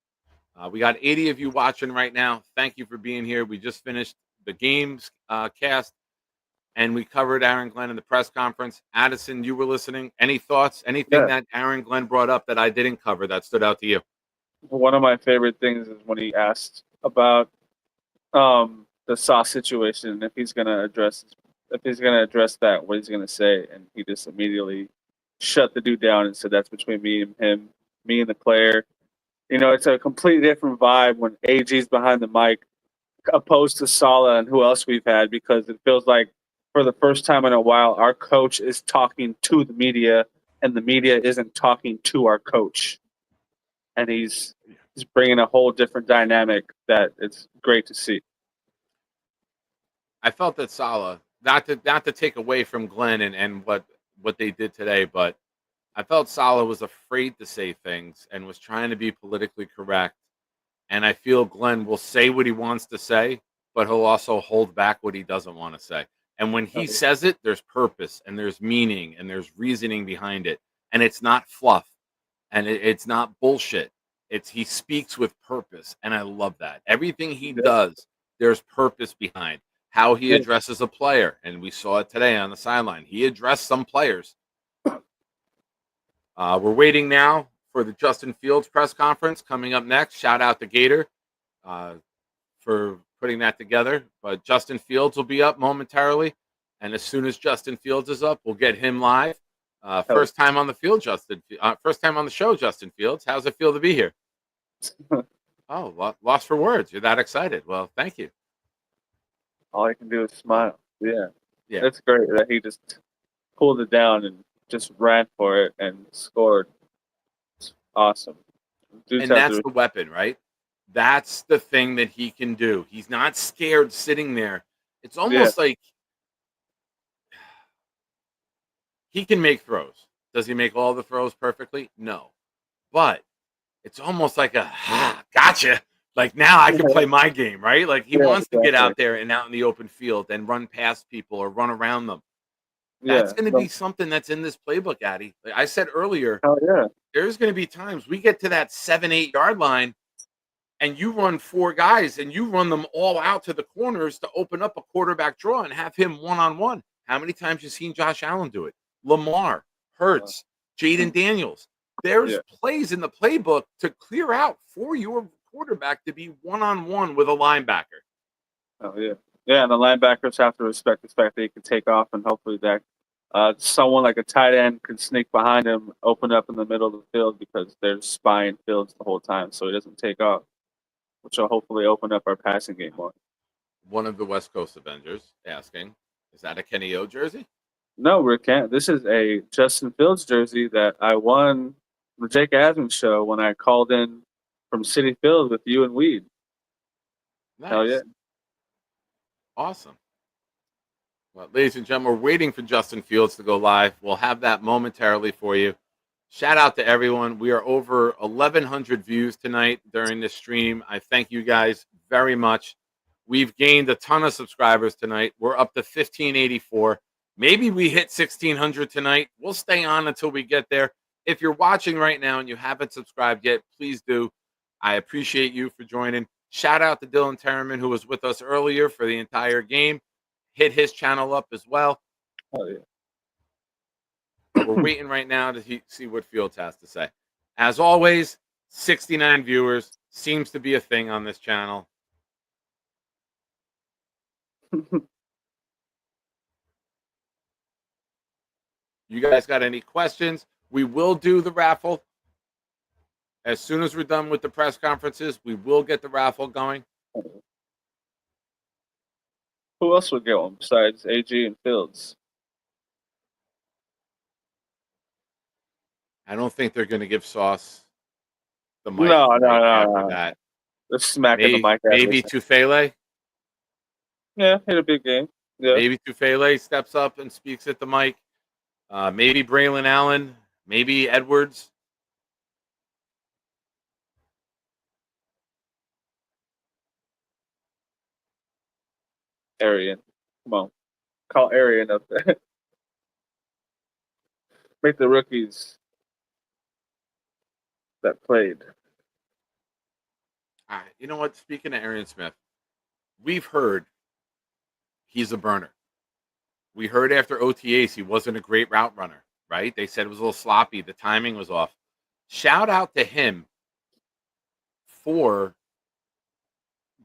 We got 80 of you watching right now. Thank you for being here. We just finished the games cast, and we covered Aaron Glenn in the press conference. Addison, you were listening. Any thoughts? Anything that Aaron Glenn brought up that I didn't cover that stood out to you? One of my favorite things is when he asked about the sauce situation, if he's going to address that, what he's going to say, and he just immediately shut the dude down and said, "That's between me and him, me and the player." You know, it's a completely different vibe when AG's behind the mic, opposed to Saleh and who else we've had, because it feels like for the first time in a while, our coach is talking to the media, and the media isn't talking to our coach, and he's bringing a whole different dynamic that it's great to see. I felt that Saleh, not to take away from Glenn and what they did today, but I felt Saleh was afraid to say things and was trying to be politically correct. And I feel Glenn will say what he wants to say, but he'll also hold back what he doesn't want to say. And when he says it, there's purpose and there's meaning and there's reasoning behind it. And it's not fluff and it's not bullshit. He speaks with purpose. And I love that. Everything he does, there's purpose behind how he addresses a player. And we saw it today on the sideline. He addressed some players. We're waiting now for the Justin Fields press conference coming up next. Shout out to Gator for putting that together. But Justin Fields will be up momentarily. And as soon as Justin Fields is up, we'll get him live. First time on the field, Justin. First time on the show, Justin Fields. How's it feel to be here? Oh, lost for words. You're that excited. Well, thank you. All I can do is smile. Yeah. It's great that he just pulled it down and just ran for it and scored. It's awesome. And that's the weapon, right? That's the thing that he can do. He's not scared sitting there. It's almost like he can make throws. Does he make all the throws perfectly? No. But it's almost like gotcha. Like now I can play my game, right? Like he wants to get out there and out in the open field and run past people or run around them. That's going to be something that's in this playbook, Addy. Like I said earlier, there's going to be times we get to that 7-8 yard line and you run 4 guys and you run them all out to the corners to open up a quarterback draw and have him one-on-one. How many times you seen Josh Allen do it? Lamar, Hurts, Jaden Daniels. There's plays in the playbook to clear out for your quarterback to be one-on-one with a linebacker. Oh, yeah. Yeah, and the linebackers have to respect the fact that he can take off, and hopefully that someone like a tight end can sneak behind him, open up in the middle of the field because they're spying Fields the whole time so he doesn't take off, which will hopefully open up our passing game more. One of the West Coast Avengers asking, is that a Kenny O jersey? No, we can't. This is a Justin Fields jersey that I won the Jake Adams show when I called in from City Field with you and Weed. Nice. Hell yeah. Awesome. Well, ladies and gentlemen, we're waiting for Justin Fields to go live. We'll have that momentarily for you. Shout out to everyone. We are over 1,100 views tonight during this stream. I thank you guys very much. We've gained a ton of subscribers tonight. We're up to 1,584. Maybe we hit 1,600 tonight. We'll stay on until we get there. If you're watching right now and you haven't subscribed yet, please do. I appreciate you for joining. Shout out to Dylan Tereman, who was with us earlier for the entire game. Hit his channel up as well. Oh, yeah. But we're waiting right now to see what Fields has to say. As always, 69 viewers seems to be a thing on this channel. You guys got any questions? We will do the raffle. As soon as we're done with the press conferences, we will get the raffle going. Who else would get one besides AG and Fields? I don't think they're going to give Sauce the mic No, after that. They're smacking the mic. Maybe Tufele. Yeah, hit a big game. Yeah. Maybe Tufele steps up and speaks at the mic. Maybe Braylon Allen. Maybe Edwards. Arian. Come on. Call Arian up there. Make the rookies that played. You know what? Speaking of Arian Smith, we've heard he's a burner. We heard after OTAs he wasn't a great route runner, right? They said it was a little sloppy. The timing was off. Shout out to him for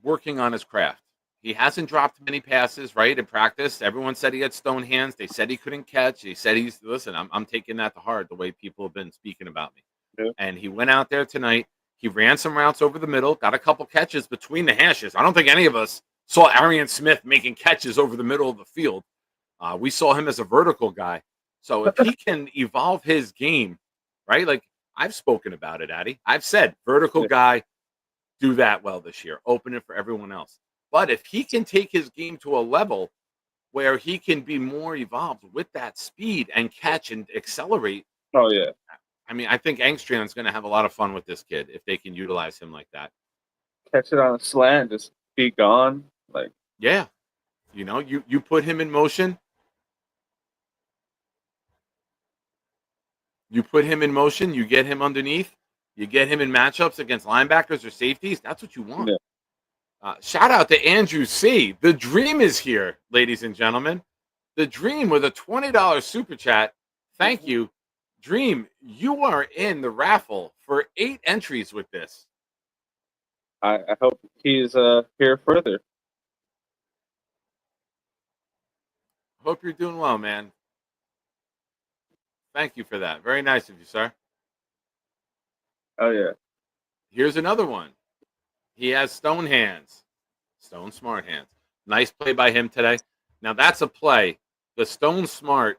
working on his craft. He hasn't dropped many passes, right, in practice. Everyone said he had stone hands. They said he couldn't catch. He said listen, I'm taking that to heart, the way people have been speaking about me. Yeah. And he went out there tonight. He ran some routes over the middle, got a couple catches between the hashes. I don't think any of us saw Arian Smith making catches over the middle of the field. We saw him as a vertical guy. So if he can evolve his game, right, like I've spoken about it, Addy. I've said vertical guy, do that well this year. Open it for everyone else. But if he can take his game to a level where he can be more evolved with that speed and catch and accelerate. Oh, yeah. I mean, I think Angstron's going to have a lot of fun with this kid if they can utilize him like that. Catch it on a slant, just be gone. Like, yeah. You know, you put him in motion. You put him in motion, you get him underneath, you get him in matchups against linebackers or safeties. That's what you want. Yeah. Shout out to Andrew C. The dream is here, ladies and gentlemen. The dream with a $20 super chat. Thank you. Dream, you are in the raffle for 8 entries with this. I hope he's here further. Hope you're doing well, man. Thank you for that. Very nice of you, sir. Oh, yeah. Here's another one. He has stone hands. Stone smart hands. Nice play by him today. Now, that's a play. The stone smart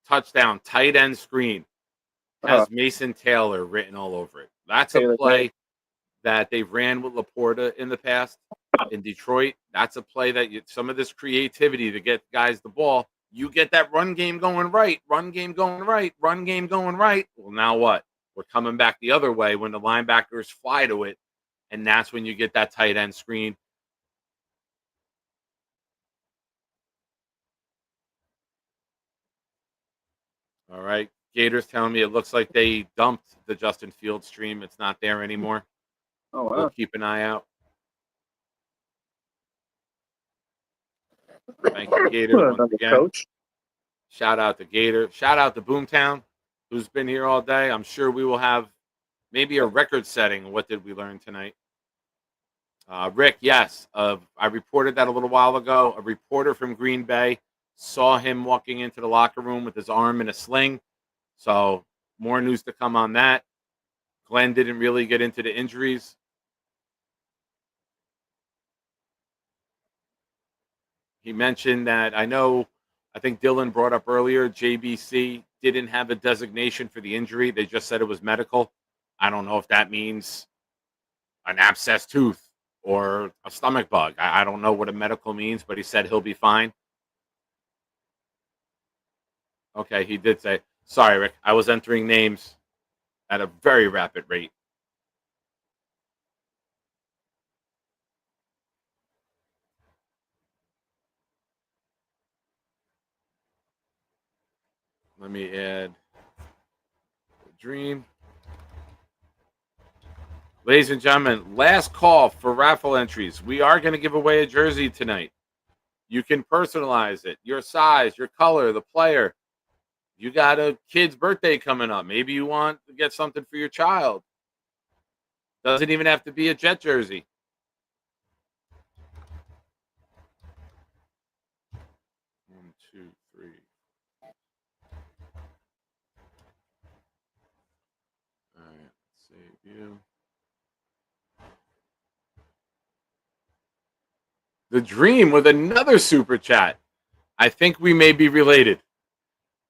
touchdown tight end screen has Mason Taylor written all over it. That's a play that they've ran with Laporta in the past in Detroit. That's a play that some of this creativity to get guys the ball. You get that run game going right, run game going right, run game going right. Well, now what? We're coming back the other way when the linebackers fly to it, and that's when you get that tight end screen. All right. Gators telling me it looks like they dumped the Justin Fields stream. It's not there anymore. Oh, wow. We'll keep an eye out. Thank you, Gator. Once again. Coach. Shout out to Gator. Shout out to Boomtown, who's been here all day. I'm sure we will have maybe a record setting. What did we learn tonight? Rick, yes. I reported that a little while ago. A reporter from Green Bay saw him walking into the locker room with his arm in a sling. So more news to come on that. Glenn didn't really get into the injuries. He mentioned that I think Dylan brought up earlier, JBC didn't have a designation for the injury. They just said it was medical. I don't know if that means an abscessed tooth or a stomach bug. I don't know what a medical means, but he said he'll be fine. Okay, he did say, sorry, Rick, I was entering names at a very rapid rate. Let me add the dream. Ladies and gentlemen, last call for raffle entries. We are going to give away a jersey tonight. You can personalize it, your size, your color, the player. You got a kid's birthday coming up. Maybe you want to get something for your child. Doesn't even have to be a Jet jersey. One, two, three. All right, let's save you. The Dream with another super chat. I think we may be related.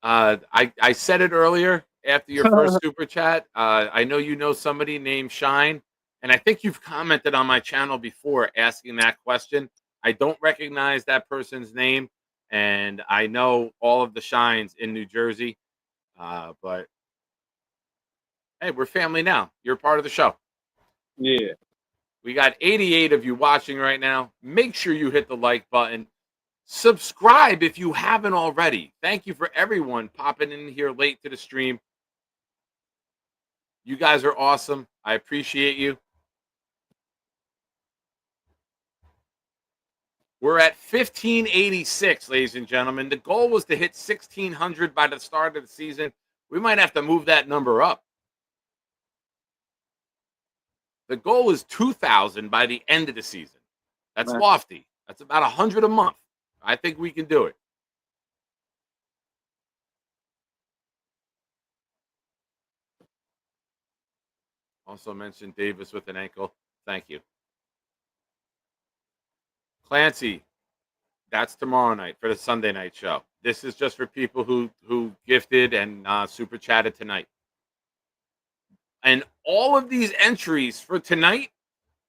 I said it earlier after your first super chat. I know you know somebody named Shine, and I think you've commented on my channel before asking that question. I don't recognize that person's name, and I know all of the Shines in New Jersey, but hey, we're family now. You're part of the show. Yeah. We got 88 of you watching right now. Make sure you hit the like button. Subscribe if you haven't already. Thank you for everyone popping in here late to the stream. You guys are awesome. I appreciate you. We're at 1586, ladies and gentlemen. The goal was to hit 1600 by the start of the season. We might have to move that number up. The goal is 2,000 by the end of the season. That's lofty. That's about 100 a month. I think we can do it. Also mentioned Davis with an ankle. Thank you. Clancy, that's tomorrow night for the Sunday night show. This is just for people who gifted and super chatted tonight. And all of these entries for tonight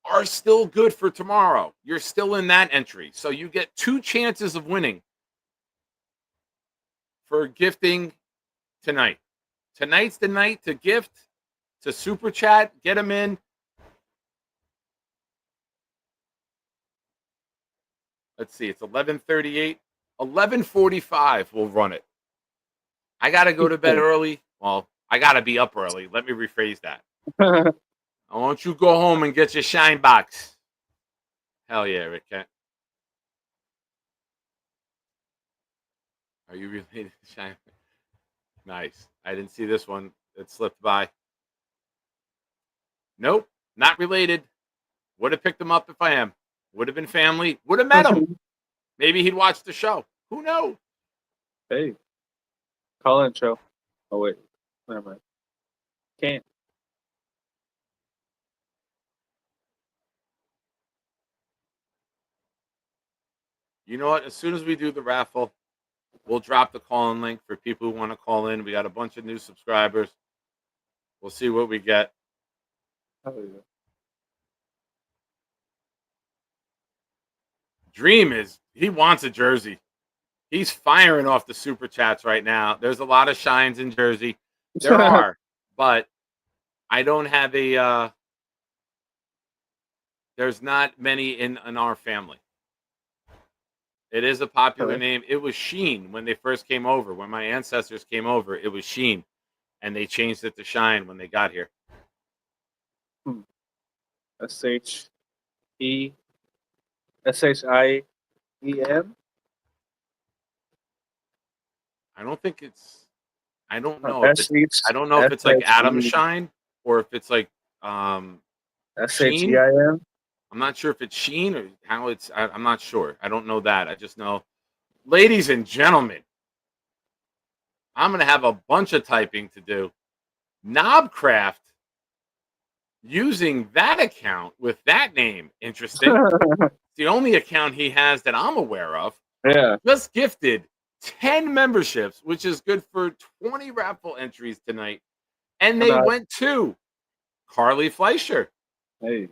are still good for tomorrow. You're still in that entry. So you get 2 chances of winning for gifting tonight. Tonight's the night to gift, to super chat, get them in. Let's see, it's 11:38. 11:45 we'll run it. I got to go to bed early. Well, I got to be up early. Let me rephrase that. I want you to go home and get your shine box. Hell yeah, Rick Kent. Are you related to Shine? Nice. I didn't see this one. It slipped by. Nope, not related. Would have picked him up if I am. Would have been family. Would have met him. Maybe he'd watch the show. Who knows? Hey, call in show. Oh wait, never mind. Can't. You know what? As soon as we do the raffle, we'll drop the call-in link for people who want to call in. We got a bunch of new subscribers. We'll see what we get. Oh, yeah. Dream is, he wants a jersey. He's firing off the super chats right now. There's a lot of Shines in Jersey. There are, but I don't have a, there's not many in our family. It is a popular name. It was Sheen when they first came over. When my ancestors came over, it was Sheen. And they changed it to Shine when they got here. S-H-I-E-M? I don't think it's, I don't know. I don't know if it's like Adam Shine or if it's like S-H-E-I-M? I'm not sure if it's Sheen or how it's, I'm not sure. I don't know that. I just know, ladies and gentlemen, I'm going to have a bunch of typing to do. Knobcraft using that account with that name. Interesting. It's the only account he has that I'm aware of. Yeah. Just gifted 10 memberships, which is good for 20 raffle entries tonight. And they went to Carly Fleischer,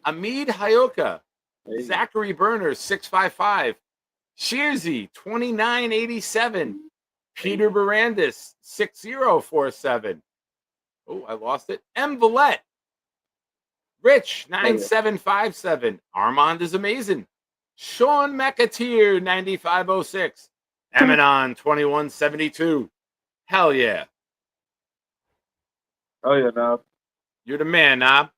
Amid Hayoka, Zachary Burner, 655, Shearsy, 2987, Peter Barandis, 6047. Oh, I lost it. M. Villette, Rich, 9757. Armand is amazing. Sean McAteer, 9506. Emanon, 2172. Hell yeah. Oh yeah, Knob. You're the man, Knob.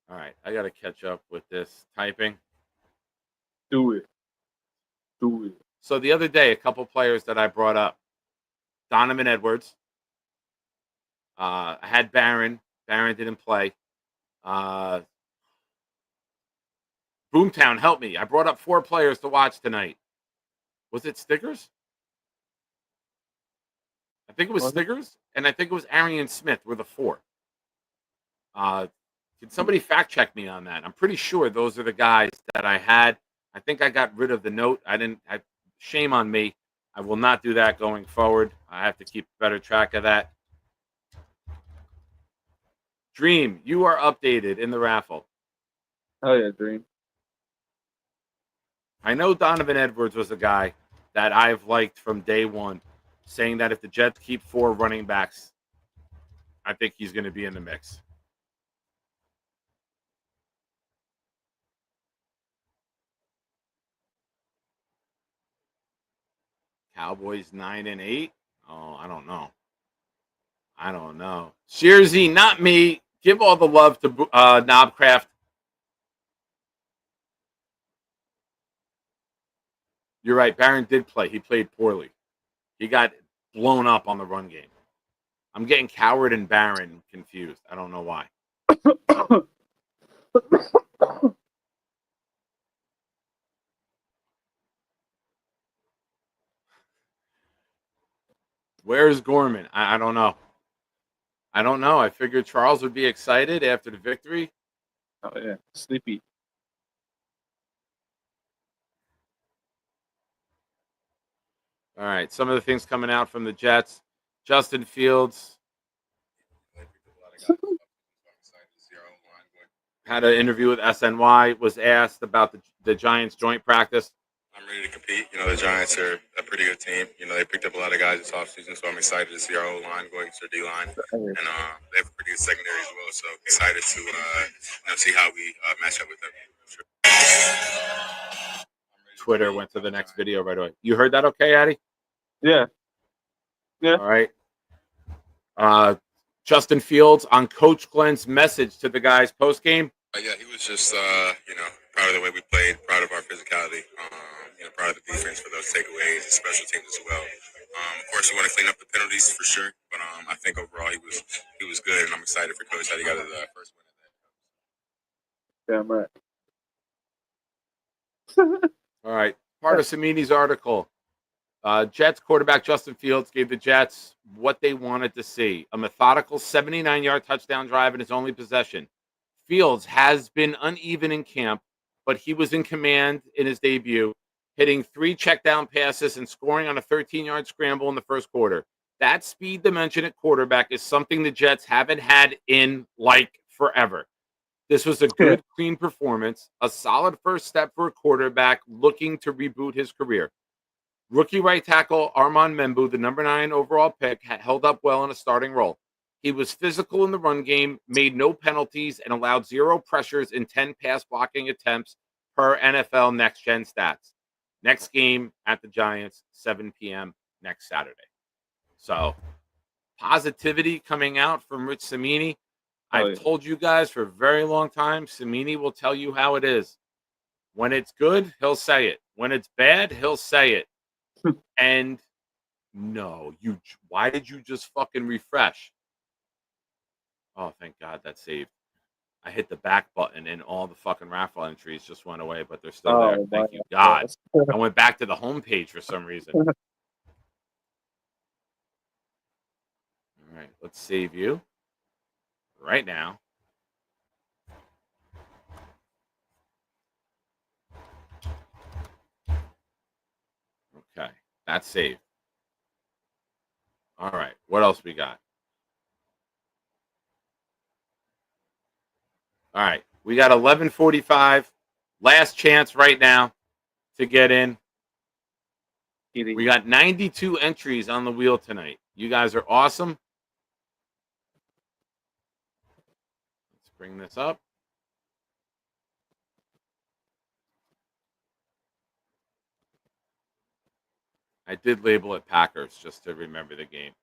All right, I got to catch up with this typing. Do it. Do it. So the other day, a couple players that I brought up. Donovan Edwards. I had Barron. Barron didn't play. Boomtown, help me. I brought up 4 players to watch tonight. Was it Stickers? I think it was Stickers, and I think it was Arian Smith were the 4. Can somebody fact check me on that? I'm pretty sure those are the guys that I had. I think I got rid of the note. Shame on me. I will not do that going forward. I have to keep better track of that. Dream, you are updated in the raffle. Oh yeah, Dream. I know Donovan Edwards was a guy that I've liked from day one, saying that if the Jets keep 4 running backs, I think he's going to be in the mix. Cowboys 9-8. Oh, I don't know. Shearsy, not me. Give all the love to Knobcraft. You're right. Barron did play. He played poorly. He got blown up on the run game. I'm getting Coward and Barron confused. I don't know why. Where's Gorman? I don't know. I figured Charles would be excited after the victory. Oh yeah, sleepy. All right, some of the things coming out from the Jets. Justin Fields had an interview with SNY, was asked about the Giants joint practice. I'm ready to compete. The Giants are a pretty good team. They picked up a lot of guys this offseason, so I'm excited to see our O-line go against their D-line. And they have a pretty good secondary as well, so excited to see how we match up with them. Sure. Twitter went to the next video right away. You heard that okay, Addy? Yeah. All right. Justin Fields on Coach Glenn's message to the guys post-game. Yeah, he was just, proud of the way we played, proud of our physicality, proud of the defense for those takeaways and special teams as well. Of course, you want to clean up the penalties for sure, but I think overall he was good, and I'm excited for Coach how he got his first win. Damn right. All right. Part of Samini's article. Jets quarterback Justin Fields gave the Jets what they wanted to see. A methodical 79-yard touchdown drive in his only possession. Fields has been uneven in camp, but he was in command in his debut, hitting 3 checkdown passes and scoring on a 13-yard scramble in the first quarter. That speed dimension at quarterback is something the Jets haven't had in like forever. This was a good, clean performance, a solid first step for a quarterback looking to reboot his career. Rookie right tackle Armand Membu, the number 9 overall pick, held up well in a starting role. He was physical in the run game, made no penalties, and allowed 0 pressures in 10 pass blocking attempts per NFL Next Gen stats. Next game at the Giants, 7 p.m. next Saturday. So, positivity coming out from Rich Samini. I've told you guys for a very long time, Samini will tell you how it is. When it's good, he'll say it. When it's bad, he'll say it. And no, why did you just fucking refresh? Oh, thank God that saved. I hit the back button and all the fucking raffle entries just went away, but they're still there. Thank you, God. I went back to the homepage for some reason. All right, let's save you right now. Okay, that's saved. All right, what else we got? All right, we got 11:45. Last chance right now to get in. We got 92 entries on the wheel tonight. You guys are awesome. Let's bring this up. I did label it Packers just to remember the game.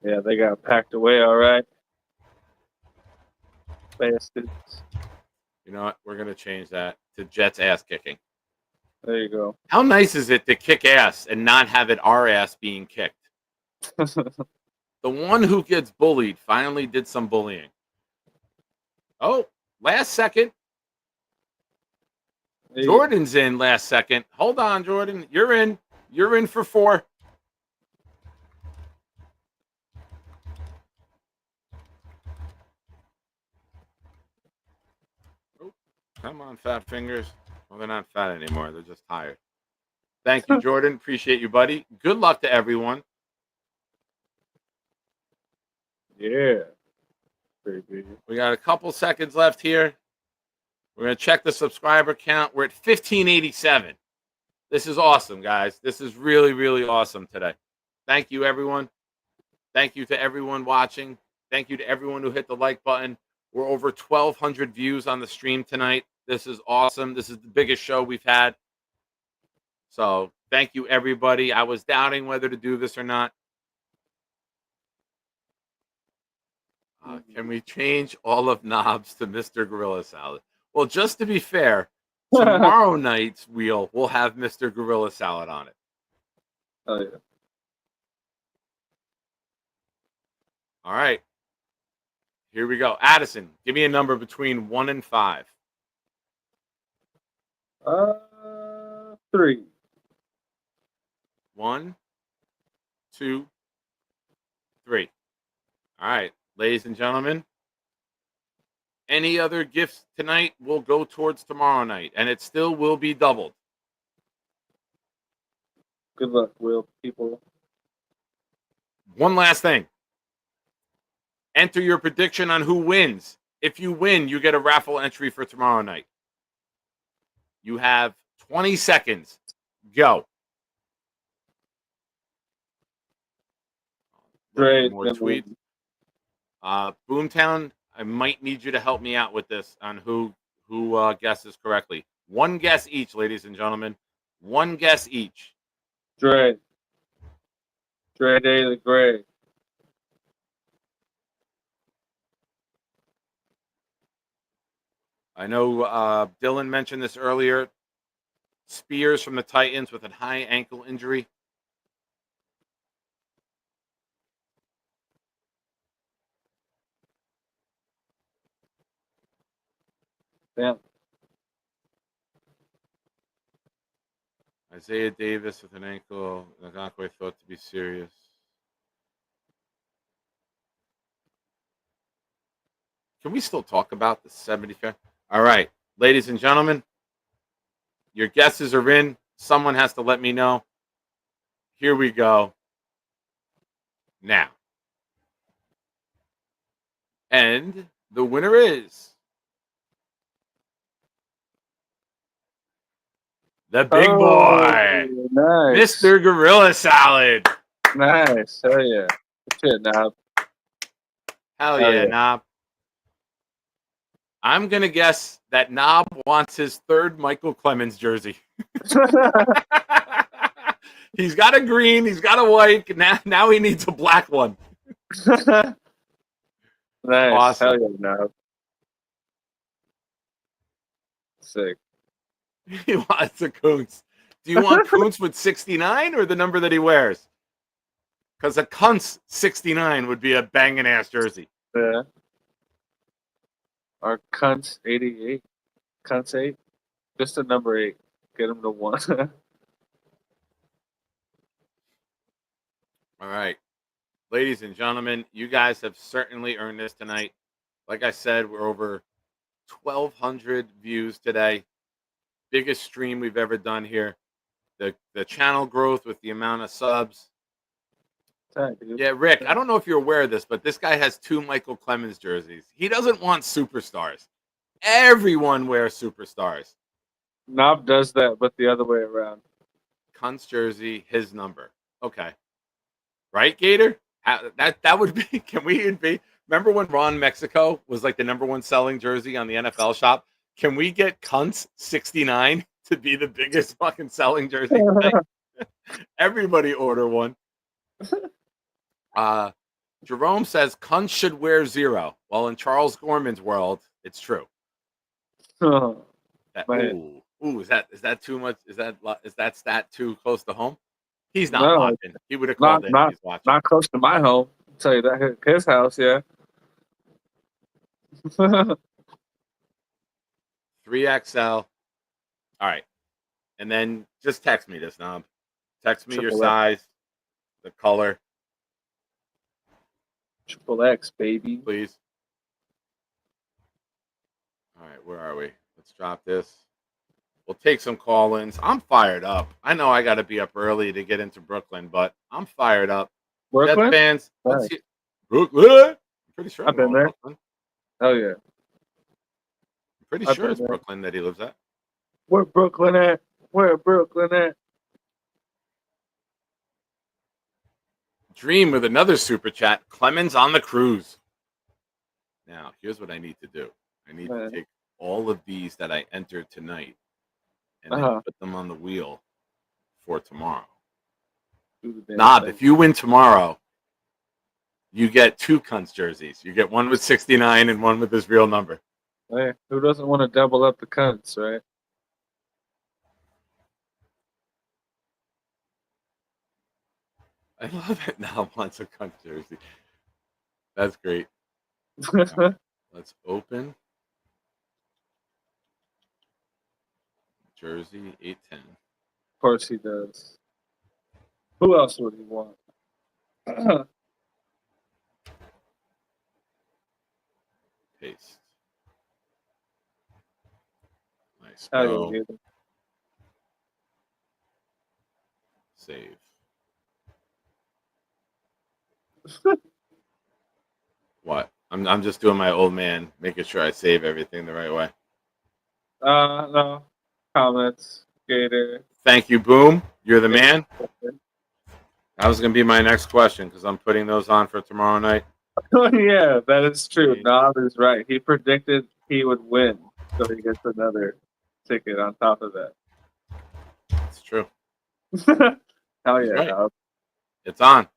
Yeah, they got packed away all right. Bastards. You know what? We're going to change that to Jets ass kicking. There you go. How nice is it to kick ass and not have it our ass being kicked? The one who gets bullied finally did some bullying. Oh, last second. Hey. Jordan's in last second. Hold on, Jordan. You're in. You're in for 4. Oh, come on, fat fingers. Well, they're not fat anymore. They're just tired. Thank you, Jordan. Appreciate you, buddy. Good luck to everyone. Yeah. Baby. We got a couple seconds left here. We're going to check the subscriber count. We're at 1587. This is awesome, guys. This is really, really awesome today. Thank you, everyone. Thank you to everyone watching. Thank you to everyone who hit the like button. We're over 1,200 views on the stream tonight. This is awesome. This is the biggest show we've had. So thank you, everybody. I was doubting whether to do this or not. Can we change all of Knobs to Mr. Gorilla Salad? Well, just to be fair, tomorrow night's wheel will have Mr. Gorilla Salad on it. Oh, yeah. All right. Here we go. Addison, give me a number between 1 and 5. 3. 1, 2, 3. All right. Ladies and gentlemen, any other gifts tonight will go towards tomorrow night, and it still will be doubled. Good luck, Will, people. One last thing. Enter your prediction on who wins. If you win, you get a raffle entry for tomorrow night. You have 20 seconds. Go. Great. More tweets. Boomtown, I might need you to help me out with this on who guesses correctly. One guess each, ladies and gentlemen. One guess each. Dre Day the Gray. I know Dylan mentioned this earlier. Spears from the Titans with a high ankle injury. Yeah. Isaiah Davis with an ankle. Ngakwe thought to be serious. Can we still talk about the 75th? All right, ladies and gentlemen, your guesses are in. Someone has to let me know. Here we go. Now. And the winner is the big boy, nice. Mr. Gorilla Salad. Nice. Hell yeah. Good shit, Knob. Hell yeah, Knob. I'm going to guess that Knob wants his 3rd Michael Clemens jersey. He's got a green. He's got a white. Now he needs a black one. Nice. Awesome. Hell yeah, Knob. Sick. He wants a Kuntz. Do you want Kuntz with 69 or the number that he wears? Because a Kuntz 69 would be a banging ass jersey. Yeah. Our Kuntz 88. Kuntz 8. Just a number 8. Get him to 1. All right. Ladies and gentlemen, you guys have certainly earned this tonight. Like I said, we're over 1,200 views today. Biggest stream we've ever done here. The channel growth with the amount of subs. Yeah, Rick, I don't know if you're aware of this, but this guy has 2 Michael Clemens jerseys. He doesn't want superstars. Everyone wears superstars. Knob does that, but the other way around. Kuntz jersey, his number. Okay. Right, Gator? That would be, can we be, remember when Ron Mexico was like the #1 selling jersey on the NFL shop? Can we get Kuntz 69? to be the biggest fucking selling jersey tonight. Everybody order one. Jerome says Kunz should wear 0. Well, in Charles Gorman's world, it's true. Oh, Is that too much? Is that stat too close to home? He's not no, watching. He would have called in if he's watching. not close to my home. I'll tell you that. His house, yeah. 3XL. All right. And then just text me this, Knob. Text me your Triple X. size, the color, Triple X, baby. please. All right, where are we? Let's drop this. We'll take some call-ins. I'm fired up. I know I got to be up early to get into Brooklyn, but I'm fired up. Brooklyn? Jets fans, let's Nice. see. Brooklyn? I'm pretty sure I've been going there. Brooklyn. Oh yeah. I'm pretty I've sure been it's there. Brooklyn that he lives at. Where Brooklyn at? Where Brooklyn at? Dream with another super chat. Clemens on the cruise. Now, here's what I need to do. I need to take all of these that I entered tonight and then put them on the wheel for tomorrow. Knob, if you win tomorrow, you get 2 Kunz jerseys. You get one with 69 and one with his real number. Hey, who doesn't want to double up the Kunz, right? I love it. Now wants a Kunz jersey. That's great. Right, let's open jersey 810. Of course he does. Who else would he want? Paste. Nice. Oh, Go. yeah. Save. What? I'm just doing my old man, making sure I save everything the right way. No. Comments. Gator. Thank you, Boom. You're the man. That was going to be my next question because I'm putting those on for tomorrow night. Oh, yeah, that is true. Knob is right. He predicted he would win, so he gets another ticket on top of that. It's true. Hell He's yeah, right. Knob. It's on.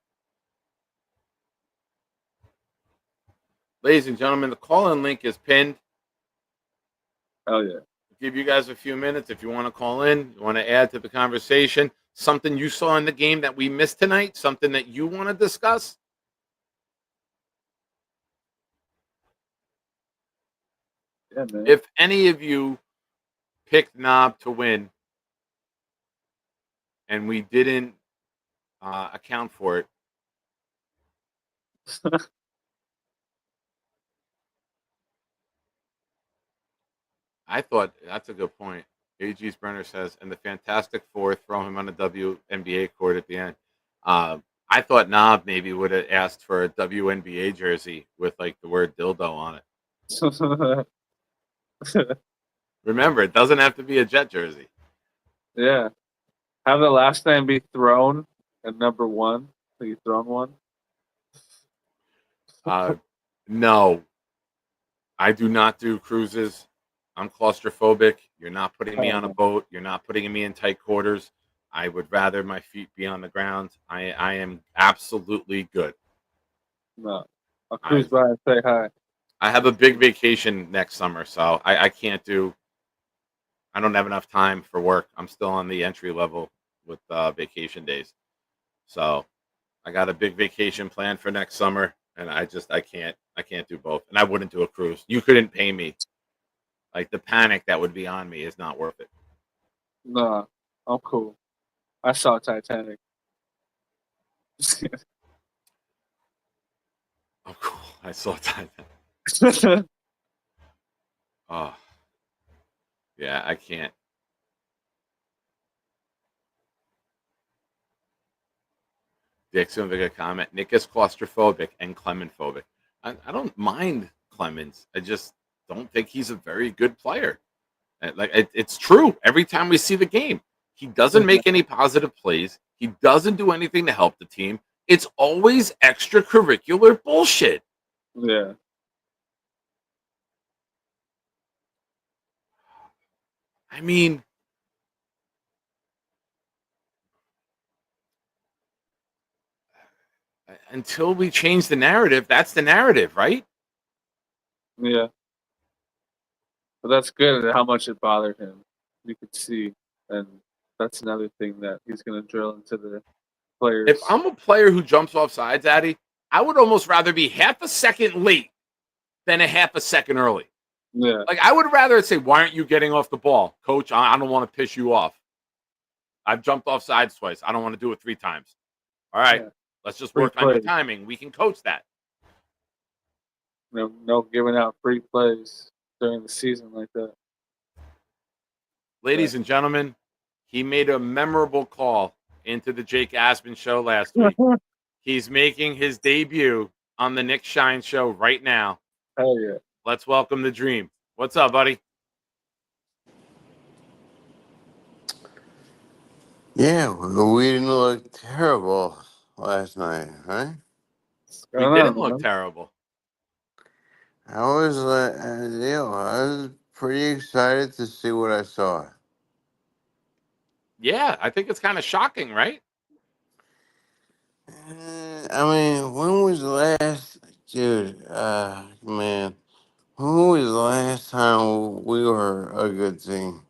Ladies and gentlemen, the call-in link is pinned. Hell yeah. I'll give you guys a few minutes if you want to call in, you want to add to the conversation, something you saw in the game that we missed tonight, something that you want to discuss. Yeah, man. If any of you picked Knob to win and we didn't account for it, I thought that's a good point. AG's Brenner says, and the Fantastic Four throw him on a WNBA court at the end. I thought Knob maybe would have asked for a WNBA jersey with like the word dildo on it. Remember, it doesn't have to be a Jet jersey. Yeah. Have the last name be thrown and number 1. So you thrown one? No, I do not do cruises. I'm claustrophobic. You're not putting me on a boat. You're not putting me in tight quarters. I would rather my feet be on the ground. I am absolutely good. No. I'll cruise by and say hi. I have a big vacation next summer, so I can't do. I don't have enough time for work. I'm still on the entry level with vacation days, so I got a big vacation planned for next summer, and I can't do both, and I wouldn't do a cruise. You couldn't pay me. Like the panic that would be on me is not worth it. No, I'm cool. I saw Titanic. Oh, cool. I saw Titanic. Oh, yeah, I can't. Dixon with a comment. Nick is claustrophobic and Clementphobic. I don't mind Clemens. I just don't think he's a very good player. It's true. Every time we see the game, he doesn't make any positive plays. He doesn't do anything to help the team. It's always extracurricular bullshit. Yeah. I mean, until we change the narrative, that's the narrative, right? Yeah. But that's good how much it bothered him. You could see. And that's another thing that he's going to drill into the players. If I'm a player who jumps off sides, Addy, I would almost rather be half a second late than a half a second early. Yeah. Like, I would rather say, why aren't you getting off the ball? Coach, I don't want to piss you off. I've jumped off sides twice. I don't want to do it 3 times. All right, let's just work on your timing. We can coach that. No giving out free plays during the season like that. Ladies and gentlemen, he made a memorable call into the Jake Aspen show last week. He's making his debut on the Nick Shine show right now. Hell yeah. Let's welcome the Dream. What's up, buddy? Yeah, we didn't look terrible last night, right? We didn't look terrible. I was pretty excited to see what I saw. Yeah, I think it's kind of shocking, right? I mean, when was the last, man, when was the last time we were a good team?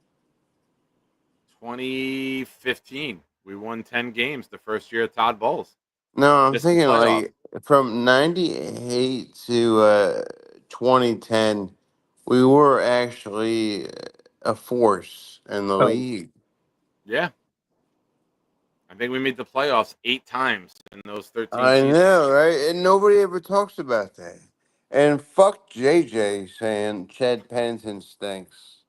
2015. We won 10 games the first year of Todd Bowles. No, I'm Missed the thinking playoffs. like from 98 to 2010, we were actually a force in the league. Yeah. I think we made the playoffs 8 times in those 13 I seasons. know, right? And nobody ever talks about that. And fuck JJ saying Chad Pennington stinks.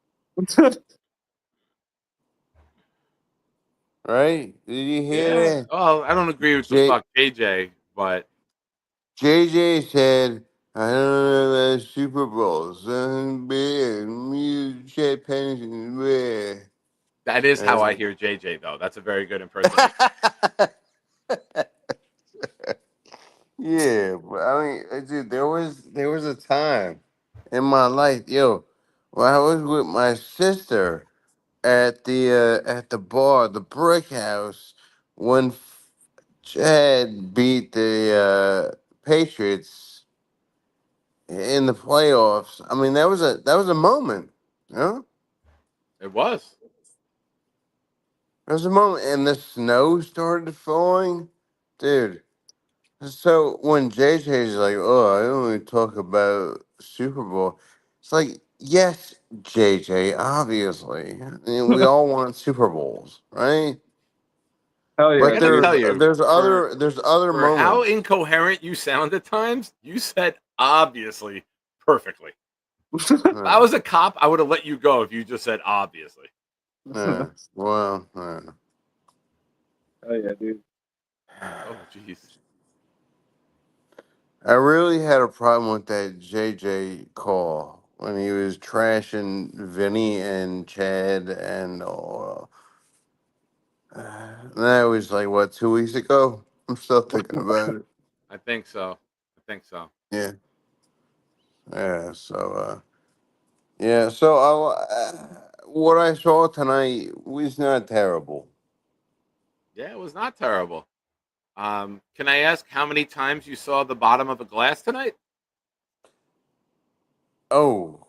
Right? Did you hear that? Oh, I don't agree with the fuck JJ, but JJ said, I don't know about Super Bowls. Chad Pennington. Bleh. that is how I hear JJ, though. That's a very good impersonation. Yeah, but I mean, dude, there was a time in my life, when I was with my sister at the bar, the Brick House, when Chad beat the Patriots in the playoffs. I mean, that was a moment, you know? It was. There was a moment, and the snow started falling, dude. So when JJ's like, "Oh, I only talk about Super Bowl," it's like, yes, JJ, obviously, I mean, we all want Super Bowls, right? Hell yeah, But I tell you, there's other for how moments. incoherent you sound at times, you said obviously perfectly. If I was a cop, I would have let you go if you just said obviously. Well, oh yeah, dude. Oh jeez. I really had a problem with that JJ call when he was trashing Vinny and Chad and that was like what 2 weeks ago. I'm still thinking about it. I think so. Yeah. Yeah. So yeah. So what I saw tonight was not terrible. Yeah, it was not terrible. Can I ask how many times you saw the bottom of a glass tonight? Oh,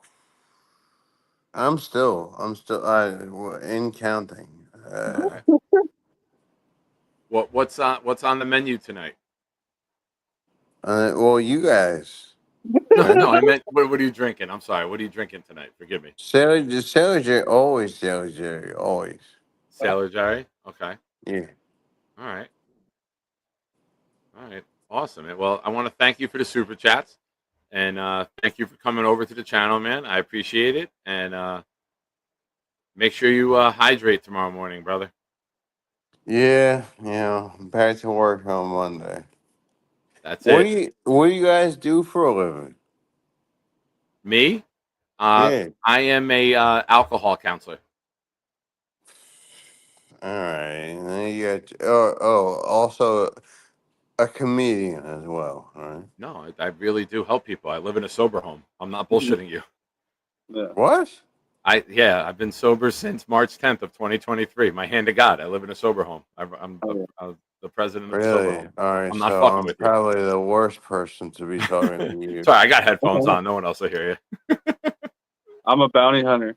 I'm still in counting. Okay. What's on the menu tonight? Well, you guys. No, I meant what are you drinking? I'm sorry. What are you drinking tonight? Forgive me. Sailor Jerry, always Sailor Jerry, always. Sailor Jerry. Okay. Yeah. All right. Awesome. Well, I want to thank you for the super chats, and thank you for coming over to the channel, man. I appreciate it, and make sure you hydrate tomorrow morning, brother. Yeah, back to work on Monday. That's What it. do you guys do for a living? Me? Yeah. I am a alcohol counselor. All right. Then you got also a comedian as well. All right. No, I really do help people. I live in a sober home. I'm not bullshitting you. What? I've been sober since March 10th of 2023. My hand to God, I live in a sober home. the president of Really? Soho. All right. I'm not So fucking I'm with you. probably the worst person to be talking to you. Sorry, I got headphones on. No one else will hear you. I'm a bounty hunter.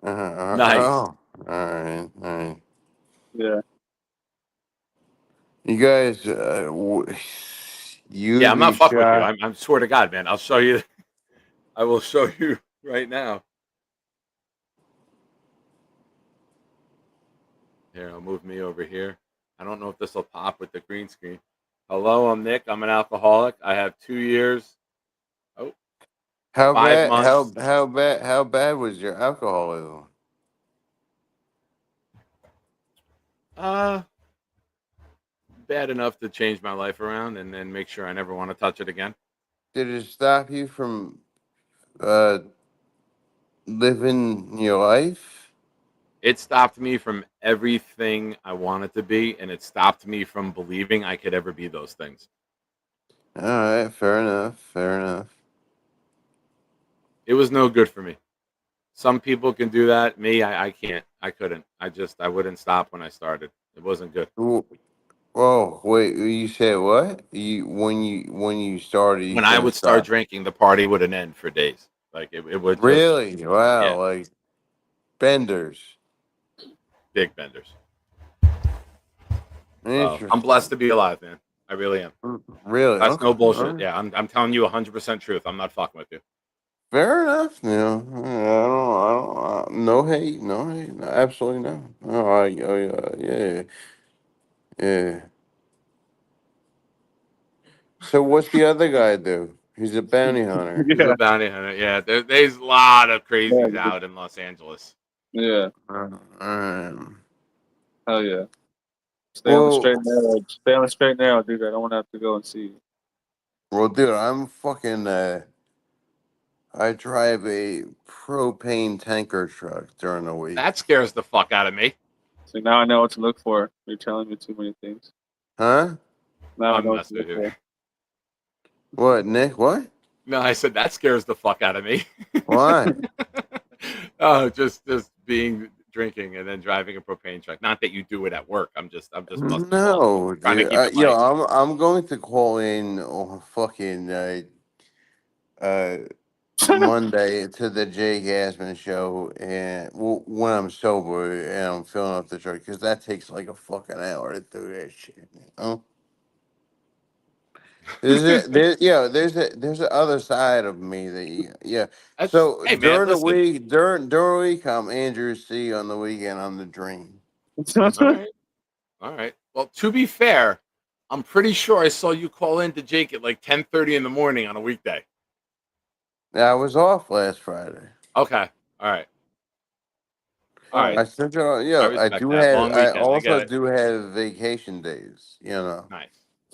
Nice. Oh, all right. All right. Yeah. You guys, Yeah, you'd I'm be not fucking with you. shot. I'm swear to God, man. I'll show you. I will show you right now. Here, I'll move me over here. I don't know if this will pop with the green screen. Hello, I'm Nick. I'm an alcoholic. I have 2 years. Oh, How 5 bad? months. How bad was your alcoholism? Bad enough to change my life around and then make sure I never want to touch it again. Did it stop you from uh, living your life? It stopped me from everything I wanted to be, and it stopped me from believing I could ever be those things. All right, fair enough. Fair enough. It was no good for me. Some people can do that. Me, I can't. I couldn't. I wouldn't stop when I started. It wasn't good. Whoa, wait, you said what? When you started, you When I couldn't would start stop. drinking, the party wouldn't end for days. Like it would just, Really? Wow, yeah, like benders. big benders. So I'm blessed Interesting. to be alive, man. I really am. Really? That's Okay. no All bullshit. right. Yeah, I'm telling you 100% truth. I'm not fucking with you. Fair enough. No hate. No hate. No, absolutely no. Yeah. Yeah. So what's the other guy do? He's a bounty hunter. He's a Yeah. bounty hunter. Yeah, there's a lot of Yeah. crazies out in Los Angeles. Yeah. Um, Hell yeah. Stay on the well, straight and narrow. Stay on the straight and narrow, dude. I don't want to have to go and see you. well, dude, I'm fucking. I drive a propane tanker truck during the week. That scares the fuck out of me. So now I know what to look for. You're telling me too many things. Huh? Now I I'm know what to messing look with you. for. What, Nick? What? No, I said that scares the fuck out of me. Why? Oh, just being drinking and then driving a propane truck. Not that you do it at work. I'm just busting balls. No, Trying to dude. keep it Yo, light. I'm going to call in fucking uh Monday to the Jay Gasman show, and when I'm sober and I'm filling up the truck, because that takes like a fucking hour to do that shit. You know? There's the other side of me that yeah. So Hey man, listen. during the week, I'm Andrew C. On the weekend, I'm the Dream. All right. All right. Well, to be fair, I'm pretty sure I saw you call in to Jake at like 10:30 in the morning on a weekday. I was off last Friday. Okay. All right. All right. I said, I I respect do that. have. Long I weekend. I get also it. do have vacation days. You know. Nice.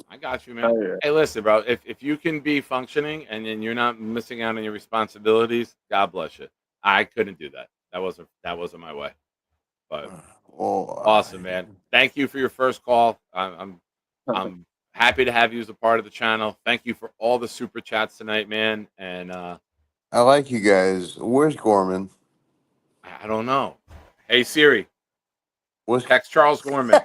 I got you, man. Oh yeah. Hey, listen, bro. If you can be functioning and then you're not missing out on your responsibilities, God bless you. I couldn't do that. That wasn't my way. But Oh, awesome, man. Thank you for your first call. I'm happy to have you as a part of the channel. Thank you for all the super chats tonight, man. And I like you guys. Where's Gorman? I don't know. Hey Siri, What's text Charles Gorman.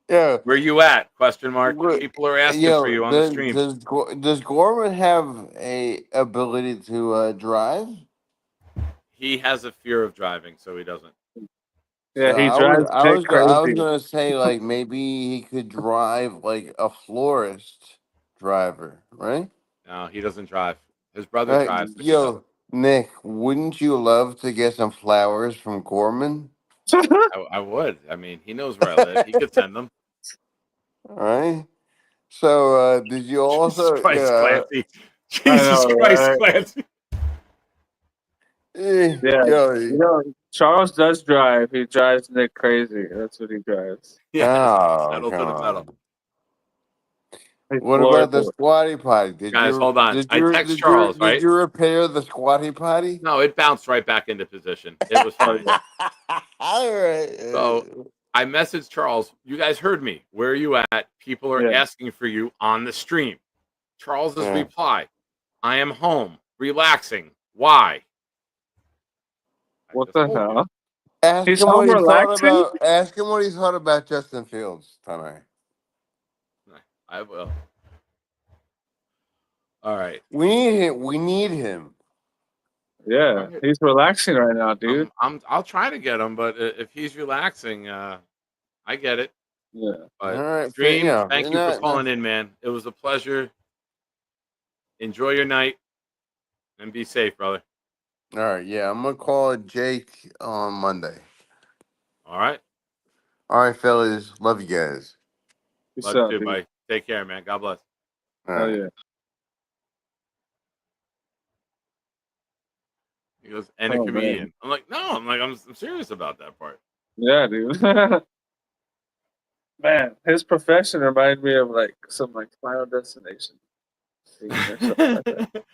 yeah? Where you at? Question mark. What, People are asking for you on the stream. does Gorman have a ability to drive? He has a fear of driving, so he doesn't. Yeah, So he drives Nick I was crazy. gonna say like maybe he could drive like a florist driver, right? No, he doesn't drive. His brother drives, but he doesn't. Yo, Nick, wouldn't you love to get some flowers from Gorman? I would. I mean, he knows where I live. He could send them. All right. So, did you Jesus also, Christ, Clancy. I Jesus know, Christ, right? Clancy. Yeah. yo, You know, Charles does drive. He drives Nick crazy. That's what he drives. Yes. oh, Pedal to come the metal. on. He's What about the Florida. squatty potty? Guys, hold on. I text Charles, Did right? you repair the squatty potty? No, it bounced right back into position. It was fine. All right. So I messaged Charles. You guys heard me. Where are you at? People are Yeah. asking for you on the stream. Charles's Yeah. reply: I am home, relaxing. Why? What the hell? Ask He's him what home he thought relaxing. about. Ask him what he thought about Justin Fields tonight. I will. All right. We need him. We need him. Yeah, he's relaxing right now, dude. I'll try to get him, but if he's relaxing, I get it. Yeah. But All right, Stream, yeah, thank you for calling in, man. It was a pleasure. Enjoy your night and be safe, brother. All right, yeah, I'm gonna call Jake on Monday. All right. All right, fellas, love you guys. Love you too, buddy. Take care, man. God bless. All right. yeah. He goes, and a Oh, comedian. man. I'm like, no, I'm serious about that part. Yeah, dude. Man, his profession reminded me of like some like Final Destination scene or something like that.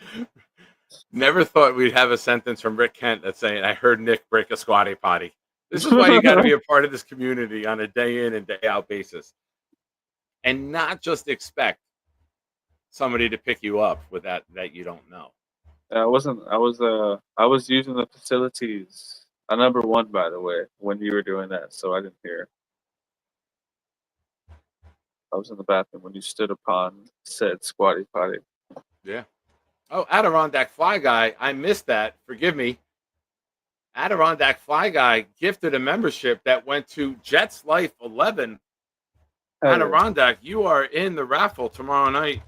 Never thought we'd have a sentence from Rick Kent that's saying, I heard Nick break a squatty potty. This is why you got to be a part of this community on a day in and day out basis. And not just expect somebody to pick you up with that you don't know. I was using the facilities. Number one, by the way, when you were doing that, so I didn't hear. I was in the bathroom when you stood upon said squatty potty. Yeah. Oh, Adirondack Fly Guy. I missed that. Forgive me. Adirondack Fly Guy gifted a membership that went to Jets Life 11. Hell yeah. Adirondack, you are in the raffle tomorrow night.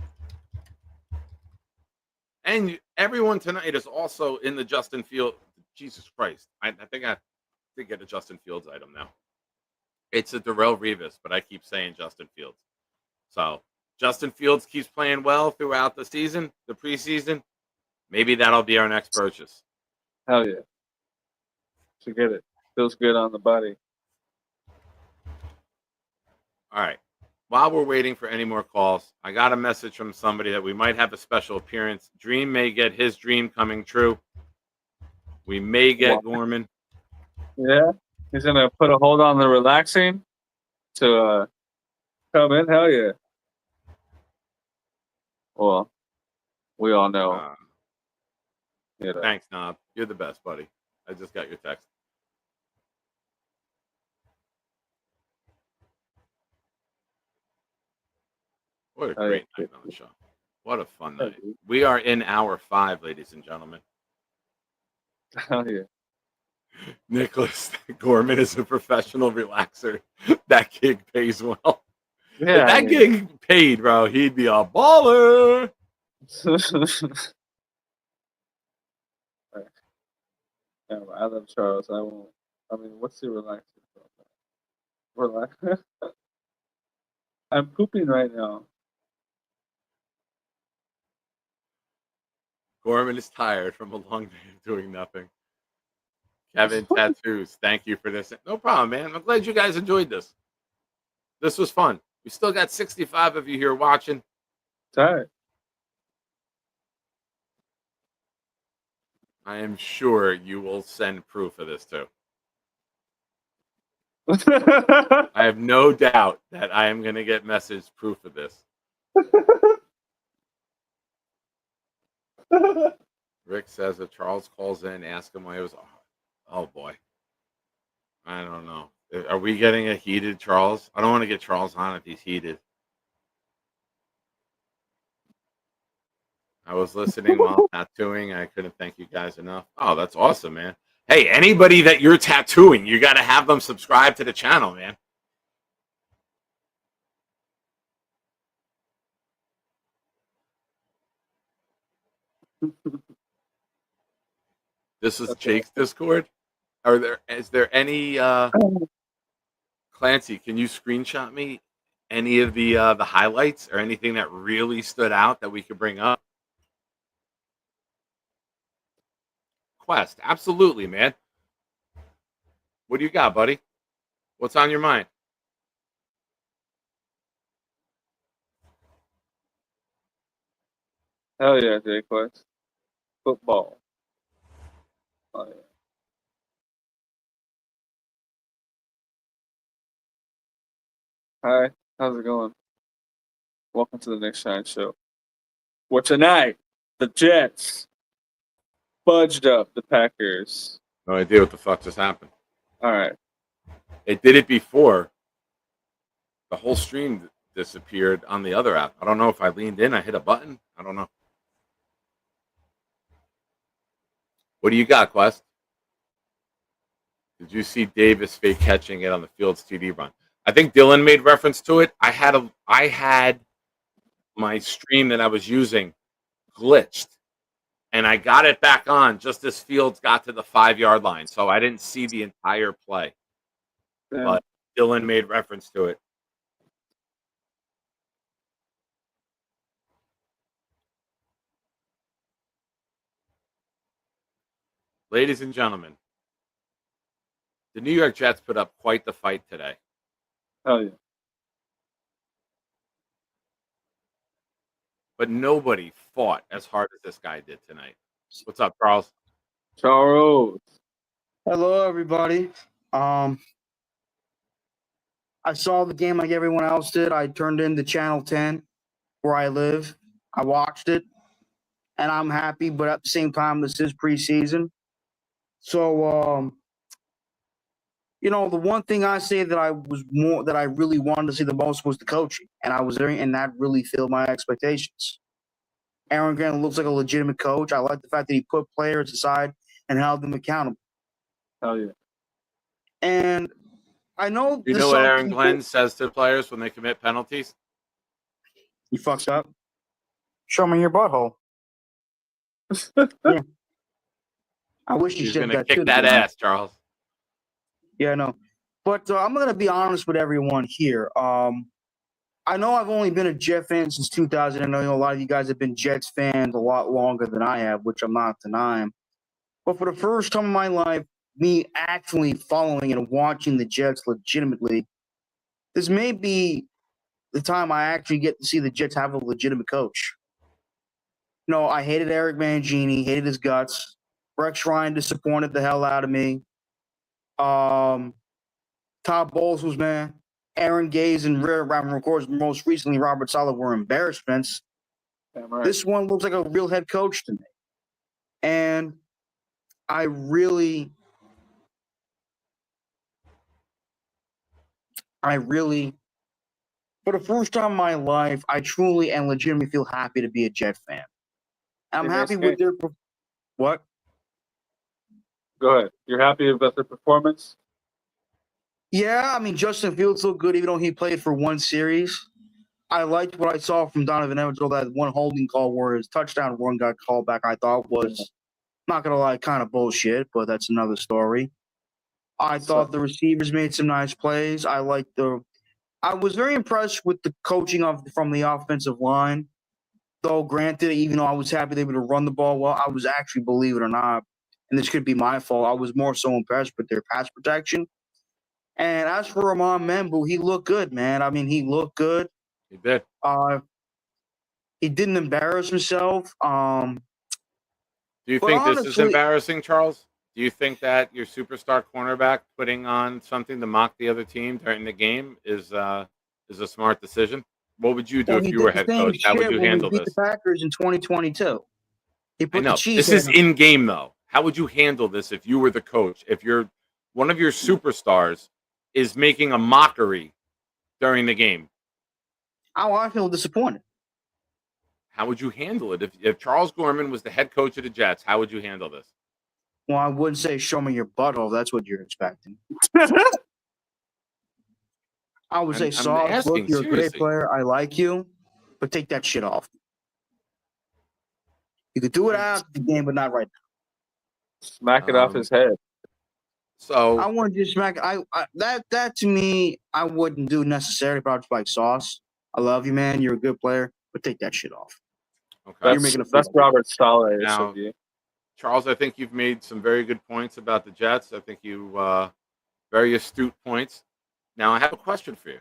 And everyone tonight is also in the Justin Fields. Jesus Christ. I think I did get a Justin Fields item now. It's a Darrelle Revis, but I keep saying Justin Fields. So Justin Fields keeps playing well throughout the season, the preseason. Maybe that'll be our next purchase. Hell yeah. Should get it. Feels good on the body. All right. While we're waiting for any more calls, I got a message from somebody that we might have a special appearance. Dream may get his dream coming true. We may get Gorman. Yeah. He's going to put a hold on the relaxing to come in. Hell yeah. Well, we all know. Thanks, Knob. You're the best, buddy. I just got your text. What a great night on the show. What a fun night. We are in hour 5, ladies and gentlemen. Hell yeah. Nicholas Gorman is a professional relaxer. That gig pays well. Yeah, if that gig paid, bro, he'd be a baller. Yeah, I love Charles. I won't. I mean, what's the relaxing? Relax. I'm pooping right now. Gorman is tired from a long day of doing nothing. Kevin Tattoos, thank you for this. No problem, man. I'm glad you guys enjoyed this. This was fun. We still got 65 of you here watching. Tired. I am sure you will send proof of this too. I have no doubt that I am going to get message proof of this. Rick says if Charles calls in, ask him why it was. Oh boy. I don't know. Are we getting a heated Charles? I don't want to get Charles on if he's heated. I was listening while tattooing. I couldn't thank you guys enough. Oh, that's awesome, man. Hey, anybody that you're tattooing, you got to have them subscribe to the channel, man. This is Jake's Discord. Is there any Clancy, can you screenshot me any of the highlights or anything that really stood out that we could bring up? Quest, absolutely, man. What do you got, buddy? What's on your mind? Hell yeah, Jake Quest. Football. Oh, yeah. Hi, how's it going? Welcome to the Nick Shine Show. Where tonight, the Jets fudged up the Packers. No idea what the fuck just happened. All right. It did it before. The whole stream disappeared on the other app. I don't know if I leaned in, I hit a button. I don't know. What do you got, Quest? Did you see Davis fake catching it on the Fields TD run? I think Dylan made reference to it. I had my stream that I was using glitched, and I got it back on just as Fields got to the 5-yard line, so I didn't see the entire play. Yeah. But Dylan made reference to it. Ladies and gentlemen, the New York Jets put up quite the fight today. Oh yeah. But nobody fought as hard as this guy did tonight. What's up, Charles? Charles. Hello, everybody. I saw the game like everyone else did. I turned into Channel 10 where I live. I watched it, and I'm happy. But at the same time, this is preseason, so the one thing I say that I really wanted to see the most was the coaching, and and that really filled my expectations. Aaron Glenn looks like a legitimate coach. I like the fact that he put players aside and held them accountable. Hell yeah. And I know You know what Aaron Glenn says to players when they commit penalties? You fucked up. Show me your butthole. Yeah. I wish you He's said going to that kick too, that to be honest. ass, Charles. Yeah, I know. But I'm going to be honest with everyone here. I know I've only been a Jet fan since 2000. I know a lot of you guys have been Jets fans a lot longer than I have, which I'm not denying. But for the first time in my life, me actually following and watching the Jets legitimately, this may be the time I actually get to see the Jets have a legitimate coach. No, I hated Eric Mangini, hated his guts. Rex Ryan disappointed the hell out of me. Todd Bowles was, man. Aaron Gaze and of course, most recently Robert Saleh were embarrassments. Right. This one looks like a real head coach to me. And I really, for the first time in my life, I truly and legitimately feel happy to be a Jet fan. I'm happy with their what? Go ahead. You're happy about their performance? Yeah, I mean, Justin Fields looked good even though he played for one series. I liked what I saw from Donovan Evans, that one holding call where his touchdown run got called back. I thought was, not going to lie, kind of bullshit, but that's another story. I thought the receivers made some nice plays. I was very impressed with the coaching from the offensive line. Though, granted, even though I was happy they were able to run the ball well, I was actually, believe it or not, and this could be my fault, I was more so impressed with their pass protection. And as for Ramon Membu, he looked good, man. I mean, he looked good. He did. He didn't embarrass himself. Do you think this is embarrassing, Charles? Do you think that your superstar cornerback putting on something to mock the other team during the game is a smart decision? What would you do if you were head coach? How would you handle this? The Packers in 2022. I know. This is in game, though. How would you handle this if you were the coach? If one of your superstars is making a mockery during the game? I feel disappointed. How would you handle it? If Charles Gorman was the head coach of the Jets, how would you handle this? Well, I wouldn't say show me your butthole. That's what you're expecting. I would say, Sauce, look, you're a great player. I like you, but take that shit off. You could do it after the game, but not right now. Smack it off his head. So I wouldn't just smack. That to me, I wouldn't do necessarily. But I'd just like, Sauce, I love you, man. You're a good player, but take that shit off. Okay, that's Robert Saleh. Now, Charles, I think you've made some very good points about the Jets. I think you very astute points. Now, I have a question for you.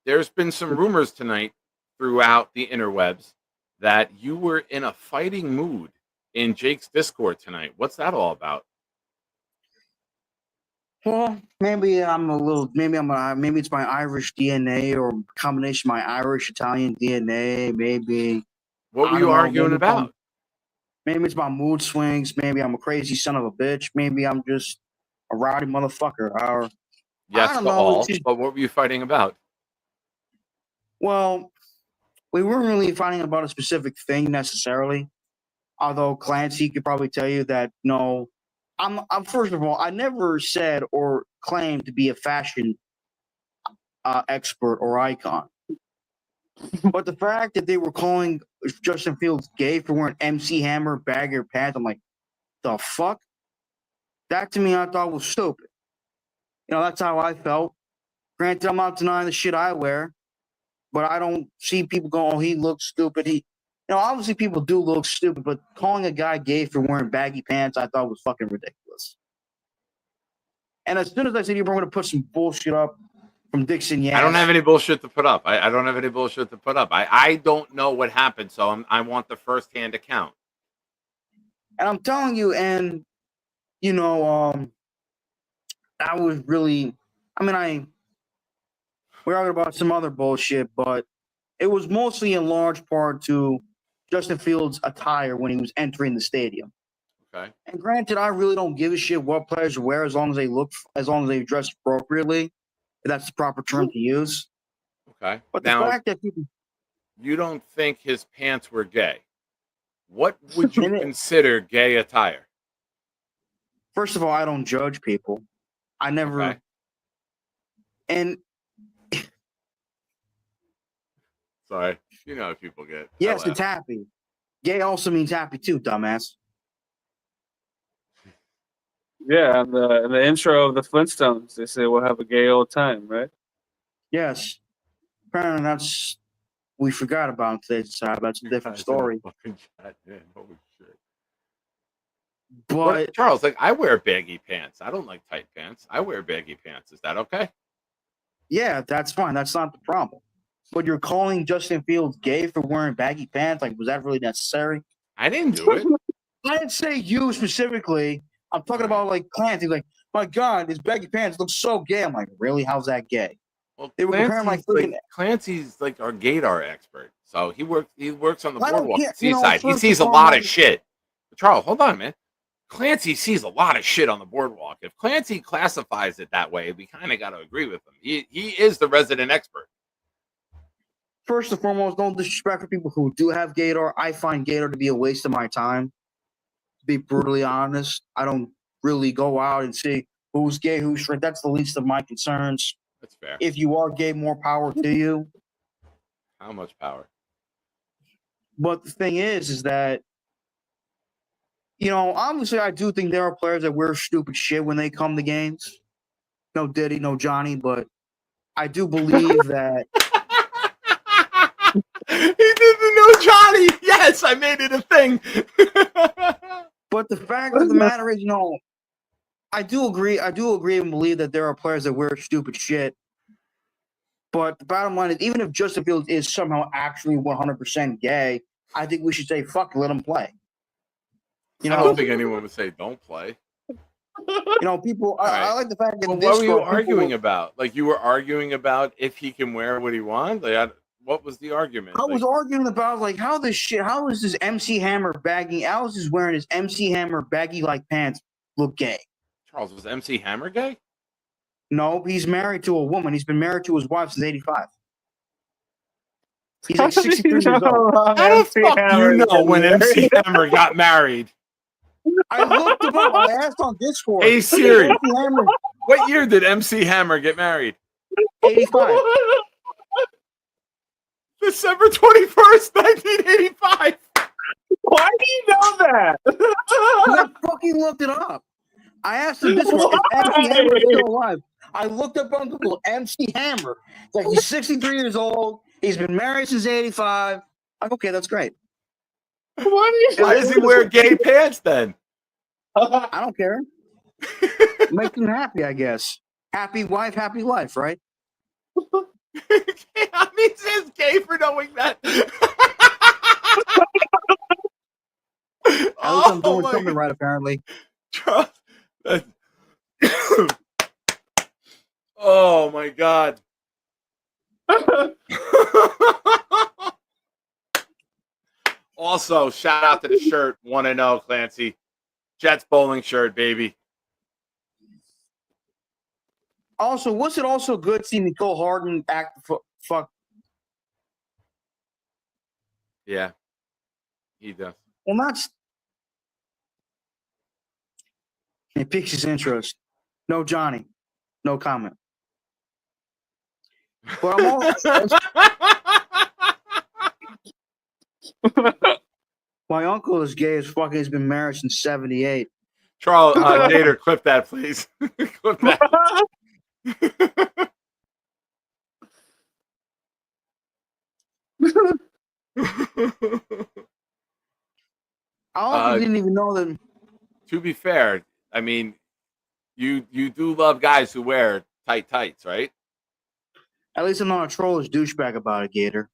There's been some rumors tonight throughout the interwebs that you were in a fighting mood in Jake's Discord tonight. What's that all about? Well, maybe it's my Irish DNA or a combination of my Irish Italian DNA. Maybe. What were you arguing about? Maybe it's my mood swings. Maybe I'm a crazy son of a bitch. Maybe I'm just a rowdy motherfucker. Or Yes I don't to know. all. It's just, But what were you fighting about? well, we weren't really fighting about a specific thing necessarily. Although Clancy could probably tell you that no, I'm first of all, I never said or claimed to be a fashion expert or icon. But the fact that they were calling Justin Fields gay for wearing MC Hammer baggy pants, I'm like, the fuck? That to me, I thought was stupid. You know, that's how I felt. Granted, I'm not denying the shit I wear, but I don't see people going, oh, he looks stupid. Obviously people do look stupid, but calling a guy gay for wearing baggy pants, I thought was fucking ridiculous. And as soon as I said you were going to put some bullshit up from Dixon, yes. I don't have any bullshit to put up. I don't have any bullshit to put up. I don't know what happened, so I want the first-hand account. And I'm telling you, and that was really, we're talking about some other bullshit, but it was mostly in large part to Justin Fields' attire when he was entering the stadium. Okay. And granted, I really don't give a shit what players wear as long as they dress appropriately. If that's the proper term to use. Okay. But now, the fact that people, you don't think his pants were gay. What would you consider gay attire? First of all, I don't judge people. I never. Okay. And sorry, you know how people get. Yes, it's happy. Gay also means happy too, dumbass. Yeah, in the intro of the Flintstones, they say we'll have a gay old time, right? Yes. Apparently we forgot about today's time. That's a different story. Fucking chat, man. Holy shit. But Charles, like, I wear baggy pants. I don't like tight pants. I wear baggy pants. Is that okay? Yeah, that's fine. That's not the problem. But you're calling Justin Fields gay for wearing baggy pants? Like, was that really necessary? I didn't do it. I didn't say you specifically. I'm talking about like Clancy. Like, my God, his baggy pants look so gay. I'm like, really? How's that gay? Well, they were comparing Clancy's like our gaydar expert. So he works on the I don't boardwalk get- at Seaside. He first sees of a all, lot like- of shit. Charles, hold on, man. Clancy sees a lot of shit on the boardwalk. If Clancy classifies it that way, we kind of got to agree with him. He is the resident expert. First and foremost, don't disrespect for people who do have gaydar. I find gaydar to be a waste of my time. To be brutally honest, I don't really go out and see who's gay, who's straight. That's the least of my concerns. That's fair. If you are gay, more power to you. How much power? But the thing is that, obviously I do think there are players that wear stupid shit when they come to games. No Diddy, no Johnny, but I do believe that. He didn't know Johnny. Yes, I made it a thing. But the fact of the matter is, I do agree and believe that there are players that wear stupid shit. But the bottom line is, even if Justin Fields is somehow actually 100% gay, I think we should say, fuck, let him play. I don't think anyone would say don't play. People, I like the fact that Well, what were you arguing about? Like, you were arguing about if he can wear what he wants? Like, what was the argument? I was arguing about, like, how is this MC Hammer baggy? How is this wearing his MC Hammer baggy-like pants look gay? Charles, was MC Hammer gay? No, he's married to a woman. He's been married to his wife since 85. He's like 63 years old. How the fuck do you know when MC Hammer got married? I looked him up. I asked on Discord. Hey Siri, what year did MC Hammer get married? 85. December 21st, 1985. Why do you know that? I fucking looked it up. I asked him Discord, is MC Hammer still alive? I looked up on Google, MC Hammer. It's like, he's 63 years old. He's been married since 85. I'm like, okay, that's great. Why does he wear gay pants then? I don't care. Make him happy, I guess. Happy wife, happy life, right? I mean, it's gay for knowing that. At least I'm doing something right, apparently. Oh my God. Also, shout out to the shirt 1-0, Clancy. Jets bowling shirt, baby. Also, was it also good seeing Nicole Harden act fuck? Yeah, he does. Well, not. It piques his interest. No, Johnny. No comment. But I'm all. My uncle is gay as fuck. He's been married since '78. Charles, Gator, clip that, please. Clip that. I didn't even know that. To be fair, I mean, you do love guys who wear tight tights, right? At least I'm not a trollish douchebag about it, Gator.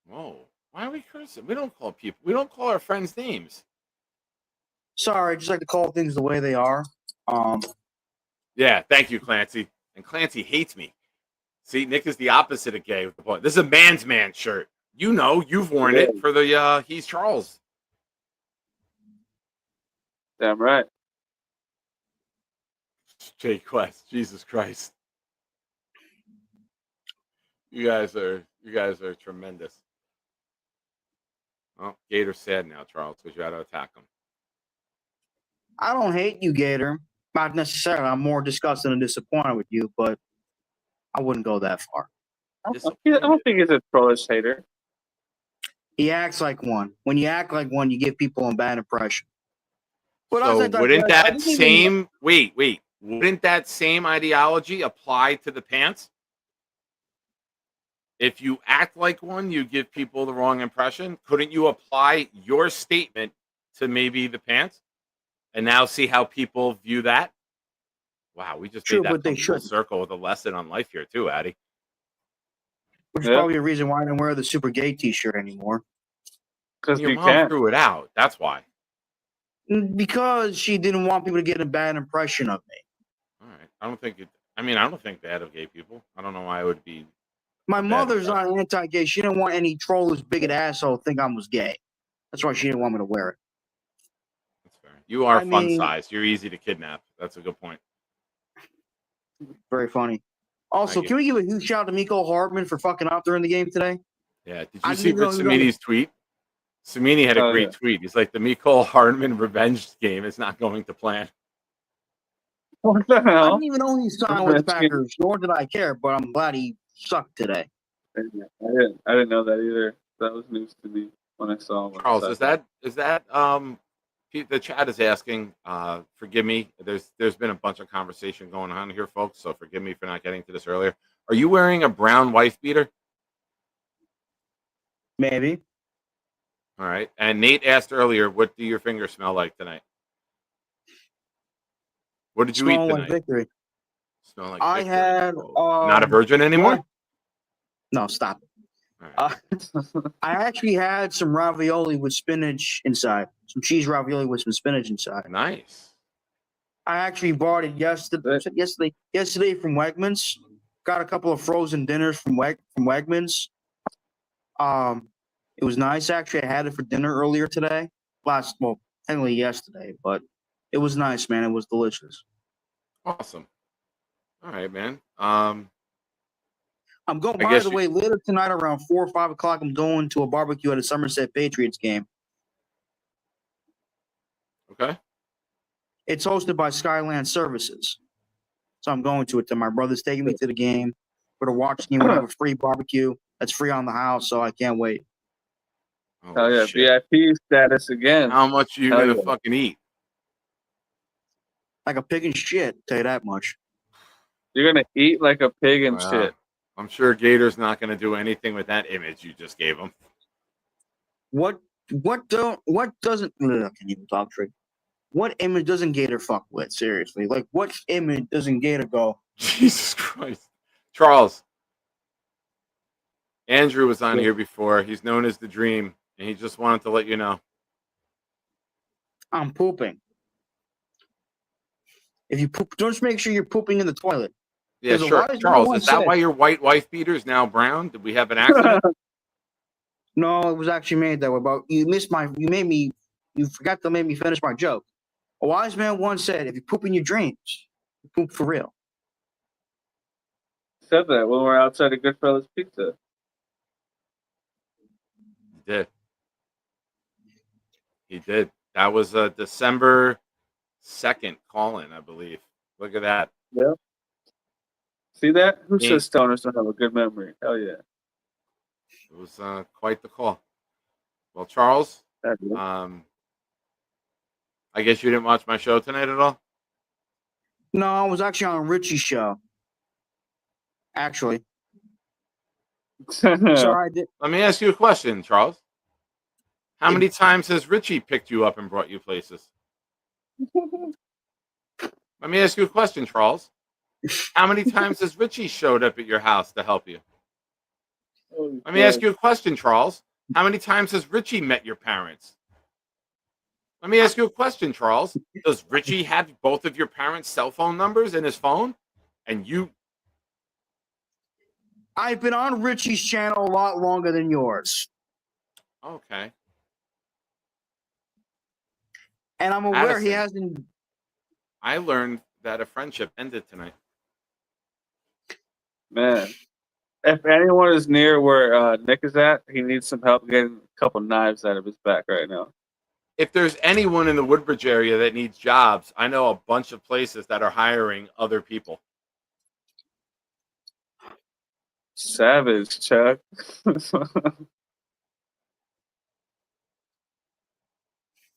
Whoa. Why are we cursing? We don't call people. We don't call our friends names. Sorry, I just like to call things the way they are. Yeah, thank you, Clancy. And Clancy hates me. See, Nick is the opposite of gay. This is a man's man shirt. You know, you've worn it for the He's Charles. Damn right. Jay Quest, Jesus Christ. You guys are tremendous. Oh, Gator's sad now, Charles, because you had to attack him. I don't hate you, Gator. Not necessarily. I'm more disgusted and disappointed with you, but I wouldn't go that far. I don't think he's a trollish hater. He acts like one. When you act like one, you give people a bad impression. But So wouldn't that same wouldn't that same ideology apply to the pants? If you act like one, you give people the wrong impression. Couldn't you apply your statement to maybe the pants, and now see how people view that? Wow, we just made that come full circle with a lesson on life here too, Addy. Which is probably a reason why I don't wear the super gay T-shirt anymore. Because your mom threw it out. That's why. Because she didn't want people to get a bad impression of me. All right. I don't think bad of gay people. I don't know why I would be. My mother's not anti-gay. She didn't want any trollers, bigot asshole think I was gay. That's why she didn't want me to wear it. That's fair. You are fun size. You're easy to kidnap. That's a good point. Very funny. Also, can we give a huge shout out to Miko Hartman for fucking out during the game today? Yeah. Did you see Samini's tweet? Samini had a great tweet. He's like, the Miko Hartman revenge game is not going to plan. What the hell? I didn't even know he signed with the Packers, nor did I care, but I'm glad he sucked today. I didn't know that either. That was news to me when I saw him. Charles, is that the chat is asking, forgive me. There's been a bunch of conversation going on here, folks, so forgive me for not getting to this earlier. Are you wearing a brown wife beater? Maybe. All right. And Nate asked earlier, what do your fingers smell like tonight? What did you eat tonight? Like victory. Smell like I victory. had Not a virgin anymore? No, stop it. Right. I actually had some ravioli with spinach inside. Some cheese ravioli with some spinach inside. Nice. I actually bought it yesterday from Wegmans. Got a couple of frozen dinners from Wegmans. It was nice. Actually, I had it for dinner earlier today. Technically yesterday, but it was nice, man. It was delicious. Awesome. All right, man. I'm going, by the way, later tonight around 4 or 5 o'clock, I'm going to a barbecue at a Somerset Patriots game. Okay. It's hosted by Skyland Services. So I'm going to it. My brother's taking me to the game. We're to watch the game. We have a free barbecue that's free on the house, so I can't wait. Oh yeah, shit. VIP status again. How much are you going to fucking eat? Like a pig and shit, tell you that much. You're going to eat like a pig and shit. I'm sure Gator's not going to do anything with that image you just gave him. What doesn't I can't even talk straight. What image doesn't Gator fuck with? Seriously. Like what image doesn't Gator go? Jesus Christ. Charles. Andrew was on here before. He's known as the Dream, and he just wanted to let you know. I'm pooping. If you poop, just make sure you're pooping in the toilet. Yeah, sure. Charles, is that why your white wife beater is now brown? Did we have an accident? No, it was actually made that way. But you forgot to make me finish my joke. A wise man once said, if you poop in your dreams, you poop for real. said that when we were outside of Goodfellas Pizza. He did. He did. That was a December 2nd call-in, I believe. Look at that. Yep. See that? Who Yeah. says stoners don't have a good memory? Hell yeah. It was quite the call. Well, Charles, That is. I guess you didn't watch my show tonight at all? No, I was actually on Richie's show. Actually. Sorry, I did. Let me ask you a question, Charles. How many times has Richie picked you up and brought you places? Let me ask you a question, Charles. How many times has Richie showed up at your house to help you? Let me ask you a question, Charles. How many times has Richie met your parents? Let me ask you a question, Charles. Does Richie have both of your parents' cell phone numbers in his phone? And you... I've been on Richie's channel a lot longer than yours. Okay. And I'm aware he Addison, hasn't. I learned that a friendship ended tonight. Man. If anyone is near where Nick is at, he needs some help getting a couple knives out of his back right now. If there's anyone in the Woodbridge area that needs jobs, I know a bunch of places that are hiring other people. Savage, Chuck.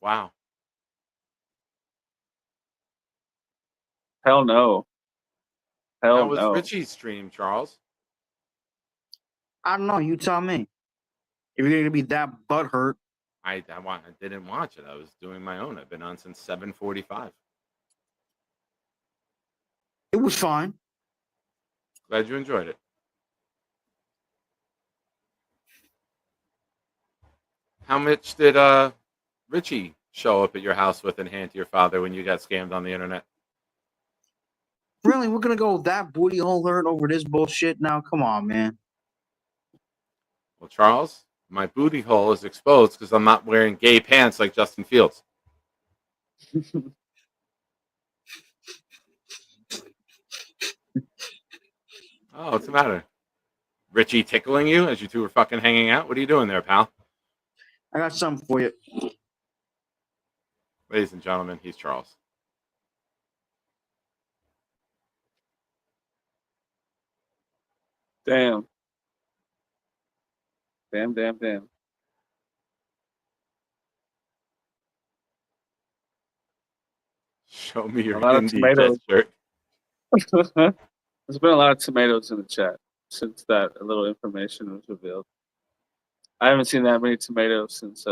Wow. Hell no. Hell How was no. Richie's stream, Charles? I don't know. You tell me. If you're going to be that butthurt. I didn't watch it. I was doing my own. I've been on since 7:45. It was fine. Glad you enjoyed it. How much did Richie show up at your house with and hand to your father when you got scammed on the internet? Really? We're going to go that booty hole hurt over this bullshit now? Come on, man. Well, Charles, my booty hole is exposed because I'm not wearing gay pants like Justin Fields. Oh, what's the matter? Richie tickling you as you two were fucking hanging out? What are you doing there, pal? I got something for you. Ladies and gentlemen, he's Charles. Damn. Damn. Show me your A lot of Indy tomatoes. shirt. There's been a lot of tomatoes in the chat since that little information was revealed. I haven't seen that many tomatoes since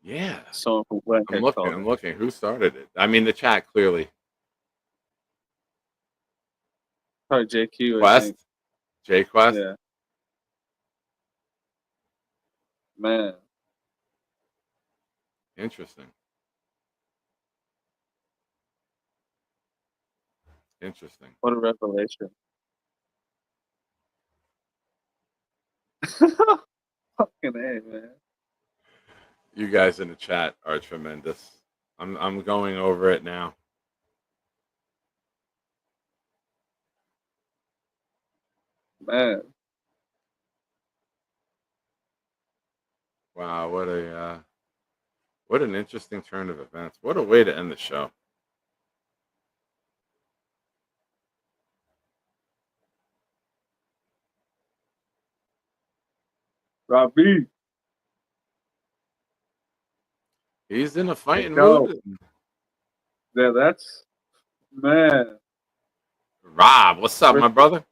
Yeah. someone from Glenhead called. I'm looking. Who started it? I mean, the chat, clearly. Probably JQ. Quest? J Quest? Yeah. Man. Interesting. What a revelation. Fucking A, man. You guys in the chat are tremendous. I'm going over it now. Man. Wow, what an interesting turn of events. What a way to end the show. Robbie. He's in a fighting go. mood. Yeah, that's man. Rob, what's up, my brother?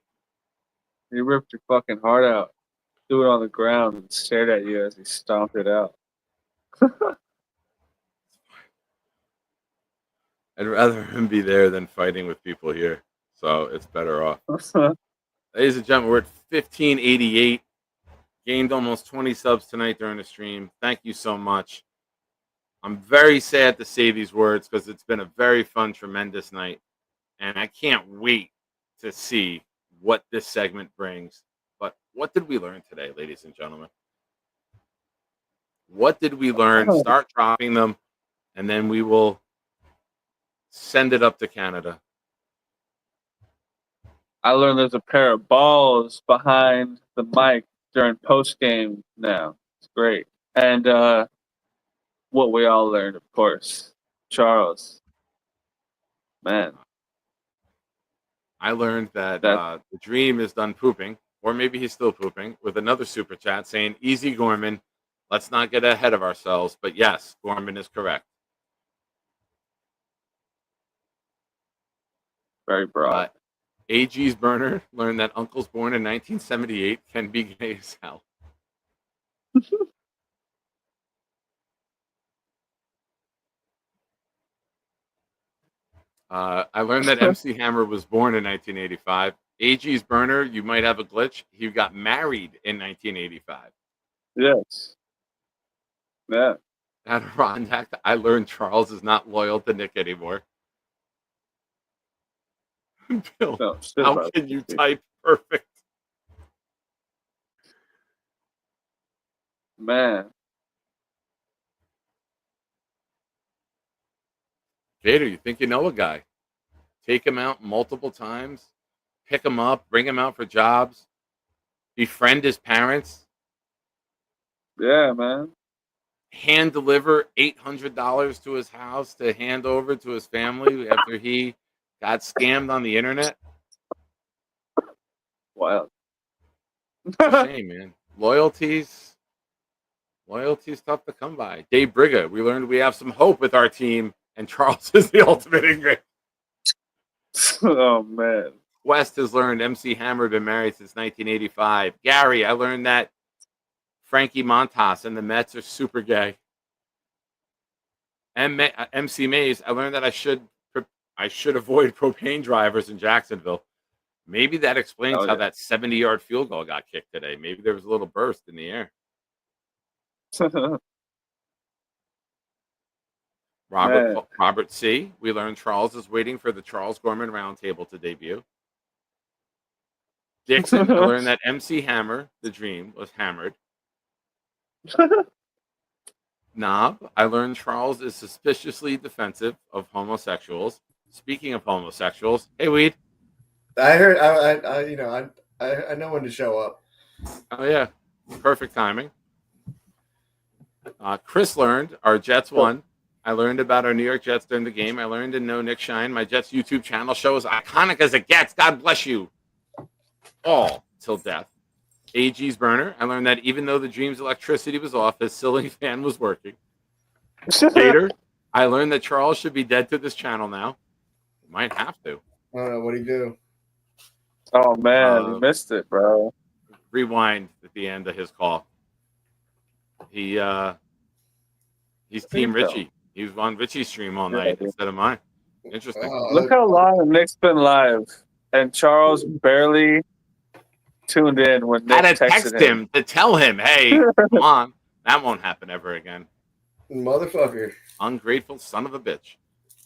He ripped your fucking heart out. Threw it on the ground and stared at you as he stomped it out. I'd rather him be there than fighting with people here. So it's better off. Ladies and gentlemen, we're at 1588. Gained almost 20 subs tonight during the stream. Thank you so much. I'm very sad to say these words because it's been a very fun, tremendous night. And I can't wait to see what this segment brings. But what did we learn today, ladies and gentlemen? What did we learn? Start dropping them, and then we will send it up to Canada. I learned there's a pair of balls behind the mic during post game now. It's great. And what we all learned, of course, Charles. Man. I learned that the Dream is done pooping, or maybe he's still pooping, with another super chat saying, "Easy, Gorman. Let's not get ahead of ourselves." But yes, Gorman is correct. Very broad. AG's burner learned that uncles born in 1978 can be gay as hell. I learned that MC Hammer was born in 1985. AG's burner, you might have a glitch. He got married in 1985. Yes. Yeah. Adirondack, I learned Charles is not loyal to Nick anymore. Bill, how can you type perfect? Man. Gator, you think you know a guy? Take him out multiple times, pick him up, bring him out for jobs, befriend his parents. Yeah, man. Hand deliver $800 to his house to hand over to his family after he got scammed on the internet. Wow. It's a shame, man. Loyalty's tough to come by. Dave Briga, we learned we have some hope with our team, and Charles is the ultimate ingrate. Oh, man. West has learned MC Hammer been married since 1985. Gary, I learned that Frankie Montas and the Mets are super gay. And MC Mays, I learned that I should avoid propane drivers in Jacksonville. Maybe that explains how that 70-yard field goal got kicked today. Maybe there was a little burst in the air. Robert C. We learned Charles is waiting for the Charles Gorman Roundtable to debut. Dixon, I learned that MC Hammer, the Dream, was hammered. Knob, I learned Charles is suspiciously defensive of homosexuals. Speaking of homosexuals, hey, Weed. I heard. I know when to show up. Oh yeah, perfect timing. Chris learned our Jets won. I learned about our New York Jets during the game. I learned to know Nick Shine. My Jets YouTube channel show is iconic as it gets. God bless you all till death. AG's burner. I learned that even though the Dream's electricity was off, his ceiling fan was working. Gator. I learned that Charles should be dead to this channel now. Might have to. I don't know. What'd he do? Oh, man. You missed it, bro. Rewind at the end of his call. He's Team Richie. He was on Richie's stream all night instead of mine. Interesting. Look how long Nick's been live, and Charles barely tuned in when Nick I had to texted text him to tell him, hey, come on. That won't happen ever again. Motherfucker. Ungrateful son of a bitch.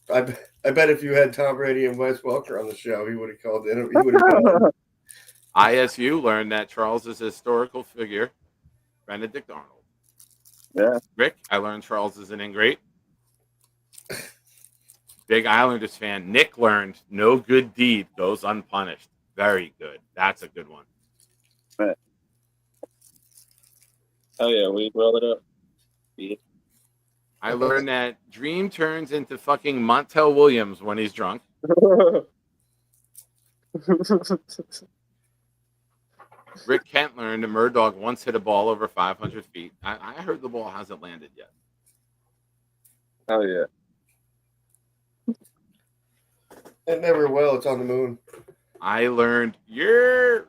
I bet if you had Tom Brady and Wes Welker on the show, he would have called in. He would have ISU learned that Charles is a historical figure. Benedict Arnold. Yeah. Rick, I learned Charles is an ingrate. Big Islanders fan. Nick learned no good deed goes unpunished. Very good. That's a good one. Right. Oh, yeah. We roll it up. Yeah. I learned that Dream turns into fucking Montel Williams when he's drunk. Rick Kent learned a Murdoch once hit a ball over 500 feet. I heard the ball hasn't landed yet. Oh, yeah. It never will. It's on the moon. I learned Yeah,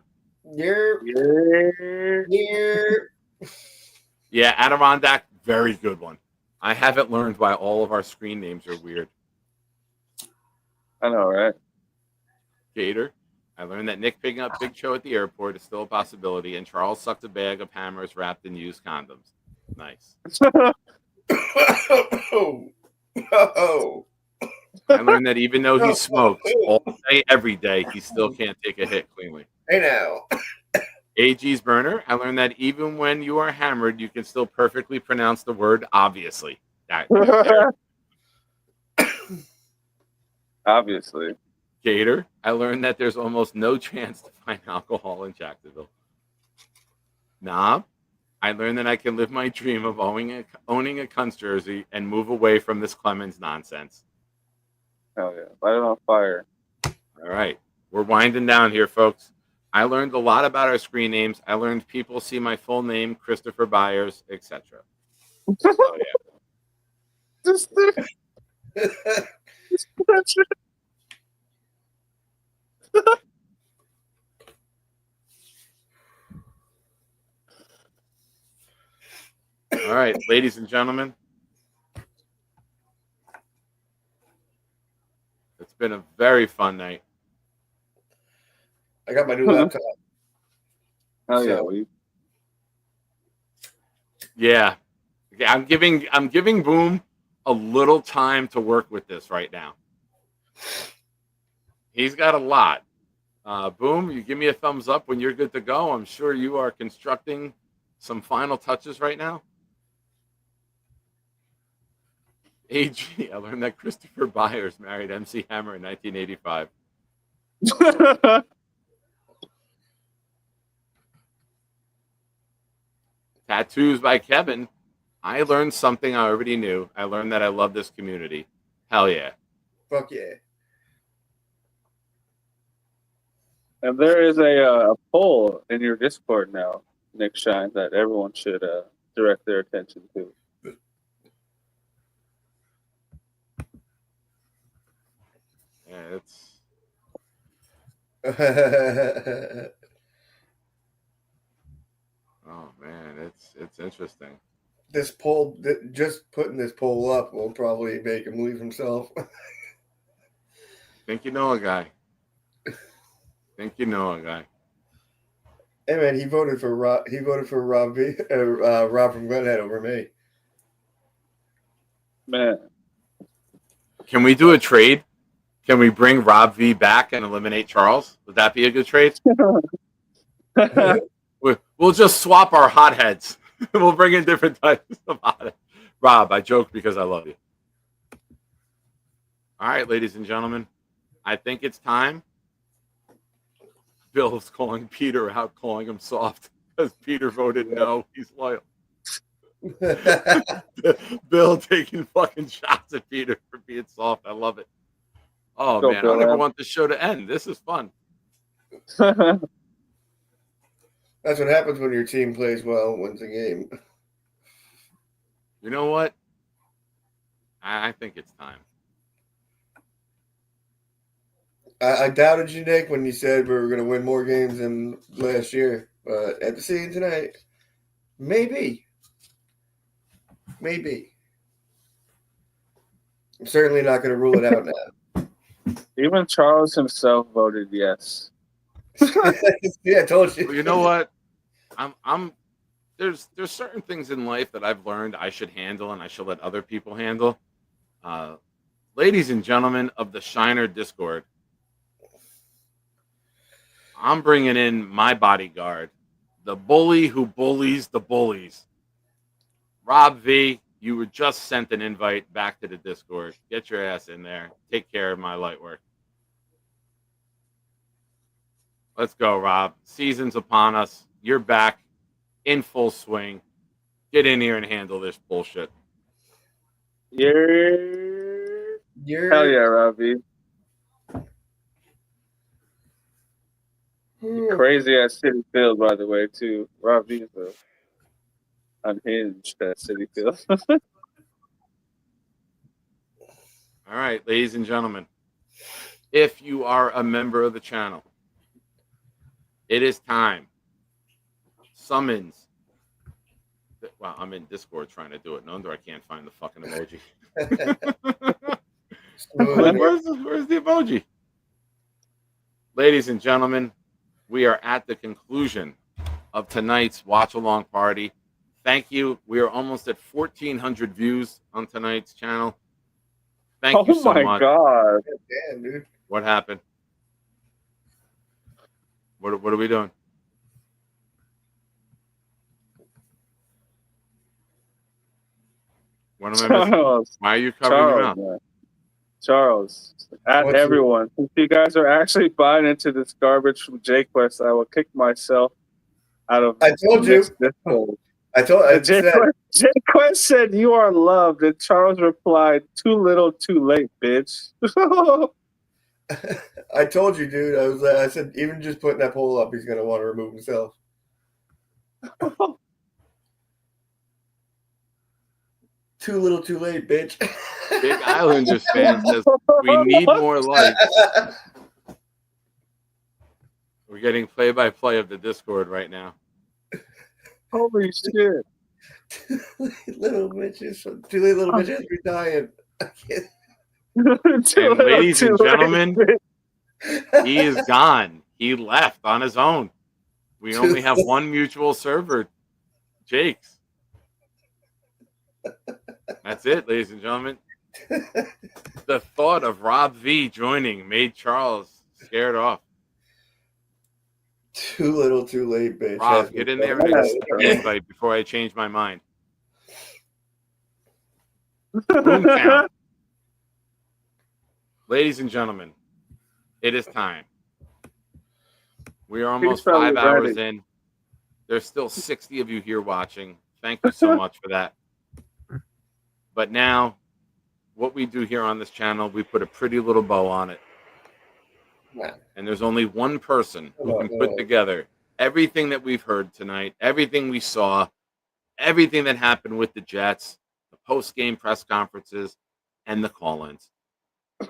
Adirondack, very good one. I haven't learned why all of our screen names are weird. I know, right? Gator, I learned that Nick picking up Big Cho at the airport is still a possibility, and Charles sucked a bag of hammers wrapped in used condoms. Nice. I learned that even though he smokes all day, every day, he still can't take a hit cleanly. Hey now. AG's burner, I learned that even when you are hammered, you can still perfectly pronounce the word obviously. Obviously. Gator, I learned that there's almost no chance to find alcohol in Jacksonville. Knob, I learned that I can live my dream of owning a Cunts jersey and move away from this Clemens nonsense. Hell yeah. Light it on fire. All right. We're winding down here, folks. I learned a lot about our screen names. I learned people see my full name, Christopher Byers, etc. Oh, yeah. All right, ladies and gentlemen. It's been a very fun night. I got my new laptop. Hell yeah, So- Yeah. I'm giving Boom a little time to work with this right now. He's got a lot. Boom, you give me a thumbs up when you're good to go. I'm sure you are constructing some final touches right now. AG, I learned that Christopher Byers married MC Hammer in 1985. Tattoos by Kevin. I learned something I already knew. I learned that I love this community. Hell yeah. Fuck yeah. And there is a poll in your Discord now, Nick Shine, that everyone should direct their attention to. Yeah, oh man, it's interesting. This poll, just putting this poll up will probably make him leave himself. Think you know a guy. Think you know a guy. Hey man, he voted for Rob. He voted for Rob from Glenhead over me. Man, can we do a trade? Can we bring Rob V back and eliminate Charles? Would that be a good trade? We'll just swap our hotheads. We'll bring in different types of hotheads. Rob, I joke because I love you. All right, ladies and gentlemen, I think it's time. Bill's calling Peter out, calling him soft because Peter voted no. He's loyal. Bill taking fucking shots at Peter for being soft. I love it. Oh, Go man. Bill, I never man. want this show to end. This is fun. That's what happens when your team plays well and wins a game. You know what? I think it's time. I doubted you, Nick, when you said we were going to win more games than last year. But after seeing tonight, maybe. Maybe. I'm certainly not going to rule it out now. even Charles himself voted yes. Yeah, I told you. Well, you know what? There's certain things in life that I've learned I should handle and I should let other people handle. Ladies and gentlemen of the Shiner Discord, I'm bringing in my bodyguard, the bully who bullies the bullies. Rob V, you were just sent an invite back to the Discord. Get your ass in there. Take care of my light work. Let's go, Rob. Season's upon us. You're back in full swing. Get in here and handle this bullshit. Hell yeah, Robbie. Crazy ass City Field, by the way, too. Robbie's unhinged at City Field. All right, ladies and gentlemen, if you are a member of the channel, it is time. Summons. Well, I'm in Discord trying to do it. No wonder I can't find the fucking emoji. Where's the emoji? Ladies and gentlemen, we are at the conclusion of tonight's watch along party. Thank you. We are almost at 1,400 views on tonight's channel. Thank you so much. Oh my god! Damn, dude. What happened? What are we doing? What am I missing? Charles, Why are you covering your mouth? Man. Charles, at What's everyone. If you guys are actually buying into this garbage from J-Quest, I will kick myself out of I told you. Nick's Discord. I said. J-Quest said you are loved, and Charles replied, "Too little, too late, bitch." I told you, dude. I said, even just putting that poll up, he's gonna want to remove himself. Too little, too late, bitch. Big Islanders fan says we need more likes. We're getting play-by-play of the Discord right now. Holy shit! Little bitches, too late, little bitches, we're dying. And ladies and gentlemen, he is gone. He left on his own. We only have one mutual server, Jake's. That's it, ladies and gentlemen. The thought of Rob V joining made Charles scared off. Too little, too late, bitch. Rob, get in there and accept the invite before I change my mind. Boomtown. Ladies and gentlemen, it is time. We are almost 5 hours in. There's still 60 of you here watching. Thank you so much for that. But now, what we do here on this channel, we put a pretty little bow on it. And there's only one person who can put together everything that we've heard tonight, everything we saw, everything that happened with the Jets, the post-game press conferences, and the call-ins.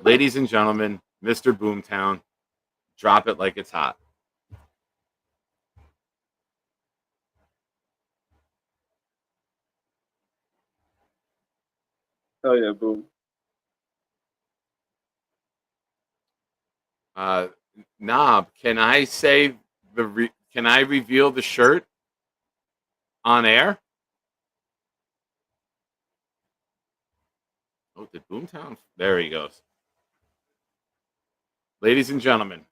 Ladies and gentlemen, Mr. Boomtown, drop it like it's hot. Oh yeah, boom. Knob, can I say can I reveal the shirt on air? Oh, did Boomtown? There he goes. Ladies and gentlemen,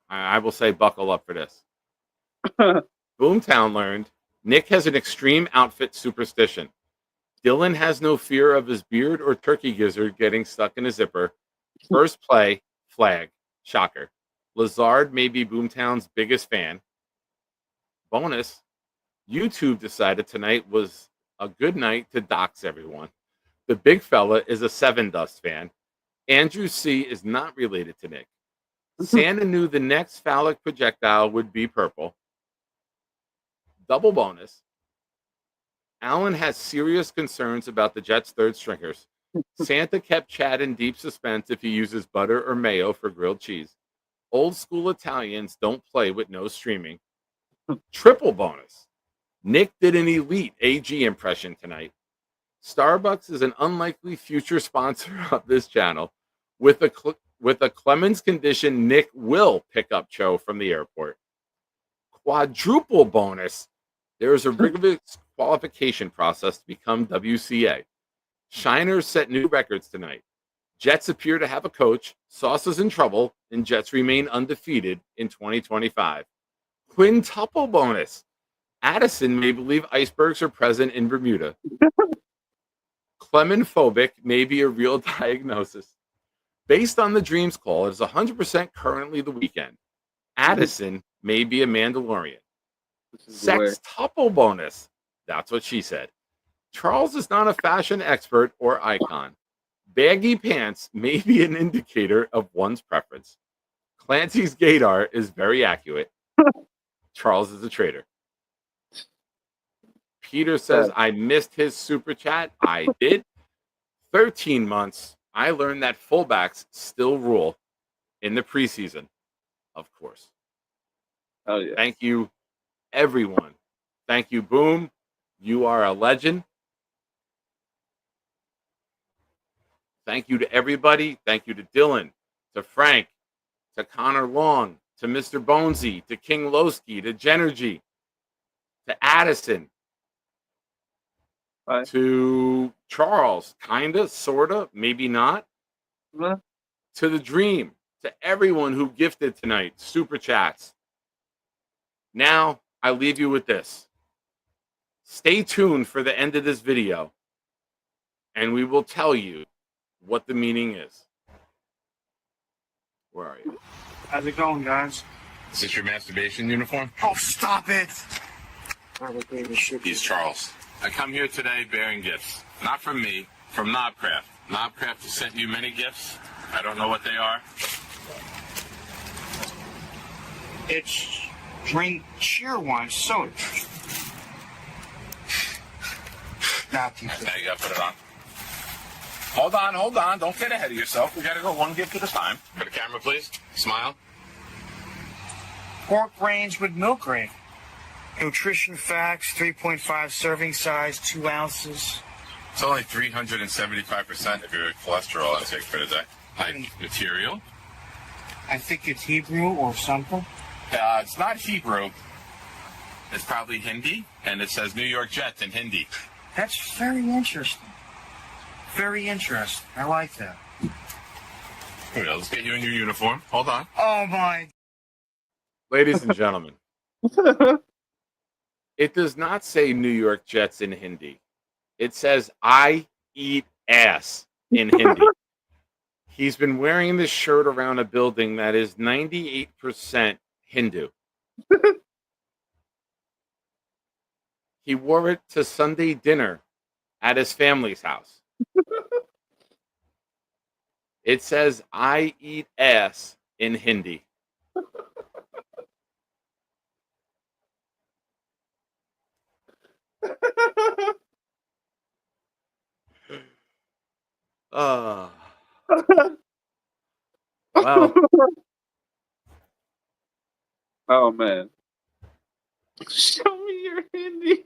I will say buckle up for this. Boomtown learned Nick has an extreme outfit superstition. Dylan has no fear of his beard or turkey gizzard getting stuck in a zipper. First play, flag. Shocker. Lazard may be Boomtown's biggest fan. Bonus, YouTube decided tonight was a good night to dox everyone. The big fella is a Seven Dust fan. Andrew C. is not related to Nick. Santa knew the next phallic projectile would be purple. Double bonus. Allen has serious concerns about the Jets' third stringers. Santa kept Chad in deep suspense if he uses butter or mayo for grilled cheese. Old school Italians don't play with no streaming. Triple bonus. Nick did an elite AG impression tonight. Starbucks is an unlikely future sponsor of this channel. With a Clemens condition, Nick will pick up Cho from the airport. Quadruple bonus. There is a rigorous qualification process to become WCA. Shiners set new records tonight. Jets appear to have a coach. Sauce is in trouble, and Jets remain undefeated in 2025. Quintuple bonus. Addison may believe icebergs are present in Bermuda. Clemenphobic may be a real diagnosis. Based on the Dreams call, it is 100% currently the weekend. Addison may be a Mandalorian. Sextuple bonus. That's what she said. Charles is not a fashion expert or icon. Baggy pants may be an indicator of one's preference. Clancy's gaydar is very accurate. Charles is a traitor. Peter says, I missed his super chat. I did. 13 months. I learned that fullbacks still rule in the preseason, of course. Oh, yeah. Thank you, everyone. Thank you, Boom. You are a legend. Thank you to everybody. Thank you to Dylan, to Frank, to Connor Long, to Mr. Bonesy, to King Lowski, to Genergy, to Addison, to Charles, kinda, sorta, maybe not, to the Dream, to everyone who gifted tonight, super chats. Now, I leave you with this. Stay tuned for the end of this video, and we will tell you what the meaning is. Where are you? How's it going, guys? Is this your masturbation uniform? Oh, stop it! He's Charles. I come here today bearing gifts. Not from me, from Knobcraft. Knobcraft has sent you many gifts. I don't know what they are. It's drink cheer wine soda. Now you gotta put it on. Hold on. Don't get ahead of yourself. We gotta go one gift at a time. For the camera, please. Smile. Pork brains with milk grape. Nutrition facts, 3.5 serving size, 2 ounces. It's only 375% of your cholesterol intake for the day. Like material. I think it's Hebrew or something. It's not Hebrew. It's probably Hindi, and it says New York Jets in Hindi. That's very interesting. Very interesting. I like that. Here we go. Let's get you in your uniform. Hold on. Oh, my. Ladies and gentlemen, it does not say New York Jets in Hindi. It says I eat ass in Hindi. He's been wearing this shirt around a building that is 98% Hindu. He wore it to Sunday dinner at his family's house. It says I eat ass in Hindi. Well, Oh man. Show me your Hindi.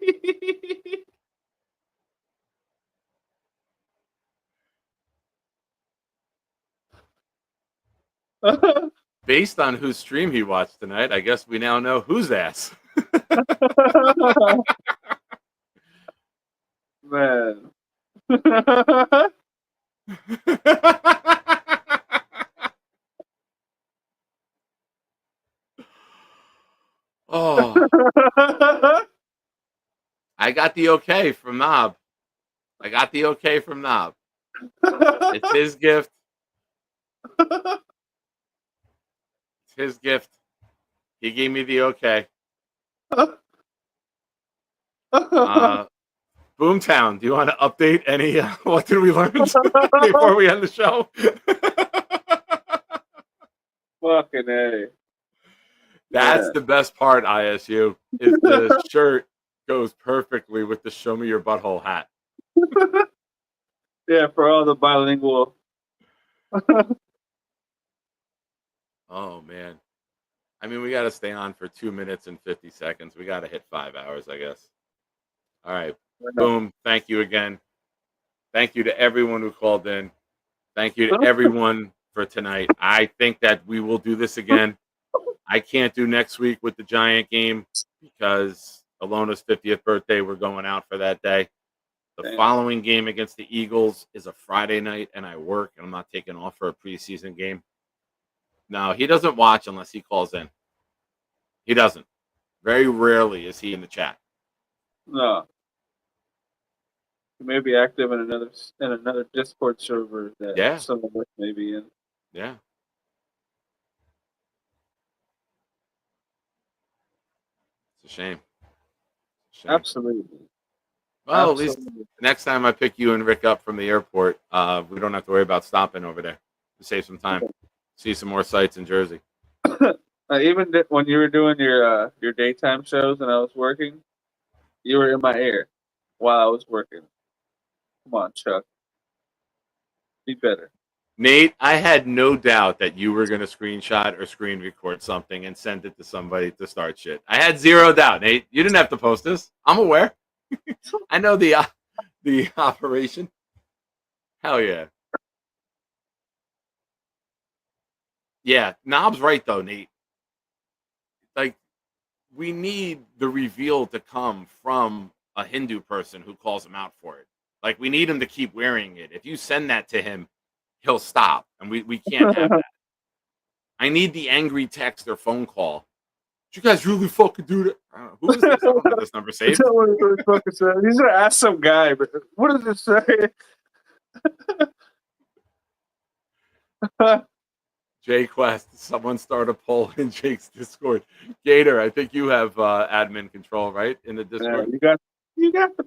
based on whose stream he watched tonight, I guess we now know whose ass. Man. Oh, I got the okay from Knob. It's his gift. It's his gift. He gave me the okay. Boomtown, do you want to update any? What did we learn before we end the show? Fucking A. That's Yeah. the best part, ISU, is the shirt goes perfectly with the show me your butthole hat. Yeah, for all the bilingual. Oh, man. I mean, we got to stay on for 2 minutes and 50 seconds. We got to hit 5 hours, I guess. All right. Boom. Thank you again. Thank you to everyone who called in. Thank you to everyone for tonight. I think that we will do this again. I can't do next week with the Giant game because Alona's 50th birthday. We're going out for that day. The following game against the Eagles is a Friday night, and I work, and I'm not taking off for a preseason game. No, he doesn't watch unless he calls in. He doesn't. Very rarely is he in the chat. No. He may be active in another Discord server that some of us may be in. Yeah. It's a shame. Absolutely. Well, at least next time I pick you and Rick up from the airport, we don't have to worry about stopping over there to save some time. See some more sights in Jersey. Even when you were doing your daytime shows and I was working, you were in my ear while I was working. Come on, Chuck. Be better. Nate, I had no doubt that you were going to screenshot or screen record something and send it to somebody to start shit. I had zero doubt, Nate. You didn't have to post this. I'm aware. I know the operation. Hell yeah. Yeah, Knob's right, though, Nate. Like, we need the reveal to come from a Hindu person who calls him out for it. Like, we need him to keep wearing it. If you send that to him, he'll stop, and we can't have that. I need the angry text or phone call. Did you guys really fucking do that? I don't know. Who is this? I don't have this number saved. He's gonna ask some guy, but what does it say? Jay Quest, someone start a poll in Jake's Discord. Gator, I think you have admin control, right, in the Discord? You got the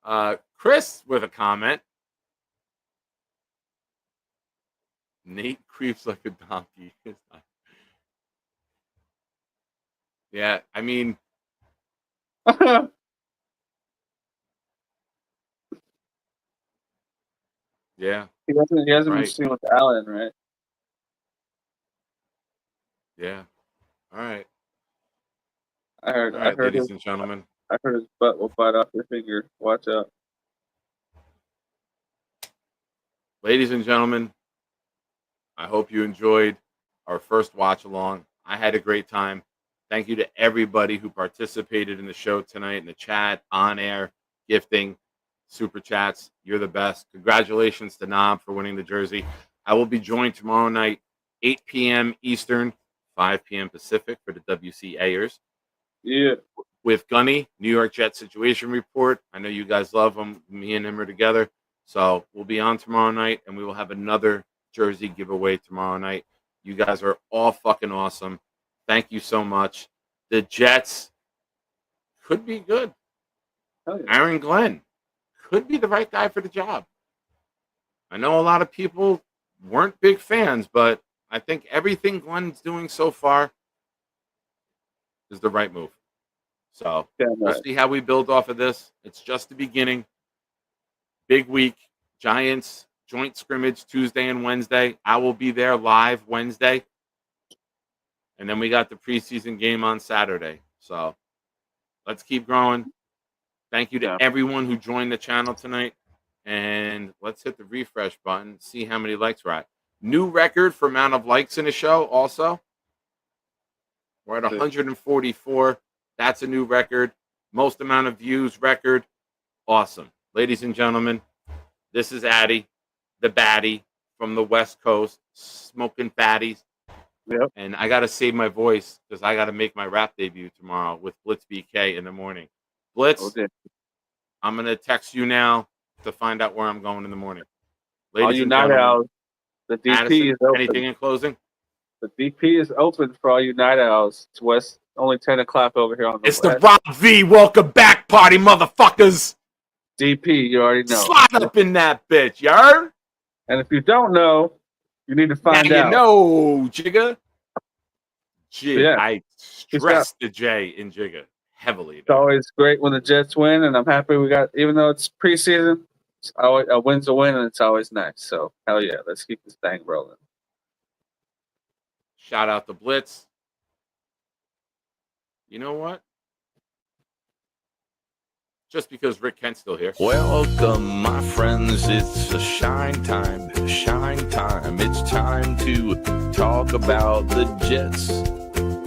power. Chris with a comment. Nate creeps like a donkey. Yeah, I mean, yeah. He hasn't been Right. seen with Allen, right? Yeah. All right. I heard. All right, I heard ladies his. and gentlemen. I heard his butt will bite off your finger. Watch out. Ladies and gentlemen, I hope you enjoyed our first watch along. I had a great time. Thank you to everybody who participated in the show tonight, in the chat, on air, gifting, super chats. You're the best. Congratulations to Nob for winning the jersey. I will be joined tomorrow night, 8 p.m. Eastern, 5 p.m. Pacific for the WCAers. Yeah. With Gunny, New York Jets situation report. I know you guys love him. Me and him are together. So we'll be on tomorrow night, and we will have another jersey giveaway tomorrow night. You guys are all fucking awesome. Thank you so much. The Jets could be good. Oh, yeah. Aaron Glenn could be the right guy for the job. I know a lot of people weren't big fans, but I think everything Glenn's doing so far is the right move. So we'll see how we build off of this. It's just the beginning. Big week. Giants joint scrimmage Tuesday and Wednesday. I will be there live Wednesday. And then we got the preseason game on Saturday. So let's keep growing. Thank you to everyone who joined the channel tonight. And let's hit the refresh button, see how many likes we're at. New record for amount of likes in a show also. We're at 144. That's a new record. Most amount of views record. Awesome. Ladies and gentlemen, this is Addy, the baddie from the West Coast, smoking fatties. Yep. And I got to save my voice because I got to make my rap debut tomorrow with Blitz BK in the morning. Blitz, Okay. I'm going to text you now to find out where I'm going in the morning. All Ladies you and night gentlemen, owls, the DP Addison, is open. anything in closing? The DP is open for all you night owls. It's West, only 10 o'clock over here on the It's West. the Rob V. Welcome back, party motherfuckers. DP, you already know. Slide up in that bitch, you heard? And if you don't know, you need to find now out. You know, Jigga. Gee, Yeah. I stress the J in Jigga heavily. It's always great when the Jets win, and I'm happy we got, even though it's preseason, it's always, a win's a win, and it's always nice. So, hell yeah, let's keep this thing rolling. Shout out to Blitz. You know what? Just because Rick Kent's still here. Welcome, my friends. It's a shine time. Shine time. It's time to talk about the Jets.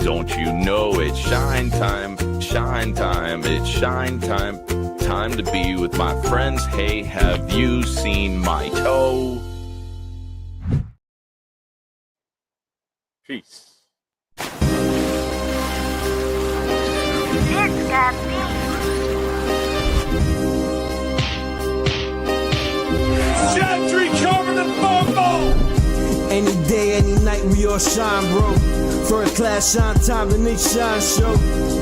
Don't you know it's shine time? Shine time. It's shine time. Time to be with my friends. Hey, have you seen my toe? Peace. It's got me. Jets recover the fumble. Any day, any night, we all shine, bro. First class shine time, the Nick Shine Show.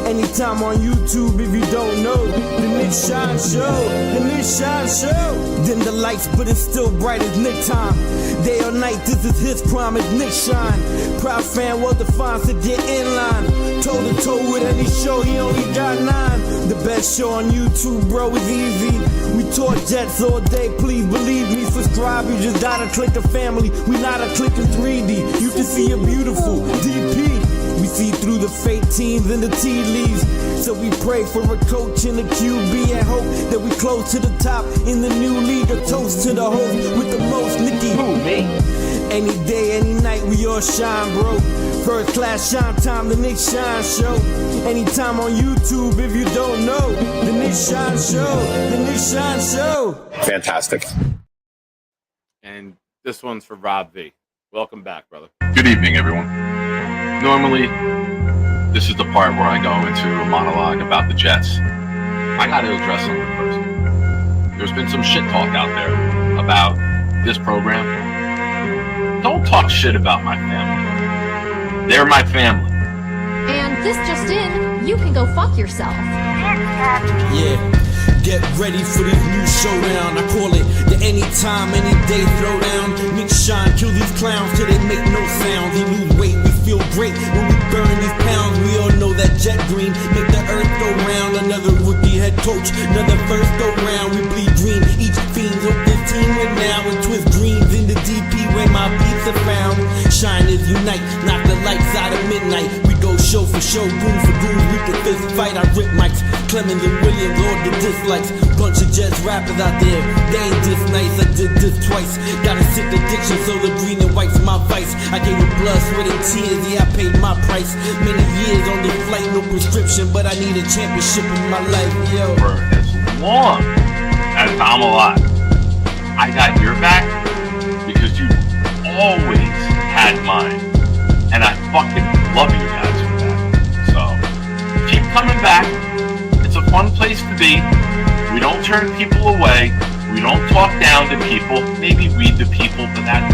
Anytime on YouTube, if you don't know, the Nick Shine Show, the Nick Shine Show. Dim the lights, but it's still bright as Nick time. Day or night, this is his prime, it's Nick Shine. Proud fan, well defined, to get in line. Toe to toe with any show, he only got 9. The best show on YouTube, bro, is easy. We talk Jets all day, please believe me. Subscribe, you just gotta click a family. We not a click in 3D. You can see a beautiful DP. We see through the fake teams and the tea leaves. So we pray for a coach and a QB and hope that we close to the top in the new league. A toast to the host with the most, Nicky. Who, me? Any day, any night, we all shine, bro. First class shine time, the Nick Shine Show. Anytime on YouTube, if you don't know, the Nick Shine Show, the Nick Shine Show. Fantastic. And this one's for Rob V. Welcome back, brother. Good evening, everyone. Normally, this is the part where I go into a monologue about the Jets. I got to address something first. There's been some shit talk out there about this program don't talk shit about my family. They're my family. And this just in, you can go fuck yourself. Yeah, get ready for this new showdown. I call it the anytime, any day throwdown. Nick Shine, kill these clowns till they make no sound. We lose weight, we feel great when we burn these pounds. We all know that jet green make the earth go round. Another rookie head coach, another first go round. We bleed green, each fiend hope this team win now. And twist dreams in the DP when my beats are found. Shine is unite, knock the lights out of midnight. We go show for show, goon for goon, we can fist fight. I rip mics, Clemens and Williams, all the dislikes. Bunch of Jets rappers out there, they ain't this nice. I did this twice, got a sick addiction, so the green and white's my vice. I gave it blood, sweat and tears, yeah I paid my price. Many years on this flight, no prescription, but I need a championship in my life, yo. For as long as I'm alive, I got your back because you always had mine. And I fucking love you guys for that. So, keep coming back. It's a fun place to be. We don't turn people away. We don't talk down to people. Maybe we the people, but that's